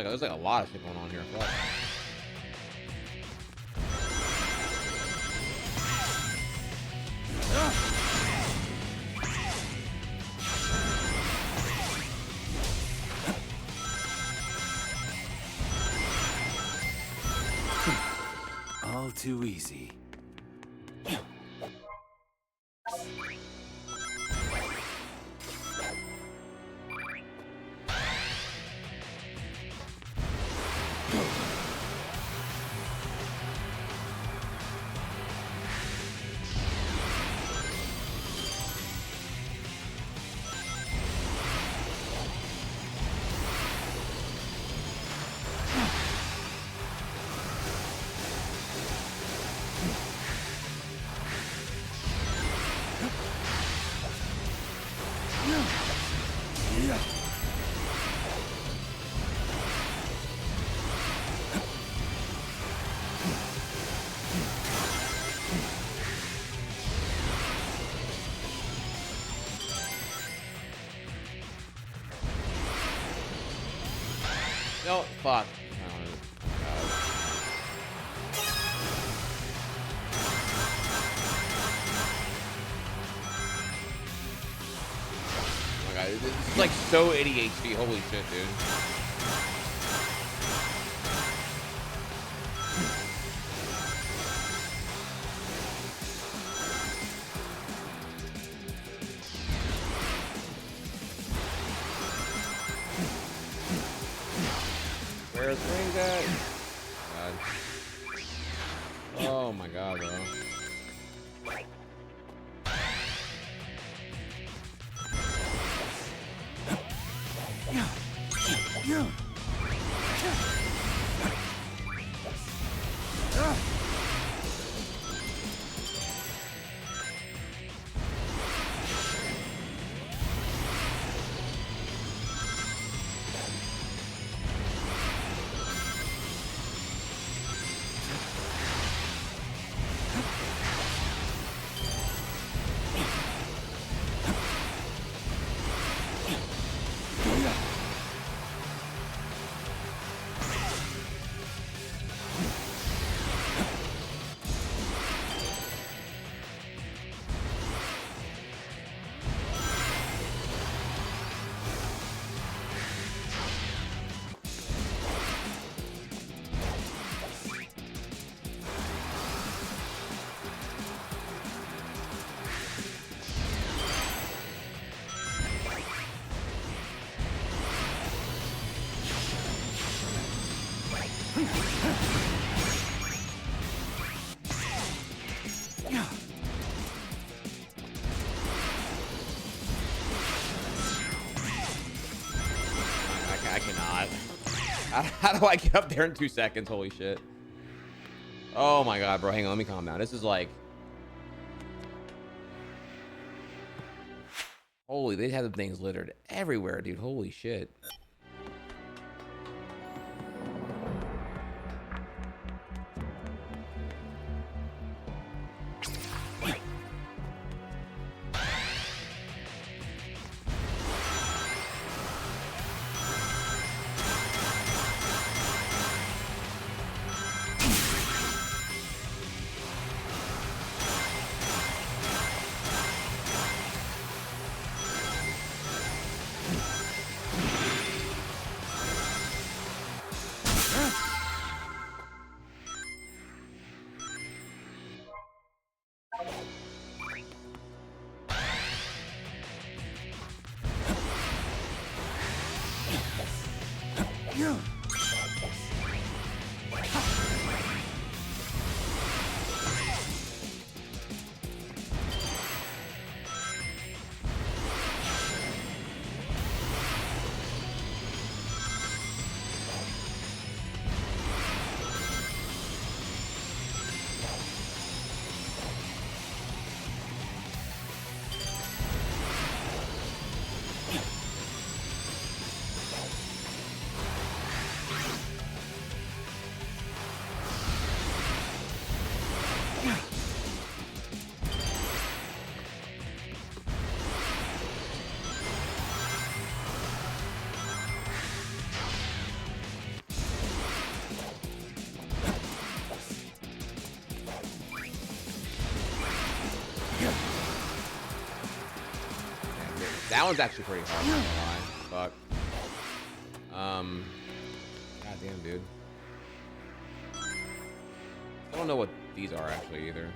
A: There's like a lot of shit going on here. Fuck.
D: All too easy.
A: No, fuck. Oh my god, this is like so ADHD. Holy shit, dude. Where's Rings at? God. Oh my god, bro. I cannot. How do I get up there in 2 seconds? Holy shit. Oh my god, bro. Hang on, let me calm down. This is like... Holy, they have the things littered everywhere, dude. Holy shit. one's actually pretty hard, not gonna lie. Fuck. Goddamn, dude. I don't know what these are actually either.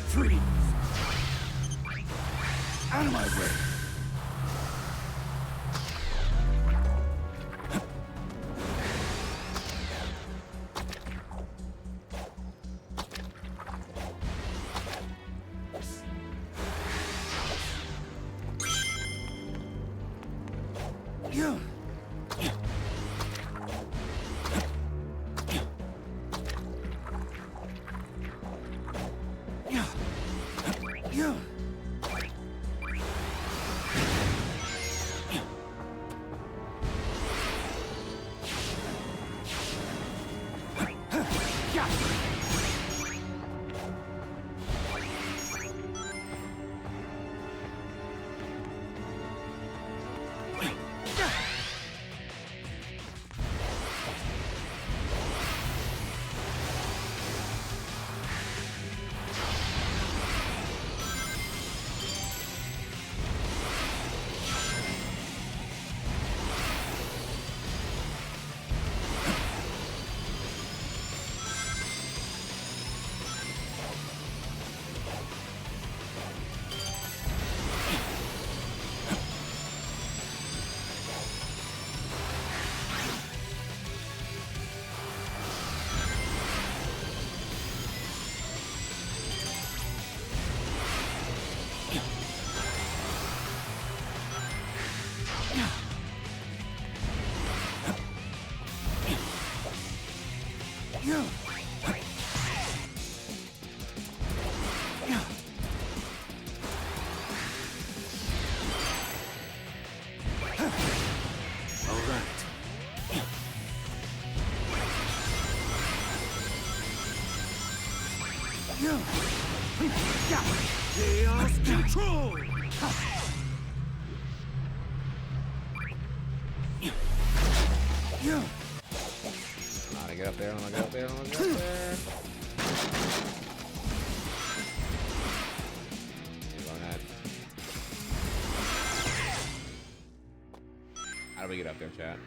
K: Freeze! Out of my way! Chaos control!
A: I'm gonna get up there, I'm gonna get up there, I'm gonna get up there. Go ahead. How do we get up there, chat?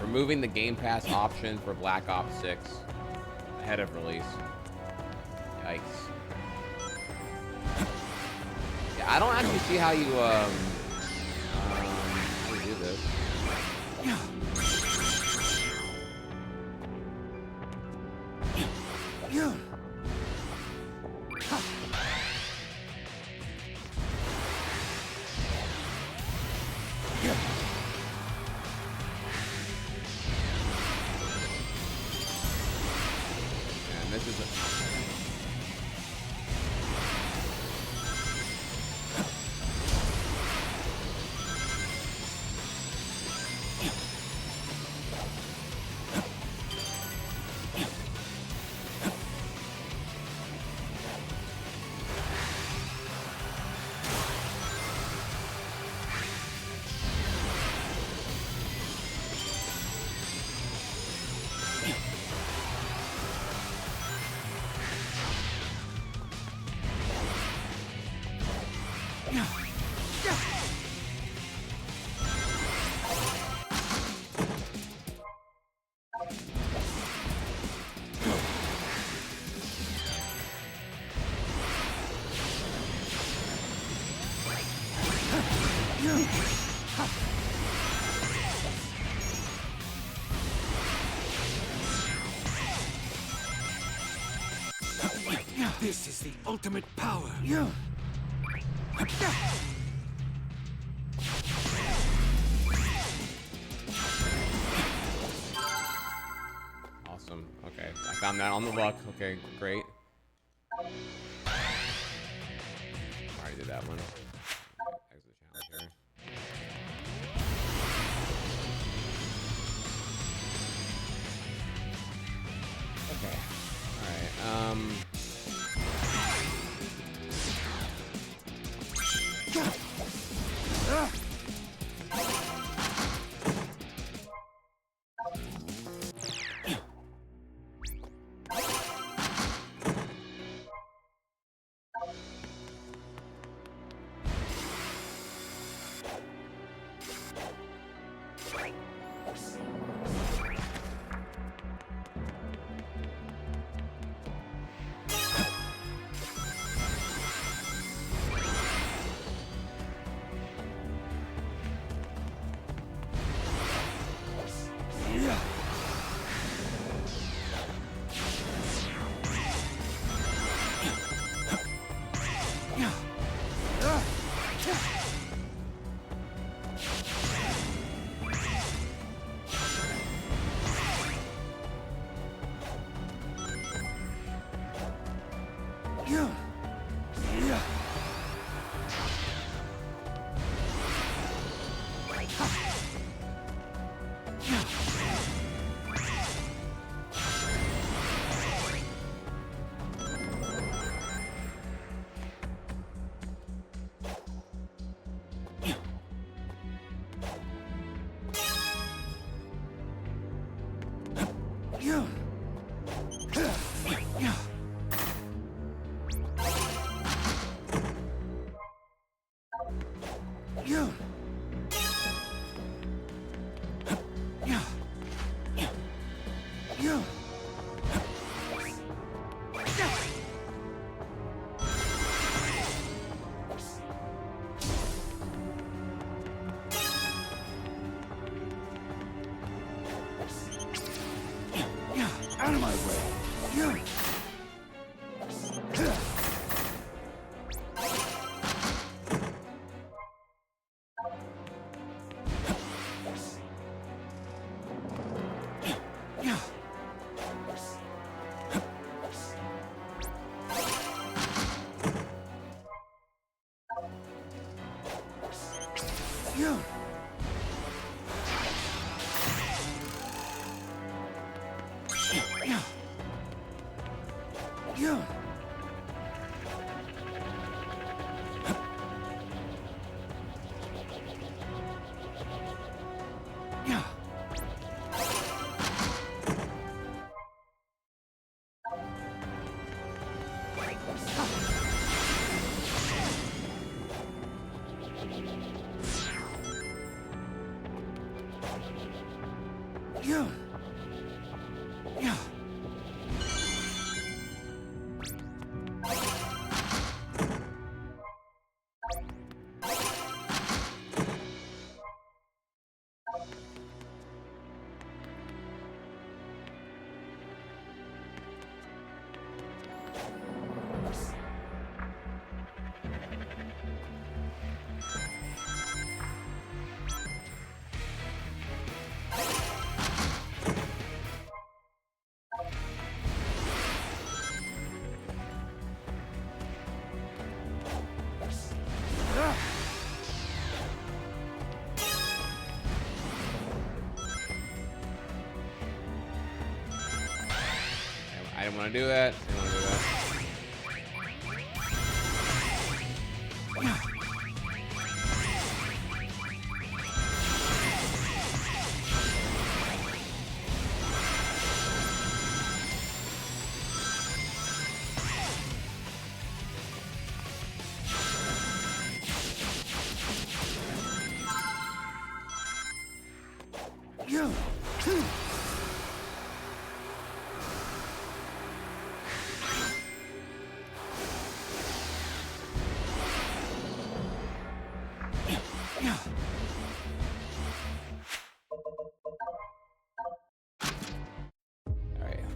A: Removing the Game Pass option for Black Ops 6 ahead of release. Yikes. Yeah, I don't actually see how you do this. And this is
D: This is the ultimate power.
A: awesome. Okay, I found that on the luck. Okay, great. Already did that one. Exit challenge here. Okay. All right.
K: Out of my way!
A: I didn't want to do that. I didn't want to do that.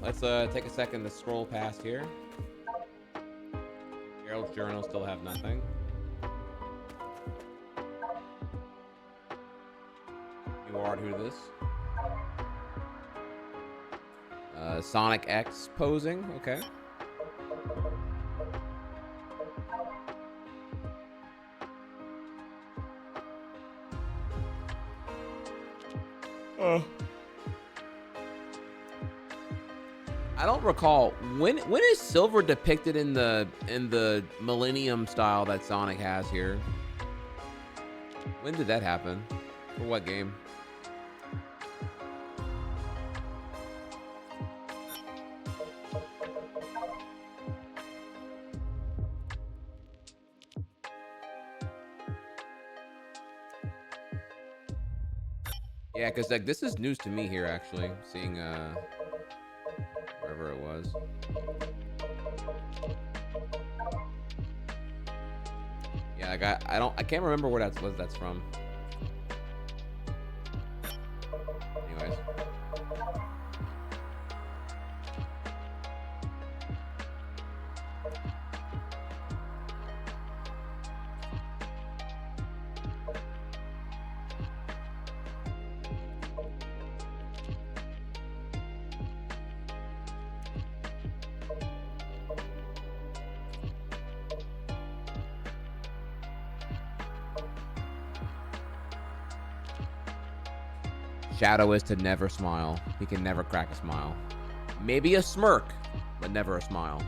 A: Let's take a second to scroll past here. Gerald's journal still have nothing. New art, who this? Sonic X posing, okay. I don't recall when is Silver depicted in the Millennium style that Sonic has here. When did that happen? For what game? Yeah, because like this is news to me here actually, seeing wherever it was. Yeah, I can't remember where that's from. Anyways. Shadow is to never smile. He can never crack a smile. Maybe a smirk, but never a smile.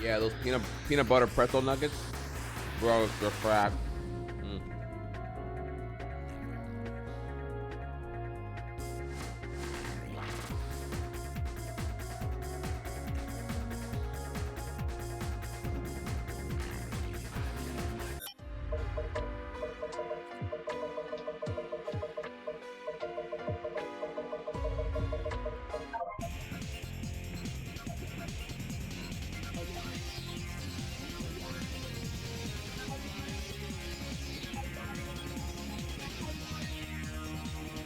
A: Yeah, those peanut butter pretzel nuggets, bro, they're crack.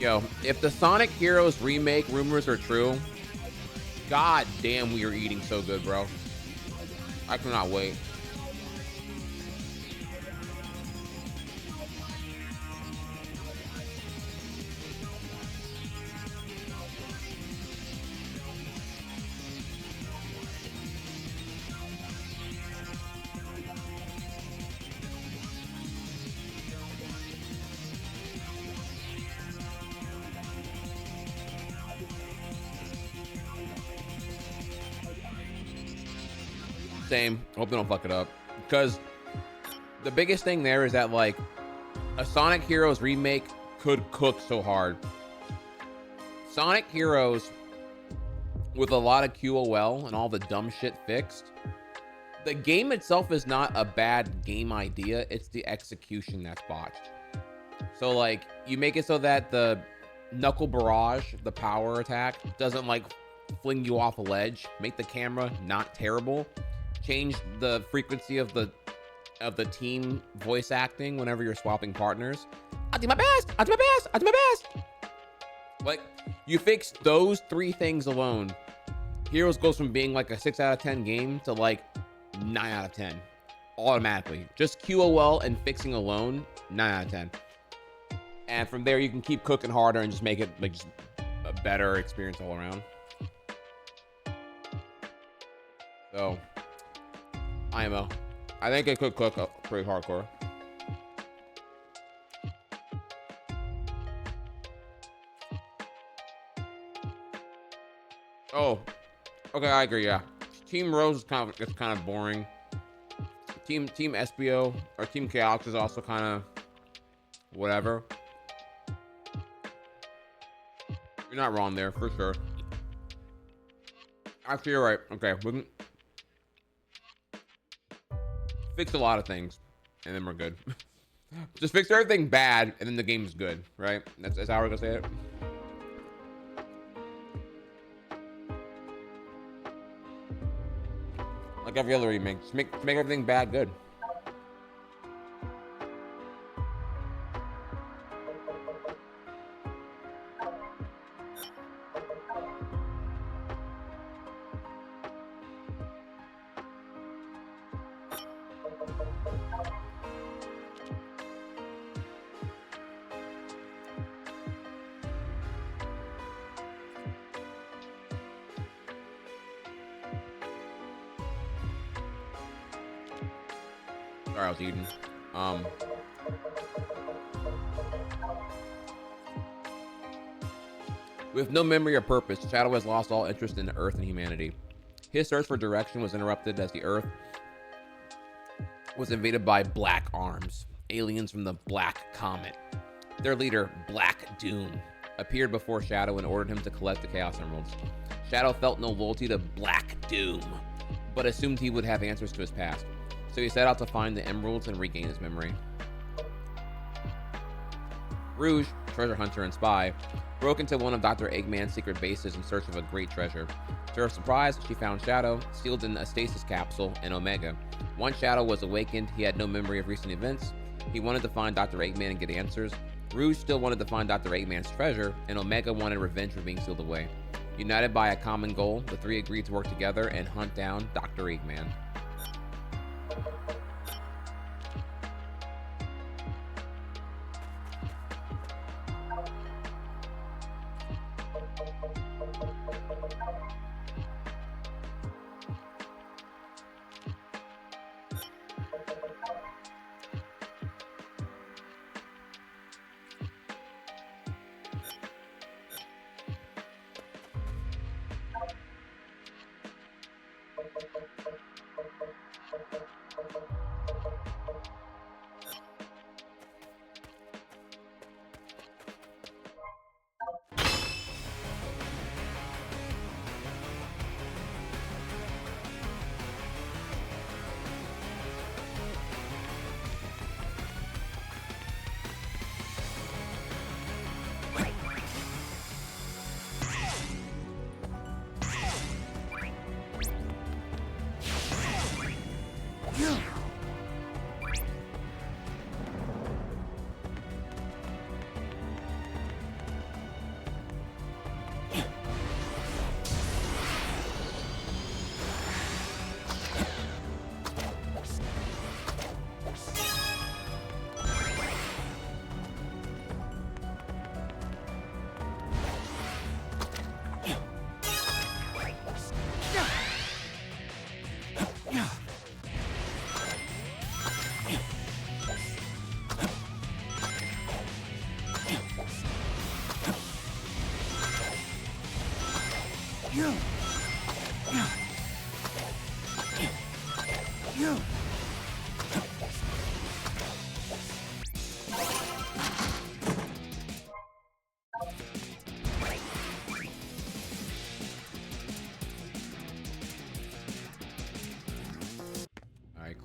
A: Yo, if the Sonic Heroes remake rumors are true, god damn, we are eating so good, bro. I cannot wait. Same. Hope they don't fuck it up. Because the biggest thing there is that, like, a Sonic Heroes remake could cook so hard. Sonic Heroes, with a lot of QOL and all the dumb shit fixed, the game itself is not a bad game idea. It's the execution that's botched. So, like, you make it so that the Knuckle Barrage, the power attack, doesn't, like, fling you off a ledge. Make the camera not terrible. Change the frequency of the team voice acting whenever you're swapping partners. I'll do my best. I'll do my best. I'll do my best. Like, you fix those three things alone, Heroes goes from being like a 6 out of 10 game to like 9 out of 10 automatically. Just QOL and fixing alone, 9 out of 10. And from there, you can keep cooking harder and just make it like just a better experience all around. So, IMO. I think it could cook up pretty hardcore. Oh, okay, I agree. Yeah, Team Rose is kind of boring. Team SBO or Team Chaos is also kind of whatever. You're not wrong there for sure. Actually, you're right. Okay, we can fix a lot of things, and then we're good. Just fix everything bad, and then the game's good, right? That's how we're gonna say it. Like every other remake, just make everything bad good. Sorry, I was eating. With no memory or purpose, Shadow has lost all interest in the Earth and humanity. His search for direction was interrupted as the Earth was invaded by Black Arms, aliens from the Black Comet. Their leader, Black Doom, appeared before Shadow and ordered him to collect the Chaos Emeralds. Shadow felt no loyalty to Black Doom, but assumed he would have answers to his past. So he set out to find the emeralds and regain his memory. Rouge, treasure hunter and spy, broke into one of Dr. Eggman's secret bases in search of a great treasure. To her surprise, she found Shadow sealed in a stasis capsule in Omega. Once Shadow was awakened, he had no memory of recent events. He wanted to find Dr. Eggman and get answers. Rouge still wanted to find Dr. Eggman's treasure, and Omega wanted revenge for being sealed away. United by a common goal, the three agreed to work together and hunt down Dr. Eggman.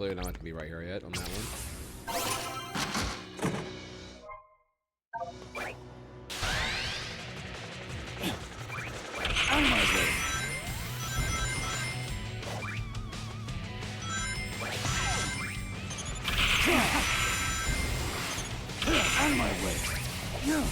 A: clearly not meant to be right here yet on that one.
K: Out of my way. Out of my way. Yeah.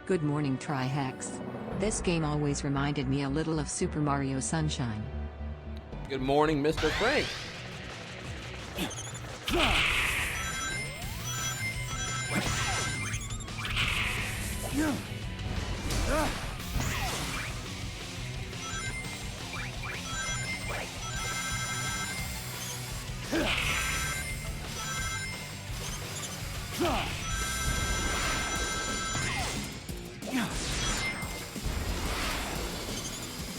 B: Good morning, Trihex. This game always reminded me a little of Super Mario Sunshine.
A: Good morning, Mr. Frank.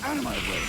K: Out of my way.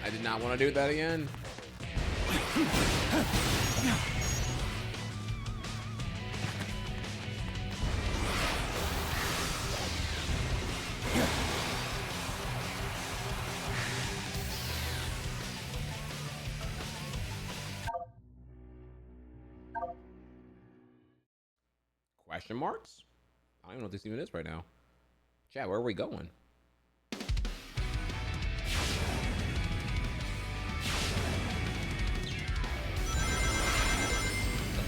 A: I did not want to do that again. Question marks? I don't even know what this even is right now. Chat, where are we going?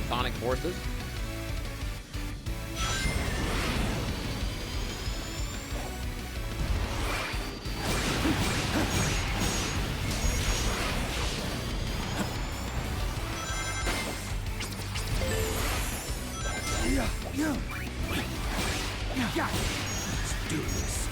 A: Sonic forces.
K: Let's do this.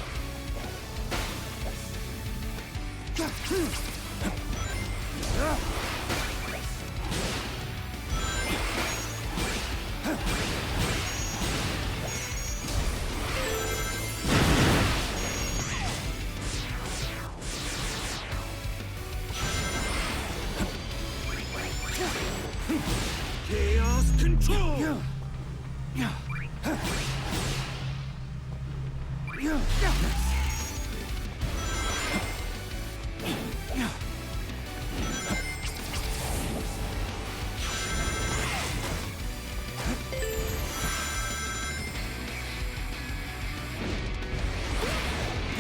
K: Chaos control.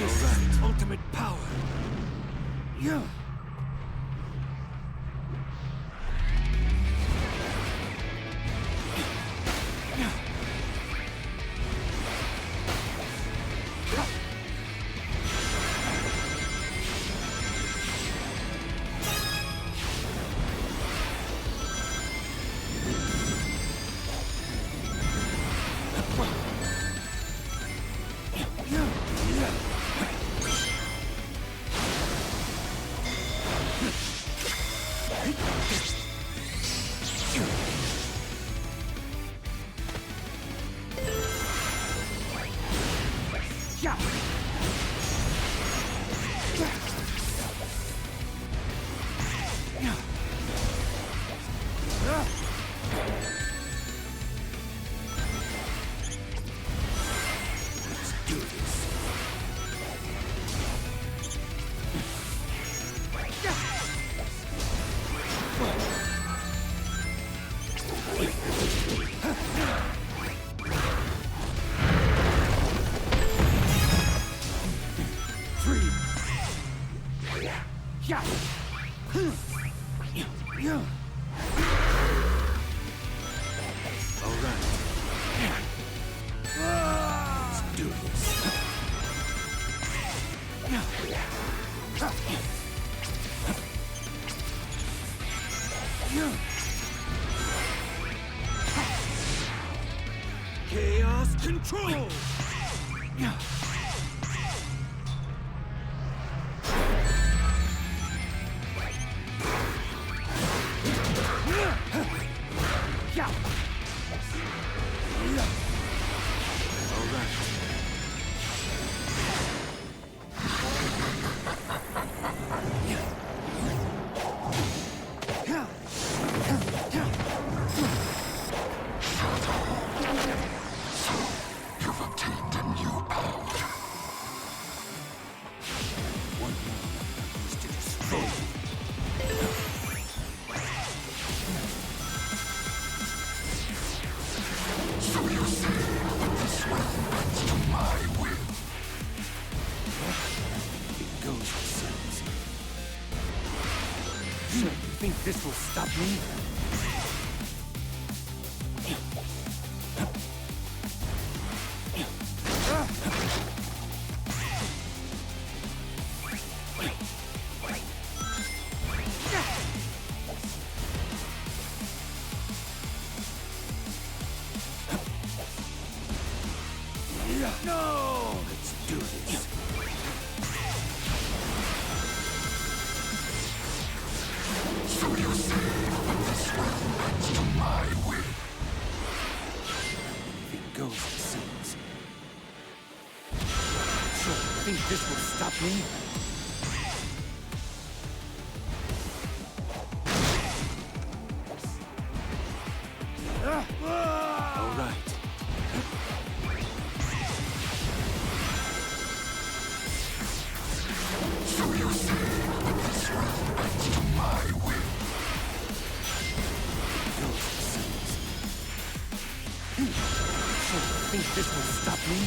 K: This ultimate power. Yeah. Chaos control! Think this will stop me? No! Let's do this.
I: So you say this world bends to my will.
K: If it goes, it seems. So you think this will stop me? All right.
I: So you say this world bends to my will.
K: So you think this will stop me?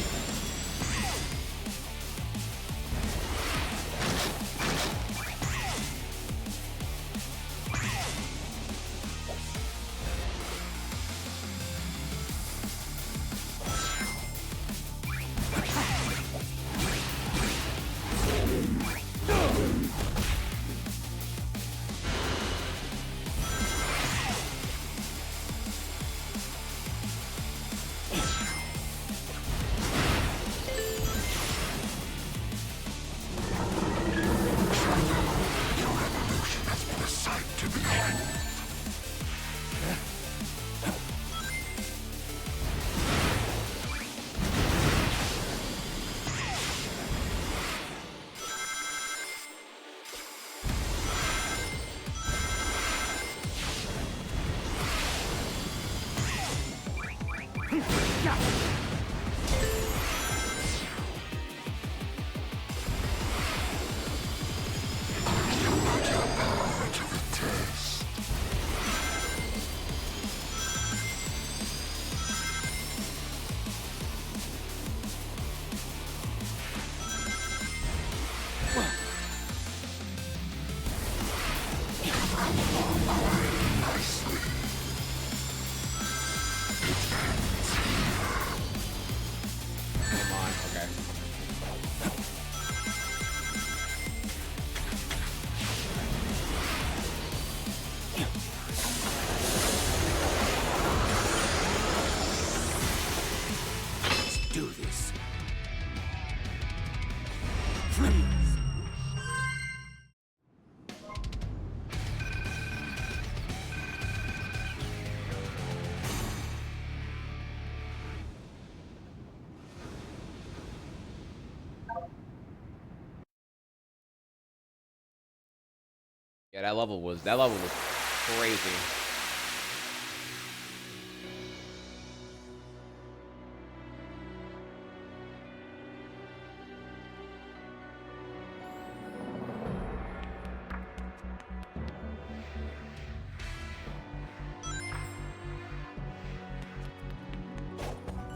A: Yeah, that level was crazy.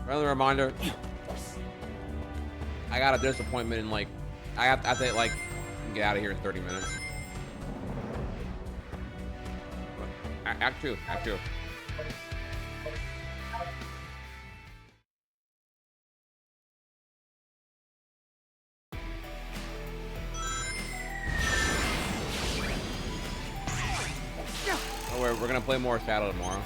A: Friendly reminder, I got a disappointment in like, I have to like get out of here in 30 minutes. Act 2, Act 2. Oh, we're gonna play more Shadow tomorrow.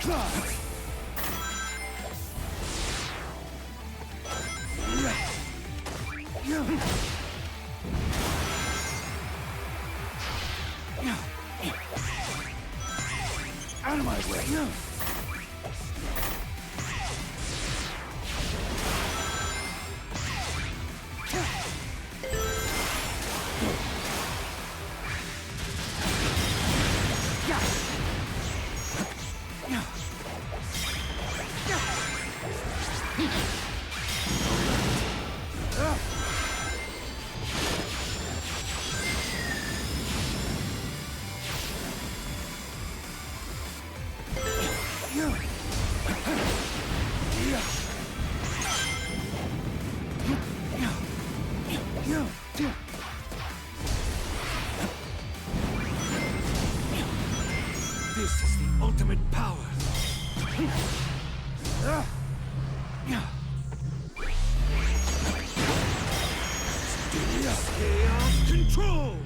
K: Out of my way.
D: This is the ultimate power. Chaos control.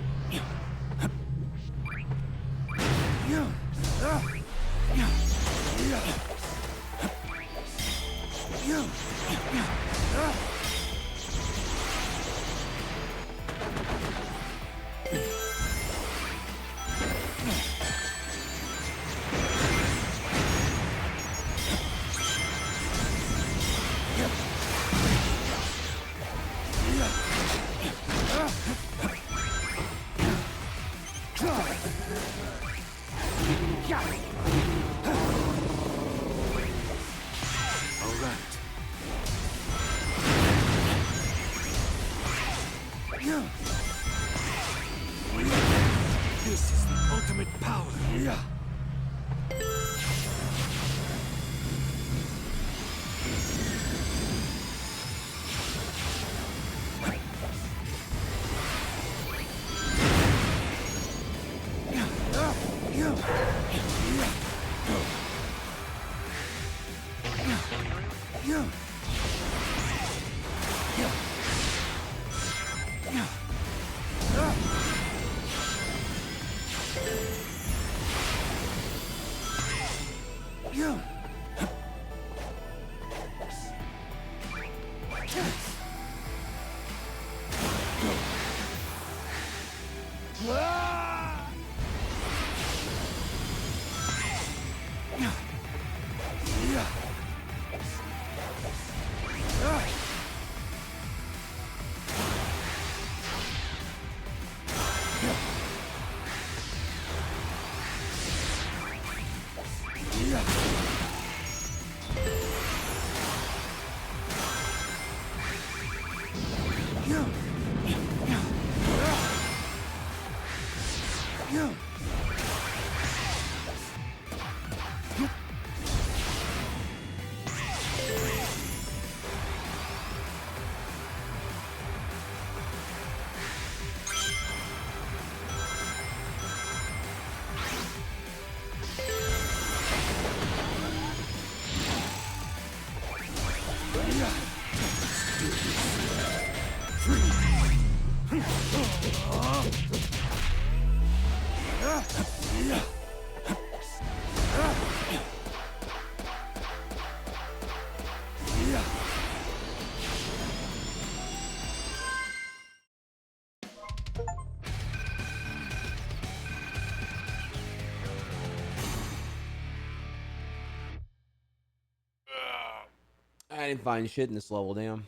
D: This is the ultimate power.
A: I didn't find shit in this level, damn.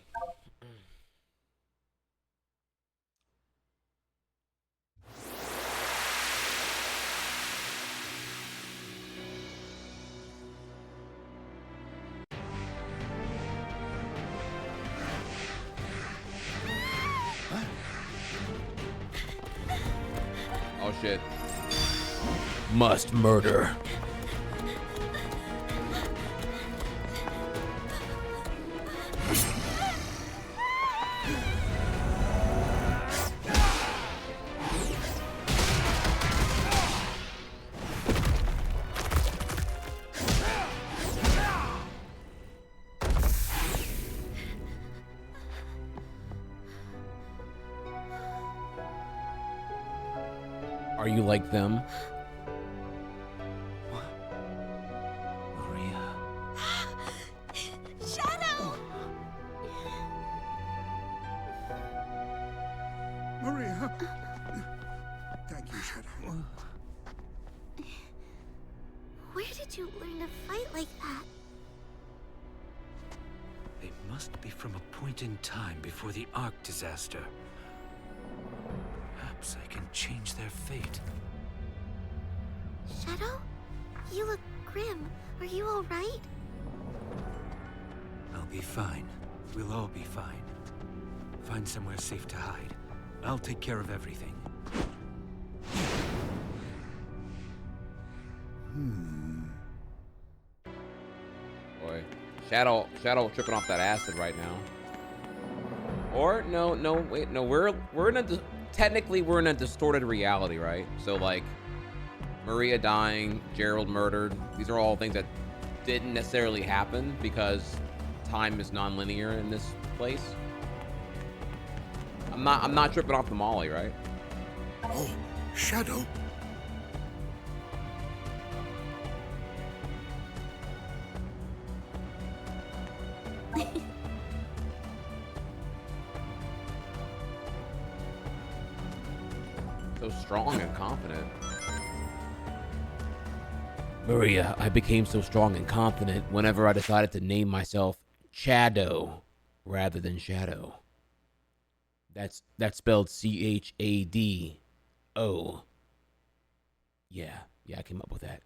A: shit. Must murder. Are you like them?
D: Maria.
E: Shadow!
I: Maria! Thank you, Shadow.
E: Where did you learn to fight like that?
D: They must be from a point in time before the Ark disaster. Perhaps I can change their fate.
E: Shadow? You look grim. Are you alright?
D: I'll be fine. We'll all be fine. Find somewhere safe to hide. I'll take care of everything.
A: Boy, Shadow tripping off that acid right now. Or no, wait, no, we're in a technically we're in a distorted reality, right? So like Maria dying, Gerald murdered. These are all things that didn't necessarily happen because time is non-linear in this place. I'm not tripping off the Molly, right?
I: Oh, Shadow.
A: So strong and confident. Maria, I became so strong and confident whenever I decided to name myself Chado rather than Shadow. That's spelled C-H-A-D-O. Yeah, I came up with that.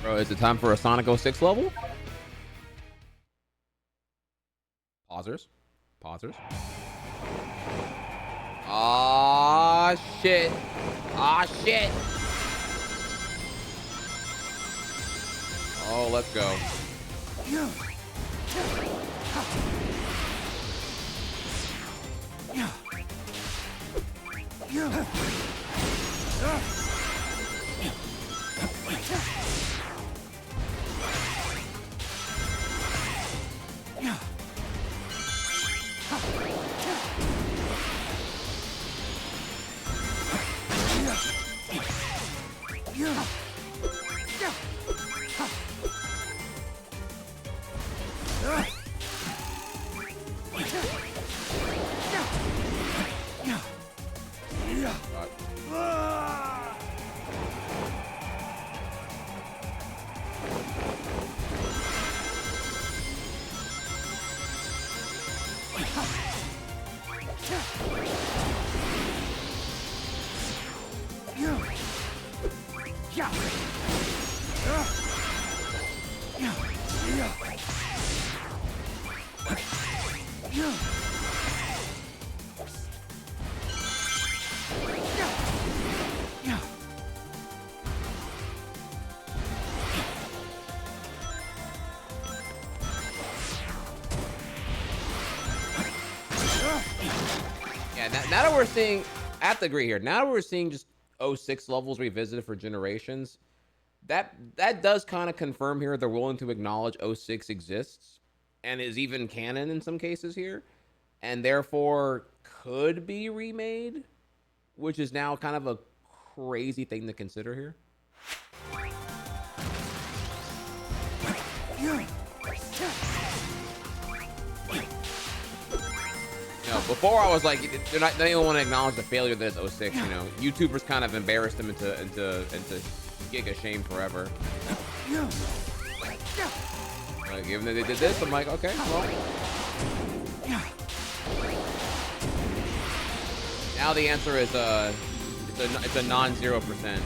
A: Bro, is it time for a Sonic 06 level? Pausers. Ah shit. Oh, let's go. Yeah, now that we're seeing, I have to agree here. Now that we're seeing just 06 levels revisited for generations, that does kind of confirm here they're willing to acknowledge 06 exists and is even canon in some cases here, and therefore could be remade, which is now kind of a crazy thing to consider here. Before I was like, they don't even want to acknowledge the failure that is 06. You know, YouTubers kind of embarrassed them into Giga shame forever. Like, even though they did this, I'm like, okay, well. Now the answer is it's a non-0%.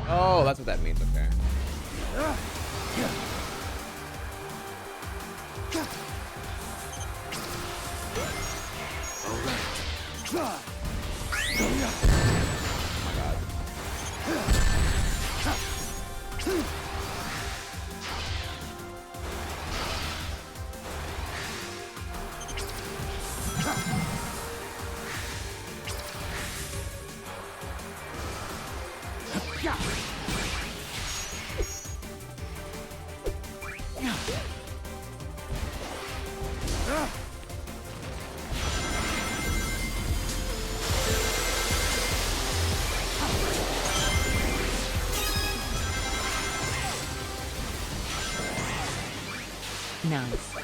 A: Oh, that's what that means, okay.
B: Nice.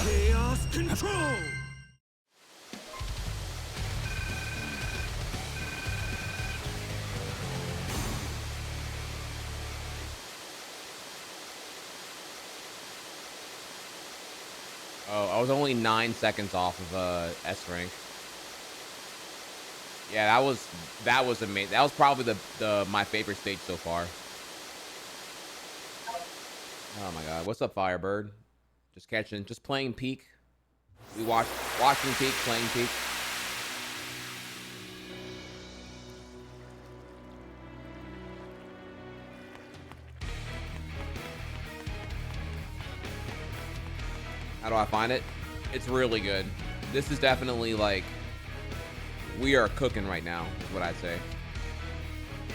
K: Chaos control!
A: Oh, I was only 9 seconds off of S rank. Yeah, that was amazing. That was probably the my favorite stage so far. Oh my god, what's up, Firebird? Just playing Peak. We watching Peak, playing Peak. How do I find it? It's really good. This is definitely like, we are cooking right now, is what I'd say.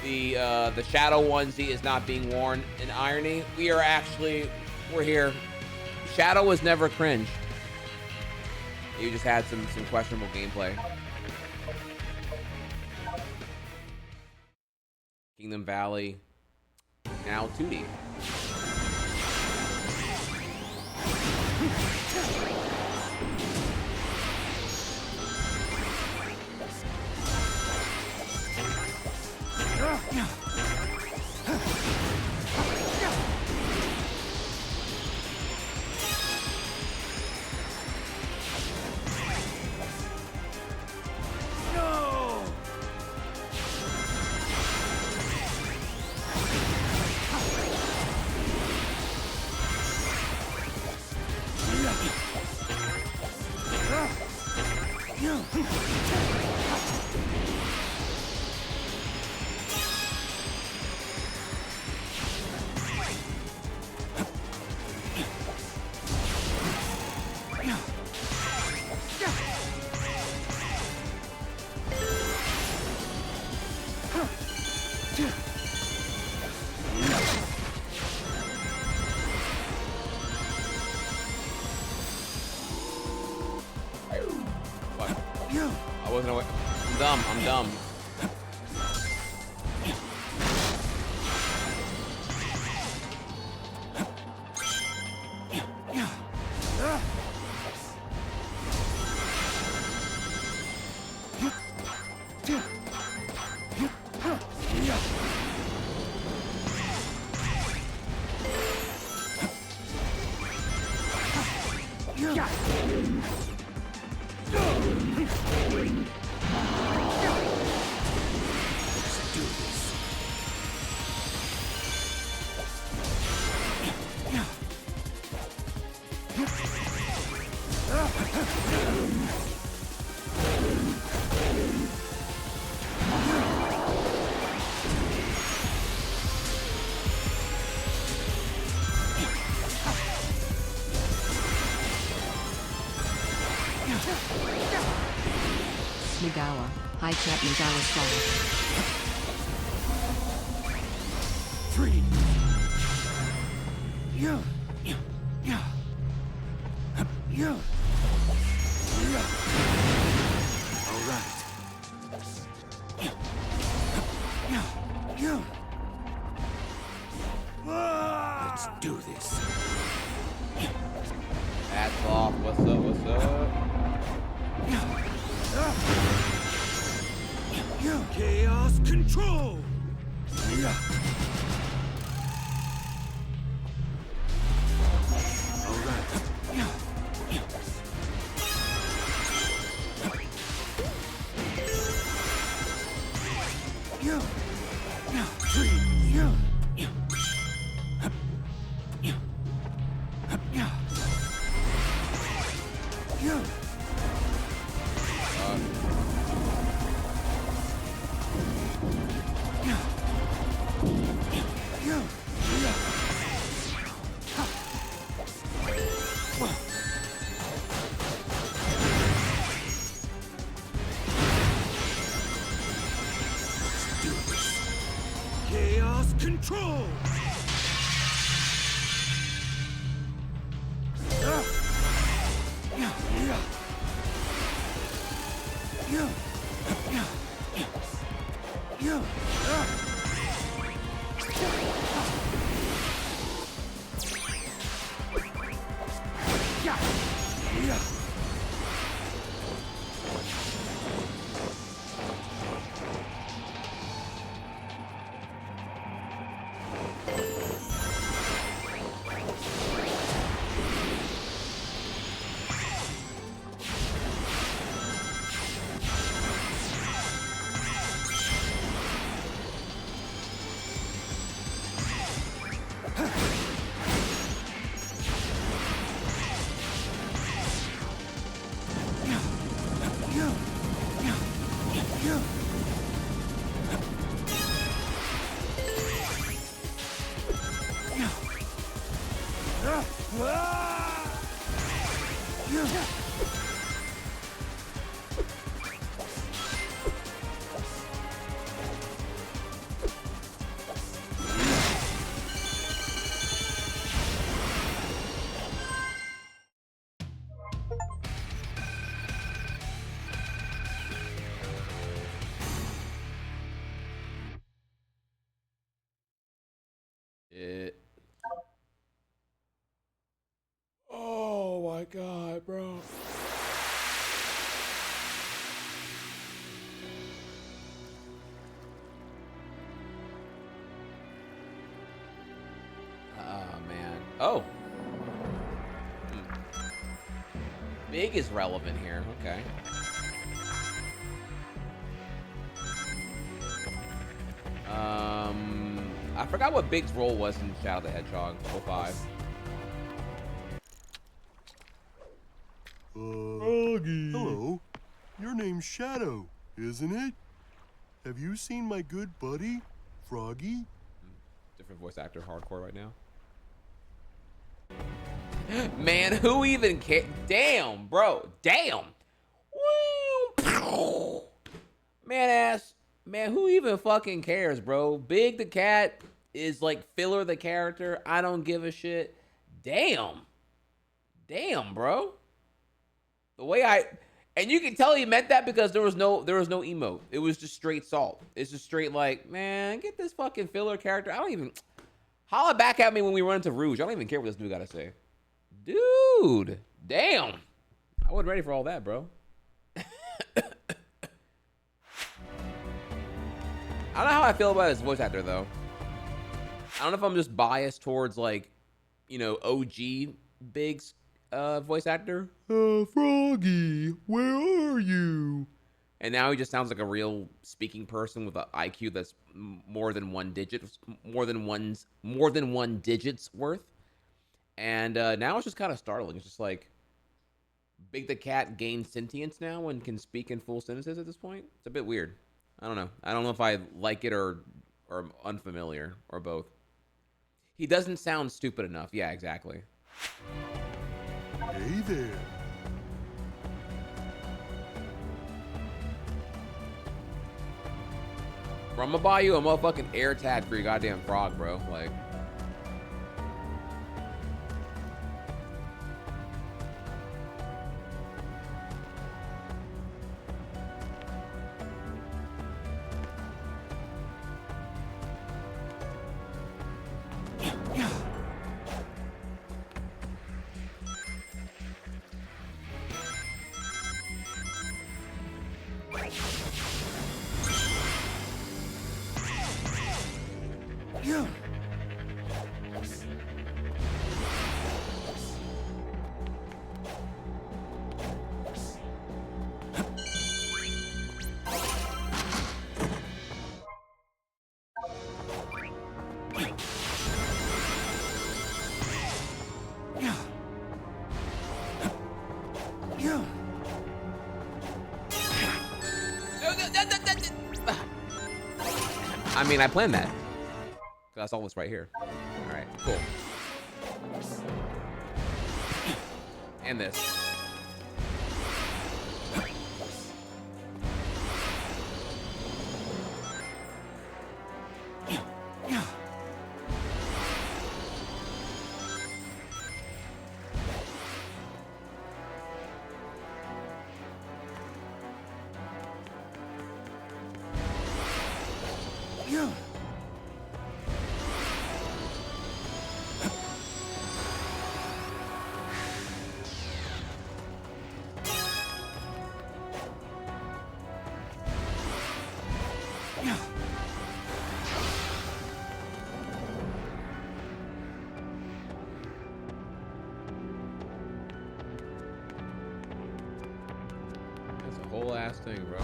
A: The Shadow onesie is not being worn in irony. We're here. Shadow was never cringe. You just had some questionable gameplay. Kingdom Valley, now 2D. I wasn't aware. I'm dumb.
B: Nagawa, high chat Nagawa slide.
K: 3. All right. Let's do this.
A: Hats off. What's up? What's up?
K: Chaos control. All right. 3. Chaos control.
A: Oh my god, bro. Oh man. Oh. Big is relevant here. Okay. I forgot what Big's role was in Shadow the Hedgehog 05.
L: Froggy. Hello. Your name's Shadow, isn't it? Have you seen my good buddy, Froggy?
A: Different voice actor, hardcore right now. Man, who even cares? Damn, bro. Damn. Man, who even fucking cares, bro? Big the Cat is like filler the character. I don't give a shit. Damn. Damn, bro. The way and you can tell he meant that because there was no emote. It was just straight salt. It's just straight like, man, get this fucking filler character. I don't even holla back at me when we run into Rouge. I don't even care what this dude gotta say. Dude, damn. I wasn't ready for all that, bro. I don't know how I feel about his voice actor, though. I don't know if I'm just biased towards, like, you know, OG Big's voice actor. Froggy, where are you? And now he just sounds like a real speaking person with an IQ that's more than one digit's worth. And now it's just kind of startling. It's just like Big the Cat gained sentience now and can speak in full sentences at this point. It's a bit weird. I don't know. I don't know if I like it or unfamiliar or both. He doesn't sound stupid enough. Yeah, exactly.
L: Hey there.
A: Bro, I'm gonna buy you a motherfucking air tag for your goddamn frog, bro. Like. I mean, I planned that. That's all this right here. All right, cool. And this. Whole ass thing, bro.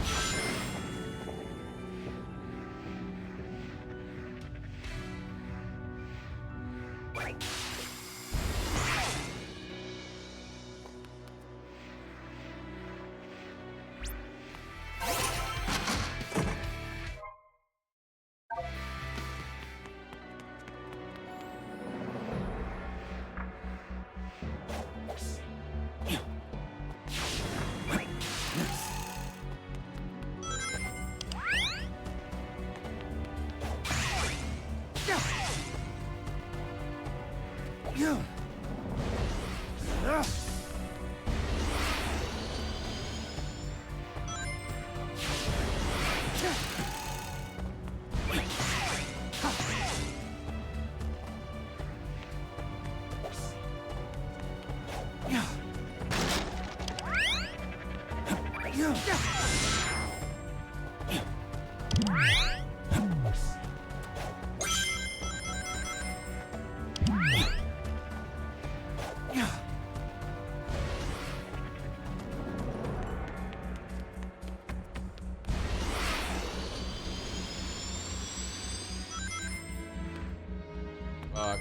A: Fuck.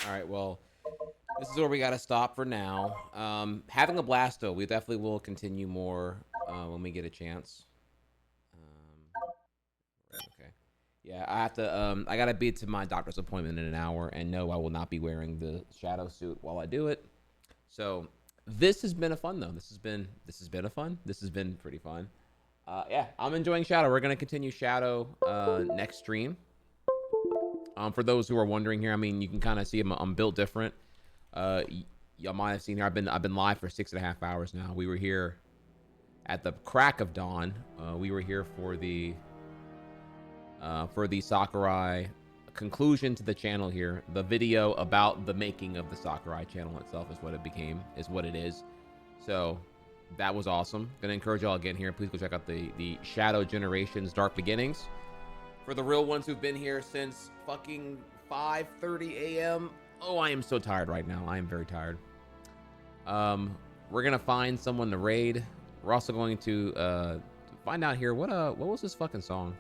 A: All right, well, this is where we got to stop for now. Having a blast, though. We definitely will continue more when we get a chance. Okay. Yeah, I have to. I gotta be to my doctor's appointment in an hour, and no, I will not be wearing the shadow suit while I do it. So this has been a fun though. This has been a fun. This has been pretty fun. Yeah, I'm enjoying Shadow. We're gonna continue Shadow next stream. For those who are wondering here, I mean, you can kind of see I'm built different. Y'all might have seen here. I've been live for 6.5 hours now. We were here at the crack of dawn. We were here for the Sakurai conclusion to the channel here. The video about the making of the Sakurai channel itself is what it is. So that was awesome. Gonna encourage y'all again here. Please go check out the Shadow Generations Dark Beginnings. For the real ones who've been here since fucking 5:30 a.m. Oh, I am so tired right now. I am very tired. We're gonna find someone to raid. We're also going to find out here what was this fucking song?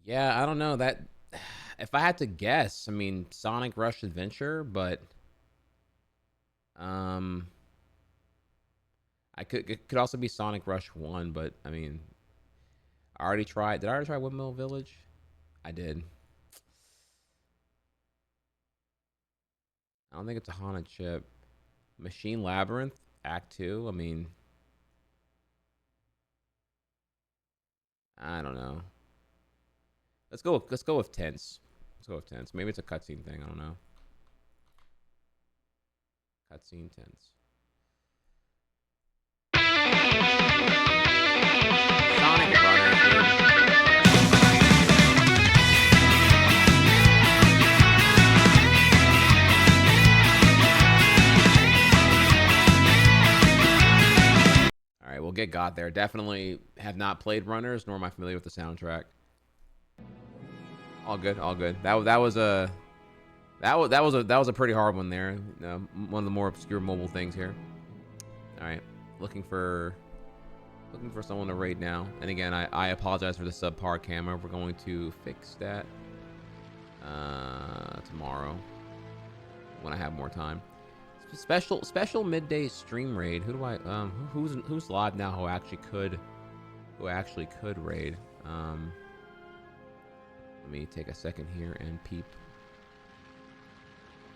A: Yeah, I don't know that. If I had to guess, I mean Sonic Rush Adventure, but it could also be Sonic Rush 1, but I mean, I already tried. Did I already try Windmill Village? I did. I don't think it's a haunted ship. Machine Labyrinth, Act 2. I mean, I don't know. Let's go with tense. Let's go with tense. Maybe it's a cutscene thing. I don't know. Cutscene tense. Sonic Runners, dude. All right, we'll get got there. Definitely have not played Runners, nor am I familiar with the soundtrack. All good, all good. That was a pretty hard one there. One of the more obscure mobile things here. All right, looking for someone to raid now. And again, I apologize for the subpar camera. We're going to fix that tomorrow when I have more time. Special midday stream raid. Who do I who's live now who actually could raid? Let me take a second here and peep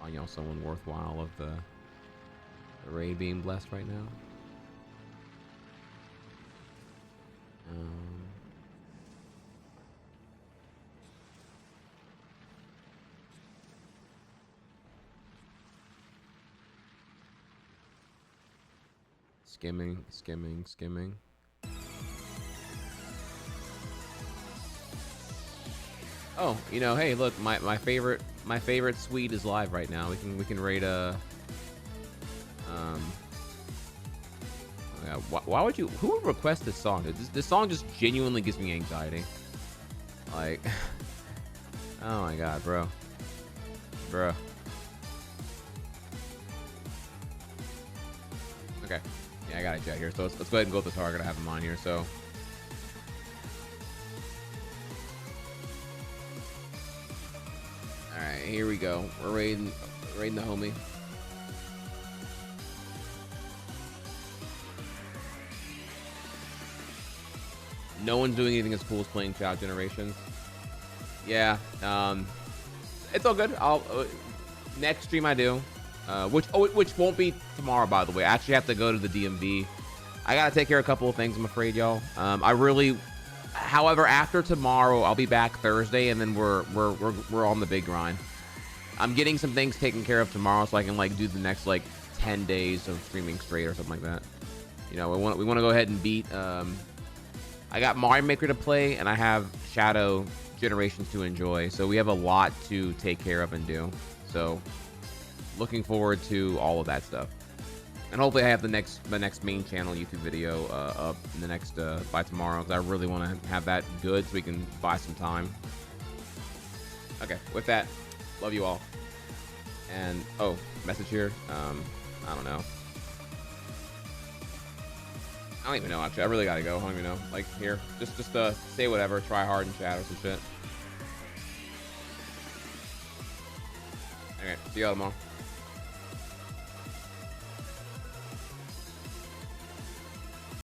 A: on y'all someone worthwhile of the raid being blessed right now. Skimming. Oh, you know, hey, look, my favorite Swede is live right now. We can raid a oh yeah, why would you? Who would request this song? This song just genuinely gives me anxiety. Like, oh my god, bro. Okay, yeah, I got a jet here, so let's go ahead and go with the target. I have him on here, so. All right, here we go. We're raiding the homie. No one's doing anything as cool as playing Child Generations. Yeah, it's all good. I'll next stream I do, which won't be tomorrow, by the way. I actually have to go to the DMV. I gotta take care of a couple of things, I'm afraid, y'all. However, after tomorrow, I'll be back Thursday, and then we're on the big grind. I'm getting some things taken care of tomorrow, so I can like do the next like 10 days of streaming straight or something like that. You know, we want to go ahead and beat. I got Mario Maker to play, and I have Shadow Generations to enjoy. So we have a lot to take care of and do. So looking forward to all of that stuff. And hopefully I have the next main channel YouTube video up in the next by tomorrow, because I really want to have that good so we can buy some time. Okay, with that, love you all. And oh, message here. I don't know. I don't even know, actually. I really gotta go. I don't even know. Like, here, just say whatever. Try hard and chat or some shit. Okay, see y'all tomorrow.